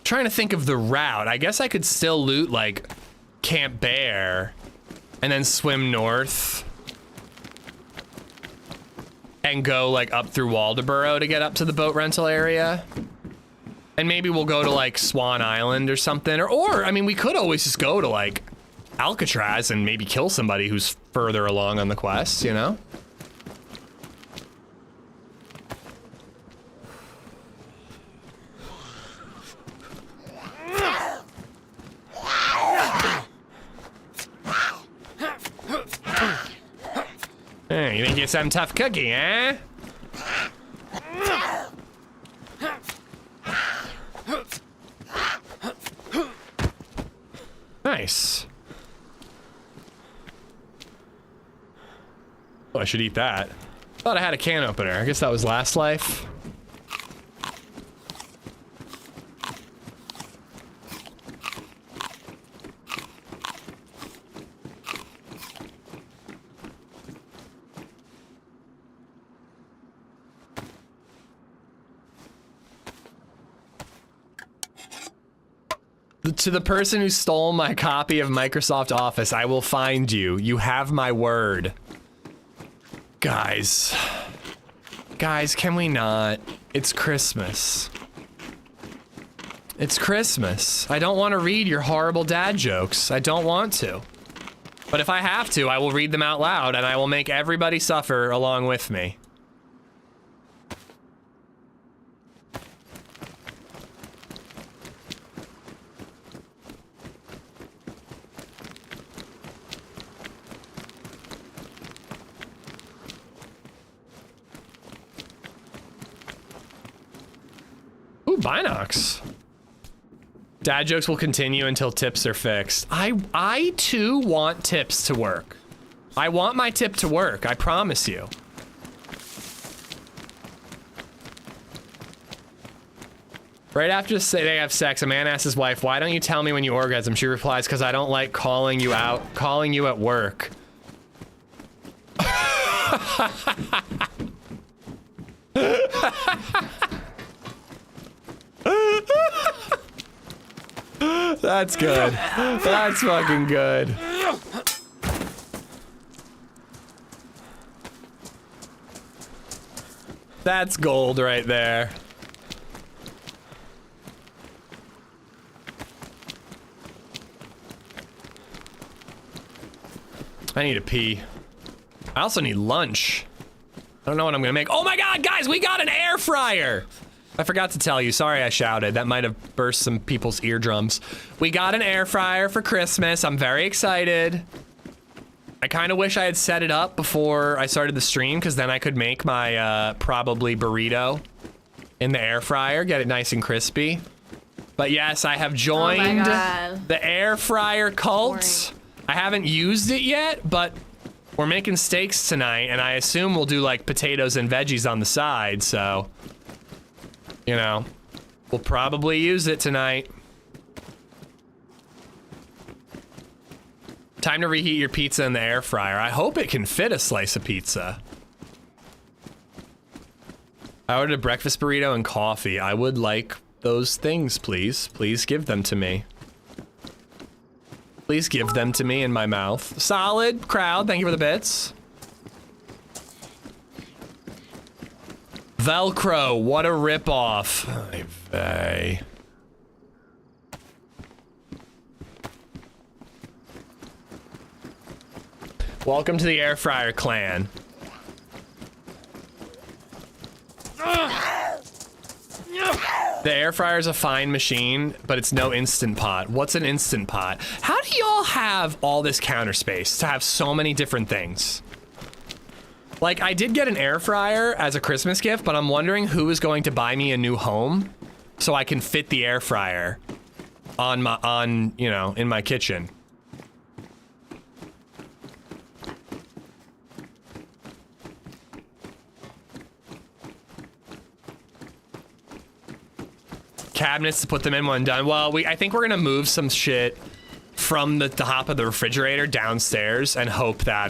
Trying to think of the route. I guess I could still loot like Camp Bear and then swim north. And go like up through Waldoboro to get up to the boat rental area. And maybe we'll go to like Swan Island or something. Or I mean, we could always just go to like Alcatraz and maybe kill somebody who's further along on the quest, you know? Hey, you think you're some tough cookie, eh? Nice. Oh, I should eat that. Thought I had a can opener. I guess that was last life. To the person who stole my copy of Microsoft Office, I will find you. You have my word. Guys. Guys, can we not? It's Christmas. It's Christmas. I don't want to read your horrible dad jokes. I don't want to. But if I have to, I will read them out loud and I will make everybody suffer along with me. Ooh, Binox. Dad jokes will continue until tips are fixed. I too want tips to work. I want my tip to work, I promise you. Right after they have sex, a man asks his wife, "Why don't you tell me when you orgasm?" She replies, "Because I don't like calling you at work." That's good. That's fucking good. That's gold right there. I need to pee. I also need lunch. I don't know what I'm gonna make. Oh my god, guys, we got an air fryer! I forgot to tell you, sorry I shouted. That might have burst some people's eardrums. We got an air fryer for Christmas. I'm very excited. I kind of wish I had set it up before I started the stream, because then I could make my probably burrito in the air fryer, get it nice and crispy. But yes, I have joined the air fryer cult. I haven't used it yet, but we're making steaks tonight, and I assume we'll do like potatoes and veggies on the side, so... You know, we'll probably use it tonight. Time to reheat your pizza in the air fryer. I hope it can fit a slice of pizza. I ordered a breakfast burrito and coffee. I would like those things, please. Please give them to me. Please give them to me in my mouth. Solid crowd, thank you for the bits. Velcro, what a ripoff. Ay vey. Welcome to the air fryer clan. The air fryer is a fine machine, but it's no Instant Pot. What's an Instant Pot? How do y'all have all this counter space to have so many different things? Like, I did get an air fryer as a Christmas gift, but I'm wondering who is going to buy me a new home so I can fit the air fryer on you know, in my kitchen. Cabinets to put them in when done. Well, I think we're gonna move some shit from the top of the refrigerator downstairs and hope that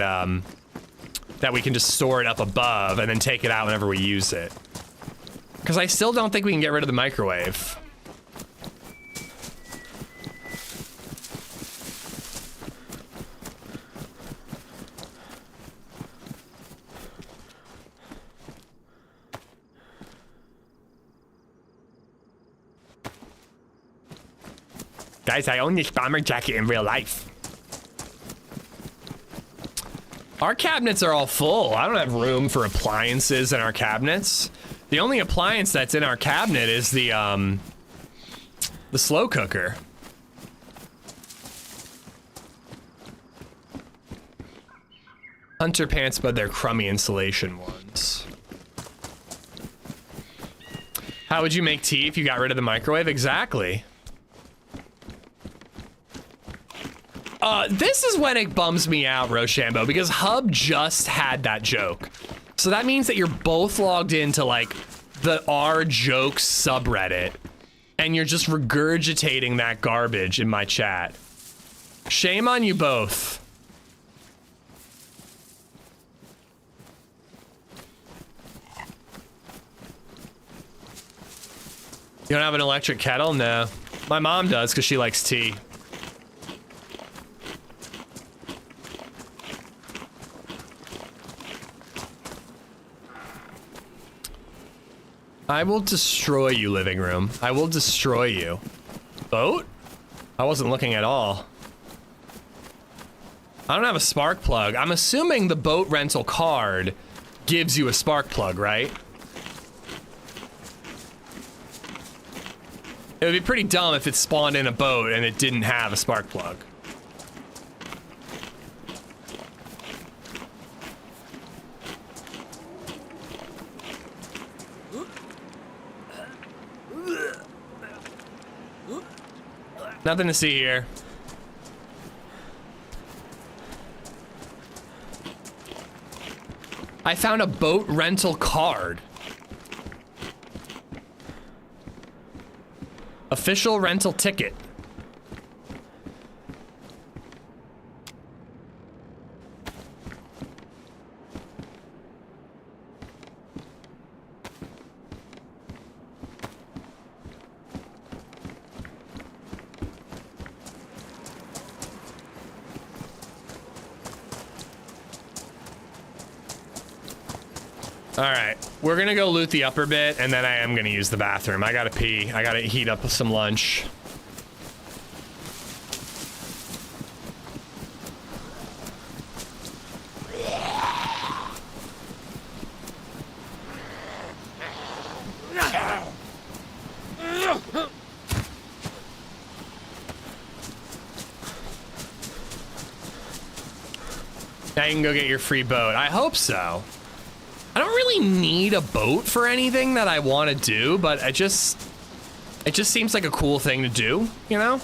that we can just store it up above and then take it out whenever we use it. Because I still don't think we can get rid of the microwave. Guys, I own this bomber jacket in real life. Our cabinets are all full. I don't have room for appliances in our cabinets. The only appliance that's in our cabinet is the slow cooker. Hunter pants, but they're crummy insulation ones. How would you make tea if you got rid of the microwave? Exactly. This is when it bums me out, Rochambeau, because Hub just had that joke. So that means that you're both logged into like the R jokes subreddit and you're just regurgitating that garbage in my chat. Shame on you both. You don't have an electric kettle? No. My mom does because she likes tea. I will destroy you, living room. I will destroy you. Boat? I wasn't looking at all. I don't have a spark plug. I'm assuming the boat rental card gives you a spark plug, right? It would be pretty dumb if it spawned in a boat and it didn't have a spark plug. Nothing to see here. I found a boat rental card. Official rental ticket. All right, we're gonna go loot the upper bit, and then I am gonna use the bathroom. I gotta pee. I gotta heat up some lunch. Now you can go get your free boat. I hope so. I don't really need a boat for anything that I want to do, but it just seems like a cool thing to do, you know?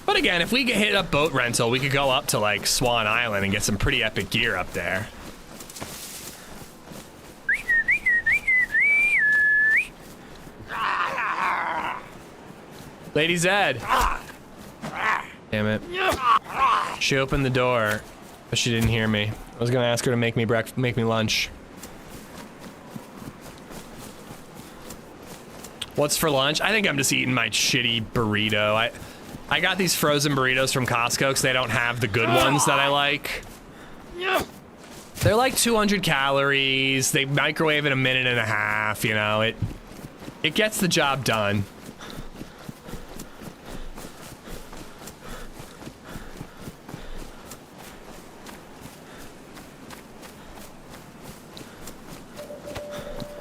But again, if we hit up boat rental, we could go up to like Swan Island and get some pretty epic gear up there. LadyZed. Damn it. She opened the door, but she didn't hear me. I was gonna ask her to make me lunch. What's for lunch? I think I'm just eating my shitty burrito. I got these frozen burritos from Costco because they don't have the good ones that I like. They're like 200 calories. They microwave in a minute and a half, you know. It gets the job done.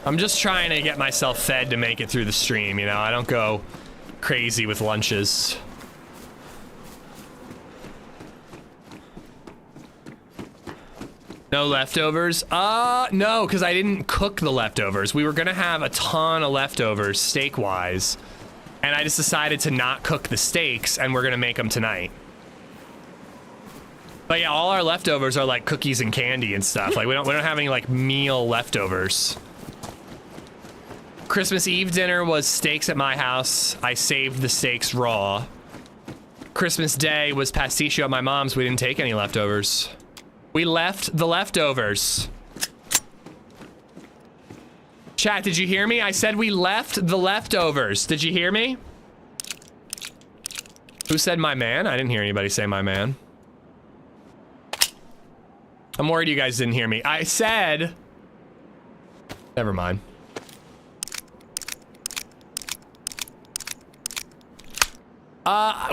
I'm just trying to get myself fed to make it through the stream, you know? I don't go crazy with lunches. No leftovers? No, because I didn't cook the leftovers. We were gonna have a ton of leftovers, steak-wise, and I just decided to not cook the steaks, and we're gonna make them tonight. But yeah, all our leftovers are like cookies and candy and stuff. Like we don't have any like meal leftovers. Christmas Eve dinner was steaks at my house. I saved the steaks raw. Christmas Day was pasticcio at my mom's. We didn't take any leftovers. We left the leftovers. Chat, did you hear me? I said we left the leftovers. Did you hear me? Who said my man? I didn't hear anybody say my man. I'm worried you guys didn't hear me. I said... Never mind.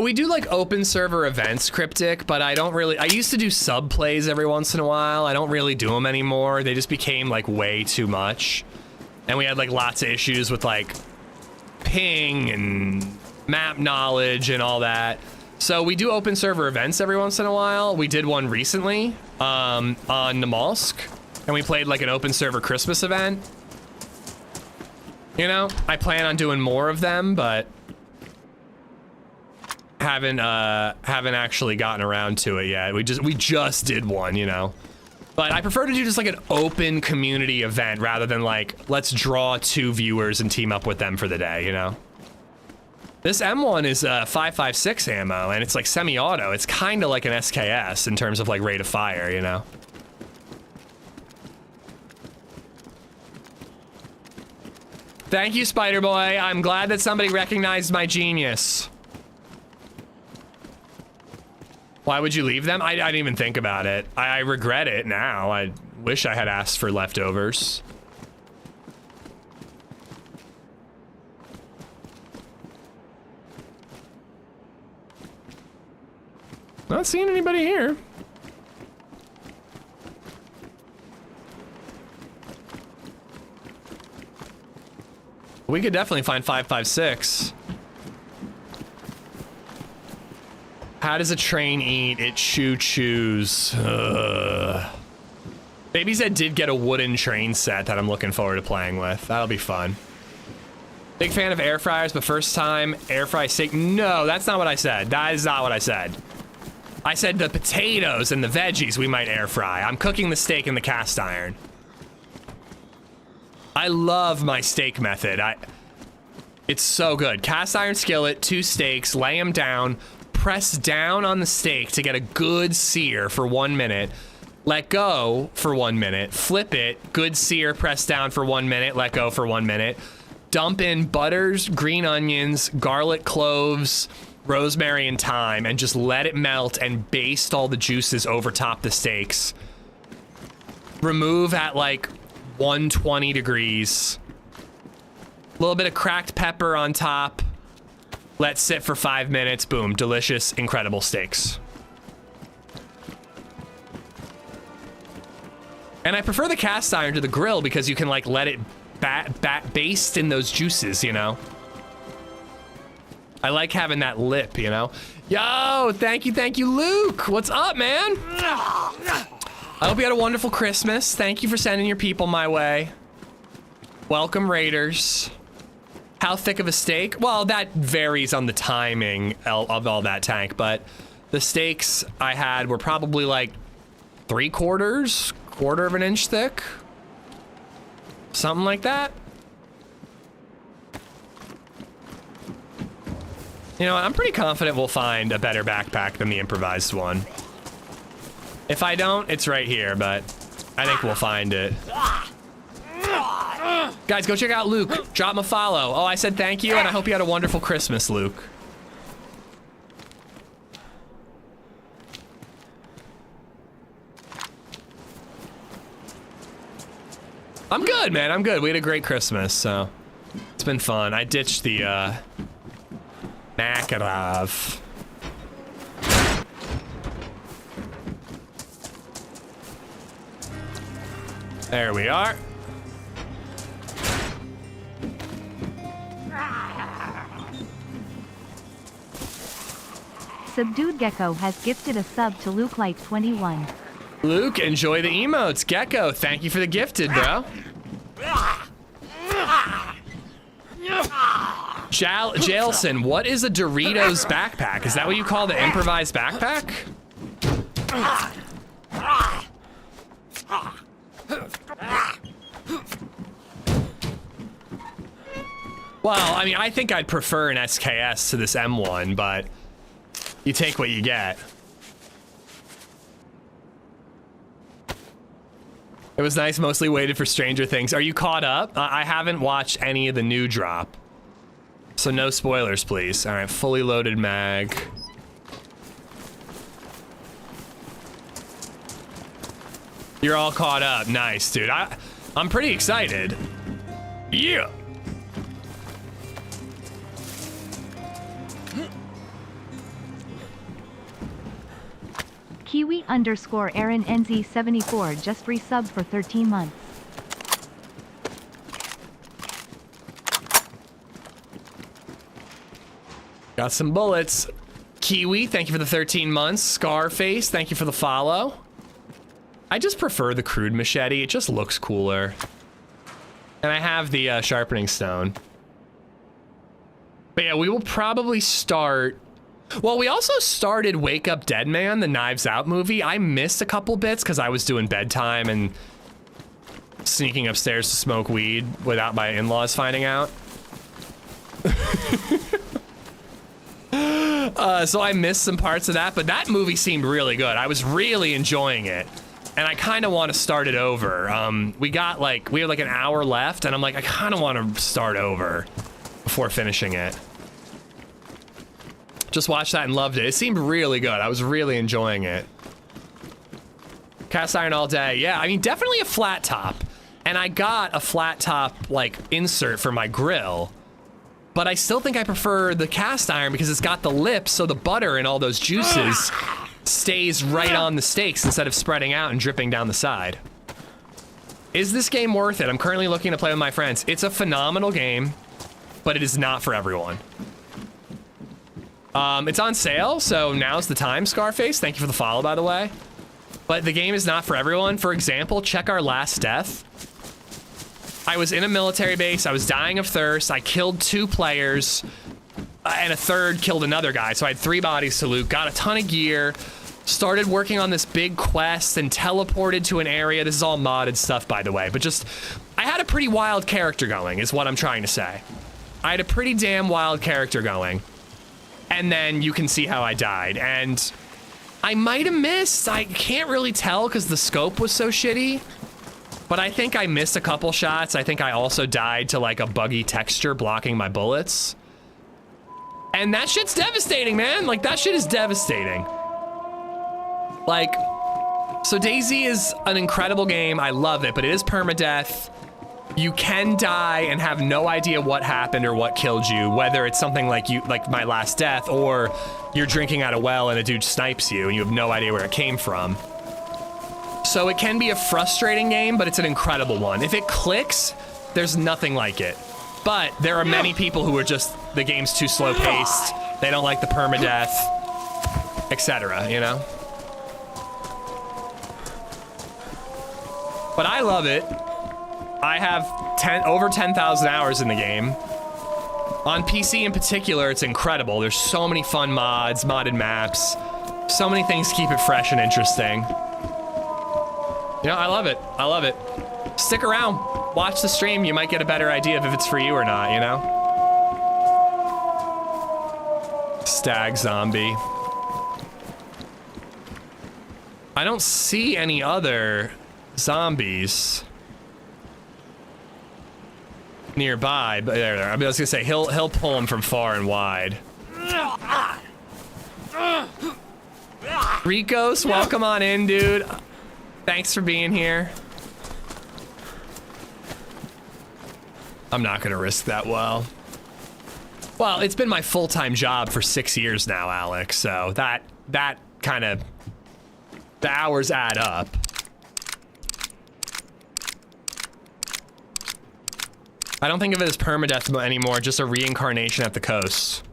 We do like open server events, Cryptic, but I don't really, I used to do sub plays every once in a while. I don't really do them anymore. They just became like way too much. And we had like lots of issues with like ping and map knowledge and all that. So we do open server events every once in a while. We did one recently on Namalsk, and we played like an open server Christmas event. You know, I plan on doing more of them, but haven't actually gotten around to it yet. We just did one, you know. But I prefer to do just like an open community event rather than like, let's draw 2 viewers and team up with them for the day, you know? This M1 is 5.56 ammo, and it's like semi-auto. It's kind of like an SKS in terms of like rate of fire, you know? Thank you, Spider Boy. I'm glad that somebody recognized my genius. Why would you leave them? I didn't even think about it. I regret it now. I wish I had asked for leftovers. Not seeing anybody here. We could definitely find 5.56. How does a train eat? It chews. LadyZed did get a wooden train set that I'm looking forward to playing with. That'll be fun. Big fan of air fryers, but first time air fry steak. No, that's not what I said. That is not what I said. I said the potatoes and the veggies we might air fry. I'm cooking the steak in the cast iron. I love my steak method. It's so good. Cast iron skillet, 2 steaks, lay them down, press down on the steak to get a good sear for 1 minute. Let go for 1 minute, flip it, good sear, press down for 1 minute, let go for 1 minute. Dump in butters, green onions, garlic cloves, rosemary and thyme, and just let it melt and baste all the juices over top the steaks. Remove at like 120 degrees. A little bit of cracked pepper on top. Let sit for 5 minutes. Boom, delicious, incredible steaks. And I prefer the cast iron to the grill because you can like let it baste in those juices, you know? I like having that lip, you know? Yo, thank you, Luke. What's up, man? I hope you had a wonderful Christmas. Thank you for sending your people my way. Welcome, Raiders. How thick of a steak? Well, that varies on the timing of all that tank, but the steaks I had were probably like 3/4, quarter of an inch thick. Something like that. You know, I'm pretty confident we'll find a better backpack than the improvised one. If I don't, it's right here, but I think we'll find it. Guys, go check out Luke. Drop him a follow. Oh, I said thank you, and I hope you had a wonderful Christmas, Luke. I'm good, man. I'm good. We had a great Christmas, so it's been fun. I ditched the Makarov. There we are. Subdued Gecko has gifted a sub to Luke Light 21. Luke, enjoy the emotes. Gecko, thank you for the gifted, bro. Jailson, what is a Doritos backpack? Is that what you call the improvised backpack? Well, I mean, I think I'd prefer an SKS to this M1, but you take what you get. It was nice, mostly waited for Stranger Things. Are you caught up? I haven't watched any of the new drop. So no spoilers, please. All right, fully loaded mag. You're all caught up. Nice, dude. I'm pretty excited. Yeah. Kiwi_Aaron NZ74 just resubbed for 13 months. Got some bullets. Kiwi, thank you for the 13 months. Scarface, thank you for the follow. I just prefer the crude machete. It just looks cooler. And I have the sharpening stone. But yeah, we will probably start... Well, we also started Wake Up Dead Man, the Knives Out movie. I missed a couple bits because I was doing bedtime and sneaking upstairs to smoke weed without my in-laws finding out. So I missed some parts of that, but that movie seemed really good. I was really enjoying it. And I kind of want to start it over. We had like an hour left, and I'm like, I kind of want to start over before finishing it. Just watched that and loved it. It seemed really good. I was really enjoying it. Cast iron all day. Yeah, I mean, definitely a flat top. And I got a flat top, like, insert for my grill. But I still think I prefer the cast iron because it's got the lips, so the butter and all those juices stays right on the steaks instead of spreading out and dripping down the side. Is this game worth it? I'm currently looking to play with my friends. It's a phenomenal game, but it is not for everyone. It's on sale, so now's the time, Scarface. Thank you for the follow, by the way. But the game is not for everyone. For example, check our last death. I was in a military base. I was dying of thirst. I killed 2 players, and a third killed another guy. So I had 3 bodies to loot, got a ton of gear, started working on this big quest, and teleported to an area. This is all modded stuff, by the way, but just, I had a pretty wild character going, is what I'm trying to say. I had a pretty damn wild character going. And then you can see how I died. And I might have missed. I can't really tell because the scope was so shitty. But I think I missed a couple shots. I think I also died to like a buggy texture blocking my bullets. And that shit's devastating, man. Like, that shit is devastating. Like, so DayZ is an incredible game. I love it, but it is permadeath. You can die and have no idea what happened or what killed you, whether it's something like my last death, or you're drinking out a well and a dude snipes you and you have no idea where it came from. So it can be a frustrating game, but it's an incredible one. If it clicks, there's nothing like it. But there are many people who are just, the game's too slow paced, they don't like the permadeath, etc., you know? But I love it. I have over 10,000 hours in the game. On PC in particular, it's incredible. There's so many fun mods, modded maps, so many things to keep it fresh and interesting. You know, I love it. I love it. Stick around, watch the stream. You might get a better idea of if it's for you or not, you know? Stag zombie. I don't see any other zombies nearby, but there. I was gonna say he'll pull him from far and wide. Ricos, welcome on in, dude. Thanks for being here. I'm not gonna risk that well. Well, it's been my full-time job for 6 years now, Alex. So that kind of, the hours add up. I don't think of it as permadeath anymore, just a reincarnation at the coast.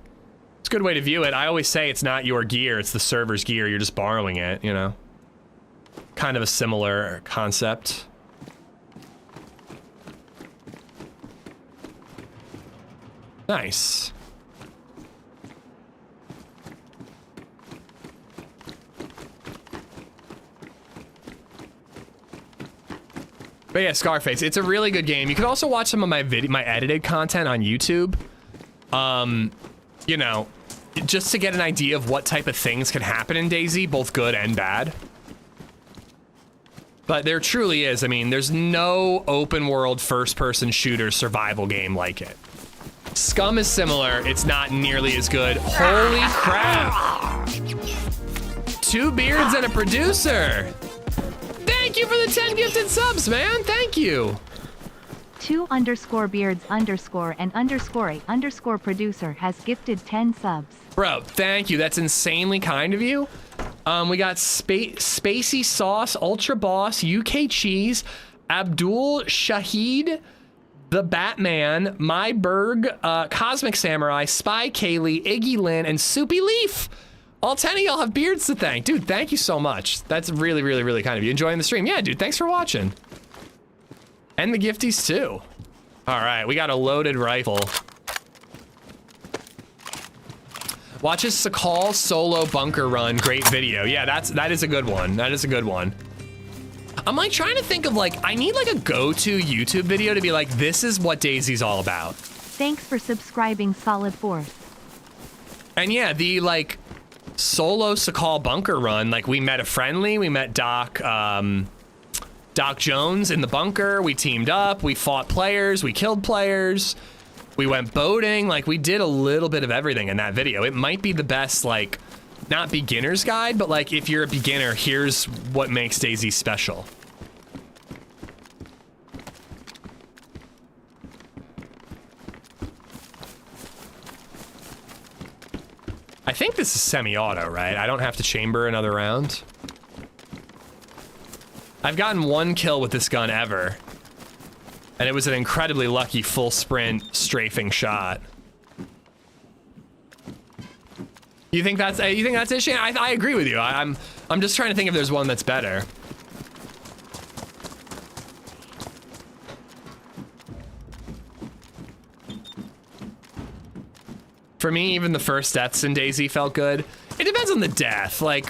It's a good way to view it. I always say it's not your gear, it's the server's gear, you're just borrowing it, you know? Kind of a similar concept. Nice. But yeah, Scarface, it's a really good game. You can also watch some of my edited content on YouTube. You know, just to get an idea of what type of things can happen in DayZ, both good and bad. But there truly is. I mean, there's no open world first-person shooter survival game like it. Scum is similar. It's not nearly as good. Holy crap. 2 beards and a producer. Thank you for the 10 gifted subs, man. Thank you. 2_beards_and_a_producer has gifted 10 subs. Bro, thank you. That's insanely kind of you. We got Spacey Sauce, Ultra Boss, UK Cheese, Abdul Shahid, The Batman, My Berg, Cosmic Samurai, Spy Kaylee, Iggy Lynn, and Soupy Leaf. All 10 of y'all have beards to thank. Dude, thank you so much. That's really, really, really kind of you. Enjoying the stream? Yeah, dude, thanks for watching. And the gifties too. All right, we got a loaded rifle. Watch his Sakal solo bunker run. Great video. Yeah, that is a good one. That is a good one. I'm like trying to think of like, I need like a go-to YouTube video to be like, this is what DayZ's all about. Thanks for subscribing, Solid Force. And yeah, the like solo Sakal bunker run, like we met a friendly, we met Doc Jones in the bunker, we teamed up, we fought players, we killed players, we went boating, like we did a little bit of everything in that video. It might be the best, like, not beginner's guide, but like if you're a beginner, here's what makes DayZ special. I think this is semi-auto, right? I don't have to chamber another round. I've gotten 1 kill with this gun ever. And it was an incredibly lucky full sprint strafing shot. You think that's it, Shane? I agree with you. I'm just trying to think if there's one that's better. For me, even the first deaths in DayZ felt good. It depends on the death. Like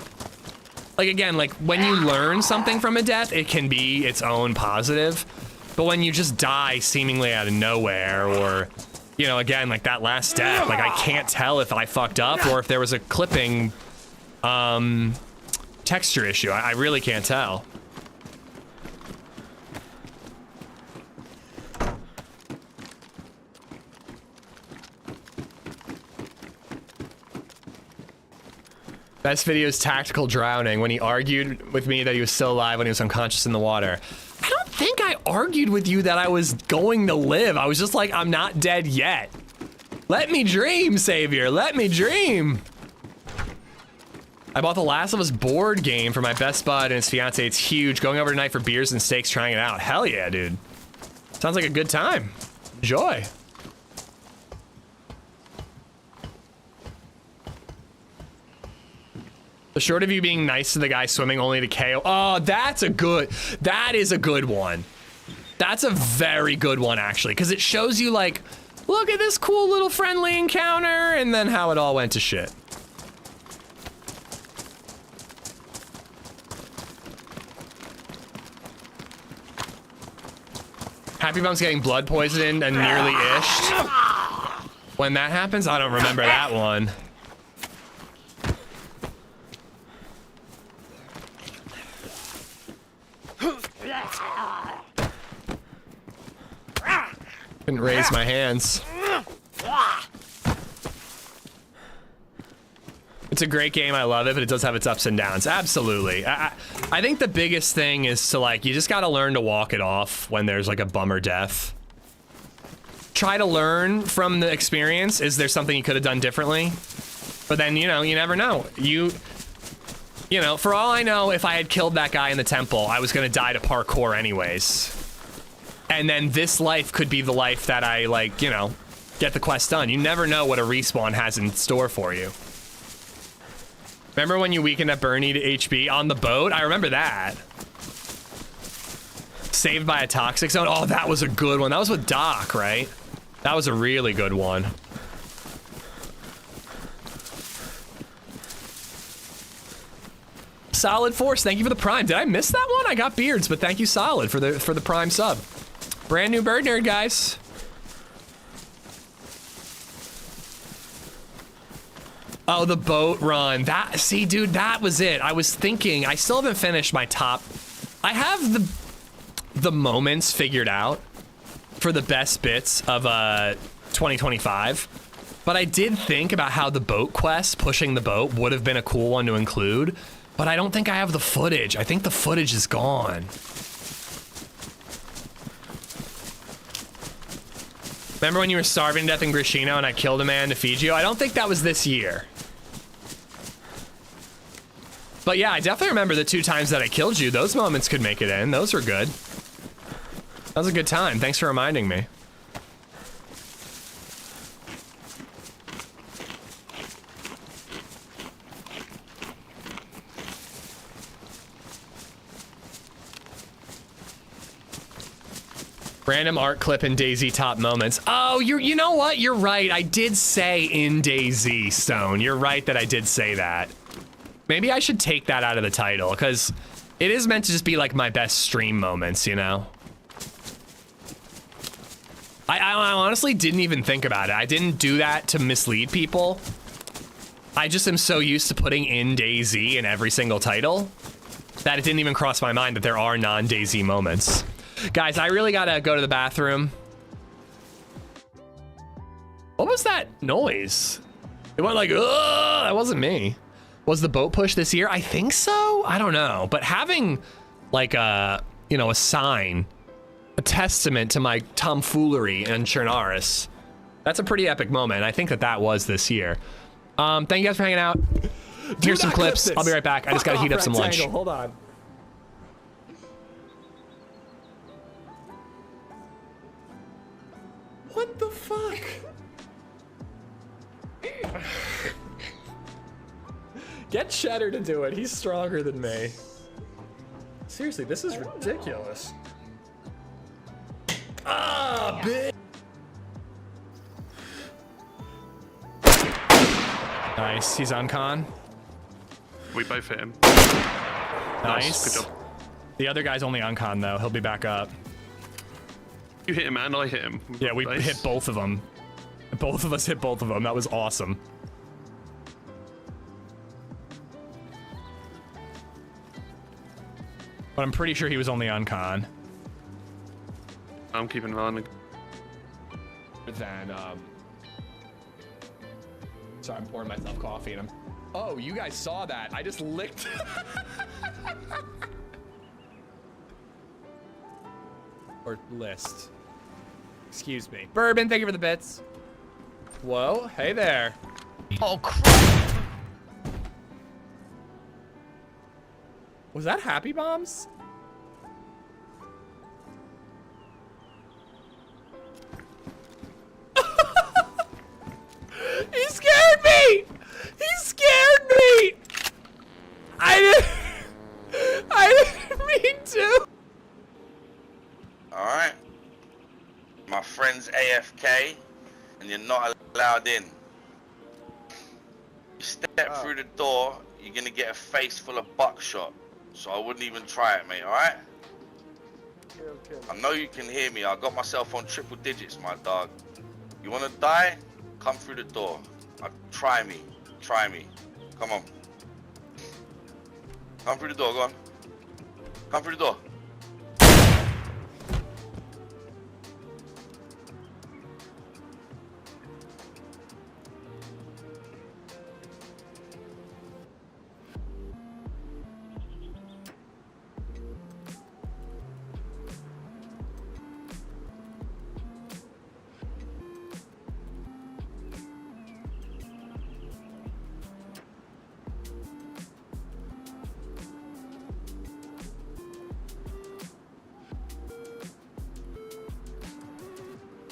again, like when you learn something from a death, it can be its own positive. But when you just die seemingly out of nowhere, or, you know, again, like that last death, like I can't tell if I fucked up or if there was a clipping texture issue. I really can't tell. Best video is Tactical Drowning, when he argued with me that he was still alive when he was unconscious in the water. I don't think I argued with you that I was going to live. I was just like, I'm not dead yet. Let me dream, Savior. Let me dream. I bought the Last of Us board game for my best bud and his fiance. It's huge. Going over tonight for beers and steaks, trying it out. Hell yeah, dude. Sounds like a good time. Enjoy. The short of you being nice to the guy swimming only to KO. Oh, that is a good one. That's a very good one, actually, because it shows you, like, look at this cool little friendly encounter, and then how it all went to shit. Happy Bump's getting blood poisoned and nearly ished. When that happens, I don't remember that one. Couldn't raise my hands. It's a great game, I love it, but it does have its ups and downs. Absolutely. I think the biggest thing is to, like, you just gotta learn to walk it off when there's like a bummer death. Try to learn from the experience. Is there something you could have done differently? But then, you know, you never know. You know, for all I know, if I had killed that guy in the temple, I was gonna die to parkour anyways. And then this life could be the life that I, like, you know, get the quest done. You never know what a respawn has in store for you. Remember when you weakened at Bernie to HB on the boat? I remember that. Saved by a toxic zone. Oh, that was a good one. That was with Doc, right? That was a really good one. Solid Force, thank you for the Prime. Did I miss that one? I got beards, but thank you, Solid, for the Prime sub. Brand new bird nerd, guys. Oh, the boat run. That, see, dude, that was it. I was thinking, I still haven't finished my top. I have the moments figured out for the best bits of 2025. But I did think about how the boat quest, pushing the boat, would have been a cool one to include. But I don't think I have the footage. I think the footage is gone. Remember when you were starving to death in Grishino and I killed a man to feed you? I don't think that was this year. But yeah, I definitely remember the 2 times that I killed you. Those moments could make it in. Those were good. That was a good time. Thanks for reminding me. Random art clip in DayZ top moments. Oh, you know what? You're right. I did say in DayZ, Stone. You're right that I did say that. Maybe I should take that out of the title, because it is meant to just be like my best stream moments, you know? I honestly didn't even think about it. I didn't do that to mislead people. I just am so used to putting in DayZ in every single title that it didn't even cross my mind that there are non-DayZ moments. Guys, I really gotta go to the bathroom. What was that noise? It went like, ugh, that wasn't me. Was the boat push this year? I think so. I don't know. But having like a, you know, a sign, a testament to my tomfoolery in Chernaris, that's a pretty epic moment. I think that that was this year. Thank you guys for hanging out. Here's some clips. I'll be right back. I just gotta heat up some lunch. Hold on. What the fuck? Get Cheddar to do it. He's stronger than me. Seriously, this is ridiculous. Ah, bitch. Nice. He's on con. We both hit him. Nice. Good job. The other guy's only on con though. He'll be back up. You hit him and I hit him. Yeah, we hit both of them. Both of us hit both of them. That was awesome. But I'm pretty sure he was only on con. I'm keeping an eye on him. Then, sorry, I'm pouring myself coffee and I'm... Oh, you guys saw that. I just licked... or list. Excuse me. Bourbon, thank you for the bits. Whoa, hey there. Oh, crap. Was that Happy Bombs? He scared me! He scared me! I didn't mean to. Alright. My friend's AFK, and you're not allowed in. You step through the door, you're gonna get a face full of buckshot. So I wouldn't even try it, mate, alright? I know you can hear me. I got myself on triple digits, my dog. You wanna die? Come through the door. Try me. Try me. Come on. Come through the door, go on. Come through the door.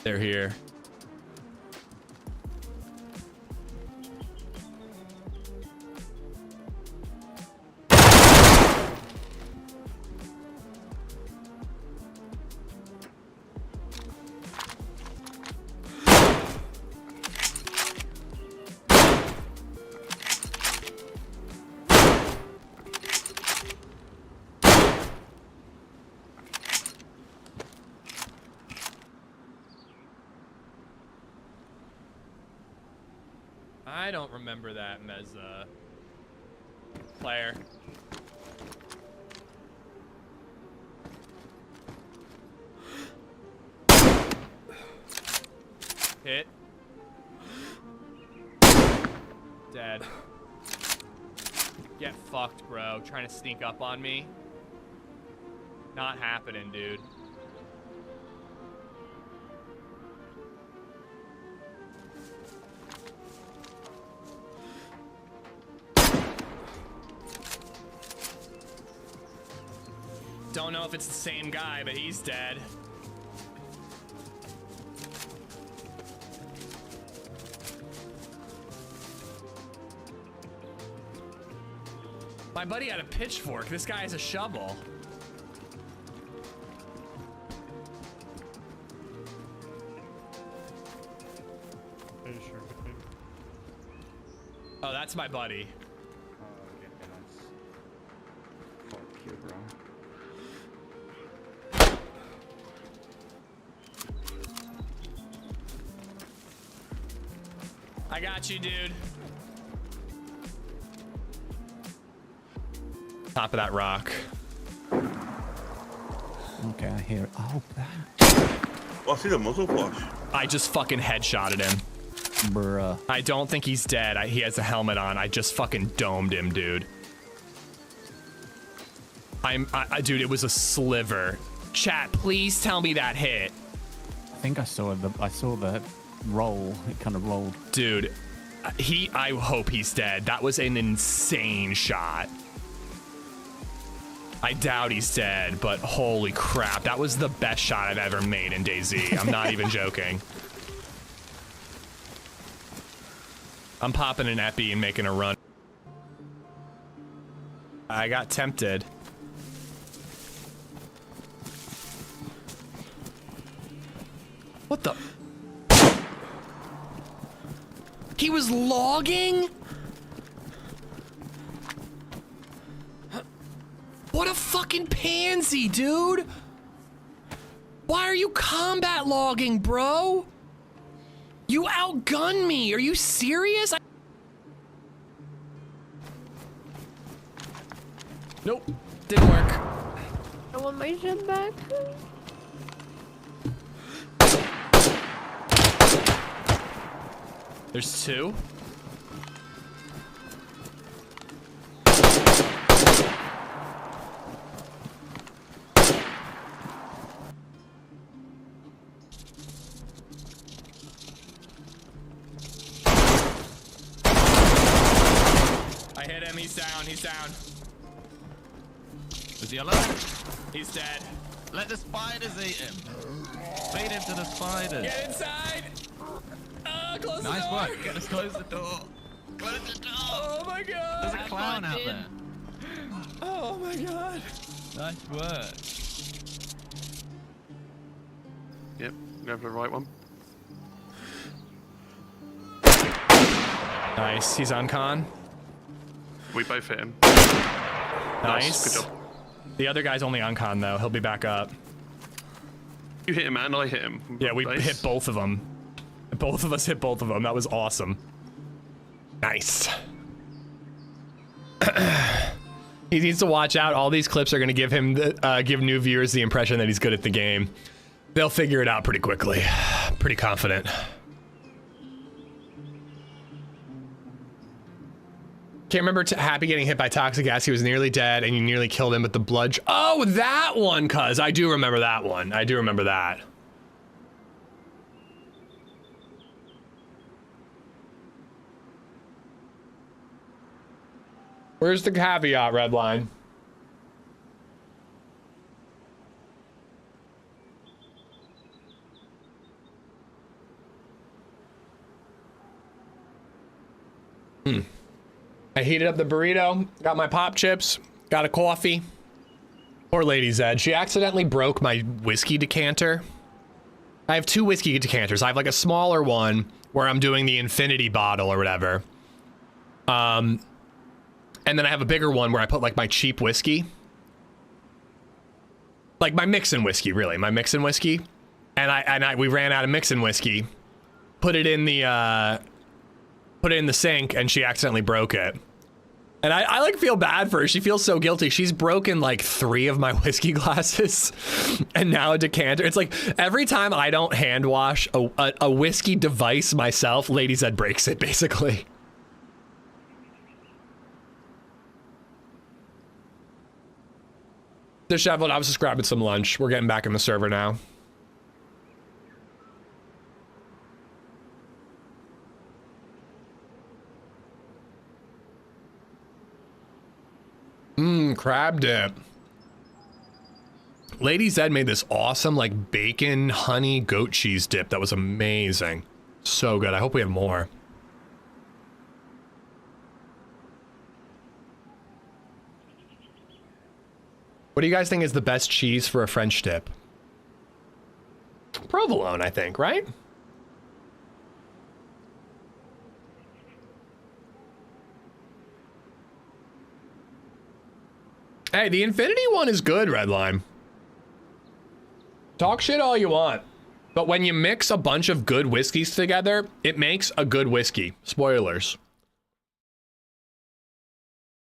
They're here. I don't remember that Mezza player. Hit. Dead. Get fucked, bro. Trying to sneak up on me. Not happening, dude. Don't know if it's the same guy, but he's dead. My buddy had a pitchfork. This guy has a shovel. That's my buddy. Oh, okay, nice. Fuck you, bro. I got you, dude. Top of that rock. Okay, I hear it. Oh, that. Oh, I see the muzzle flash. I just fucking headshotted him. Bruh. I don't think he's dead. He has a helmet on. I just fucking domed him, dude. Dude, it was a sliver. Chat, please tell me that hit. I think I saw the roll. It kind of rolled. Dude, I hope he's dead. That was an insane shot. I doubt he's dead, but holy crap. That was the best shot I've ever made in DayZ. I'm not even joking. I'm popping an epi and making a run. I got tempted. What the? He was logging? What a fucking pansy, dude. Why are you combat logging, bro? You outgunned me. Are you serious? Nope. Didn't work. I want my shit back. There's two. I hit him. He's down. He's down. Is he alive? He's dead. Let the spiders eat him. Feed him to the spiders. Get inside. Close Nice the door. work. Get us close the door. Close the door. Oh my god. There's a clown out there. Oh my god. Nice work. Yep, go for the right one. Nice. He's on con. We both hit him. Nice. Good job. The other guy's only on con though. He'll be back up. You hit him and I hit him. Yeah, we Nice. hit both of them. Both of us hit both of them. That was awesome. Nice. He needs to watch out. All these clips are going to give him give new viewers the impression that he's good at the game. They'll figure it out pretty quickly. Pretty confident. Can't remember Happy getting hit by toxic gas. He was nearly dead, and you nearly killed him with the blood. Oh, that one, cuz I do remember that one. I do remember that. Where's the caveat, Redline? I heated up the burrito, got my pop chips, got a coffee. Poor LadyZed. She accidentally broke my whiskey decanter. I have two whiskey decanters. I have like a smaller one where I'm doing the infinity bottle or whatever. And then I have a bigger one where I put like my cheap whiskey. Like my mixin' whiskey, really. My mixin' whiskey. And we ran out of mixin' whiskey. Put it in the sink and she accidentally broke it. And I like feel bad for her. She feels so guilty. She's broken like 3 of my whiskey glasses and now a decanter. It's like every time I don't hand wash a whiskey device myself, LadyZed breaks it basically. Disheveled, I was just grabbing some lunch. We're getting back in the server now. Crab dip. LadyZed made this awesome like bacon honey goat cheese dip that was amazing. So good. I hope we have more. What do you guys think is the best cheese for a French dip? Provolone, I think, right? Hey, the Infinity one is good, Redline. Talk shit all you want, but when you mix a bunch of good whiskeys together, it makes a good whiskey. Spoilers.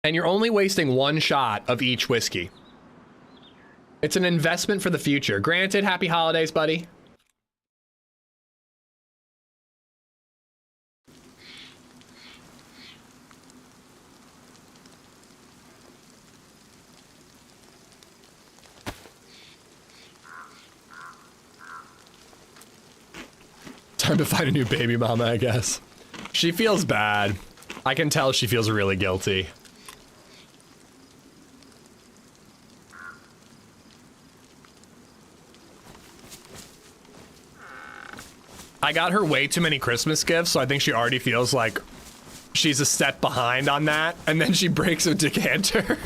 And you're only wasting one shot of each whiskey. It's an investment for the future. Granted, happy holidays, buddy. Time to find a new baby mama, I guess. She feels bad. I can tell she feels really guilty. I got her way too many Christmas gifts, so I think she already feels like she's a step behind on that, and then she breaks a decanter.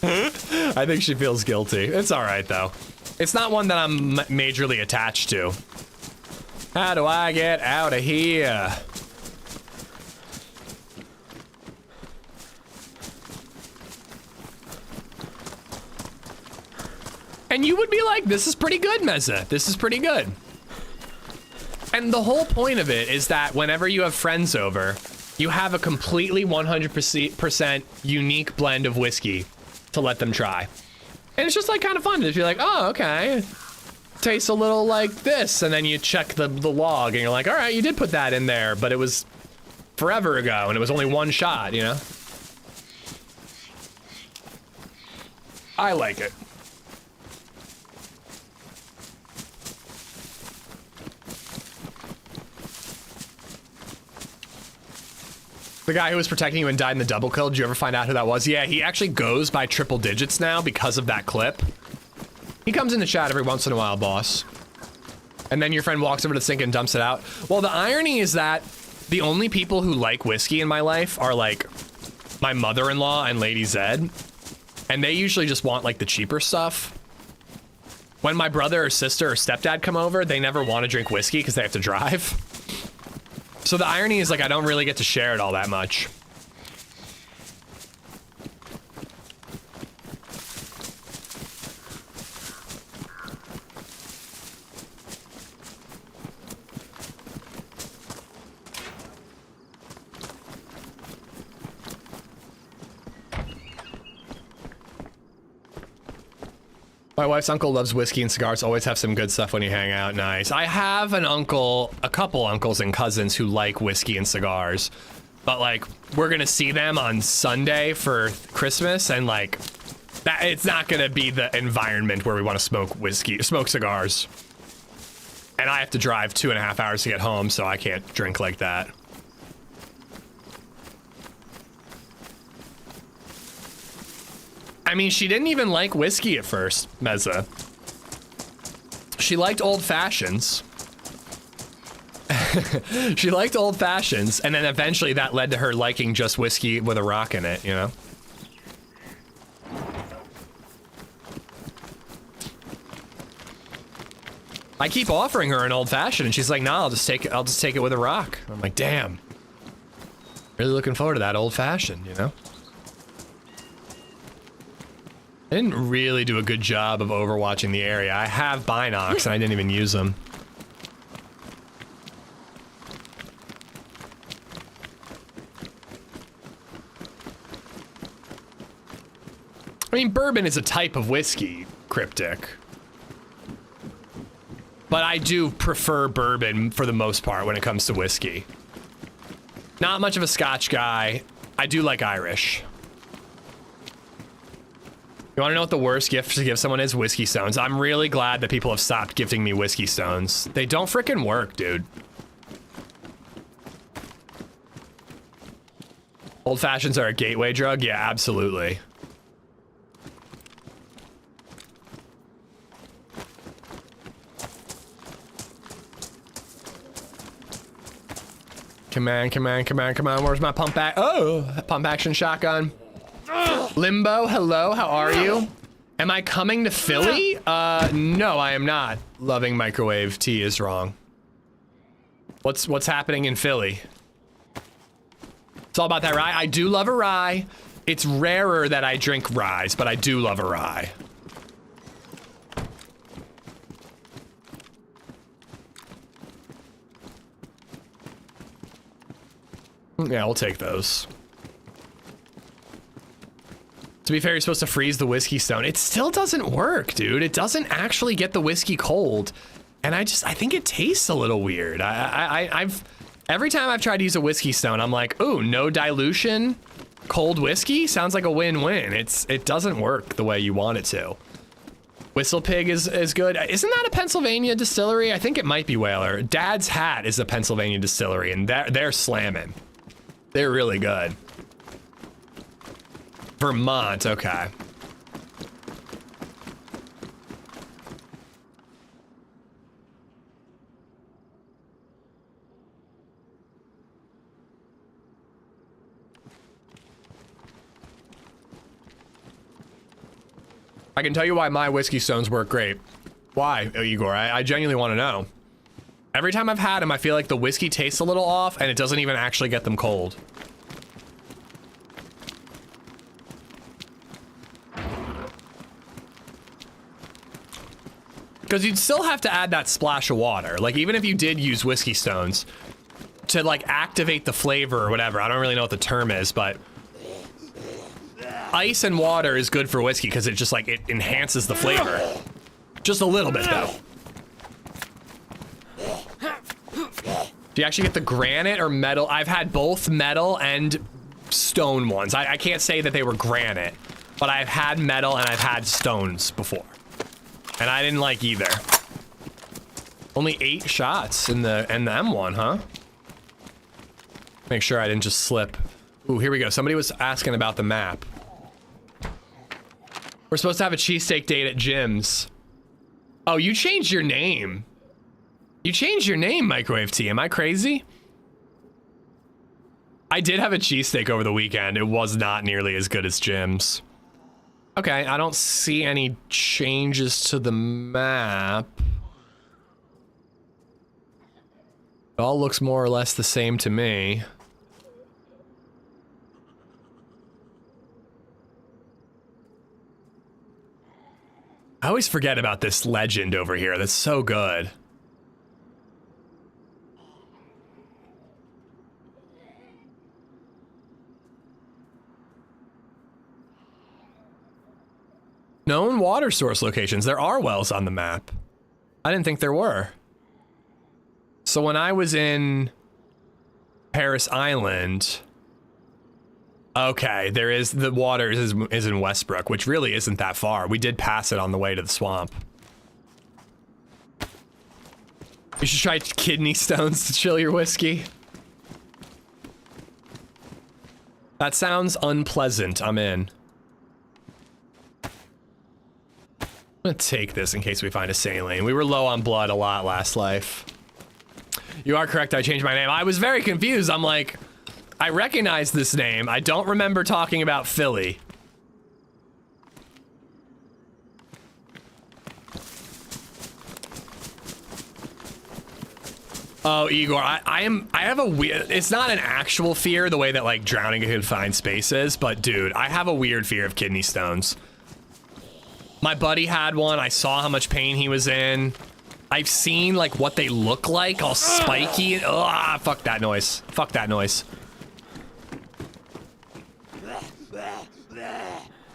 I think she feels guilty. It's all right, though. It's not one that I'm majorly attached to. How do I get out of here? And you would be like, this is pretty good, Meza. This is pretty good. And the whole point of it is that whenever you have friends over, you have a completely 100% unique blend of whiskey to let them try. And it's just like kind of fun to be like, oh, okay. Tastes a little like this. And then you check the log and you're like, all right, you did put that in there, but it was forever ago and it was only one shot, you know? I like it. The guy who was protecting you and died in the double kill, did you ever find out who that was? Yeah, he actually goes by triple digits now because of that clip. He comes in the chat every once in a while, boss. And then your friend walks over to the sink and dumps it out. Well, the irony is that the only people who like whiskey in my life are like my mother-in-law and LadyZed. And they usually just want like the cheaper stuff. When my brother or sister or stepdad come over, they never want to drink whiskey because they have to drive. So the irony is like I don't really get to share it all that much. My wife's uncle loves whiskey and cigars. Always have some good stuff when you hang out. Nice. I have an uncle, a couple uncles and cousins who like whiskey and cigars. But like, we're gonna see them on Sunday for Christmas, and like, that it's not gonna be the environment where we want to smoke cigars. And I have to drive 2.5 hours to get home, so I can't drink like that. I mean, she didn't even like whiskey at first, Meza. She liked old fashions. She liked old fashions, and then eventually that led to her liking just whiskey with a rock in it, you know? I keep offering her an old fashioned, and she's like, "Nah, I'll just take it with a rock." I'm like, "Damn, really looking forward to that old fashioned," you know? I didn't really do a good job of overwatching the area. I have binocs and I didn't even use them. I mean, bourbon is a type of whiskey, Cryptic. But I do prefer bourbon for the most part when it comes to whiskey. Not much of a Scotch guy. I do like Irish. You want to know what the worst gift to give someone is? Whiskey stones. I'm really glad that people have stopped gifting me whiskey stones. They don't frickin' work, dude. Old fashions are a gateway drug? Yeah, absolutely. Come on, come on, come on, come on. Where's my pump action? Oh, pump action shotgun. Limbo, hello, how are you? Am I coming to Philly? No, I am not. Loving microwave tea is wrong. What's happening in Philly? It's all about that rye. I do love a rye. it's rarer that I drink ryes, but I do love a rye. Yeah, we'll take those. To be fair, you're supposed to freeze the whiskey stone. It still doesn't work, dude. It doesn't actually get the whiskey cold. And I think it tastes a little weird. Every time I've tried to use a whiskey stone, I'm like, ooh, no dilution, cold whiskey? Sounds like a win-win. It doesn't work the way you want it to. Whistle Pig is good. Isn't that a Pennsylvania distillery? I think it might be Whaler. Dad's Hat is a Pennsylvania distillery, and they're slamming. They're really good. Vermont, okay. I can tell you why my whiskey stones work great. Why, Igor? I genuinely want to know. Every time I've had them, I feel like the whiskey tastes a little off, and it doesn't even actually get them cold. Because you'd still have to add that splash of water. Like, even if you did use whiskey stones to, like, activate the flavor or whatever. I don't really know what the term is, but ice and water is good for whiskey because it just, like, it enhances the flavor. Just a little bit, though. Do you actually get the granite or metal? I've had both metal and stone ones. I can't say that they were granite, but I've had metal and I've had stones before. And I didn't like either. Only 8 shots in the M1, huh? Make sure I didn't just slip. Ooh, here we go. Somebody was asking about the map. We're supposed to have a cheesesteak date at Jim's. Oh, you changed your name. You changed your name, Microwave T. Am I crazy? I did have a cheesesteak over the weekend. It was not nearly as good as Jim's. Okay, I don't see any changes to the map. It all looks more or less the same to me. I always forget about this legend over here. That's so good. Known water source locations. There are wells on the map. I didn't think there were. So when I was in Paris Island, okay, there is, the water is in Westbrook, which really isn't that far. We did pass it on the way to the swamp. You should try kidney stones to chill your whiskey. That sounds unpleasant. I'm in. I'm gonna take this in case we find a saline. We were low on blood a lot last life. You are correct, I changed my name. I was very confused. I'm like, I recognize this name. I don't remember talking about Philly. Oh, Igor, I have a weird, it's not an actual fear the way that like drowning in confined spaces, but dude, I have a weird fear of kidney stones. My buddy had one. I saw how much pain he was in. I've seen like what they look like, all spiky. Ugh, fuck that noise. Fuck that noise.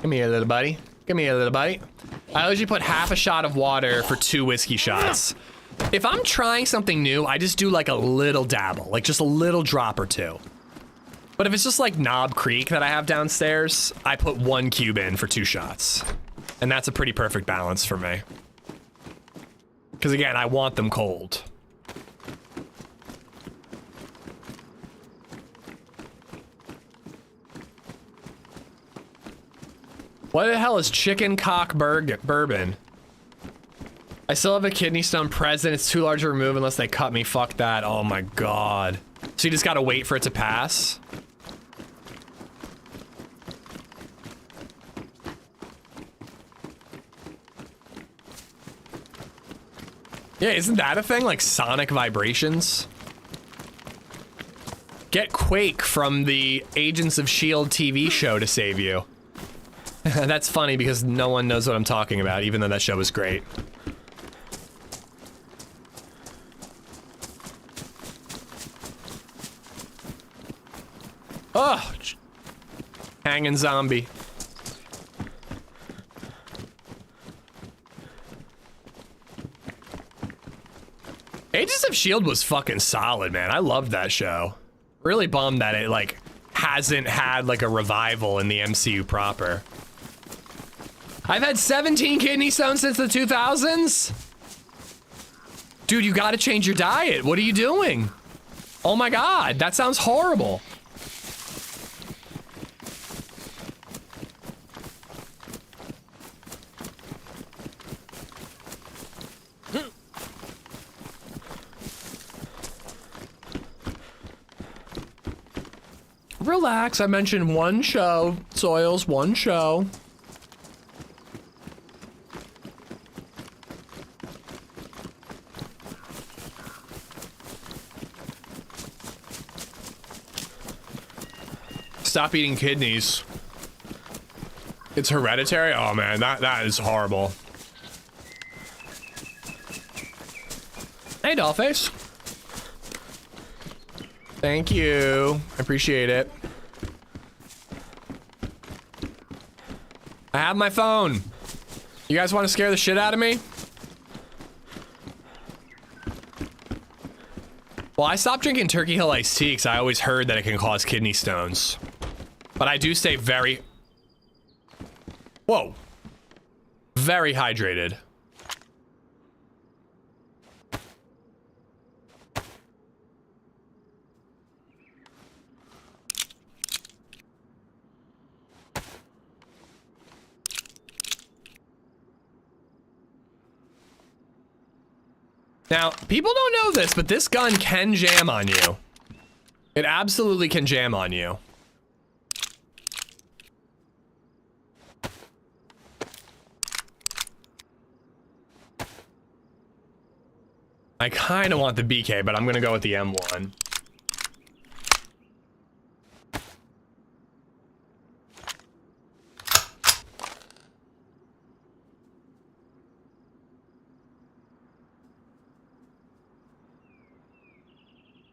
Come here, little buddy. Come here, little buddy. I usually put half a shot of water for 2 whiskey shots. If I'm trying something new, I just do like a little dabble, like just a little drop or 2. But if it's just like Knob Creek that I have downstairs, I put 1 cube in for 2 shots. And that's a pretty perfect balance for me. Because again, I want them cold. What the hell is chicken cock bourbon? I still have a kidney stone present. It's too large to remove unless they cut me. Fuck that. Oh my god. So you just gotta wait for it to pass? Yeah, isn't that a thing? Like sonic vibrations? Get Quake from the Agents of S.H.I.E.L.D. TV show to save you. That's funny because no one knows what I'm talking about, even though that show was great. Oh! Hanging zombie. Agents of S.H.I.E.L.D. was fucking solid, man. I loved that show. Really bummed that it, like, hasn't had, like, a revival in the MCU proper. I've had 17 kidney stones since the 2000s? Dude, you gotta change your diet. What are you doing? Oh my god, that sounds horrible. Relax, I mentioned one show, Soils, one show. Stop eating kidneys. It's hereditary? Oh man, that is horrible. Hey, Dollface. Thank you. I appreciate it. I have my phone. You guys want to scare the shit out of me? Well, I stopped drinking Turkey Hill iced tea because I always heard that it can cause kidney stones. But I do stay very... Whoa. Very hydrated. Now, people don't know this, but this gun can jam on you. It absolutely can jam on you. I kind of want the BK, but I'm going to go with the M1.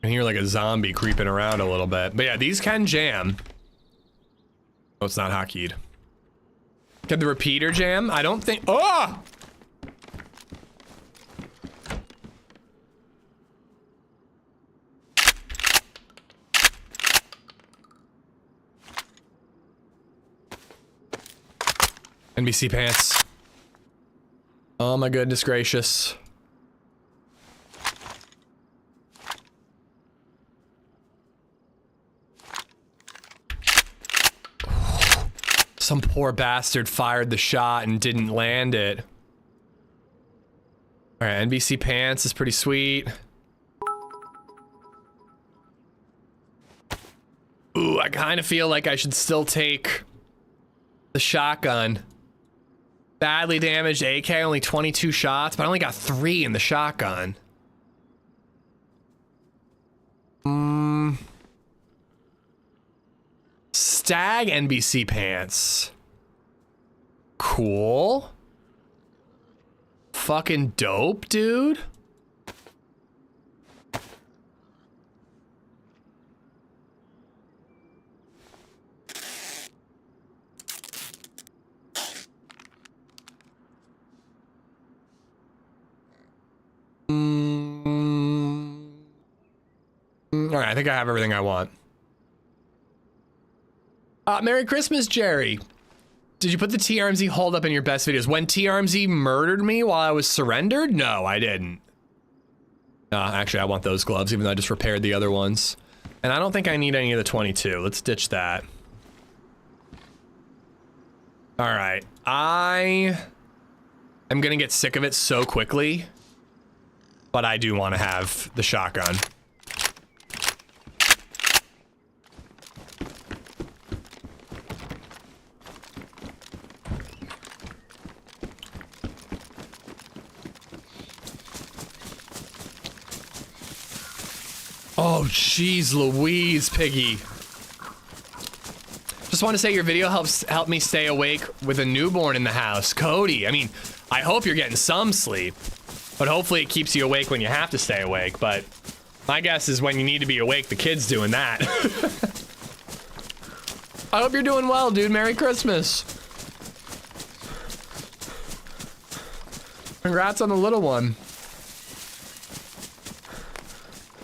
I hear like a zombie creeping around a little bit. But yeah, these can jam. Oh, it's not hotkeyed. Can the repeater jam? I don't think... Oh! NBC pants. Oh my goodness gracious. Some poor bastard fired the shot and didn't land it. Alright, NBC pants is pretty sweet. Ooh, I kind of feel like I should still take the shotgun. Badly damaged AK, only 22 shots, but I only got 3 in the shotgun. Stag NBC pants. Cool. Fucking dope, dude. Alright, I think I have everything I want. Merry Christmas, Jerry. Did you put the TRMZ hold up in your best videos? When TRMZ murdered me while I was surrendered? No, I didn't. Actually, I want those gloves, even though I just repaired the other ones. And I don't think I need any of the 22. Let's ditch that. Alright. I am gonna get sick of it so quickly. But I do want to have the shotgun. Oh, jeez Louise, Piggy. Just want to say your video helped me stay awake with a newborn in the house. Cody, I mean, I hope you're getting some sleep, but hopefully it keeps you awake when you have to stay awake. But my guess is when you need to be awake, the kid's doing that. I hope you're doing well, dude. Merry Christmas. Congrats on the little one.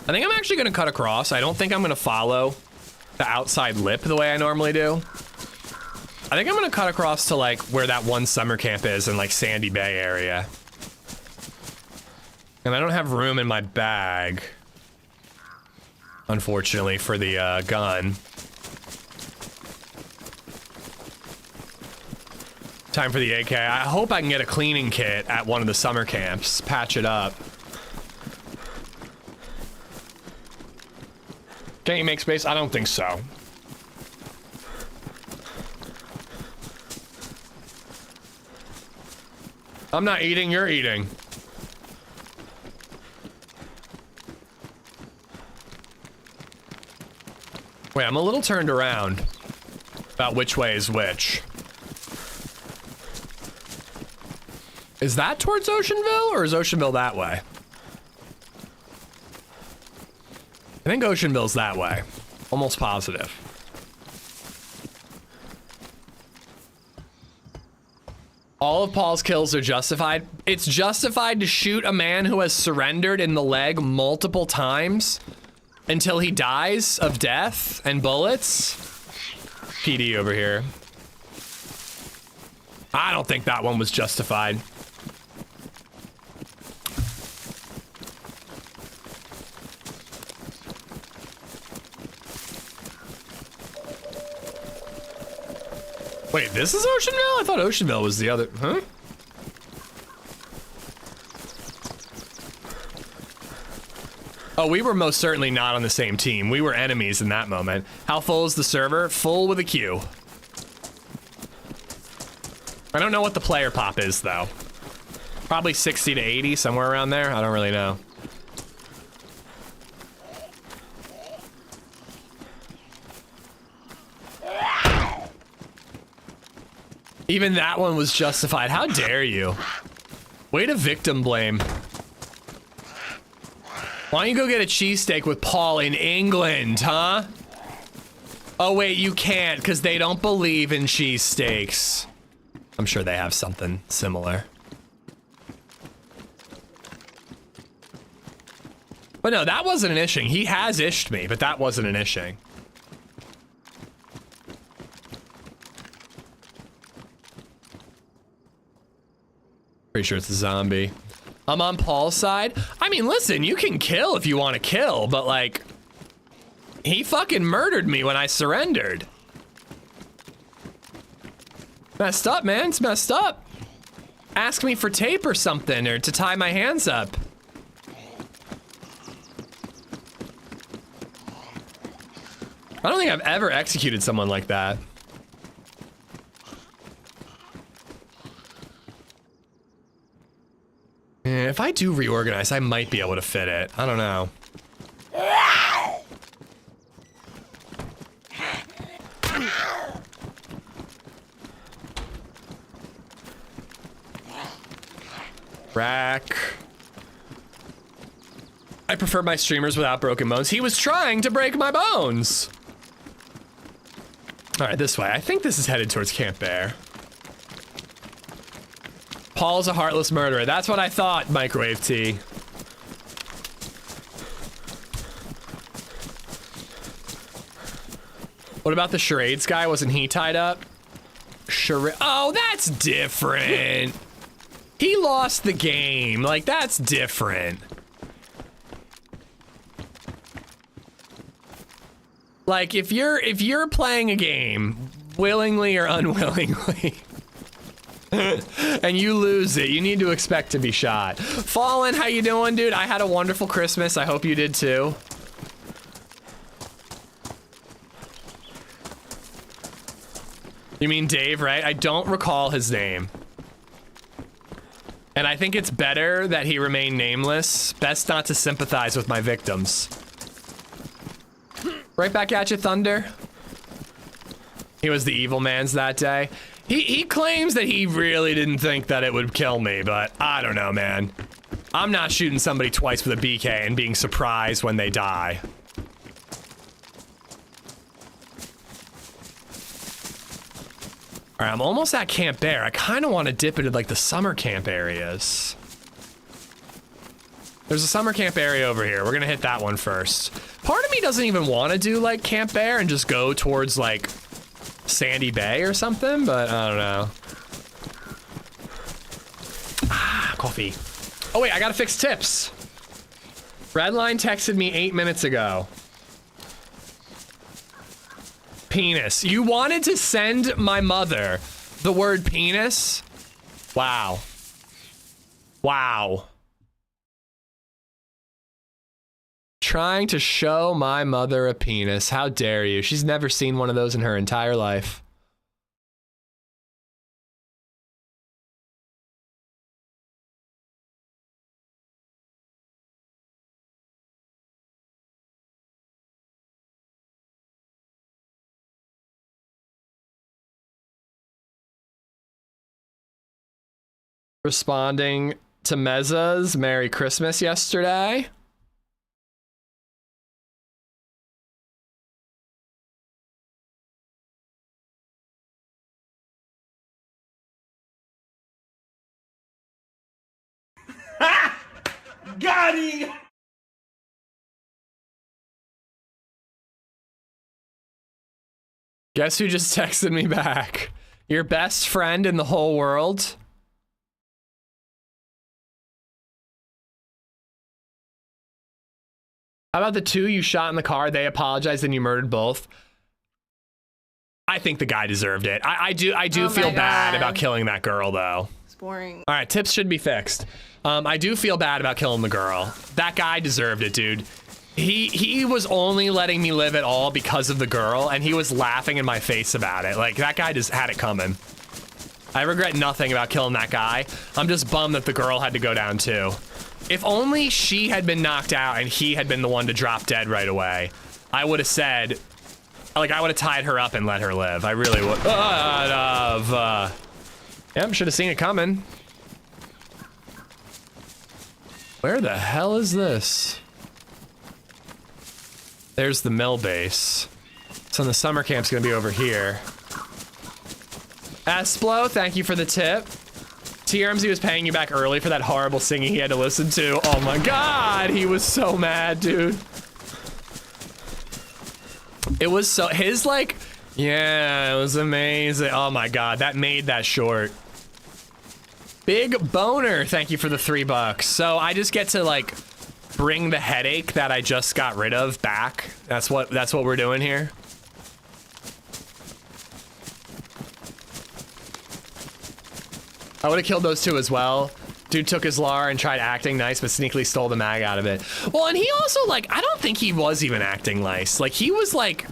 I think I'm actually gonna cut across. I don't think I'm gonna follow the outside lip the way I normally do. I think I'm gonna cut across to like where that one summer camp is in like Sandy Bay area. And I don't have room in my bag, unfortunately, for the gun. Time for the AK. I hope I can get a cleaning kit at one of the summer camps, patch it up. Can you make space? I don't think so. I'm not eating, you're eating. Wait, I'm a little turned around about which way is which. Is that towards Oceanville, or is Oceanville that way? I think Oceanville's that way. Almost positive. All of Paul's kills are justified. It's justified to shoot a man who has surrendered in the leg multiple times until he dies of death and bullets. PD over here. I don't think that one was justified. Wait, this is Oceanville? I thought Oceanville was the other, huh? Oh, we were most certainly not on the same team. We were enemies in that moment. How full is the server? Full with a Q. I don't know what the player pop is, though. Probably 60 to 80, somewhere around there. I don't really know. Even that one was justified. How dare you? Way to victim blame. Why don't you go get a cheesesteak with Paul in England, huh? Oh wait, you can't because they don't believe in cheesesteaks. I'm sure they have something similar. But no, that wasn't an ishing. He has ished me, but that wasn't an ishing. Pretty sure it's a zombie. I'm on Paul's side. I mean, listen, you can kill if you want to kill, but like, he fucking murdered me when I surrendered. Messed up, man. It's messed up. Ask me for tape or something, or to tie my hands up. I don't think I've ever executed someone like that. If I do reorganize, I might be able to fit it. I don't know. Rack. I prefer my streamers without broken bones. He was trying to break my bones. All right, this way. I think this is headed towards Camp Bear. Paul's a heartless murderer. That's what I thought, Microwave T. What about the charades guy? Wasn't he tied up? Oh, that's different. He lost the game. Like, that's different. Like, if you're playing a game, willingly or unwillingly, and you lose it, you need to expect to be shot. Fallen, how you doing, dude? I had a wonderful Christmas. I hope you did too. You mean Dave, right? I don't recall his name. And I think it's better that he remain nameless. Best not to sympathize with my victims. Right back at you, Thunder. He was the evil man's that day. He claims that he really didn't think that it would kill me, but I don't know, man. I'm not shooting somebody twice with a BK and being surprised when they die. All right, I'm almost at Camp Bear. I kind of want to dip into like the summer camp areas. There's a summer camp area over here. We're gonna hit that one first. Part of me doesn't even want to do like Camp Bear and just go towards like Sandy Bay or something, but I don't know. Ah, coffee. Oh wait, I gotta fix tips. Redline texted me 8 minutes ago. Penis. You wanted to send my mother the word penis? Wow. Wow. Trying to show my mother a penis. How dare you? She's never seen one of those in her entire life. Responding to Mezza's Merry Christmas yesterday. Got him! Guess who just texted me back? Your best friend in the whole world? How about the two you shot in the car? They apologized and you murdered both. I think the guy deserved it. I do feel bad about killing that girl though. It's boring. All right, tips should be fixed. I do feel bad about killing the girl. That guy deserved it, dude. He was only letting me live at all because of the girl, and he was laughing in my face about it. Like, that guy just had it coming. I regret nothing about killing that guy. I'm just bummed that the girl had to go down too. If only she had been knocked out and he had been the one to drop dead right away, I would have said, like, I would have tied her up and let her live. I really would. Yep, should have seen it coming. Where the hell is this? There's the mill base. So the summer camp's gonna be over here. Esplo, thank you for the tip. TRMZ was paying you back early for that horrible singing he had to listen to. Oh my god, he was so mad, dude. It was so, his like, yeah, it was amazing. Oh my god, that made that short. Big Boner, thank you for the $3. So I just get to like bring the headache that I just got rid of back. That's what we're doing here. I would have killed those two as well. Dude took his LAR and tried acting nice, but sneakily stole the mag out of it. Well, and he also like, I don't think he was even acting nice. Like he was like,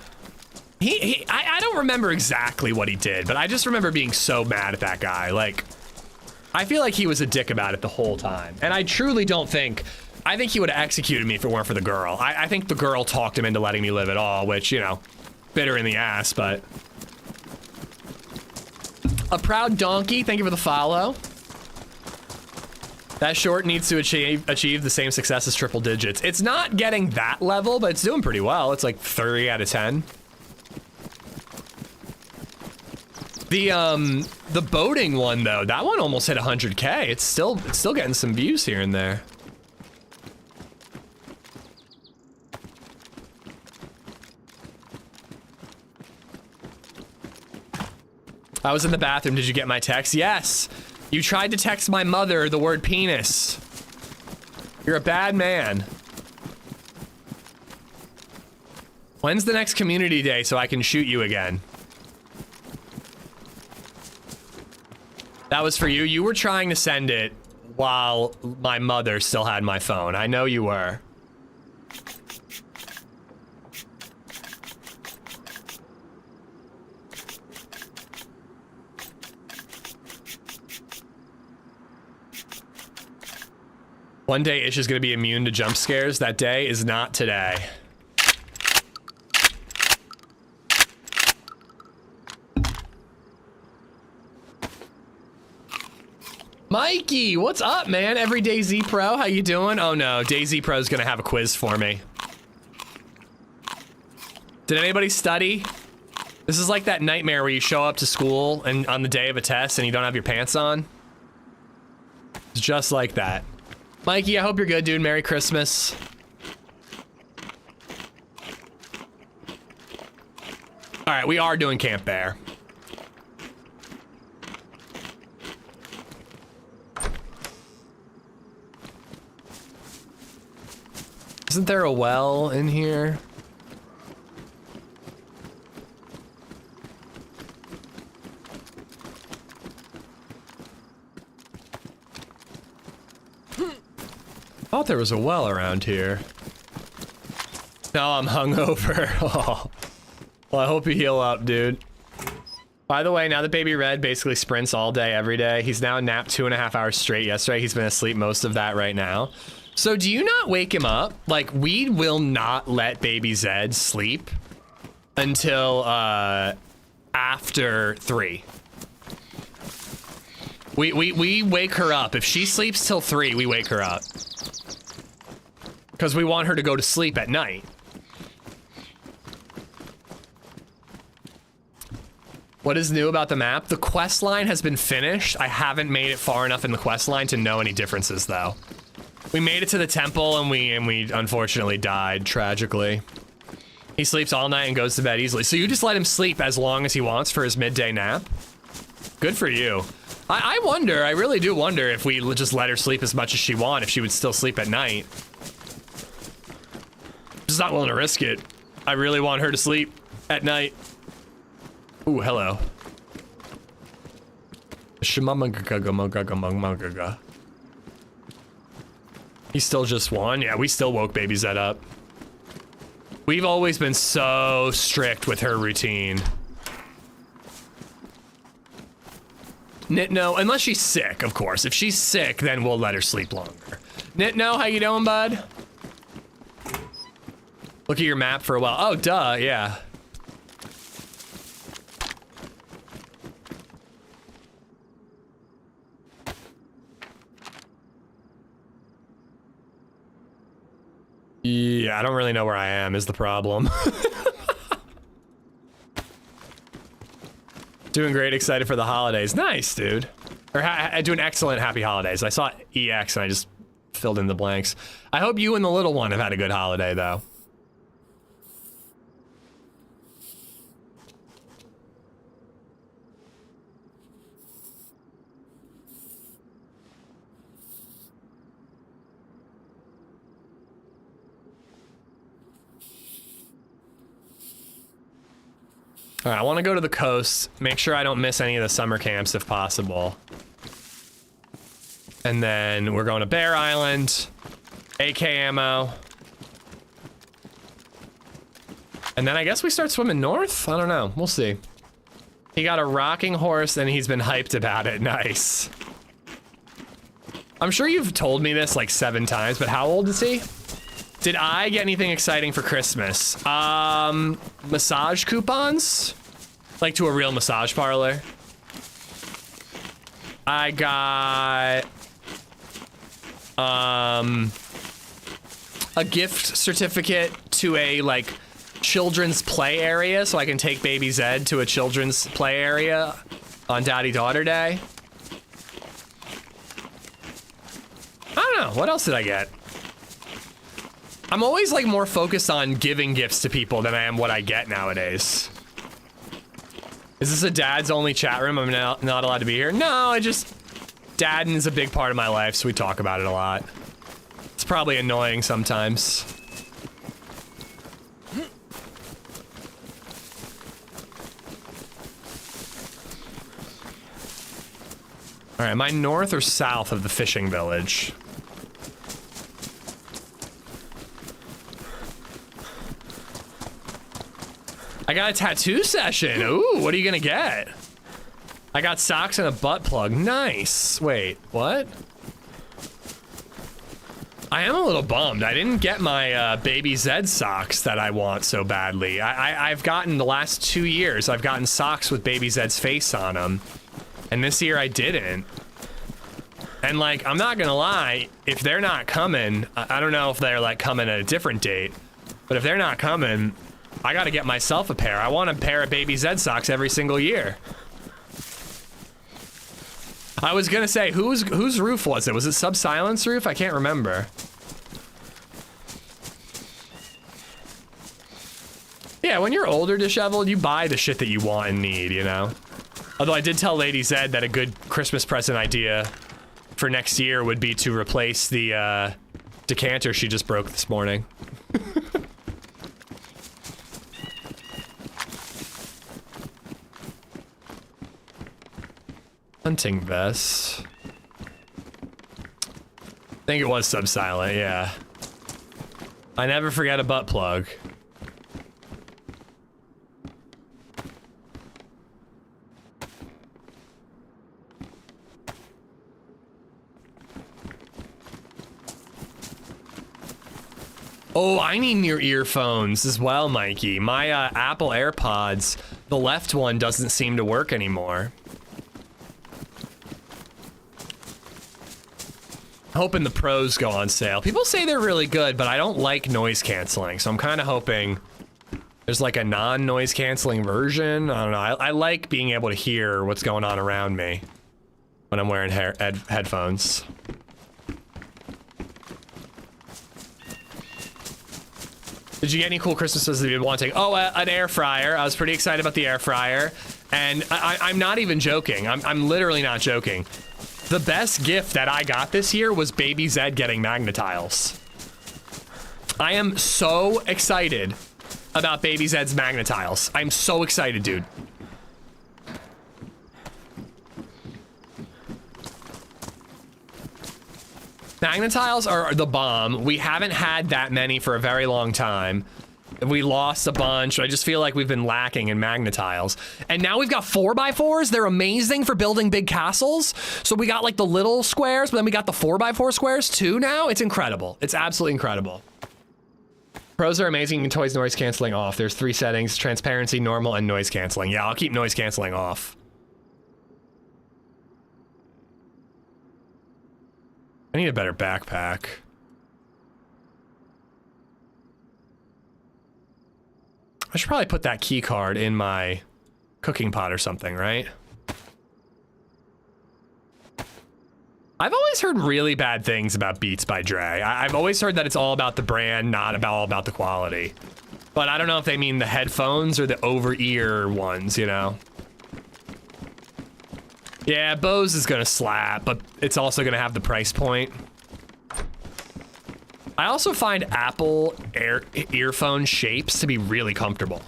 I don't remember exactly what he did, but I just remember being so mad at that guy. Like, I feel like he was a dick about it the whole time. And I truly don't think, I think he would have executed me if it weren't for the girl. I think the girl talked him into letting me live at all, which, you know, bitter in the ass, but. A Proud Donkey, thank you for the follow. That short needs to achieve the same success as triple digits. It's not getting that level, but it's doing pretty well. It's like 30 out of 10. The boating one though, that one almost hit 100K. It's still getting some views here and there. I was in the bathroom. Did you get my text? Yes. You tried to text my mother the word penis. You're a bad man. When's the next community day so I can shoot you again? That was for you. You were trying to send it while my mother still had my phone. I know you were. One day Ish is gonna be immune to jump scares. That day is not today. Mikey, what's up, man? Every DayZ Pro, how you doing? Oh no, DayZ Pro's gonna have a quiz for me. Did anybody study? This is like that nightmare where you show up to school and on the day of a test and you don't have your pants on. It's just like that. Mikey, I hope you're good, dude. Merry Christmas. All right, we are doing Camp Bear. Isn't there a well in here? I thought there was a well around here. No, I'm hungover. Oh. Well, I hope you heal up, dude. By the way, now that Baby Red basically sprints all day, every day, he's now napped 2.5 hours straight yesterday. He's been asleep most of that right now. So do you not wake him up? Like, we will not let Baby Zed sleep until after 3. We wake her up. If she sleeps till 3, we wake her up. Because we want her to go to sleep at night. What is new about the map? The quest line has been finished. I haven't made it far enough in the quest line to know any differences, though. We made it to the temple, and we unfortunately died, tragically. He sleeps all night and goes to bed easily. So you just let him sleep as long as he wants for his midday nap? Good for you. I wonder, I really do wonder if we just let her sleep as much as she wants, if she would still sleep at night. Just not willing to risk it. I really want her to sleep at night. Ooh, hello. He's still just one? Yeah, we still woke Baby Zed up. We've always been so strict with her routine. Nitno, unless she's sick, of course. If she's sick, then we'll let her sleep longer. Nitno, how you doing, bud? Look at your map for a while. Oh, duh, yeah. Yeah, I don't really know where I am is the problem. Doing great, excited for the holidays. Nice, dude. Or doing excellent, happy holidays. I saw EX and I just filled in the blanks. I hope you and the little one have had a good holiday, though. All right, I want to go to the coast, make sure I don't miss any of the summer camps if possible. And then we're going to Bear Island, AK ammo. And then I guess we start swimming north? I don't know, we'll see. He got a rocking horse and he's been hyped about it, nice. I'm sure you've told me this like 7 times, but how old is he? Did I get anything exciting for Christmas? Massage coupons? Like to a real massage parlor. I got a gift certificate to a like children's play area so I can take Baby Zed to a children's play area on Daddy Daughter Day. I don't know, what else did I get? I'm always like more focused on giving gifts to people than I am what I get nowadays. Is this a dad's only chat room? I'm not allowed to be here? No, Dadding is a big part of my life, so we talk about it a lot. It's probably annoying sometimes. All right, am I north or south of the fishing village? I got a tattoo session. Ooh, what are you gonna get? I got socks and a butt plug. Nice. Wait, what? I am a little bummed. I didn't get my Baby Zed socks that I want so badly. I've gotten the last 2 years, I've gotten socks with Baby Zed's face on them. And this year I didn't. And like, I'm not gonna lie, if they're not coming, I don't know if they're like coming at a different date, but if they're not coming, I gotta get myself a pair. I want a pair of Baby Zed socks every single year. I was gonna say, whose roof was it? Was it Sub-Silence roof? I can't remember. Yeah, when you're older, disheveled, you buy the shit that you want and need, you know? Although I did tell LadyZed that a good Christmas present idea for next year would be to replace the decanter she just broke this morning. Hunting vest. I think it was Sub-Silent, yeah. I never forget a butt plug. Oh, I need new earphones as well, Mikey. My Apple AirPods, the left one doesn't seem to work anymore. Hoping the pros go on sale. People say they're really good, but I don't like noise canceling, so I'm kind of hoping there's like a non-noise canceling version. I don't know. I like being able to hear what's going on around me when I'm wearing headphones. Did you get any cool Christmases that you've been wanting? Oh, an air fryer. I was pretty excited about the air fryer, and I'm not even joking. I'm literally not joking. The best gift that I got this year was Baby Zed getting magnetiles. I am so excited about Baby Zed's magnetiles. I'm so excited, dude. Magnetiles are the bomb. We haven't had that many for a very long time. We lost a bunch. I just feel like we've been lacking in magnetiles. And now we've got 4x4s. They're amazing for building big castles. So we got like the little squares, but then we got the 4x4 squares too now. It's incredible. It's absolutely incredible. Pros are amazing and toys noise canceling off. There's 3 settings: transparency, normal, and noise canceling. Yeah, I'll keep noise canceling off. I need a better backpack. I should probably put that key card in my cooking pot or something, right? I've always heard really bad things about Beats by Dre. I've always heard that it's all about the brand, not all about the quality. But I don't know if they mean the headphones or the over-ear ones, you know? Yeah, Bose is gonna slap, but it's also gonna have the price point. I also find Apple earphone shapes to be really comfortable.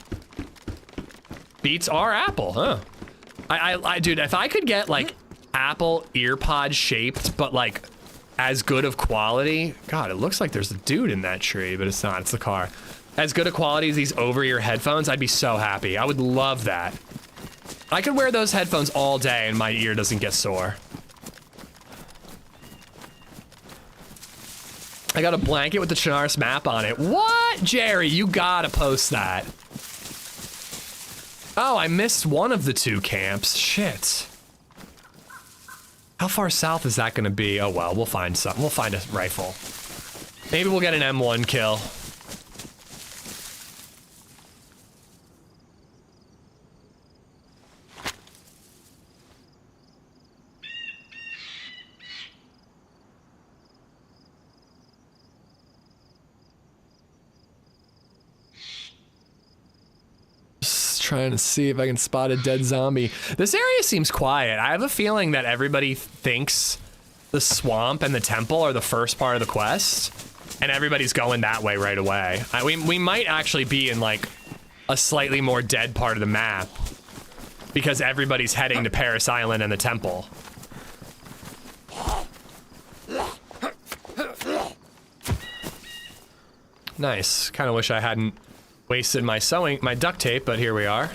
Beats are Apple, huh? Dude, if I could get like Apple earpod shaped, but like as good of quality. God, it looks like there's a dude in that tree, but it's not, it's the car. As good a quality as these over-ear headphones, I'd be so happy. I would love that. I could wear those headphones all day and my ear doesn't get sore. I got a blanket with the Chinaris map on it. What? Jerry, you gotta post that. Oh, I missed one of the 2 camps. Shit. How far south is that gonna be? Oh well, we'll find something. We'll find a rifle. Maybe we'll get an M1 kill. Trying to see if I can spot a dead zombie. This area seems quiet. I have a feeling that everybody thinks the swamp and the temple are the first part of the quest, and everybody's going that way right away. We might actually be in like a slightly more dead part of the map because everybody's heading to Paris Island and the temple. Nice. Kind of wish I hadn't wasted my duct tape, but here we are.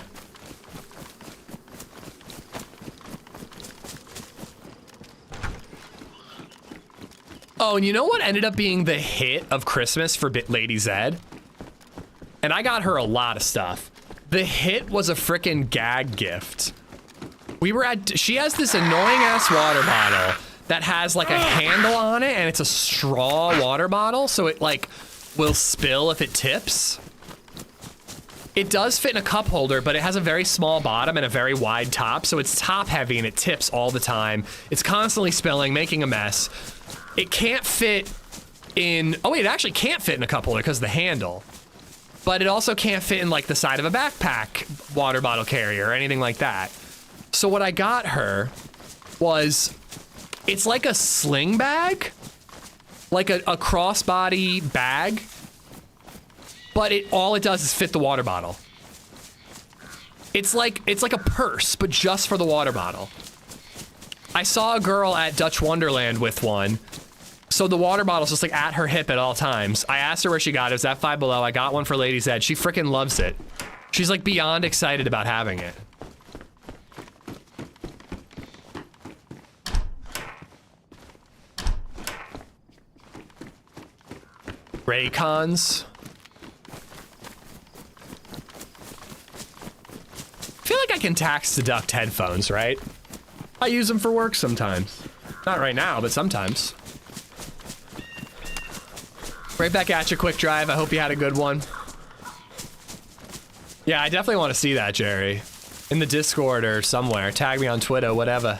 Oh, and you know what ended up being the hit of Christmas for LadyZed? And I got her a lot of stuff. The hit was a frickin' gag gift. We were at, she has this annoying ass water bottle that has like a handle on it, and it's a straw water bottle, so it like will spill if it tips. It does fit in a cup holder, but it has a very small bottom and a very wide top, so it's top heavy and it tips all the time. It's constantly spilling, making a mess. It can't fit in, oh wait, it actually can't fit in a cup holder because of the handle. But it also can't fit in like the side of a backpack water bottle carrier or anything like that. So what I got her was, it's like a sling bag, like a crossbody bag, but all it does is fit the water bottle. It's like a purse, but just for the water bottle. I saw a girl at Dutch Wonderland with one, so the water bottle's just like at her hip at all times. I asked her where she got it. It was at Five Below. I got one for LadyZed. She freaking loves it. She's like beyond excited about having it. Raycons. I feel like I can tax deduct headphones, right? I use them for work sometimes. Not right now, but sometimes. Right back at you, Quick Drive. I hope you had a good one. Yeah, I definitely want to see that, Jerry. In the Discord or somewhere. Tag me on Twitter, whatever.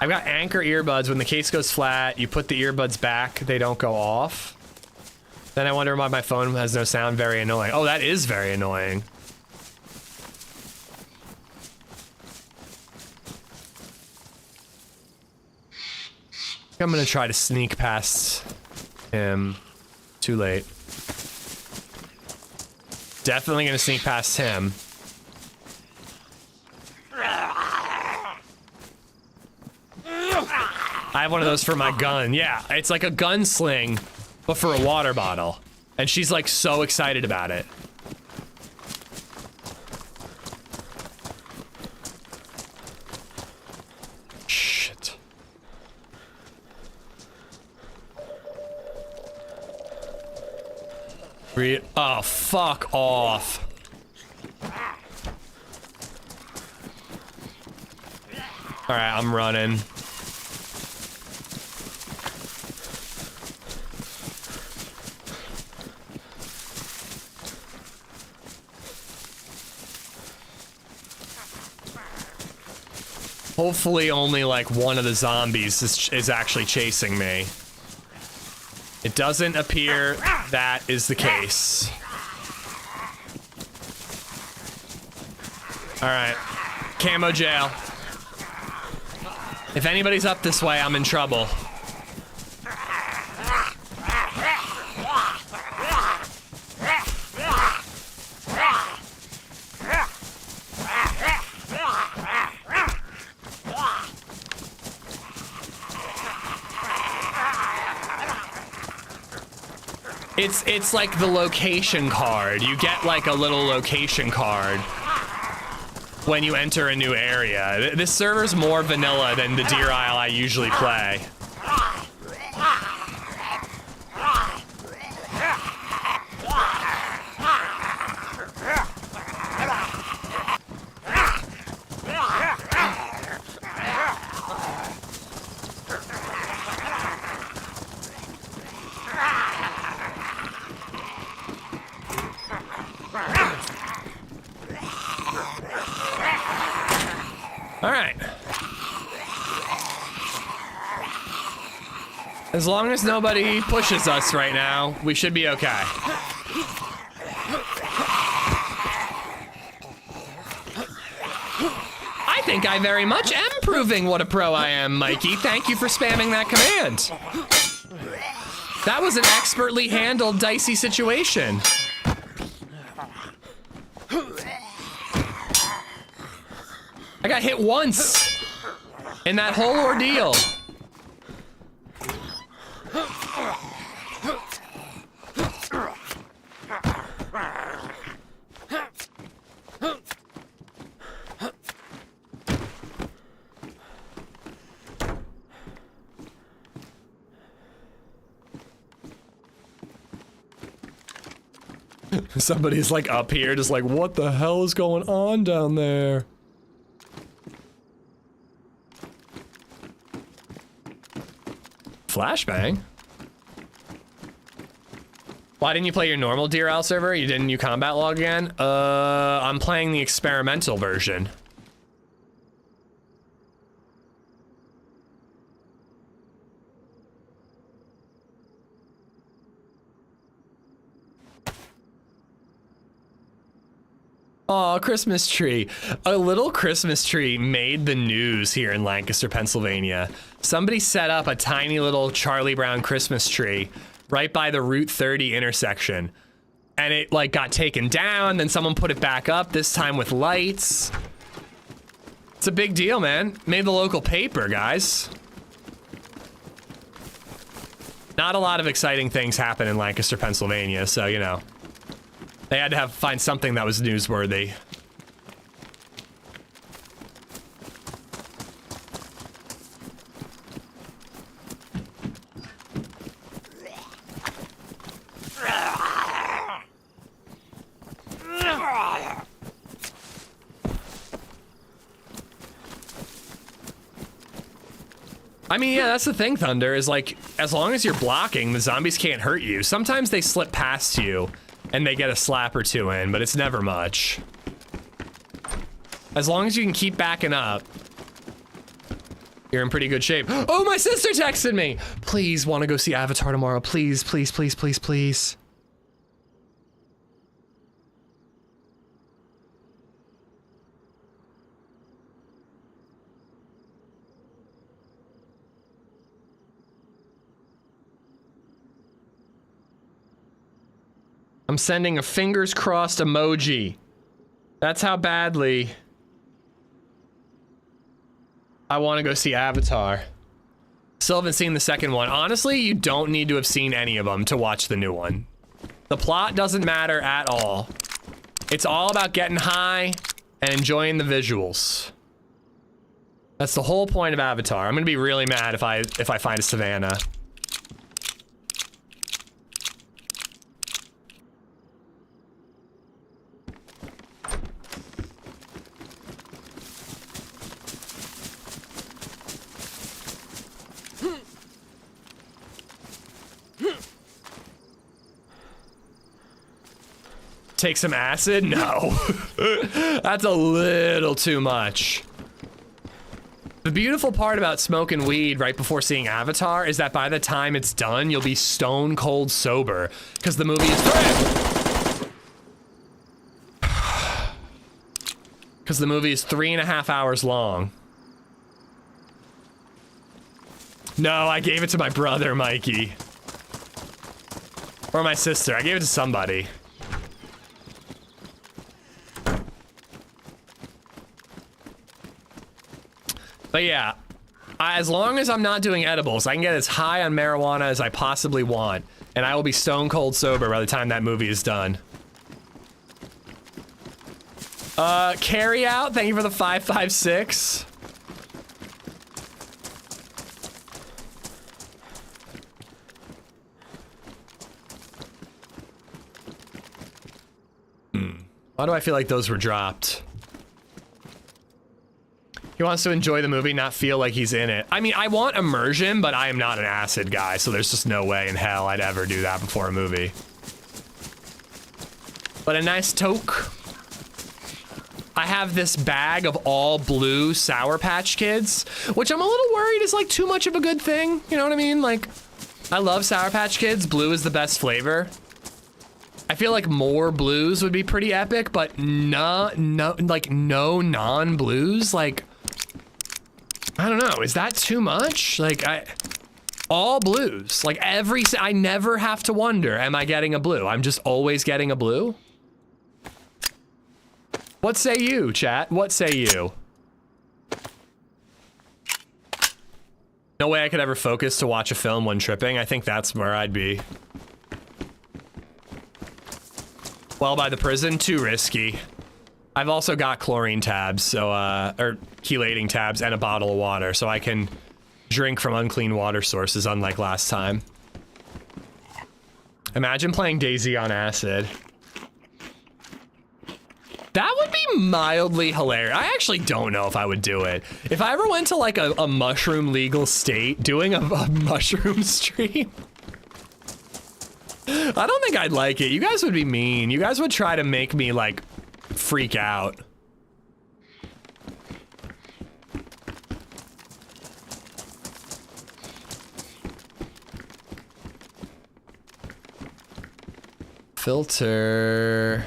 I've got Anchor earbuds. When the case goes flat, you put the earbuds back, they don't go off. Then I wonder why my phone has no sound. Very annoying. Oh, that is very annoying. I'm gonna try to sneak past him. Too late. Definitely gonna sneak past him. I have one of those for my gun. Yeah, it's like a gun sling, but for a water bottle. And she's like so excited about it. Shit. Oh, fuck off. Alright, I'm running. Hopefully only like one of the zombies is actually chasing me. It doesn't appear that is the case. All right, camo jail. If anybody's up this way, I'm in trouble. It's like the location card. You get like a little location card when you enter a new area. This server's more vanilla than the Deer Isle I usually play. As long as nobody pushes us right now, we should be okay. I think I very much am proving what a pro I am, Mikey. Thank you for spamming that command. That was an expertly handled dicey situation. I got hit once in that whole ordeal. Somebody's like up here, just like, what the hell is going on down there? Flashbang? Why didn't you play your normal DRL server? You didn't, you combat log again? I'm playing the experimental version. Oh, Christmas tree. A little Christmas tree made the news here in Lancaster, Pennsylvania. Somebody set up a tiny little Charlie Brown Christmas tree right by the Route 30 intersection. And it like got taken down, then someone put it back up, this time with lights. It's a big deal, man. Made the local paper, guys. Not a lot of exciting things happen in Lancaster, Pennsylvania, so you know. They had to find something that was newsworthy. I mean, yeah, that's the thing, Thunder, is like, as long as you're blocking, the zombies can't hurt you. Sometimes they slip past you and they get a slap or two in, but it's never much. As long as you can keep backing up, you're in pretty good shape. Oh, my sister texted me! Please, want to go see Avatar tomorrow. Please, please, please, please, please. I'm sending a fingers crossed emoji. That's how badly I want to go see Avatar. Still haven't seen the second one. Honestly, you don't need to have seen any of them to watch the new one. The plot doesn't matter at all. It's all about getting high and enjoying the visuals. That's the whole point of Avatar. I'm gonna be really mad if I find a savannah. Take some acid? No. That's a little too much. The beautiful part about smoking weed right before seeing Avatar is that by the time it's done, you'll be stone cold sober because the movie is because the movie is 3.5 hours long. No, I gave it to my brother, Mikey. Or my sister. I gave it to somebody. But yeah, as long as I'm not doing edibles, I can get as high on marijuana as I possibly want, and I will be stone cold sober by the time that movie is done. Carry out, thank you for the 556. Why do I feel like those were dropped? He wants to enjoy the movie, not feel like he's in it. I mean, I want immersion, but I am not an acid guy, so there's just no way in hell I'd ever do that before a movie. But a nice toke. I have this bag of all blue Sour Patch Kids, which I'm a little worried is like too much of a good thing. You know what I mean? Like, I love Sour Patch Kids. Blue is the best flavor. I feel like more blues would be pretty epic, but no non-blues, like, I don't know, is that too much? Like, all blues, like I never have to wonder, am I getting a blue? I'm just always getting a blue. What say you, chat? What say you? No way I could ever focus to watch a film when tripping. I think that's where I'd be. Well, by the prison, too risky. I've also got chlorine tabs, so, or chelating tabs and a bottle of water, so I can drink from unclean water sources, unlike last time. Imagine playing DayZ on acid. That would be mildly hilarious. I actually don't know if I would do it. If I ever went to like a mushroom legal state, doing a mushroom stream, I don't think I'd like it. You guys would be mean. You guys would try to make me like freak out. Filter.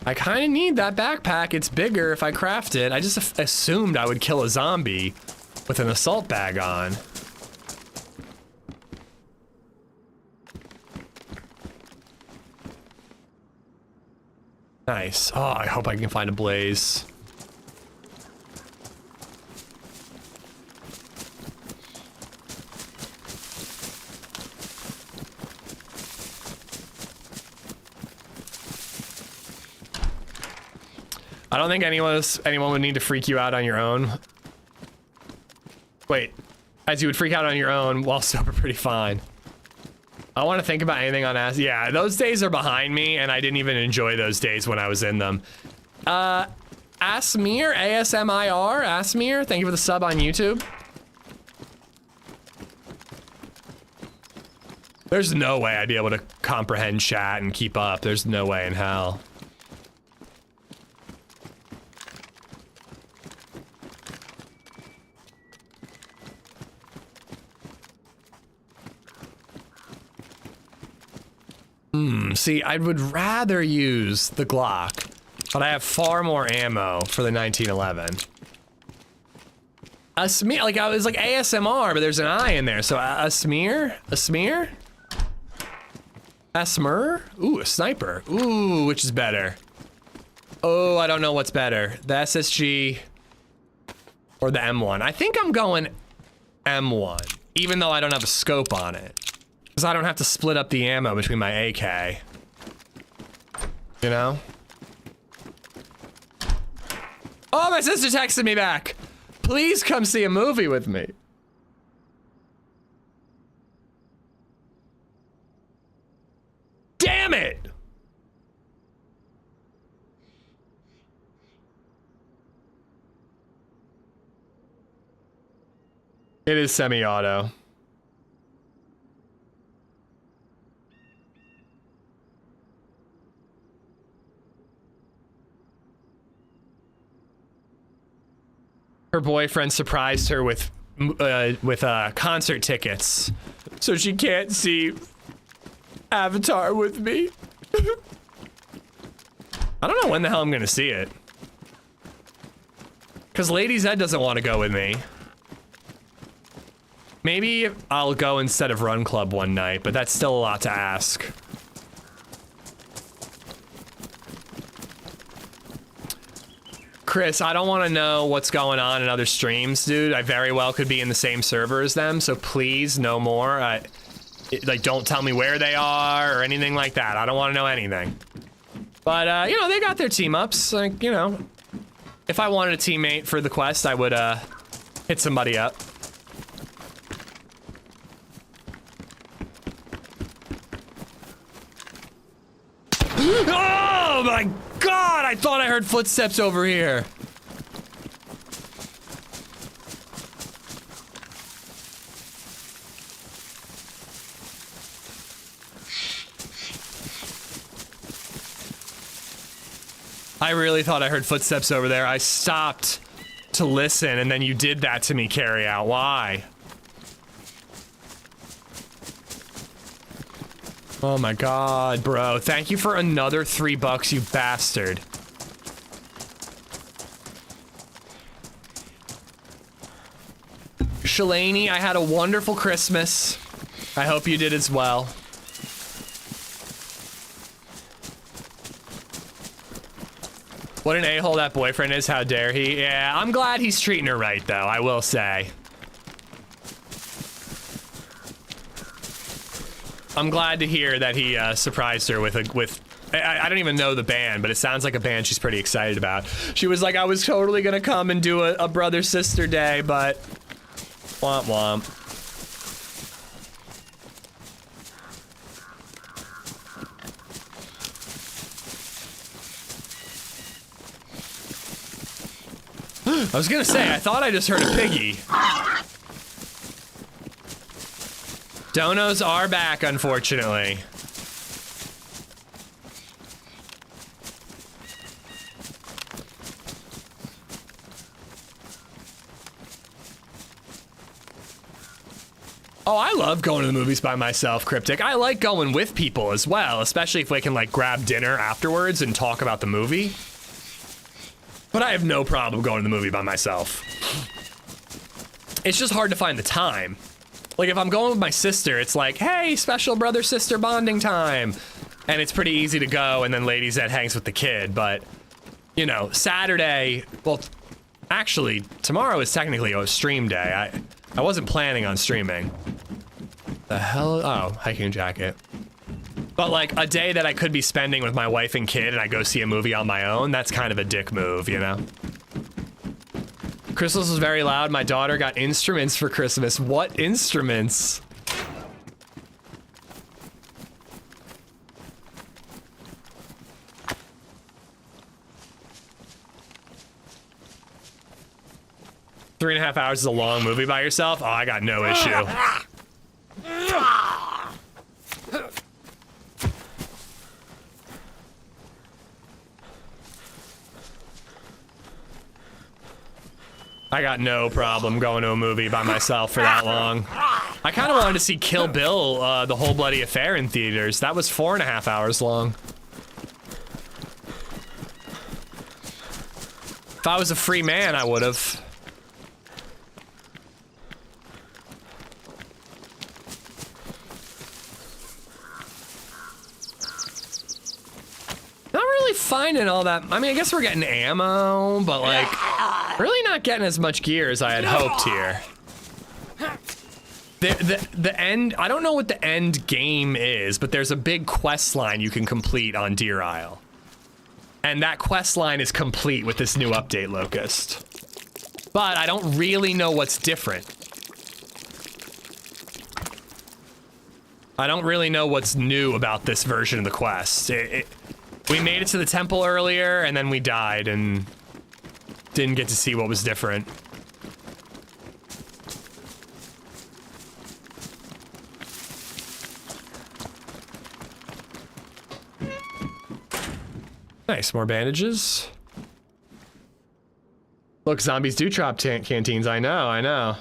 I kind of need that backpack. It's bigger if I craft it. I just assumed I would kill a zombie with an assault bag on. Nice. Oh, I hope I can find a blaze. I don't think anyone would need to freak you out on your own. Wait, as you would freak out on your own while sober, pretty fine. I want to think about anything on ass. Yeah, those days are behind me, and I didn't even enjoy those days when I was in them. Asmir, ASMIR, Asmir, thank you for the sub on YouTube. There's no way I'd be able to comprehend chat and keep up. There's no way in hell. See, I would rather use the Glock, but I have far more ammo for the 1911. A smear, like I was like ASMR, but there's an I in there, so a smear? A smear? A smur? Ooh, a sniper. Ooh, which is better? Oh, I don't know what's better. The SSG or the M1. I think I'm going M1, even though I don't have a scope on it. Because I don't have to split up the ammo between my AK. You know? Oh, my sister texted me back. Please come see a movie with me. Damn it! It is semi-auto. Her boyfriend surprised her with concert tickets, so she can't see Avatar with me. I don't know when the hell I'm gonna see it. Cause LadyZed doesn't want to go with me. Maybe I'll go instead of Run Club one night, but that's still a lot to ask. Chris, I don't want to know what's going on in other streams, dude. I very well could be in the same server as them, so please, no more. Like, don't tell me where they are or anything like that. I don't want to know anything. But, you know, they got their team-ups. Like, you know, if I wanted a teammate for the quest, I would, hit somebody up. Oh my God, I thought I heard footsteps over here. I really thought I heard footsteps over there. I stopped to listen and then you did that to me, Carry Out. Why? Oh my God, bro. Thank you for another $3, you bastard. Shalani, I had a wonderful Christmas. I hope you did as well. What an a-hole that boyfriend is, how dare he? Yeah, I'm glad he's treating her right, though, I will say. I'm glad to hear that he surprised her with I don't even know the band, but it sounds like a band she's pretty excited about. She was like, I was totally gonna come and do a brother-sister day, but womp womp. I was gonna say, I thought I just heard a piggy. Donos are back, unfortunately. Oh, I love going to the movies by myself, Cryptic. I like going with people as well, especially if we can like grab dinner afterwards and talk about the movie. But I have no problem going to the movie by myself. It's just hard to find the time. Like if I'm going with my sister, it's like, hey, special brother-sister bonding time. And it's pretty easy to go, and then LadyZed hangs with the kid. But, you know, Saturday, well, actually, tomorrow is technically a stream day. I wasn't planning on streaming. The hell? Oh, hiking jacket. But like a day that I could be spending with my wife and kid and I go see a movie on my own, that's kind of a dick move, you know? Christmas was very loud. My daughter got instruments for Christmas. What instruments? Three and a half hours is a long movie by yourself? Oh, I got no issue. I got no problem going to a movie by myself for that long. I kind of wanted to see Kill Bill, The Whole Bloody Affair in theaters. That was 4.5 hours long. If I was a free man, I would have. Not really finding all that. I mean, I guess we're getting ammo, but like, really not getting as much gear as I had hoped here. The end, I don't know what the end game is, but there's a big quest line you can complete on Deer Isle. And that quest line is complete with this new update, Locust. But I don't really know what's different. I don't really know what's new about this version of the quest. We made it to the temple earlier, and then we died, and didn't get to see what was different. Nice, more bandages. Look, zombies do drop canteens. I know.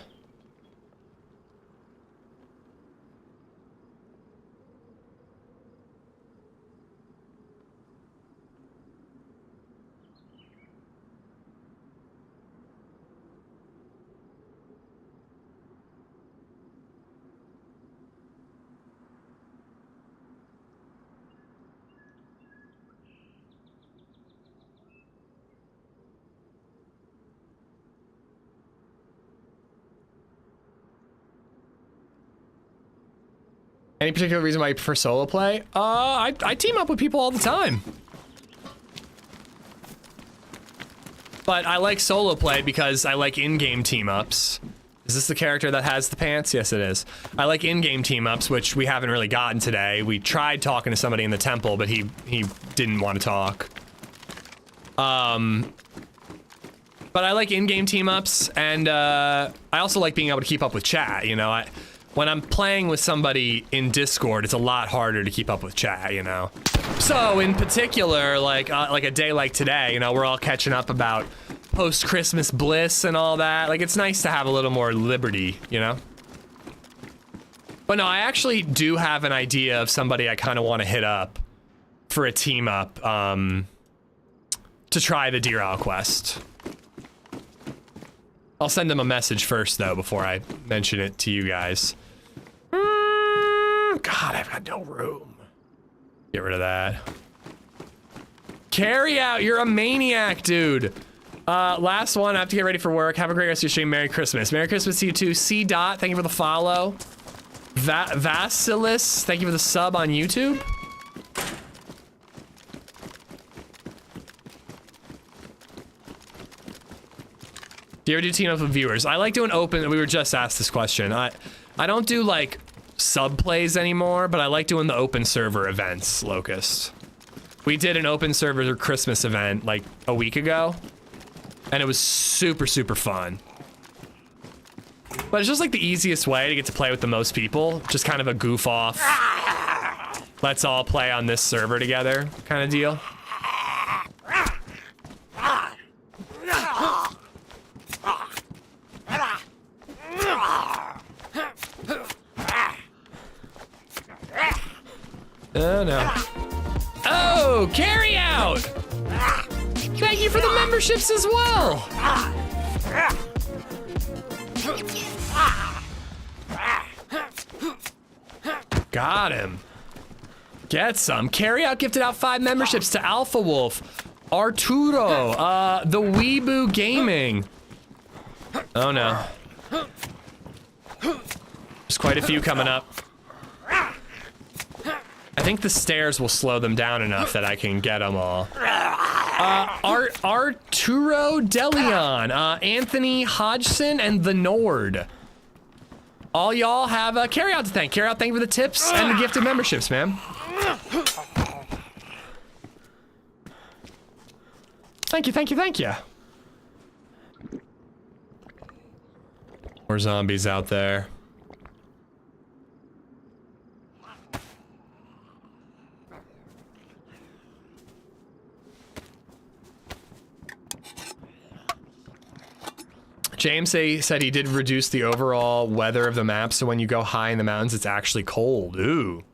Any particular reason why you prefer solo play? I team up with people all the time. But I like solo play because I like in-game team-ups. Is this the character that has the pants? Yes, it is. I like in-game team-ups, which we haven't really gotten today. We tried talking to somebody in the temple, but he didn't want to talk. But I like in-game team-ups, and I also like being able to keep up with chat, you know? When I'm playing with somebody in Discord, it's a lot harder to keep up with chat, you know? So, in particular, like a day like today, you know, we're all catching up about post-Christmas bliss and all that. Like, it's nice to have a little more liberty, you know? But no, I actually do have an idea of somebody I kind of want to hit up for a team-up, to try the Deer Isle quest. I'll send them a message first, though, before I mention it to you guys. God, I've got no room. Get rid of that. Carry out, you're a maniac, dude. Last one, I have to get ready for work. Have a great rest of your stream. Merry Christmas. Merry Christmas to you too. C. Dot, thank you for the follow. Vasilis, thank you for the sub on YouTube. Do you ever do team up with viewers? I like doing open, we were just asked this question. I don't do like sub plays anymore, but I like doing the open server events, Locust. We did an open server Christmas event like a week ago. And it was super, super fun. But it's just like the easiest way to get to play with the most people. Just kind of a goof off. Let's all play on this server together kind of deal. Oh no. Oh, carry out! Thank you for the memberships as well! Got him. Get some. Carry out gifted out 5 memberships to Alpha Wolf, Arturo, the Weeboo Gaming. Oh no. There's quite a few coming up. I think the stairs will slow them down enough that I can get them all. Arturo Delion, Anthony Hodgson, and the Nord. All y'all have a carry out to thank. Carry out, thank you for the tips and the gifted memberships, man. Thank you, thank you, thank you. More zombies out there. James said he did reduce the overall weather of the map, so when you go high in the mountains, it's actually cold. Ooh.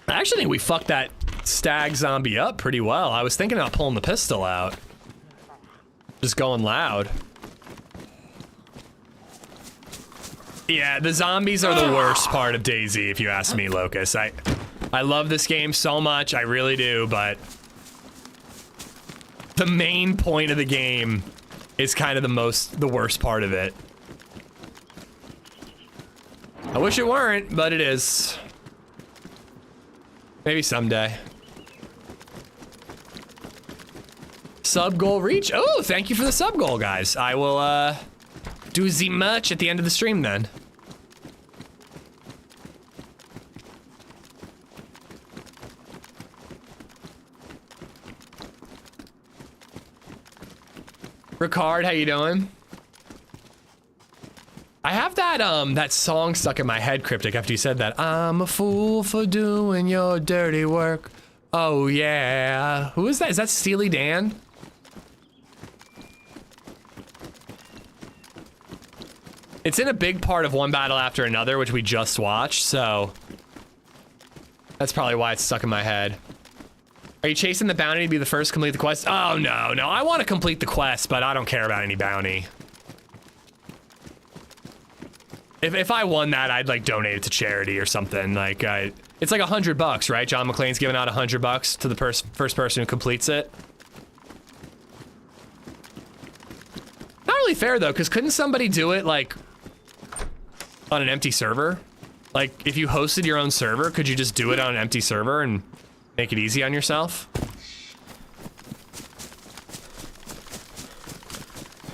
I actually think we fucked that stag zombie up pretty well. I was thinking about pulling the pistol out. Just going loud. Yeah, the zombies are the worst part of DayZ, if you ask me, Locus. I love this game so much, I really do, but the main point of the game is kind of the worst part of it. I wish it weren't, but it is. Maybe someday. Sub goal reach. Oh, thank you for the sub goal, guys. I will do the merch at the end of the stream then. Ricard, how you doing? I have that that song stuck in my head, Cryptic, after you said that. I'm a fool for doing your dirty work. Oh yeah. Who is that? Is that Steely Dan? It's in a big part of One Battle After Another, which we just watched, so that's probably why it's stuck in my head. Are you chasing the bounty to be the first to complete the quest? Oh, no. I want to complete the quest, but I don't care about any bounty. If I won that, I'd, like, donate it to charity or something. Like, it's like $100, right? John McClane's giving out $100 to the first person who completes it. Not really fair, though, because couldn't somebody do it, like, on an empty server? Like, if you hosted your own server, could you just do it on an empty server and make it easy on yourself?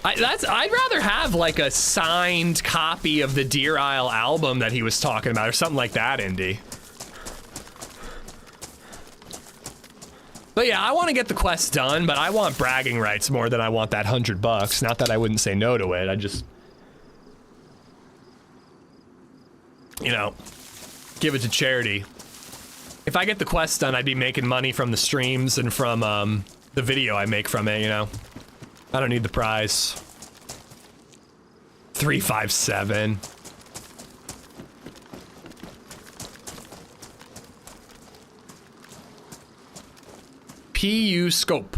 I'd rather have like a signed copy of the Deer Isle album that he was talking about or something like that, Indy. But yeah, I want to get the quest done, but I want bragging rights more than I want that $100. Not that I wouldn't say no to it, I just, you know, give it to charity. If I get the quest done, I'd be making money from the streams and from the video I make from it, you know? I don't need the prize. 357. PU scope.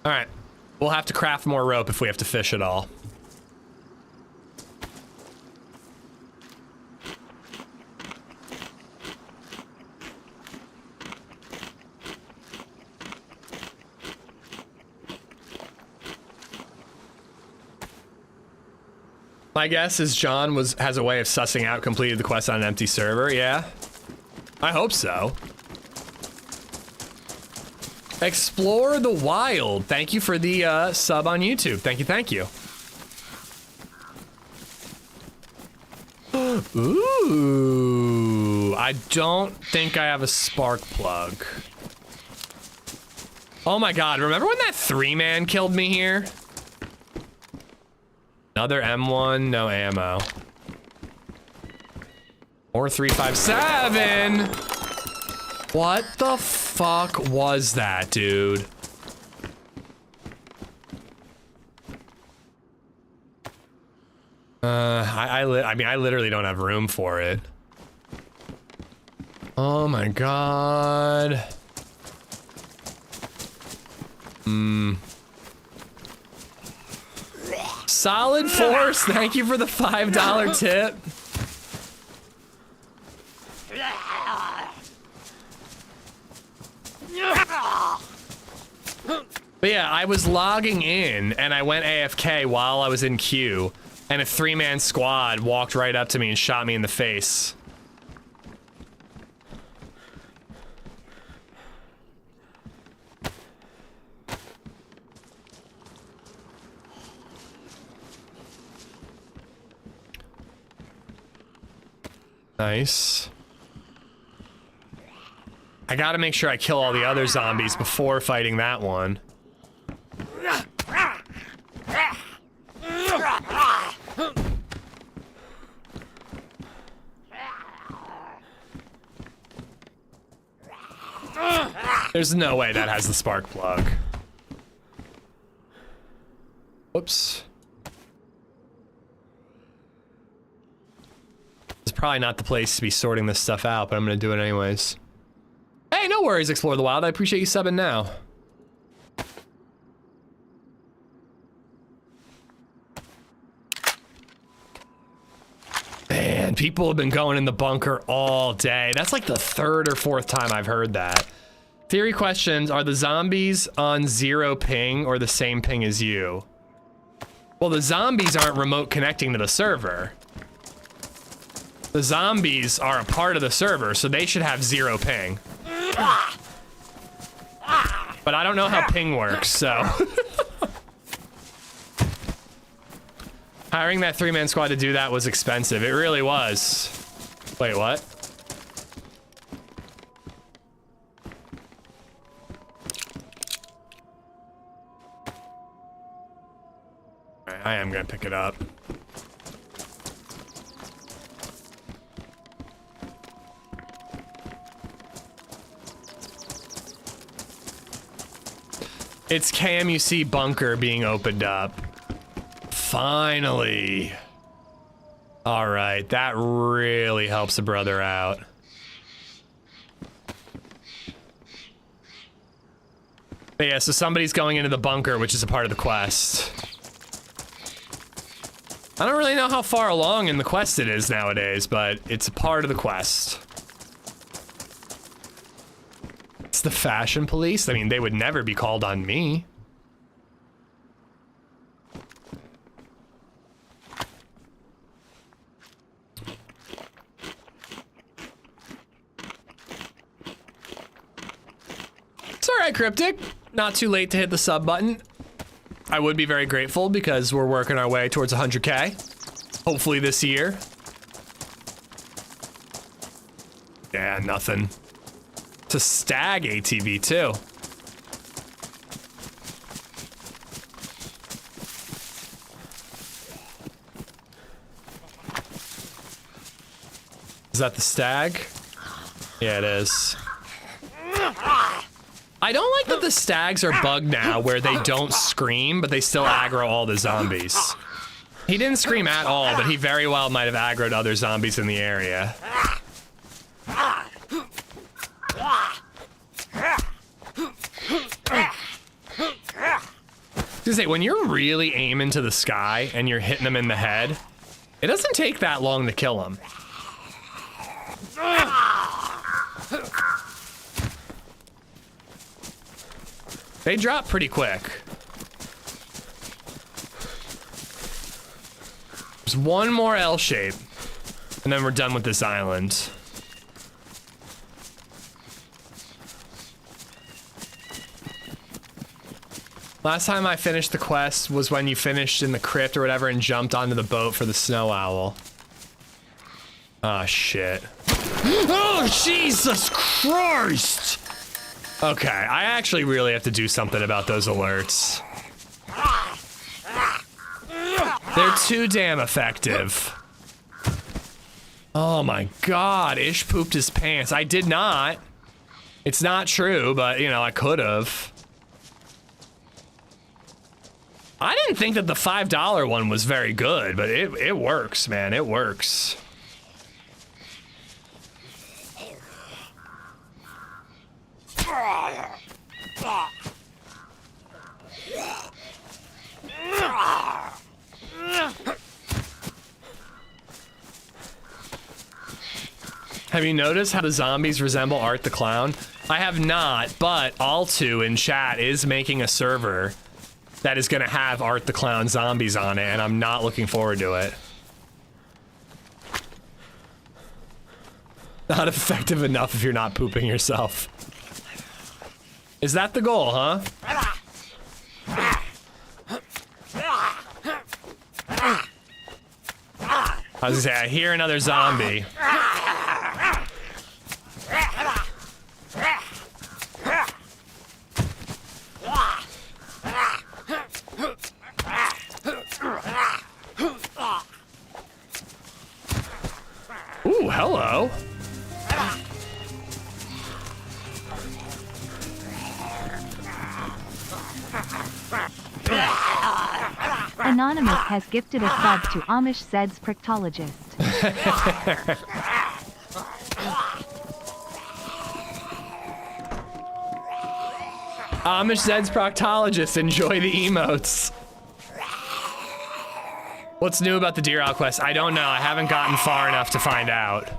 All right, we'll have to craft more rope if we have to fish at all. My guess is John has a way of sussing out completed the quest on an empty server, yeah? I hope so. Explore the Wild. Thank you for the sub on YouTube. Thank you, thank you. Ooh, I I don't think I have a spark plug. Oh my god, remember when that 3-man killed me here? Another M1, no ammo. Or 357. What the fuck was that, dude? I mean, I literally don't have room for it. Oh my god. Solid Force, thank you for the $5 tip. But yeah, I was logging in and I went AFK while I was in queue, and a 3-man squad walked right up to me and shot me in the face. Nice. I gotta make sure I kill all the other zombies before fighting that one. There's no way that has the spark plug. Whoops. It's probably not the place to be sorting this stuff out, but I'm gonna do it anyways. Hey, no worries, Explore the Wild. I appreciate you subbing now. Man, people have been going in the bunker all day. That's like the 3rd or 4th time I've heard that. Theory questions, are the zombies on 0 ping or the same ping as you? Well, the zombies aren't remote connecting to the server. The zombies are a part of the server, so they should have 0 ping. But I don't know how ping works, so. Hiring that 3-man squad to do that was expensive. It really was. Wait, what? Alright, I am gonna pick it up. It's KMUC bunker being opened up. Finally. All right, that really helps a brother out. But yeah, so somebody's going into the bunker, which is a part of the quest. I don't really know how far along in the quest it is nowadays, but it's a part of the quest. It's the fashion police? I mean, they would never be called on me. It's alright, Cryptic. Not too late to hit the sub button. I would be very grateful because we're working our way towards 100K. Hopefully this year. Yeah, nothing. It's a stag ATV too. Is that the stag? Yeah, it is. I don't like that the stags are bugged now where they don't scream, but they still aggro all the zombies. He didn't scream at all, but he very well might have aggroed other zombies in the area. To say, when you're really aiming to the sky and you're hitting them in the head, it doesn't take that long to kill them. They drop pretty quick. There's one more L shape, and then we're done with this island. Last time I finished the quest was when you finished in the crypt or whatever and jumped onto the boat for the snow owl. Ah, shit. Oh, Jesus Christ! Okay, I actually really have to do something about those alerts. They're too damn effective. Oh my God, Ish pooped his pants. I did not. It's not true, but you know, I could have. I didn't think that the $5 one was very good, but it works, man, it works. Have you noticed how the zombies resemble Art the Clown? I have not, but Altu in chat is making a server that is gonna have Art the Clown zombies on it, and I'm not looking forward to it. Not effective enough if you're not pooping yourself. Is that the goal, huh? I was gonna say, I hear another zombie. Ooh, hello. Anonymous has gifted a sub to AmishZed's proctologist. AmishZed's proctologist, enjoy the emotes. What's new about the Deer Owl quest? I don't know, I haven't gotten far enough to find out.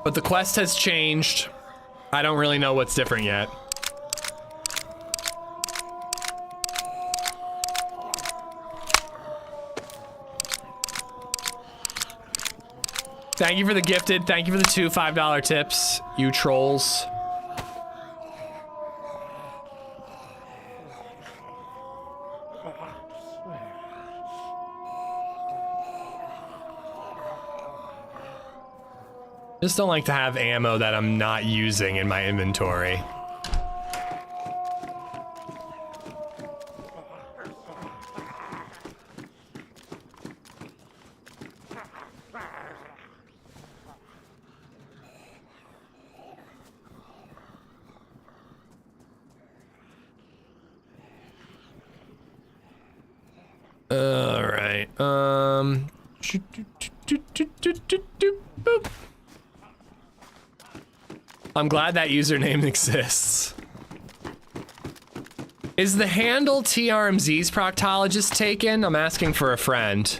But the quest has changed. I don't really know what's different yet. Thank you for the gifted. Thank you for the 2 $5 tips, you trolls. Just don't like to have ammo that I'm not using in my inventory. All right. Boop. I'm glad that username exists. Is the handle TRMZ's proctologist taken? I'm asking for a friend.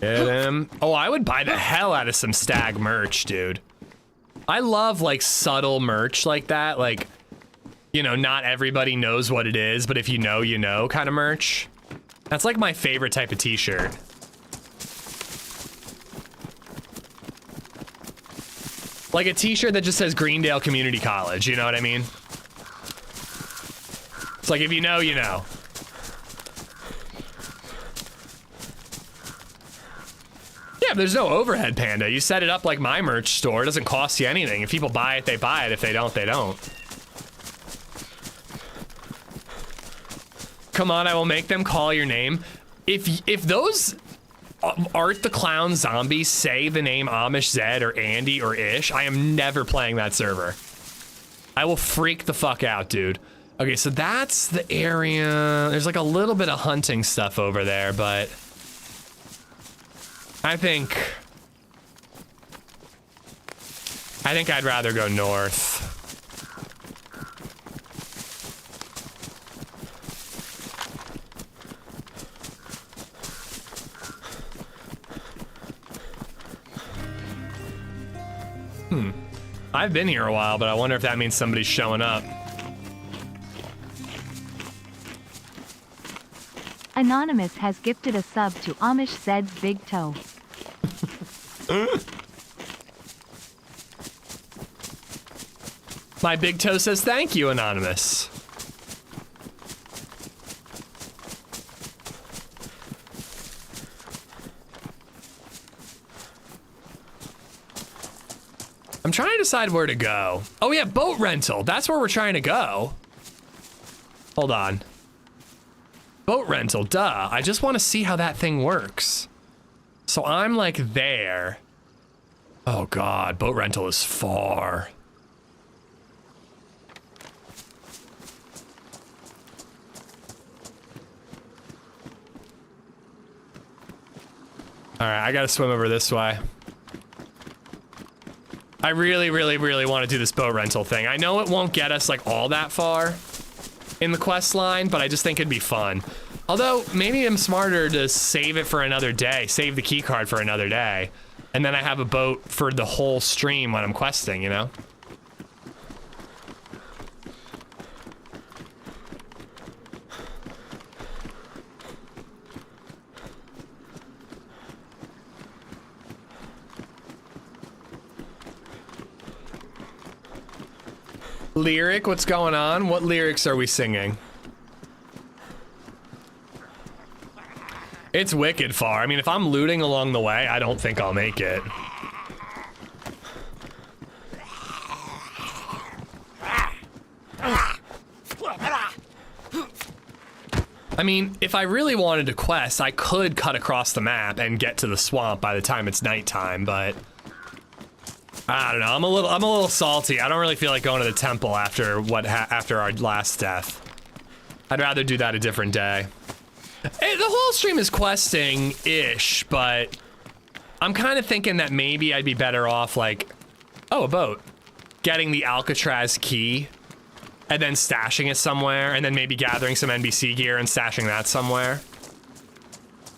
Get him. Oh, I would buy the hell out of some stag merch, dude. I love like subtle merch like that. Like, you know, not everybody knows what it is, but if you know, you know kind of merch. That's like my favorite type of t-shirt. Like a t-shirt that just says Greendale Community College, you know what I mean? It's like if you know, you know. Yeah, there's no overhead, Panda. You set it up like my merch store. It doesn't cost you anything. If people buy it, they buy it. If they don't, they don't. Come on, I will make them call your name. If those Art the Clown zombies say the name AmishZed or Andy or Ish, I am never playing that server. I will freak the fuck out, dude. Okay, so that's the area. There's like a little bit of hunting stuff over there, but I think I'd rather go north. I've been here a while, but I wonder if that means somebody's showing up. Anonymous has gifted a sub to AmishZed's Big Toe. My big toe says thank you, Anonymous. I'm trying to decide where to go. Oh yeah, boat rental. That's where we're trying to go. Hold on. Boat rental, duh. I just want to see how that thing works. So I'm like there. Oh God, boat rental is far. All right, I gotta swim over this way. I really want to do this boat rental thing. I know it won't get us like all that far in the quest line, but I just think it'd be fun. Although maybe I'm smarter to save it for another day, save the key card for another day, and then I have a boat for the whole stream when I'm questing, you know? Lyric, what's going on? What lyrics are we singing? It's wicked far. I mean, if I'm looting along the way, I don't think I'll make it. I mean, if I really wanted to quest, I could cut across the map and get to the swamp by the time it's nighttime, but I don't know. I'm a little salty. I don't really feel like going to the temple after after our last death. I'd rather do that a different day. Hey, the whole stream is questing-ish, but I'm kind of thinking that maybe I'd be better off like, oh, a boat, getting the Alcatraz key, and then stashing it somewhere, and then maybe gathering some NBC gear and stashing that somewhere.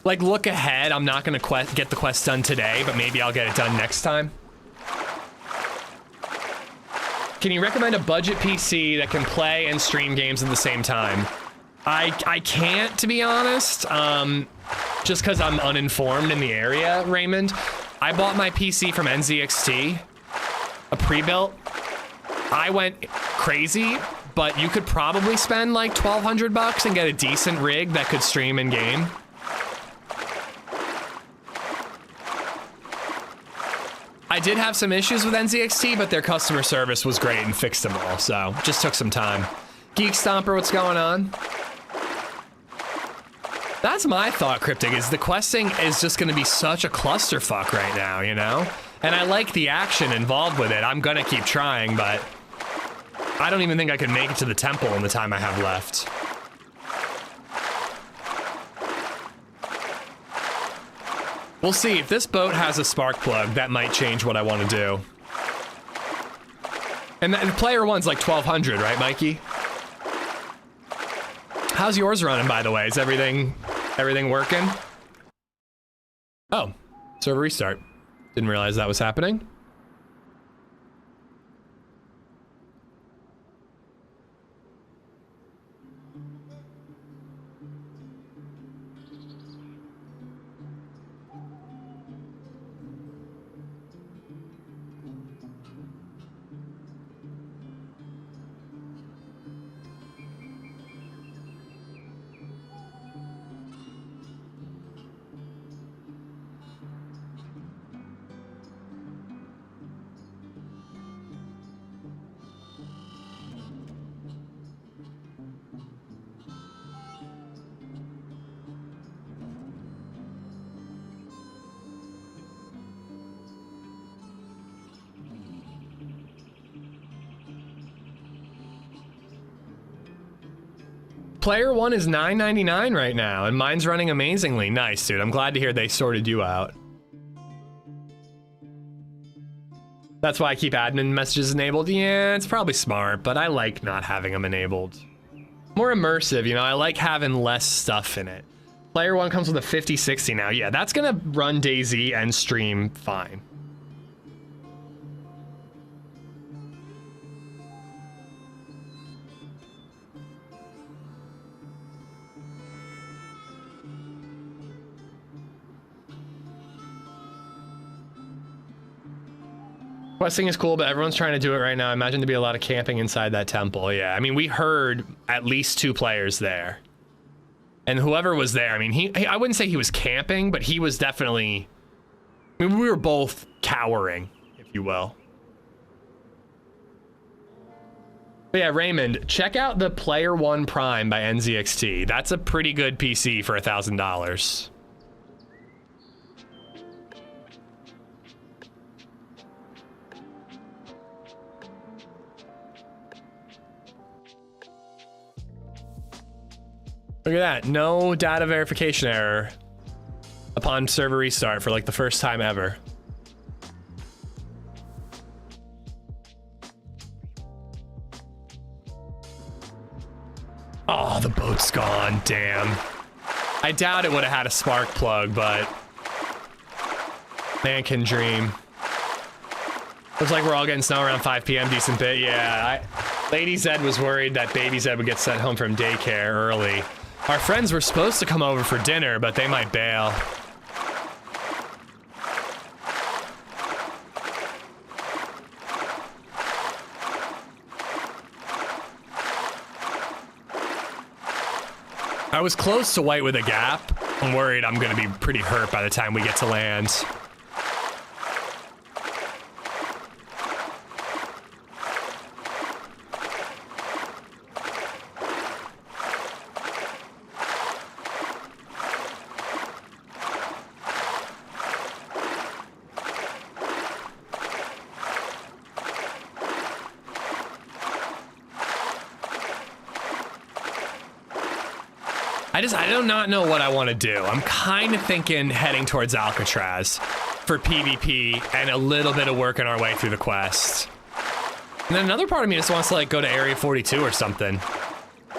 Like, look ahead. I'm not gonna get the quest done today, but maybe I'll get it done next time. Can you recommend a budget PC that can play and stream games at the same time? I can't, to be honest, just because I'm uninformed in the area, Raymond. I bought my PC from NZXT, a pre-built. I went crazy, but you could probably spend like $1,200 and get a decent rig that could stream in game. I did have some issues with NZXT, but their customer service was great and fixed them all, so just took some time. Geek Stomper, what's going on? That's my thought, Cryptic, is the questing is just gonna be such a clusterfuck right now, you know? And I like the action involved with it. I'm gonna keep trying, but I don't even think I could make it to the temple in the time I have left. We'll see. If this boat has a spark plug, that might change what I want to do. And player one's like 1,200, right, Mikey? How's yours running, by the way? Is everything working? Oh, server restart. Didn't realize that was happening. Player one is $9.99 right now, and mine's running amazingly. Nice, dude. I'm glad to hear they sorted you out. That's why I keep admin messages enabled. Yeah, it's probably smart, but I like not having them enabled. More immersive, you know, I like having less stuff in it. Player one comes with a 5060 now. Yeah, that's gonna run DayZ and stream fine. Questing is cool, but everyone's trying to do it right now. I imagine to be a lot of camping inside that temple. Yeah, I mean, we heard at least 2 players there. And whoever was there, I mean, I wouldn't say he was camping, but he was definitely... I mean, we were both cowering, if you will. But yeah, Raymond, check out the Player One Prime by NZXT. That's a pretty good PC for $1,000. Look at that, no data verification error upon server restart for like the first time ever. Oh, the boat's gone, damn. I doubt it would have had a spark plug, but man can dream. Looks like we're all getting snow around 5 p.m. Decent bit, yeah. LadyZed was worried that BabyZed would get sent home from daycare early. Our friends were supposed to come over for dinner, but they might bail. I was close to white with a gap. I'm worried I'm gonna be pretty hurt by the time we get to land. I do not know what I want to do. I'm kind of thinking heading towards Alcatraz for PvP and a little bit of working our way through the quest. And then another part of me just wants to like go to Area 42 or something.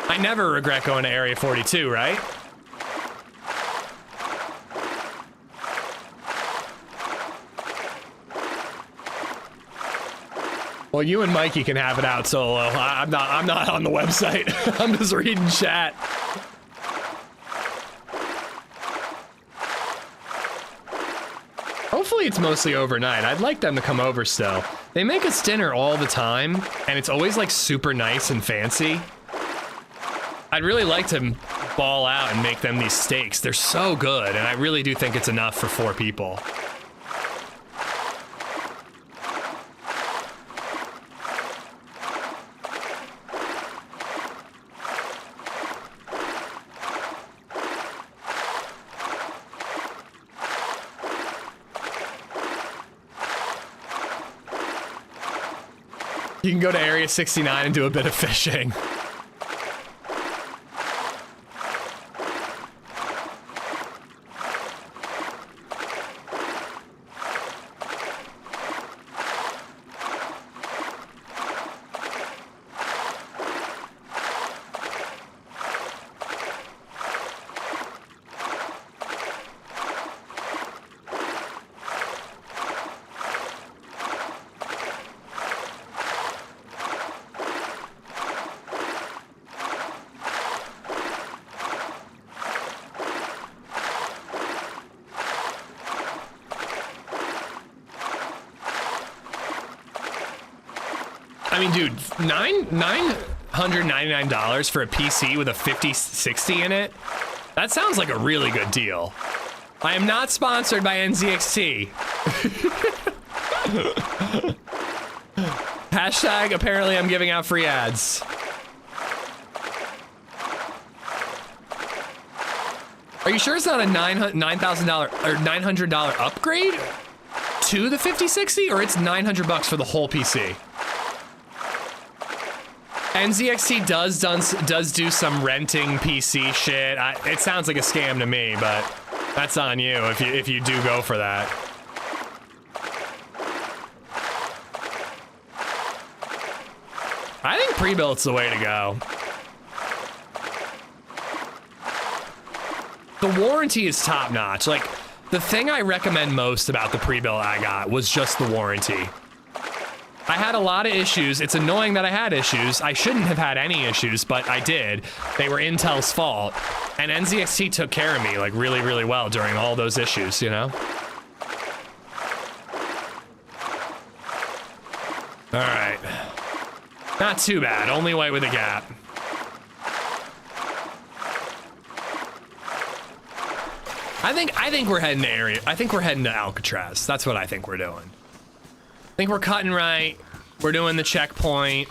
I never regret going to Area 42, right? Well, you and Mikey can have it out solo. I'm not on the website. I'm just reading chat. Hopefully it's mostly overnight. I'd like them to come over still. They make us dinner all the time, and it's always like super nice and fancy. I'd really like to ball out and make them these steaks. They're so good, and I really do think it's enough for 4 people. You can go to Area 69 and do a bit of fishing. I mean, dude, $999 for a PC with a 5060 in it? That sounds like a really good deal. I am not sponsored by NZXT. Hashtag apparently I'm giving out free ads. Are you sure it's not a $9,000 or $900 upgrade to the 5060, or it's $900 for the whole PC? NZXT does do some renting PC shit. It sounds like a scam to me, but that's on you if you do go for that. I think pre-built's the way to go. The warranty is top notch. Like, the thing I recommend most about the pre-built I got was just the warranty. I had a lot of issues. It's annoying that I had issues. I shouldn't have had any issues, but I did. They were Intel's fault. And NZXT took care of me, like, really, really well during all those issues, you know? All right. Not too bad. Only white with a gap. I think we're heading to area. I think we're heading to Alcatraz. That's what I think we're doing. I think we're cutting right. We're doing the checkpoint.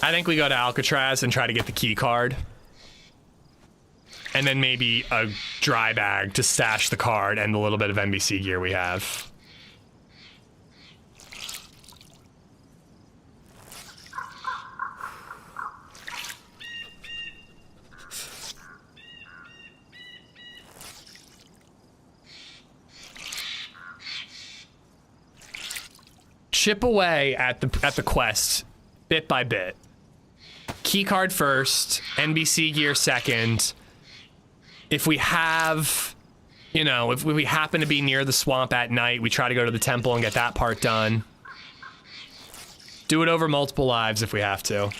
I think we go to Alcatraz and try to get the key card. And then maybe a dry bag to stash the card and the little bit of NBC gear we have. Chip away at the quest, bit by bit. Key card first, NBC gear second. If we have, you know, if we happen to be near the swamp at night, we try to go to the temple and get that part done. Do it over multiple lives if we have to.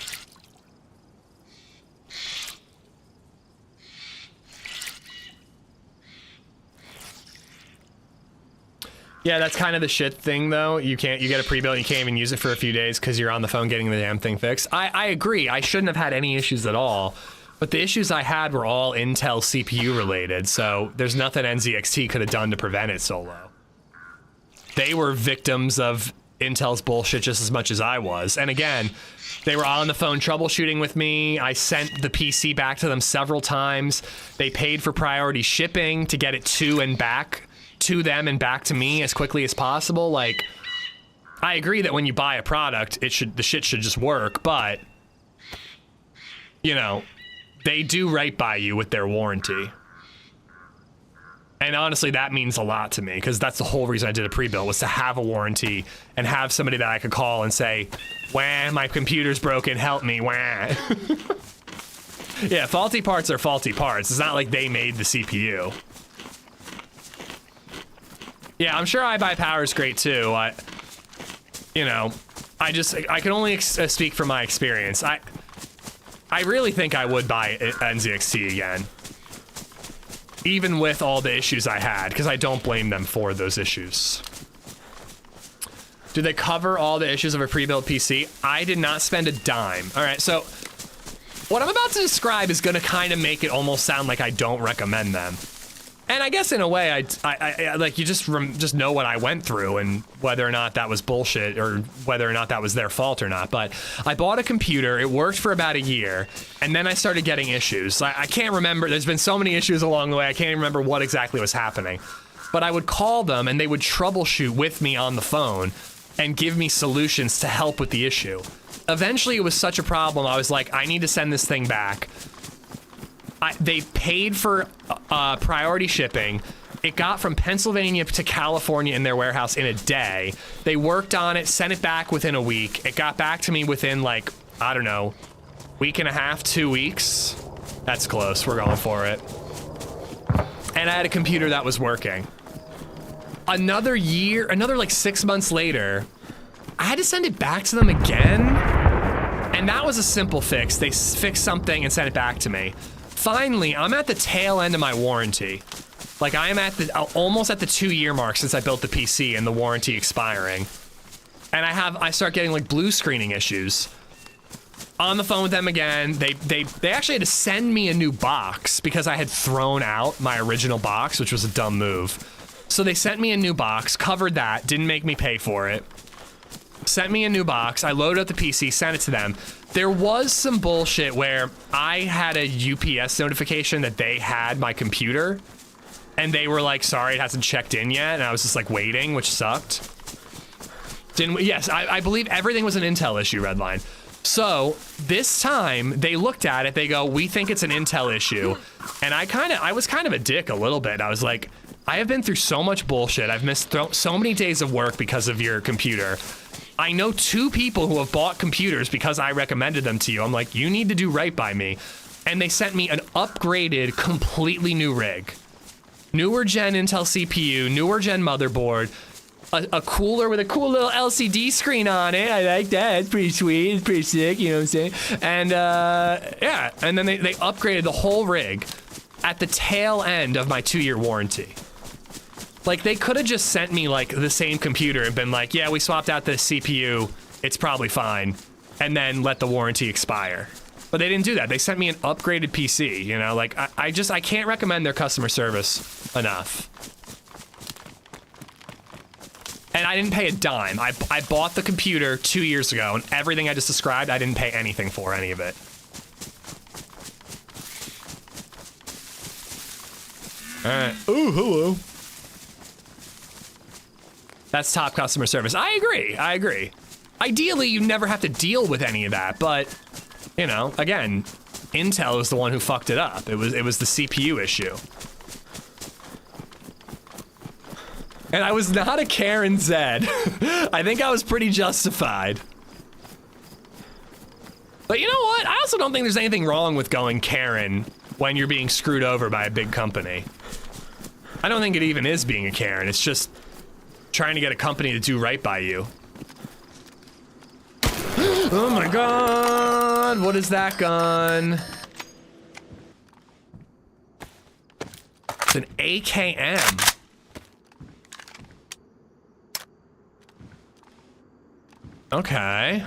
Yeah, that's kind of the shit thing, though. You get a pre-built, you can't even use it for a few days because you're on the phone getting the damn thing fixed. I agree. I shouldn't have had any issues at all. But the issues I had were all Intel CPU related, so there's nothing NZXT could have done to prevent it, Solo. They were victims of Intel's bullshit just as much as I was. And again, they were on the phone troubleshooting with me. I sent the PC back to them several times. They paid for priority shipping to get it to and back to them and back to me as quickly as possible. Like, I agree that when you buy a product, the shit should just work, but you know, they do right by you with their warranty. And honestly, that means a lot to me because that's the whole reason I did a pre-built, was to have a warranty and have somebody that I could call and say, wah, my computer's broken, help me, wah. Yeah, faulty parts are faulty parts. It's not like they made the CPU. Yeah, I'm sure iBuyPower is great too. You know, I can only speak from my experience. I really think I would buy NZXT again, even with all the issues I had, because I don't blame them for those issues. Do they cover all the issues of a pre-built PC? I did not spend a dime. All right, so what I'm about to describe is going to kind of make it almost sound like I don't recommend them. And I guess in a way, I like, you just know what I went through and whether or not that was bullshit or whether or not that was their fault or not. But I bought a computer, it worked for about a year, and then I started getting issues. I can't remember, there's been so many issues along the way, I can't even remember what exactly was happening. But I would call them and they would troubleshoot with me on the phone and give me solutions to help with the issue. Eventually it was such a problem, I was like, I need to send this thing back. They paid for priority shipping. It got from Pennsylvania to California in their warehouse in a day. They worked on it, sent it back within a week. It got back to me within, like, I don't know, week and a half, 2 weeks. That's close, we're going for it. And I had a computer that was working. Another like 6 months later, I had to send it back to them again. And that was a simple fix. They fixed something and sent it back to me. Finally, I'm at the tail end of my warranty. Like, I am at almost at the 2-year mark since I built the PC and the warranty expiring. And I start getting like blue screening issues. On the phone with them again, they actually had to send me a new box because I had thrown out my original box, which was a dumb move. So they sent me a new box, covered that, didn't make me pay for it. Sent me a new box, I loaded up the PC, sent it to them. There was some bullshit where I had a UPS notification that they had my computer, and they were like, sorry, it hasn't checked in yet, and I was just like waiting, which sucked. Yes, I believe everything was an Intel issue, Redline. So this time they looked at it, they go, we think it's an Intel issue. And I was kind of a dick a little bit. I was like, I have been through so much bullshit. I've missed so many days of work because of your computer. I know 2 people who have bought computers because I recommended them to you. I'm like, you need to do right by me. And they sent me an upgraded, completely new rig. Newer gen Intel CPU, newer gen motherboard, a cooler with a cool little LCD screen on it. I like that, it's pretty sweet, it's pretty sick, you know what I'm saying? And yeah, and then they upgraded the whole rig at the tail end of my 2-year warranty. Like, they could have just sent me, like, the same computer and been like, yeah, we swapped out the CPU, it's probably fine, and then let the warranty expire. But they didn't do that. They sent me an upgraded PC, you know? Like, I can't recommend their customer service enough. And I didn't pay a dime. I bought the computer 2 years ago, and everything I just described, I didn't pay anything for any of it. Alright. Ooh, hello. That's top customer service. I agree. Ideally, you never have to deal with any of that, but, you know, again, Intel is the one who fucked it up. It was the CPU issue. And I was not a Karen Zed. I think I was pretty justified. But you know what? I also don't think there's anything wrong with going Karen when you're being screwed over by a big company. I don't think it even is being a Karen. It's just trying to get a company to do right by you. Oh my god! What is that gun? It's an AKM. Okay.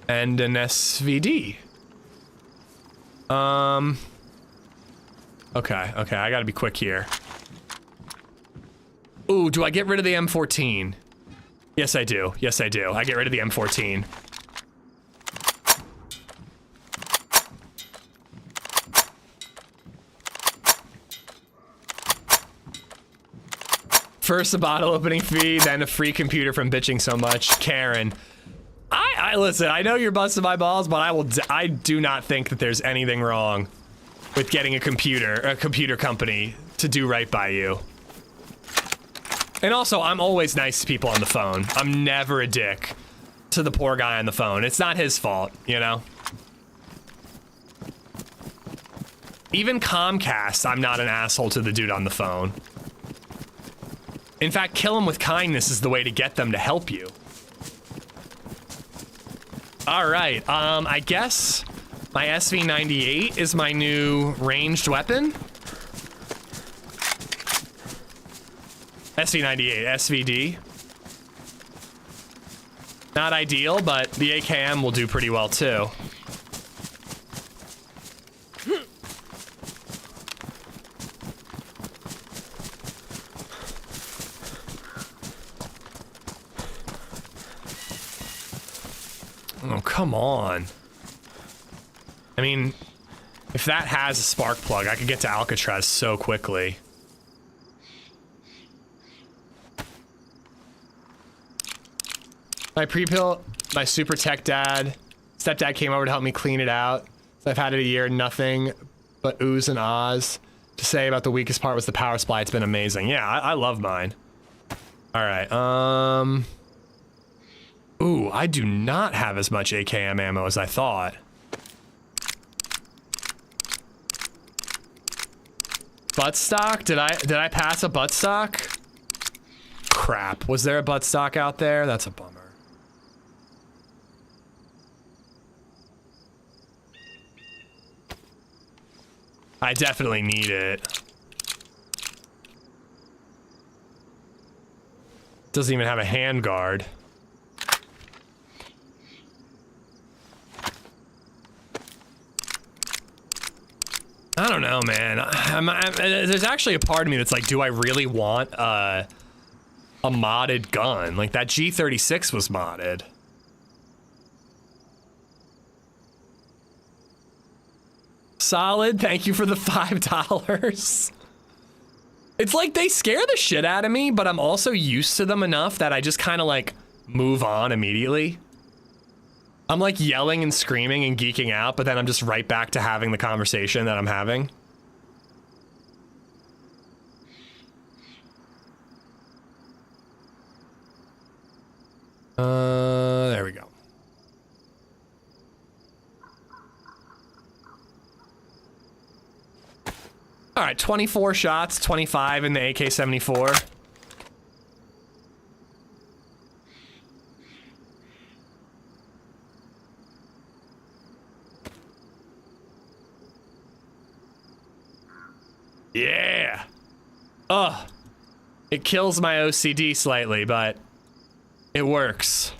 And an SVD. Okay, I gotta be quick here. Ooh, do I get rid of the M14? Yes, I do. I get rid of the M14. First a bottle opening fee, then a free computer from bitching so much. Karen. I listen, I know you're busting my balls, but I do not think that there's anything wrong with getting a computer company to do right by you. And also, I'm always nice to people on the phone. I'm never a dick to the poor guy on the phone. It's not his fault, you know? Even Comcast, I'm not an asshole to the dude on the phone. In fact, kill him with kindness is the way to get them to help you. All right, I guess my SV98 is my new ranged weapon. SV98, SVD. Not ideal, but the AKM will do pretty well too. Oh, come on. I mean, if that has a spark plug, I could get to Alcatraz so quickly. My pre-pill, my super tech stepdad came over to help me clean it out. So I've had it a year, nothing but oohs and ahs to say about the weakest part was the power supply. It's been amazing. Yeah, I love mine. All right, ooh, I do not have as much AKM ammo as I thought. Buttstock? Did I pass a buttstock? Crap. Was there a buttstock out there? That's a bummer. I definitely need it. Doesn't even have a handguard. I don't know, man. There's actually a part of me that's like, do I really want a modded gun? Like, that G36 was modded. Solid, thank you for the $5. It's like they scare the shit out of me, but I'm also used to them enough that I just kind of like move on immediately. I'm like yelling and screaming and geeking out, but then I'm just right back to having the conversation that I'm having. There we go. All right, 24 shots, 25 in the AK-74. Yeah. Ugh. It kills my OCD slightly, but it works.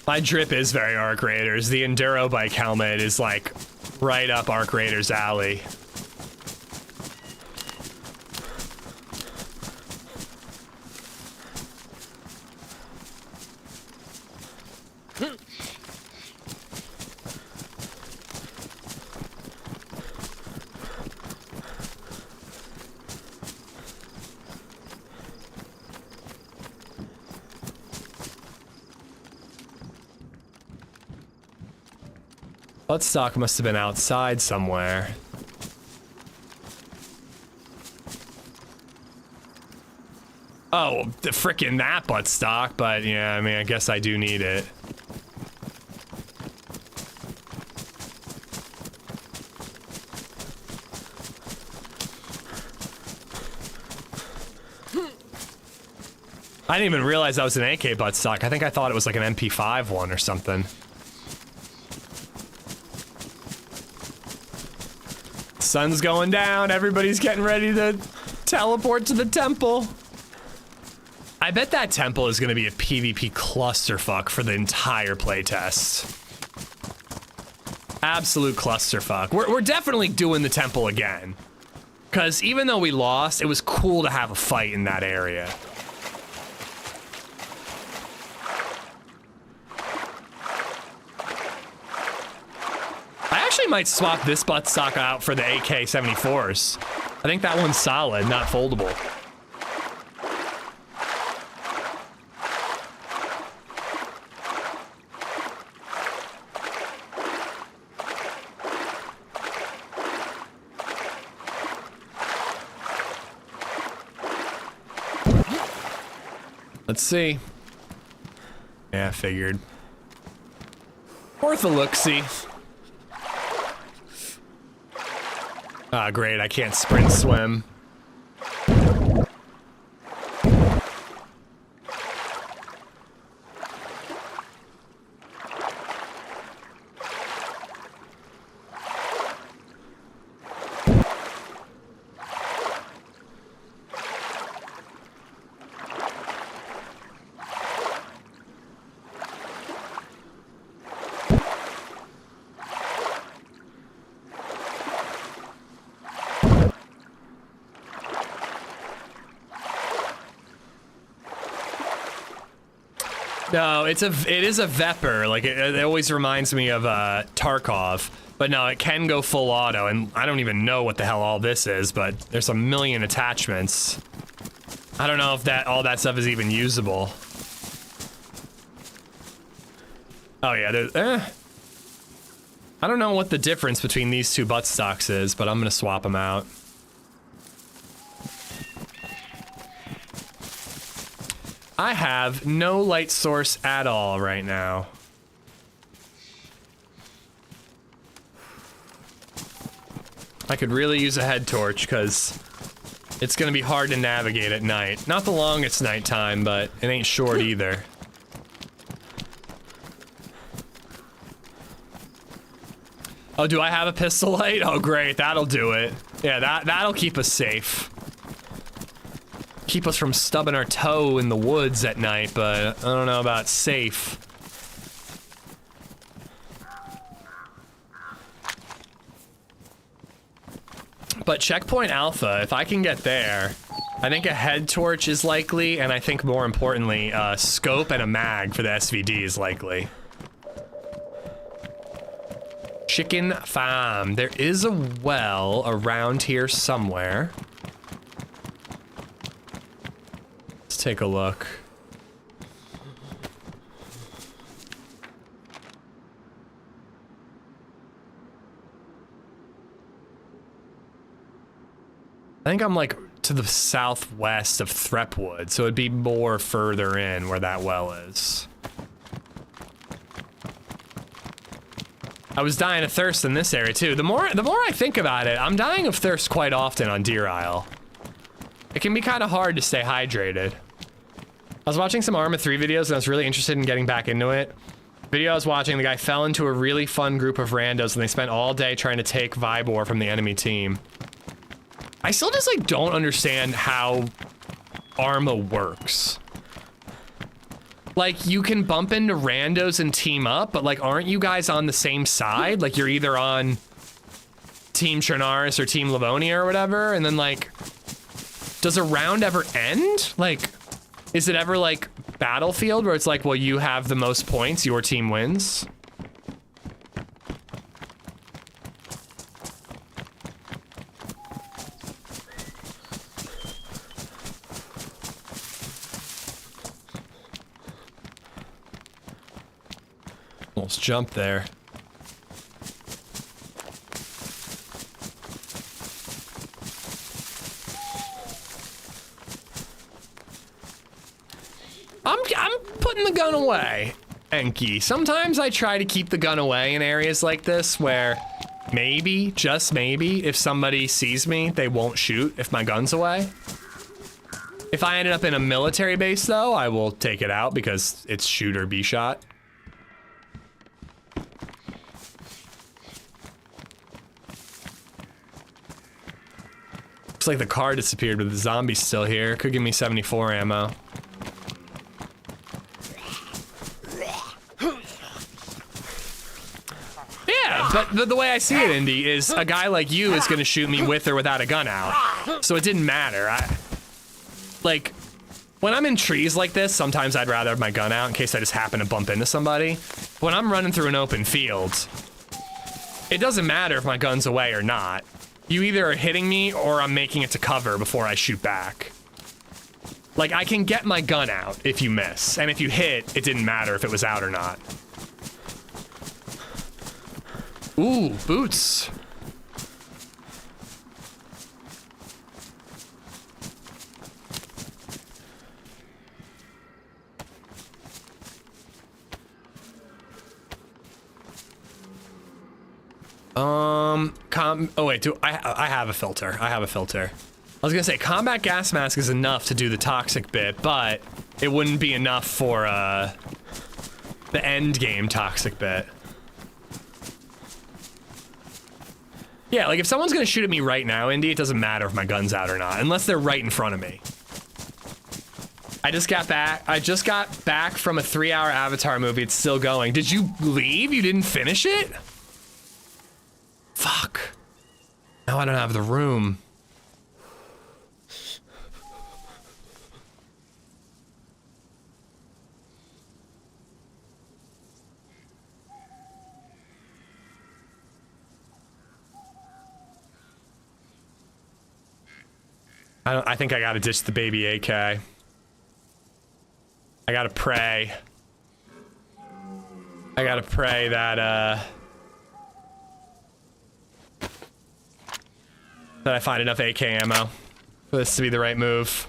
My drip is very ARC Raiders. The Enduro bike helmet is like right up ARC Raiders' alley. Bloodstock must have been outside somewhere. Oh, the frickin' that buttstock, but yeah, I mean, I guess I do need it. I didn't even realize that was an AK buttstock. I think I thought it was like an MP5 one or something. Sun's going down, everybody's getting ready to teleport to the temple. I bet that temple is gonna be a PvP clusterfuck for the entire playtest. Absolute clusterfuck. We're definitely doing the temple again. Cause even though we lost, it was cool to have a fight in that area. I might swap this buttstock out for the AK-74s. I think that one's solid, not foldable. Let's see. Yeah, figured. Worth a look-see. Ah, great, I can't sprint swim. No, it is a Vepr. Like it always reminds me of Tarkov, but no, it can go full auto, and I don't even know what the hell all this is, but there's a million attachments. I don't know if all that stuff is even usable. Oh yeah, there's, I don't know what the difference between these two buttstocks is, but I'm gonna swap them out. I have no light source at all right now. I could really use a head torch because it's gonna be hard to navigate at night. Not the longest nighttime, but it ain't short either. Oh, do I have a pistol light? Oh great, that'll do it. Yeah, that'll keep us safe. Keep us from stubbing our toe in the woods at night, but I don't know about safe. But checkpoint alpha, if I can get there, I think a head torch is likely, and I think more importantly, a scope and a mag for the SVD is likely. Chicken farm. There is a well around here somewhere. Take a look. I think I'm like to the southwest of Threpwood, so it'd be more further in where that well is. I was dying of thirst in this area too. The more I think about it, I'm dying of thirst quite often on Deer Isle. It can be kind of hard to stay hydrated. I was watching some Arma 3 videos and I was really interested in getting back into it. Video I was watching, the guy fell into a really fun group of randos and they spent all day trying to take Vibor from the enemy team. I still just like don't understand how Arma works. Like, you can bump into randos and team up, but like, aren't you guys on the same side? Like, you're either on Team Chernaris or Team Livonia or whatever, and then like, does a round ever end? Like, is it ever like Battlefield where it's like, well, you have the most points, your team wins? Almost jumped there. I'm putting the gun away, Enki. Sometimes I try to keep the gun away in areas like this where maybe, just maybe, if somebody sees me, they won't shoot if my gun's away. If I ended up in a military base though, I will take it out because it's shoot or be shot. Looks like the car disappeared, but the zombie's still here. Could give me 74 ammo. Yeah, but the way I see it, Indy, is a guy like you is gonna shoot me with or without a gun out. So it didn't matter. Like, when I'm in trees like this, sometimes I'd rather have my gun out in case I just happen to bump into somebody. When I'm running through an open field, it doesn't matter if my gun's away or not. You either are hitting me or I'm making it to cover before I shoot back. Like, I can get my gun out if you miss, and if you hit, it didn't matter if it was out or not. Ooh, boots. Oh wait, I have a filter. I have a filter. I was gonna say combat gas mask is enough to do the toxic bit, but it wouldn't be enough for the end game toxic bit. Yeah, like if someone's gonna shoot at me right now, Indy, it doesn't matter if my gun's out or not, unless they're right in front of me. I just got back from a 3-hour Avatar movie. It's still going. Did you leave? You didn't finish it? Fuck. Now I don't have the room. I think I gotta ditch the baby AK. I gotta pray. I gotta pray that that I find enough AK ammo for this to be the right move.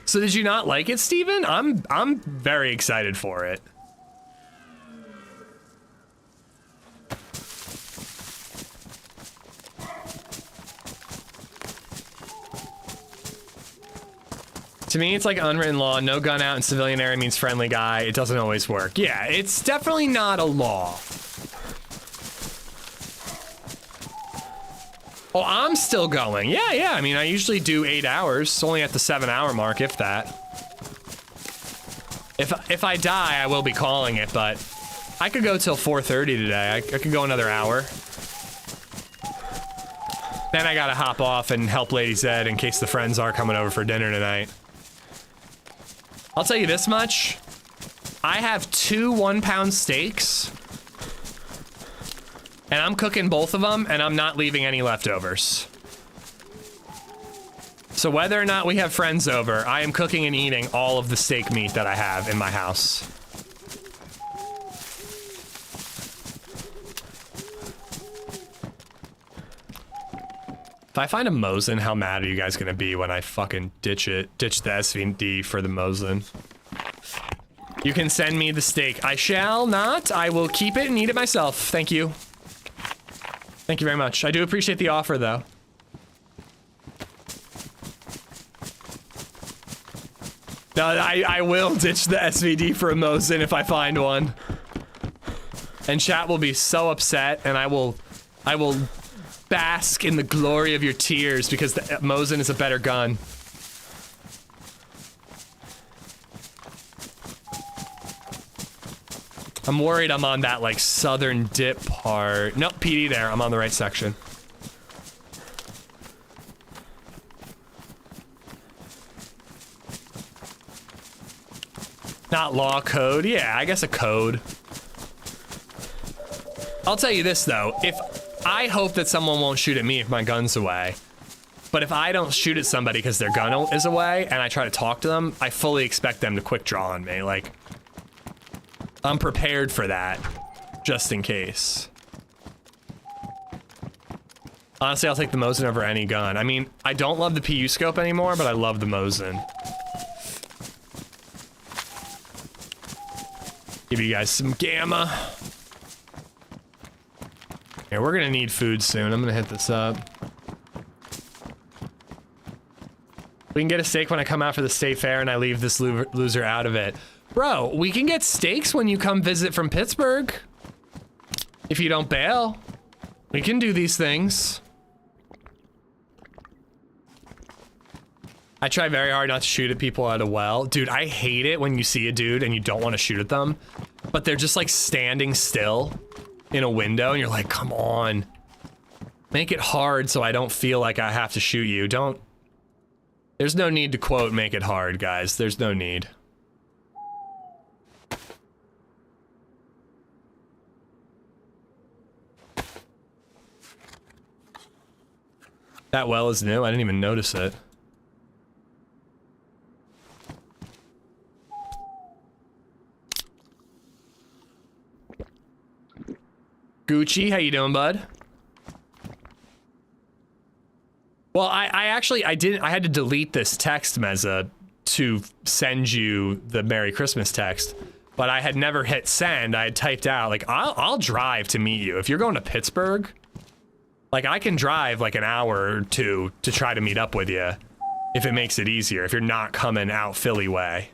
So did you not like it, Steven? I'm very excited for it. To me, it's like unwritten law. No gun out in civilian area means friendly guy. It doesn't always work. Yeah, it's definitely not a law. Oh, I'm still going. Yeah. I mean, I usually do 8 hours. Only at the 7-hour mark, if that. If I die, I will be calling it, but I could go till 4:30 today. I could go another hour. Then I gotta hop off and help LadyZed in case the friends are coming over for dinner tonight. I'll tell you this much. I have 2 1-pound steaks. And I'm cooking both of them, and I'm not leaving any leftovers. So whether or not we have friends over, I am cooking and eating all of the steak meat that I have in my house. If I find a Mosin, how mad are you guys gonna be when I fucking ditch the SVD for the Mosin? You can send me the steak. I shall not. I will keep it and eat it myself. Thank you. Thank you very much. I do appreciate the offer, though. No, I will ditch the SVD for a Mosin if I find one. And chat will be so upset, and I will bask in the glory of your tears because the Mosin is a better gun. I'm worried I'm on that, like, southern dip part. Nope, PD there. I'm on the right section. Not law code. Yeah, I guess a code. I'll tell you this, though. If I hope that someone won't shoot at me if my gun's away. But if I don't shoot at somebody because their gun is away and I try to talk to them, I fully expect them to quick draw on me. Like, I'm prepared for that, just in case. Honestly, I'll take the Mosin over any gun. I mean, I don't love the PU scope anymore, but I love the Mosin. Give you guys some gamma. Here, we're gonna need food soon. I'm gonna hit this up. We can get a steak when I come out for the state fair and I leave this loser out of it. Bro, we can get steaks when you come visit from Pittsburgh. If you don't bail. We can do these things. I try very hard not to shoot at people at a well. Dude, I hate it when you see a dude and you don't want to shoot at them, but they're just like standing still in a window and you're like, come on. Make it hard so I don't feel like I have to shoot you. There's no need to quote make it hard, guys. There's no need. That well is new. I didn't even notice it. Gucci, how you doing, bud? Well, I had to delete this text, Meza, to send you the Merry Christmas text, but I had never hit send. I had typed out, like, I'll drive to meet you. If you're going to Pittsburgh, like, I can drive like an hour or two to try to meet up with you if it makes it easier, if you're not coming out Philly way.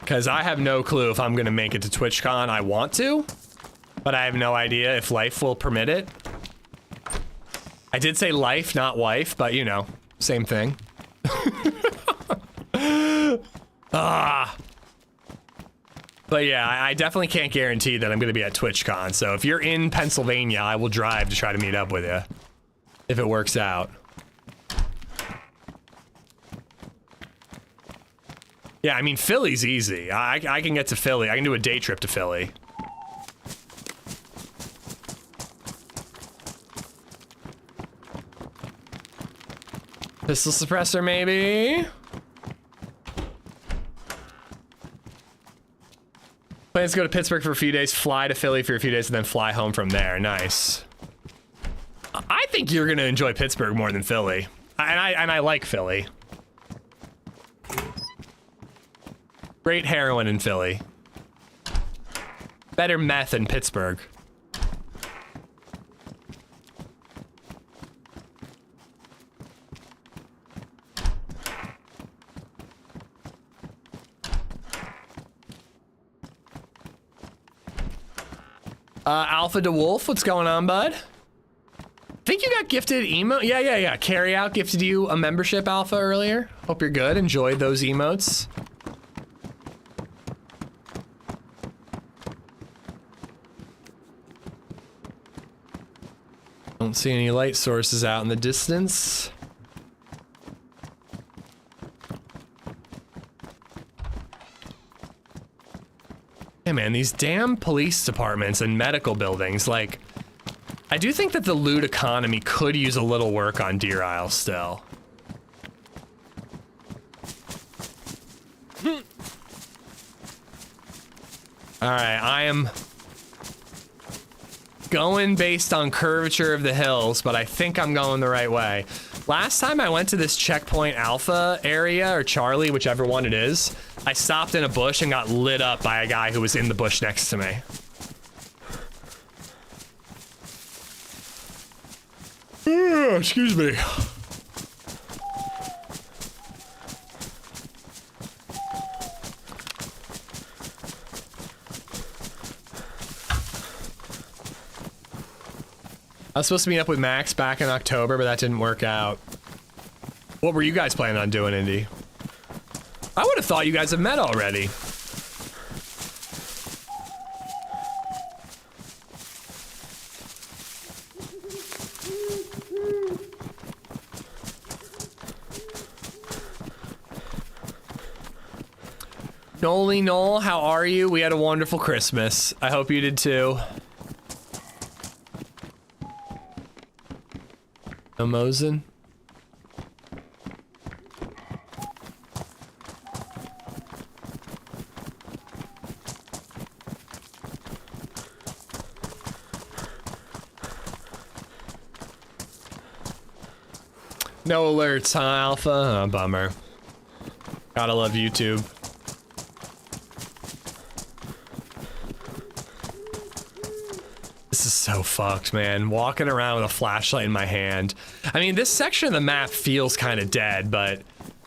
Because I have no clue if I'm going to make it to TwitchCon. I want to, but I have no idea if life will permit it. I did say life, not wife, but you know, same thing. But yeah, I definitely can't guarantee that I'm going to be at TwitchCon. So if you're in Pennsylvania, I will drive to try to meet up with you if it works out. Yeah, I mean, Philly's easy. I can get to Philly. I can do a day trip to Philly. Pistol suppressor, maybe? Plans to go to Pittsburgh for a few days, fly to Philly for a few days, and then fly home from there. Nice. I think you're gonna enjoy Pittsburgh more than Philly. And I like Philly. Great heroin in Philly. Better meth in Pittsburgh. Alpha DeWolf, what's going on, bud? Think you got gifted emote? Yeah. Carry Out gifted you a membership, Alpha, earlier. Hope you're good. Enjoyed those emotes. Don't see any light sources out in the distance. Hey man, these damn police departments and medical buildings, like, I do think that the loot economy could use a little work on Deer Isle still. Alright, going based on curvature of the hills, but I think I'm going the right way. Last time I went to this checkpoint Alpha area, or Charlie, whichever one it is, I stopped in a bush and got lit up by a guy who was in the bush next to me. Excuse me. I was supposed to meet up with Max back in October, but that didn't work out. What were you guys planning on doing, Indy? I would have thought you guys have met already. Noli Noel, how are you? We had a wonderful Christmas. I hope you did too. No Mosin? No alerts, huh, Alpha? Oh, bummer. Gotta love YouTube. This is so fucked, man. Walking around with a flashlight in my hand. I mean, this section of the map feels kind of dead, but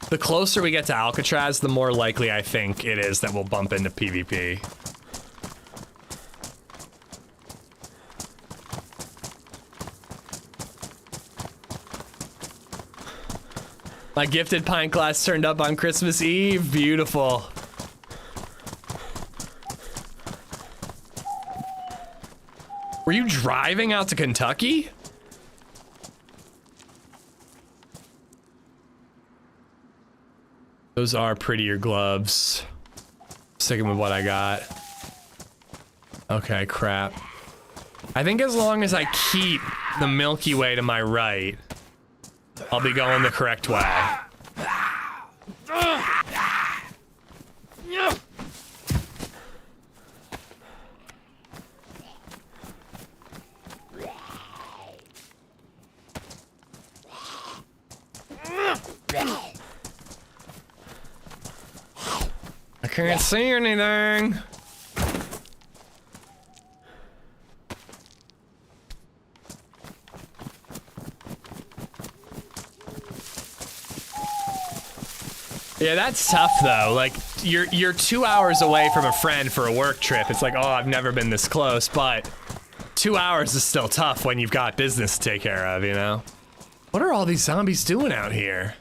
the closer we get to Alcatraz, the more likely I think it is that we'll bump into PvP. My gifted pint glass turned up on Christmas Eve. Beautiful. Were you driving out to Kentucky? Those are prettier gloves. Sticking with what I got. Okay, crap. I think as long as I keep the Milky Way to my right, I'll be going the correct way. I can't see anything. Yeah, that's tough though. Like you're 2 hours away from a friend for a work trip. It's like, oh, I've never been this close, but 2 hours is still tough when you've got business to take care of, you know? What are all these zombies doing out here?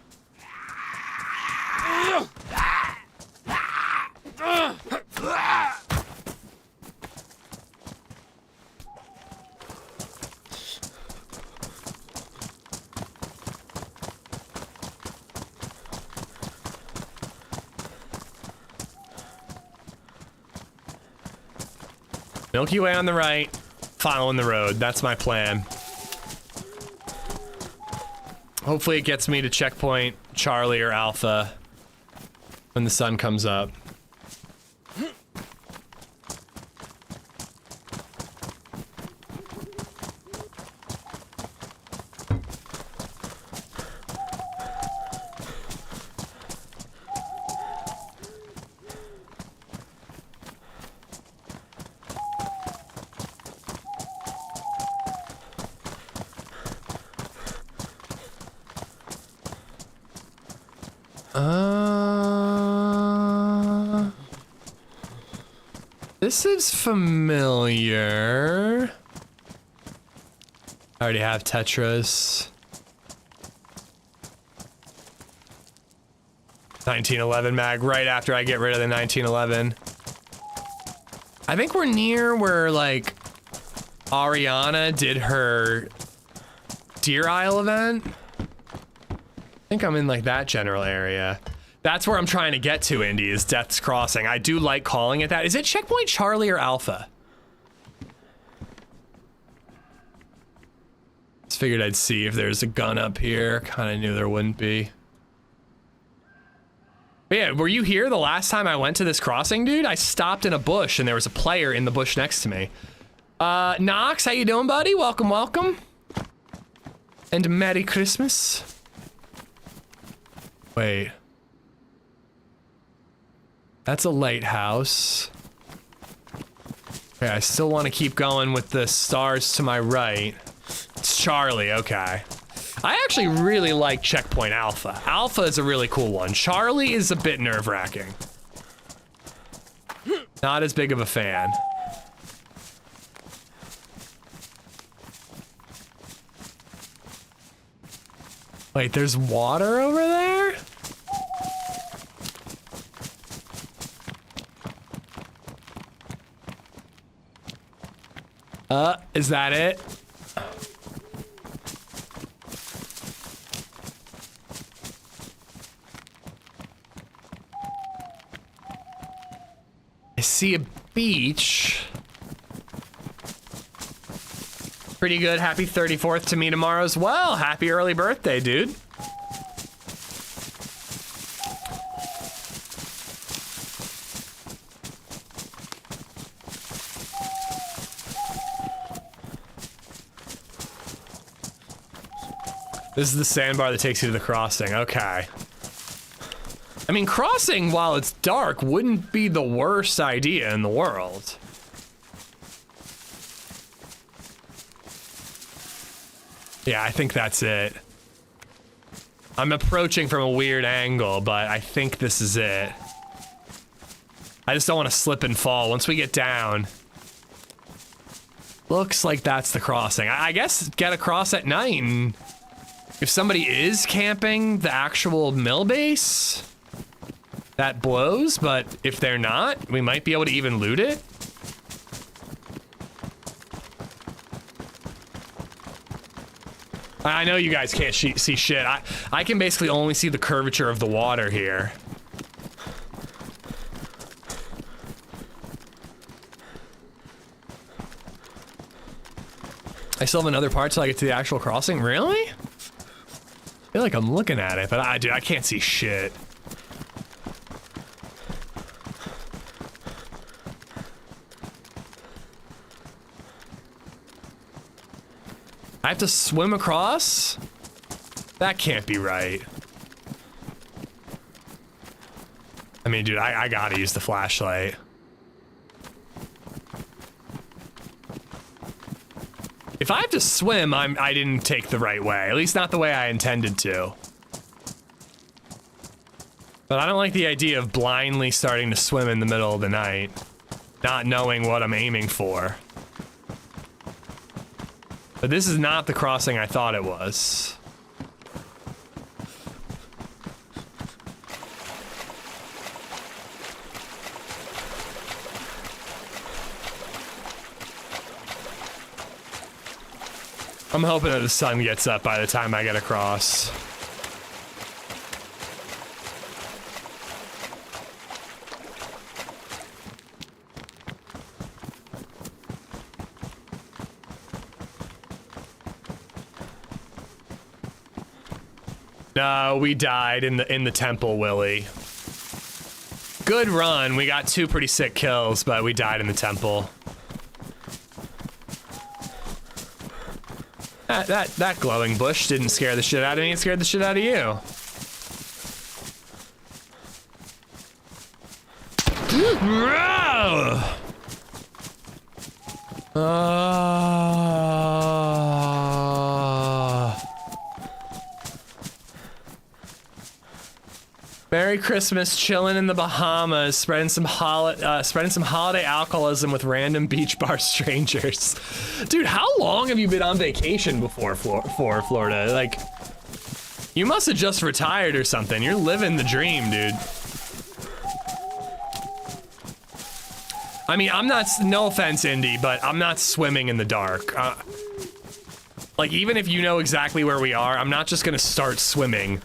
Milky Way on the right, following the road. That's my plan. Hopefully it gets me to checkpoint Charlie or Alpha when the sun comes up. This is familiar. I already have Tetris. 1911 mag right after I get rid of the 1911. I think we're near where like Ariana did her Deer Isle event. I think I'm in like that general area. That's where I'm trying to get to, Indy, is Death's Crossing. I do like calling it that. Is it checkpoint Charlie or Alpha? Just figured I'd see if there's a gun up here. Kind of knew there wouldn't be. But yeah, were you here the last time I went to this crossing, dude? I stopped in a bush and there was a player in the bush next to me. Knox, how you doing, buddy? Welcome, welcome. And Merry Christmas. Wait. That's a lighthouse. Okay, I still want to keep going with the stars to my right. It's Charlie, okay. I actually really like Checkpoint Alpha. Alpha is a really cool one. Charlie is a bit nerve-wracking. Not as big of a fan. Wait, there's water over there? Is that it? I see a beach. Pretty good. Happy 34th to me tomorrow as well. Happy early birthday, dude. This is the sandbar that takes you to the crossing. Okay. I mean, crossing while it's dark wouldn't be the worst idea in the world. Yeah, I think that's it. I'm approaching from a weird angle, but I think this is it. I just don't want to slip and fall. Once we get down, looks like that's the crossing. I guess get across at night, and if somebody is camping the actual mill base, that blows, but if they're not, we might be able to even loot it. I know you guys can't see shit. I can basically only see the curvature of the water here. I still have another part till I get to the actual crossing. Really? I feel like I'm looking at it, but dude, I can't see shit. I have to swim across? That can't be right. I mean, dude, I gotta use the flashlight. If I have to swim, I didn't take the right way. At least not the way I intended to. But I don't like the idea of blindly starting to swim in the middle of the night, not knowing what I'm aiming for. But this is not the crossing I thought it was. I'm hoping that the sun gets up by the time I get across. No, we died in the temple, Willie. Good run. We got 2 pretty sick kills, but we died in the temple. That glowing bush didn't scare the shit out of me. It scared the shit out of you. Merry Christmas, chilling in the Bahamas, spreading some holiday alcoholism with random beach bar strangers. Dude, how long have you been on vacation before for Florida? Like, you must have just retired or something. You're living the dream, dude. I mean, I'm not, no offense, Indy, but I'm not swimming in the dark. Like, even if you know exactly where we are, I'm not just gonna start swimming.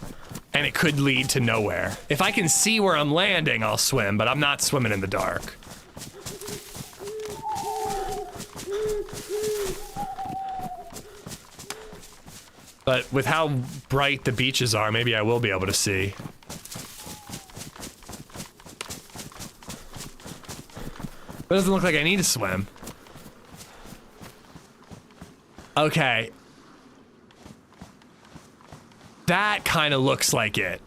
And it could lead to nowhere. If I can see where I'm landing, I'll swim, but I'm not swimming in the dark. But with how bright the beaches are, maybe I will be able to see. But it doesn't look like I need to swim. Okay. That kind of looks like it.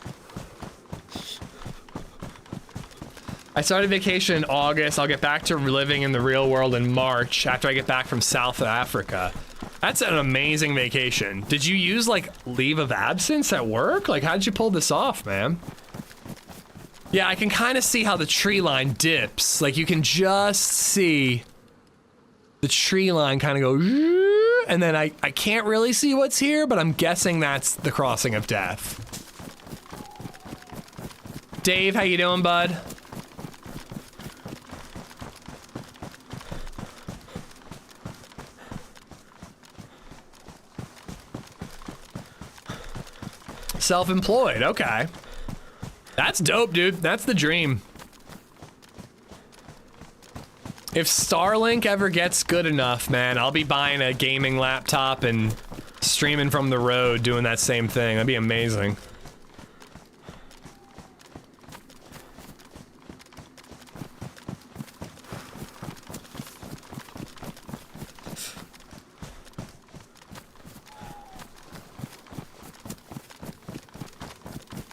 I started vacation in August. I'll get back to living in the real world in March after I get back from South Africa. That's an amazing vacation. Did you use like leave of absence at work? Like how'd you pull this off, man? Yeah, I can kind of see how the tree line dips. Like you can just see the tree line kind of go, and then I can't really see what's here, but I'm guessing that's the crossing of death. Dave, how you doing, bud? Self-employed, okay. That's dope, dude. That's the dream. If Starlink ever gets good enough, man, I'll be buying a gaming laptop and streaming from the road doing that same thing. That'd be amazing.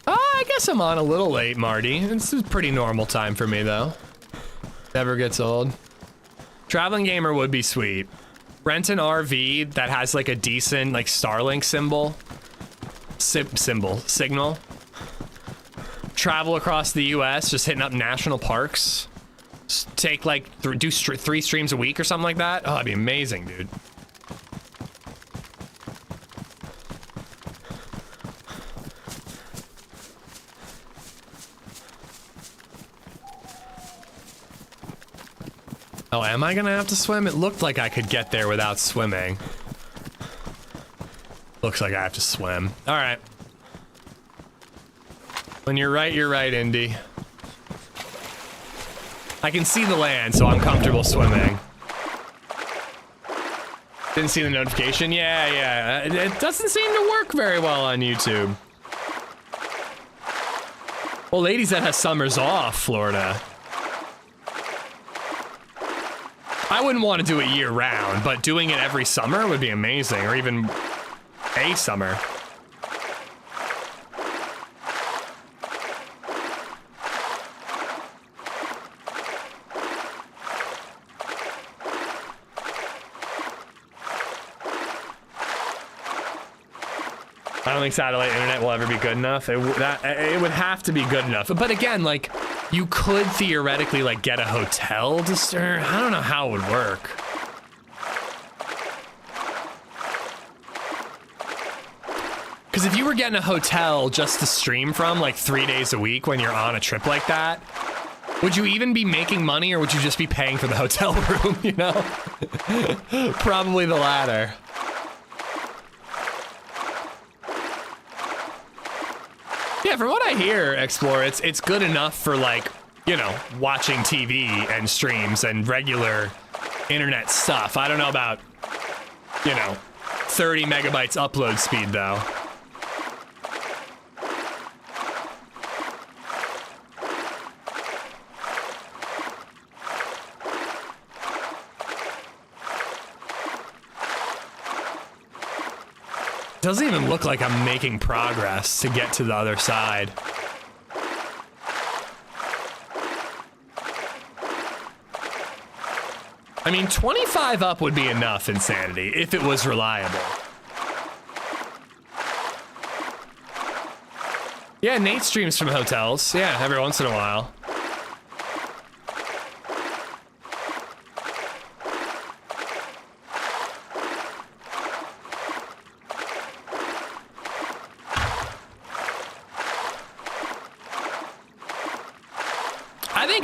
I guess I'm on a little late, Marty. It's a pretty normal time for me, though. Never gets old. Traveling gamer would be sweet. Rent an RV that has like a decent like Starlink signal. Travel across the US, just hitting up national parks. Take like, do 3 streams a week or something like that. Oh, that'd be amazing, dude. Oh, am I gonna have to swim? It looked like I could get there without swimming. Looks like I have to swim. All right. When you're right, Indy. I can see the land, so I'm comfortable swimming. Didn't see the notification? Yeah. It doesn't seem to work very well on YouTube. Well, LadyZed has summers off, Florida. I wouldn't want to do it year round, but doing it every summer would be amazing, or even a summer. I don't think satellite internet will ever be good enough. It would have to be good enough. But again, like, you could theoretically, like, get a hotel to start. I don't know how it would work. Because if you were getting a hotel just to stream from, like, 3 days a week when you're on a trip like that, would you even be making money, or would you just be paying for the hotel room, you know? Probably the latter. Yeah, from what I hear, Explorer, it's good enough for, like, you know, watching TV and streams and regular internet stuff. I don't know about, you know, 30 megabytes upload speed, though. Doesn't even look like I'm making progress to get to the other side. I mean, 25 up would be enough insanity if it was reliable. Yeah, Nate streams from hotels. Yeah, every once in a while.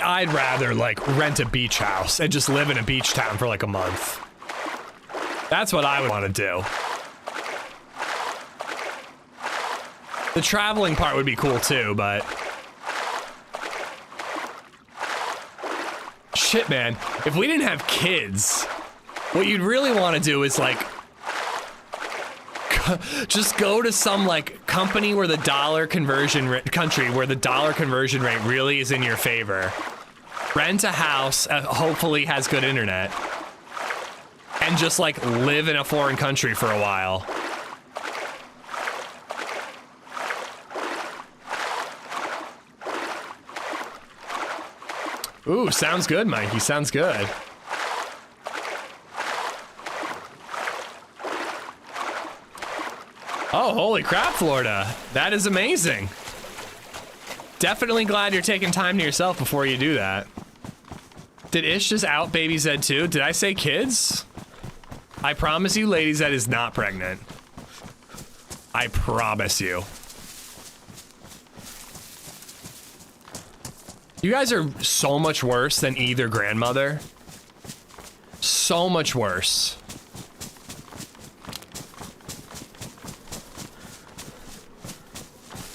I'd rather, like, rent a beach house and just live in a beach town for, like, a month. That's what I would want to do. The traveling part would be cool, too, but... Shit, man. If we didn't have kids, what you'd really want to do is, like... just go to some, like, company where the dollar conversion country where the dollar conversion rate really is in your favor. Rent a house, hopefully has good internet. and just like live in a foreign country for a while. Ooh, sounds good, Mikey. Sounds good. Oh, holy crap, Florida. That is amazing. Definitely glad you're taking time to yourself before you do that. Did Ish just out Baby Zed too? Did I say kids? I promise you, LadyZed is not pregnant. I promise you. You guys are so much worse than either grandmother. So much worse.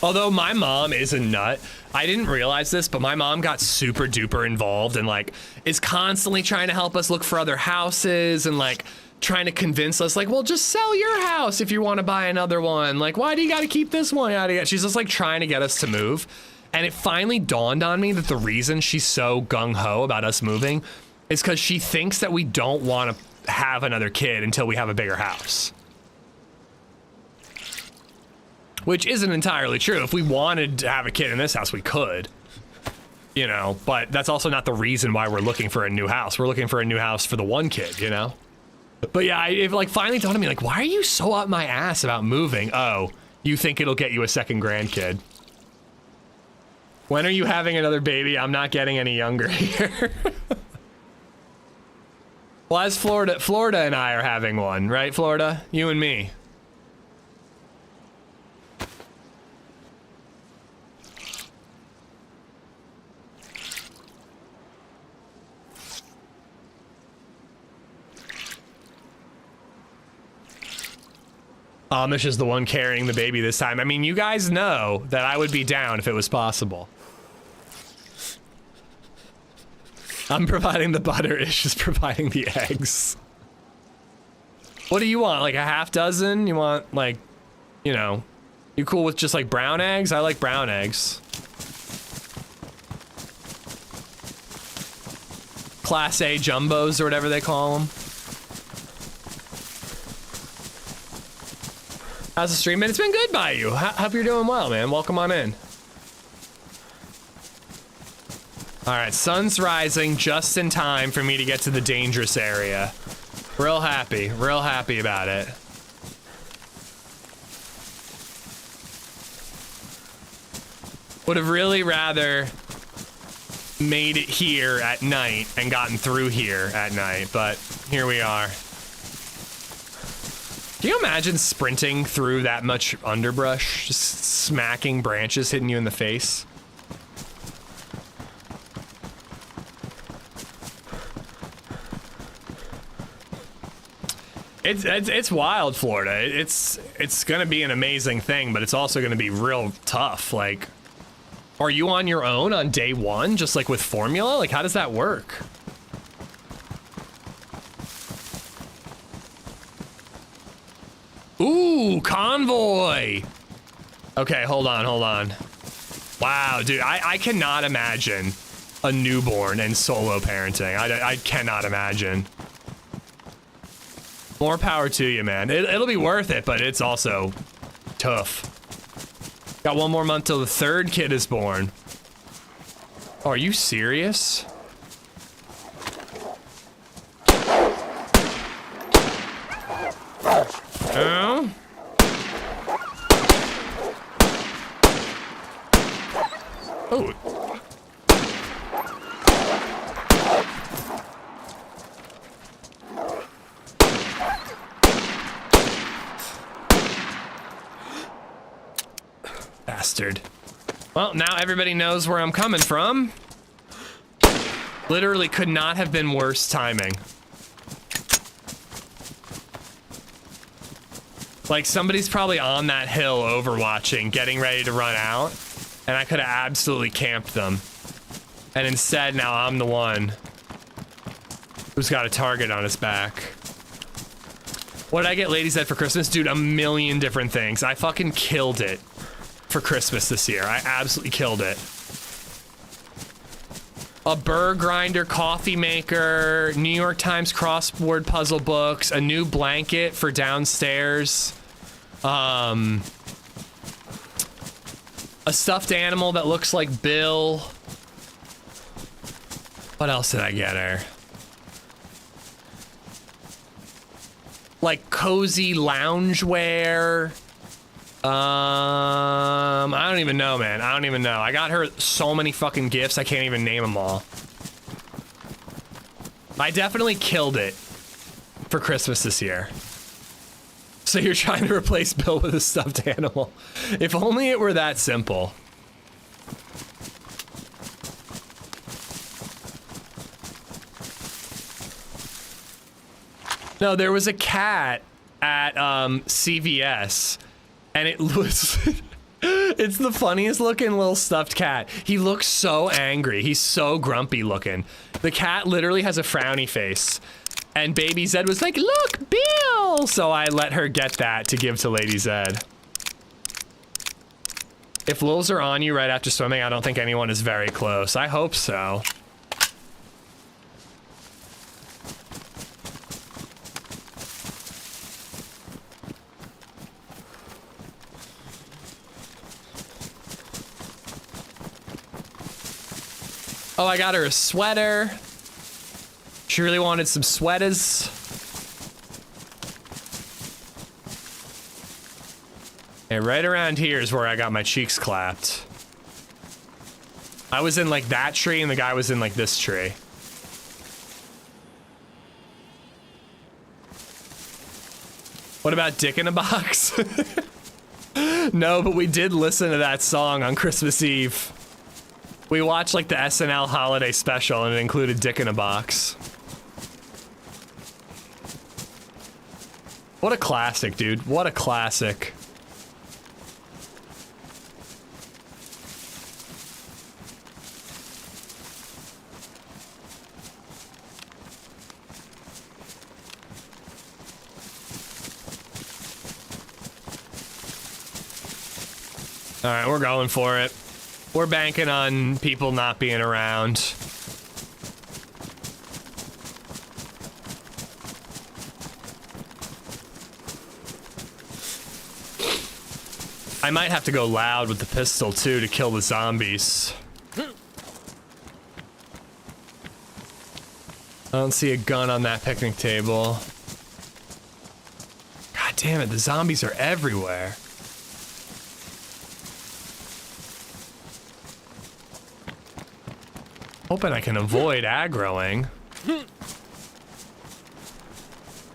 Although my mom is a nut, I didn't realize this, but my mom got super duper involved and like is constantly trying to help us look for other houses and like trying to convince us like, well, just sell your house if you want to buy another one. Like, why do you got to keep this one? She's just like trying to get us to move. And it finally dawned on me that the reason she's so gung-ho about us moving is because she thinks that we don't want to have another kid until we have a bigger house. Which isn't entirely true. If we wanted to have a kid in this house, we could. You know, but that's also not the reason why we're looking for a new house. We're looking for a new house for the one kid, you know? But yeah, it like finally dawned on me, like, why are you so up my ass about moving? Oh, you think it'll get you a second grandkid. When are you having another baby? I'm not getting any younger here. Well, as Florida and I are having one, right, Florida? You and me. Amish is the one carrying the baby this time. I mean, you guys know that I would be down if it was possible. I'm providing the butter, Ish is providing the eggs. What do you want, like a half dozen? You want like, you know, you cool with just like brown eggs? I like brown eggs. Class A jumbos or whatever they call them. How's the stream been? It's been good by you. Hope you're doing well, man. Welcome on in. All right, sun's rising just in time for me to get to the dangerous area. Real happy about it. Would have really rather made it here at night and gotten through here at night, but here we are. Can you imagine sprinting through that much underbrush, just smacking branches hitting you in the face? It's wild, Florida. It's gonna be an amazing thing, but it's also gonna be real tough. Like, are you on your own on day one, just like with formula? Like, how does that work? Ooh, convoy. Okay, hold on. Wow, dude, I cannot imagine a newborn and solo parenting. I cannot imagine. More power to you, man. It'll be worth it, but it's also tough. Got one more month till the third kid is born. Oh, are you serious? Oh? Oh. Bastard. Well, now everybody knows where I'm coming from. Literally could not have been worse timing. Like, somebody's probably on that hill overwatching, getting ready to run out, and I could have absolutely camped them. And instead, now I'm the one who's got a target on his back. What did I get LadyZed for Christmas? Dude, a million different things. I fucking killed it for Christmas this year. I absolutely killed it. a burr grinder coffee maker, New York Times crossword puzzle books, a new blanket for downstairs, a stuffed animal that looks like Bill. What else did I get her? Like cozy loungewear. I don't even know, man. I don't even know. I got her so many fucking gifts, I can't even name them all. I definitely killed it for Christmas this year. So you're trying to replace Bill with a stuffed animal. If only it were that simple. No, there was a cat at CVS, and it was it's the funniest looking little stuffed cat. He looks so angry. He's so grumpy looking. The cat literally has a frowny face, and Baby Zed was like, "Look, Bill!" So I let her get that to give to LadyZed. If wolves are on you right after swimming, I don't think anyone is very close. I hope so. Oh, I got her a sweater. She really wanted some sweaters. And right around here is where I got my cheeks clapped. I was in like that tree and the guy was in like this tree. What about Dick in a Box? No, but we did listen to that song on Christmas Eve. We watched like the SNL holiday special and it included Dick in a Box. What a classic, dude. What a classic. All right, we're going for it. We're banking on people not being around. I might have to go loud with the pistol too to kill the zombies. I don't see a gun on that picnic table. God damn it, the zombies are everywhere. Hoping I can avoid aggroing.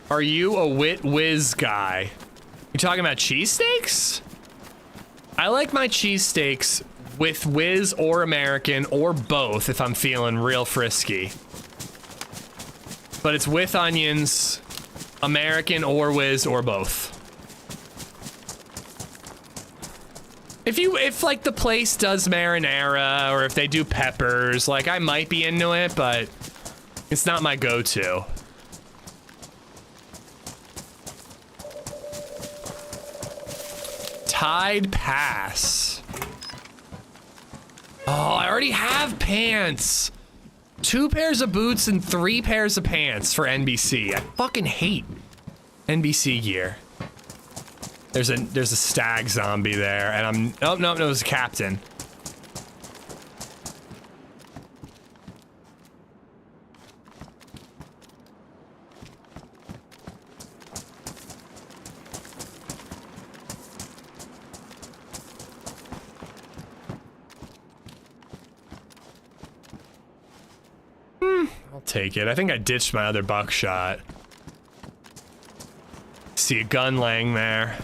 Are you a Wit Whiz guy? You talking about cheesesteaks? I like my cheesesteaks with Whiz or American or both if I'm feeling real frisky. But it's with onions, American or Whiz or both. If like the place does marinara or if they do peppers, like I might be into it, but it's not my go-to. Tide Pass. Oh, I already have pants. 2 pairs of boots and 3 pairs of pants for NBC. I fucking hate NBC gear. There's a stag zombie there, and I'm oh no, it was a captain. I'll take it. I think I ditched my other buckshot. See a gun laying there.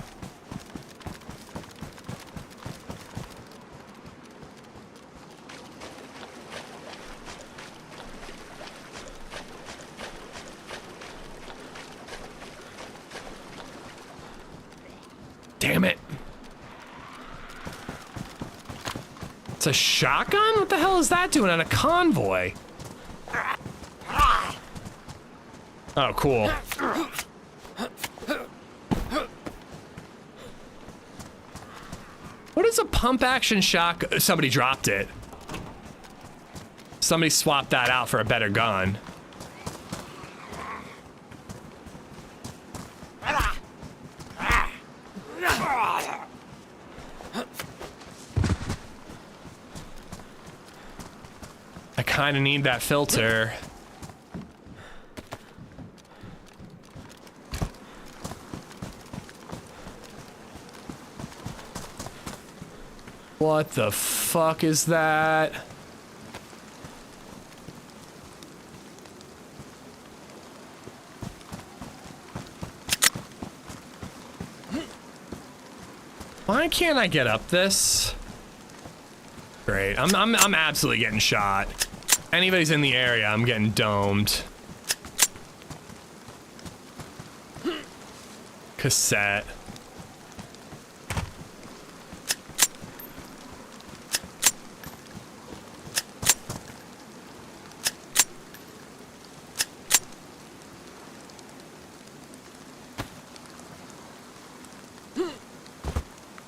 Damn it. It's a shotgun? What the hell is that doing on a convoy? Oh, cool. What is a pump action shotgun? Somebody dropped it. Somebody swapped that out for a better gun. I kind of need that filter. What the fuck is that? Why can't I get up this? Great. I'm absolutely getting shot. Anybody's in the area, I'm getting domed. Cassette.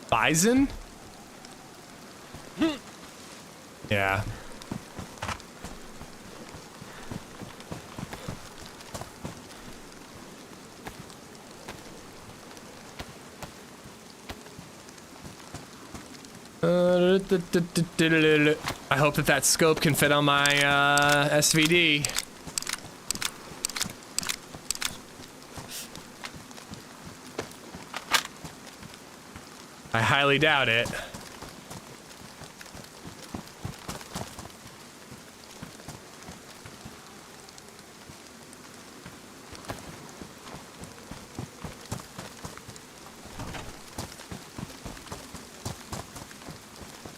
Bison? Yeah. I hope that scope can fit on my SVD. I highly doubt it.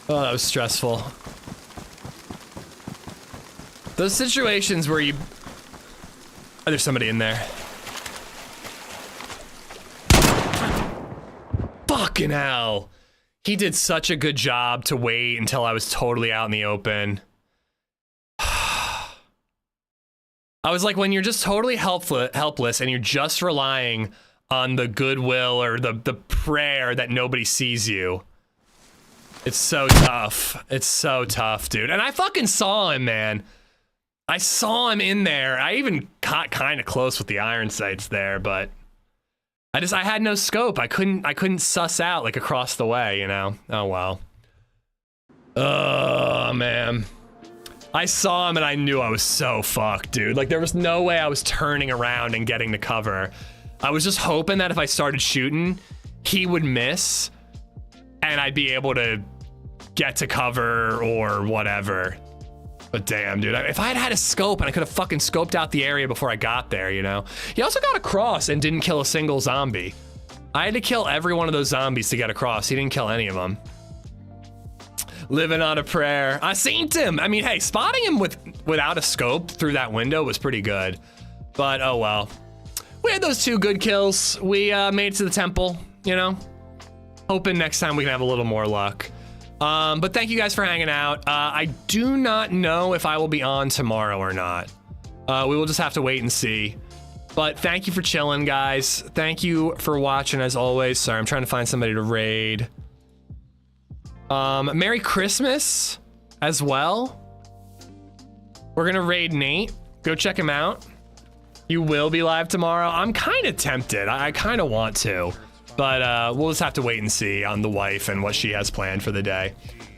Oh, that was stressful. Those situations where you... Oh, there's somebody in there. Fucking hell. He did such a good job to wait until I was totally out in the open. I was like, when you're just totally helpless and you're just relying on the goodwill or the prayer that nobody sees you. It's so tough. It's so tough, dude. And I fucking saw him, man. I saw him in there. I even got kind of close with the iron sights there, but I had no scope. I couldn't suss out like across the way, you know? Oh, well. Oh, man. I saw him and I knew I was so fucked, dude. Like, there was no way I was turning around and getting to cover. I was just hoping that if I started shooting, he would miss and I'd be able to get to cover or whatever. But damn, dude, if I had had a scope and I could have fucking scoped out the area before I got there, you know? He also got across and didn't kill a single zombie. I had to kill every one of those zombies to get across. He didn't kill any of them. Living on a prayer. I seen him. I mean, hey, spotting him without a scope through that window was pretty good. But oh well. We had those 2 good kills. We made it to the temple, you know? Hoping next time we can have a little more luck. But thank you guys for hanging out. I do not know if I will be on tomorrow or not. We will just have to wait and see. But thank you for chilling, guys. Thank you for watching as always. Sorry, I'm trying to find somebody to raid. Merry Christmas as well. We're gonna raid Nate. Go check him out. You will be live tomorrow. I'm kind of tempted. I kind of want to. But we'll just have to wait and see on the wife and what she has planned for the day.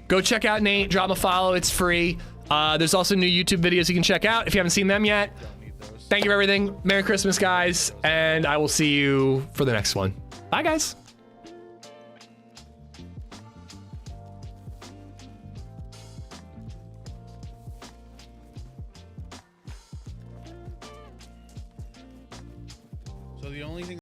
Go check out Nate, drop a follow, it's free. There's also new YouTube videos you can check out if you haven't seen them yet. Thank you for everything. Merry Christmas, guys, and I will see you for the next one. Bye, guys. So the only thing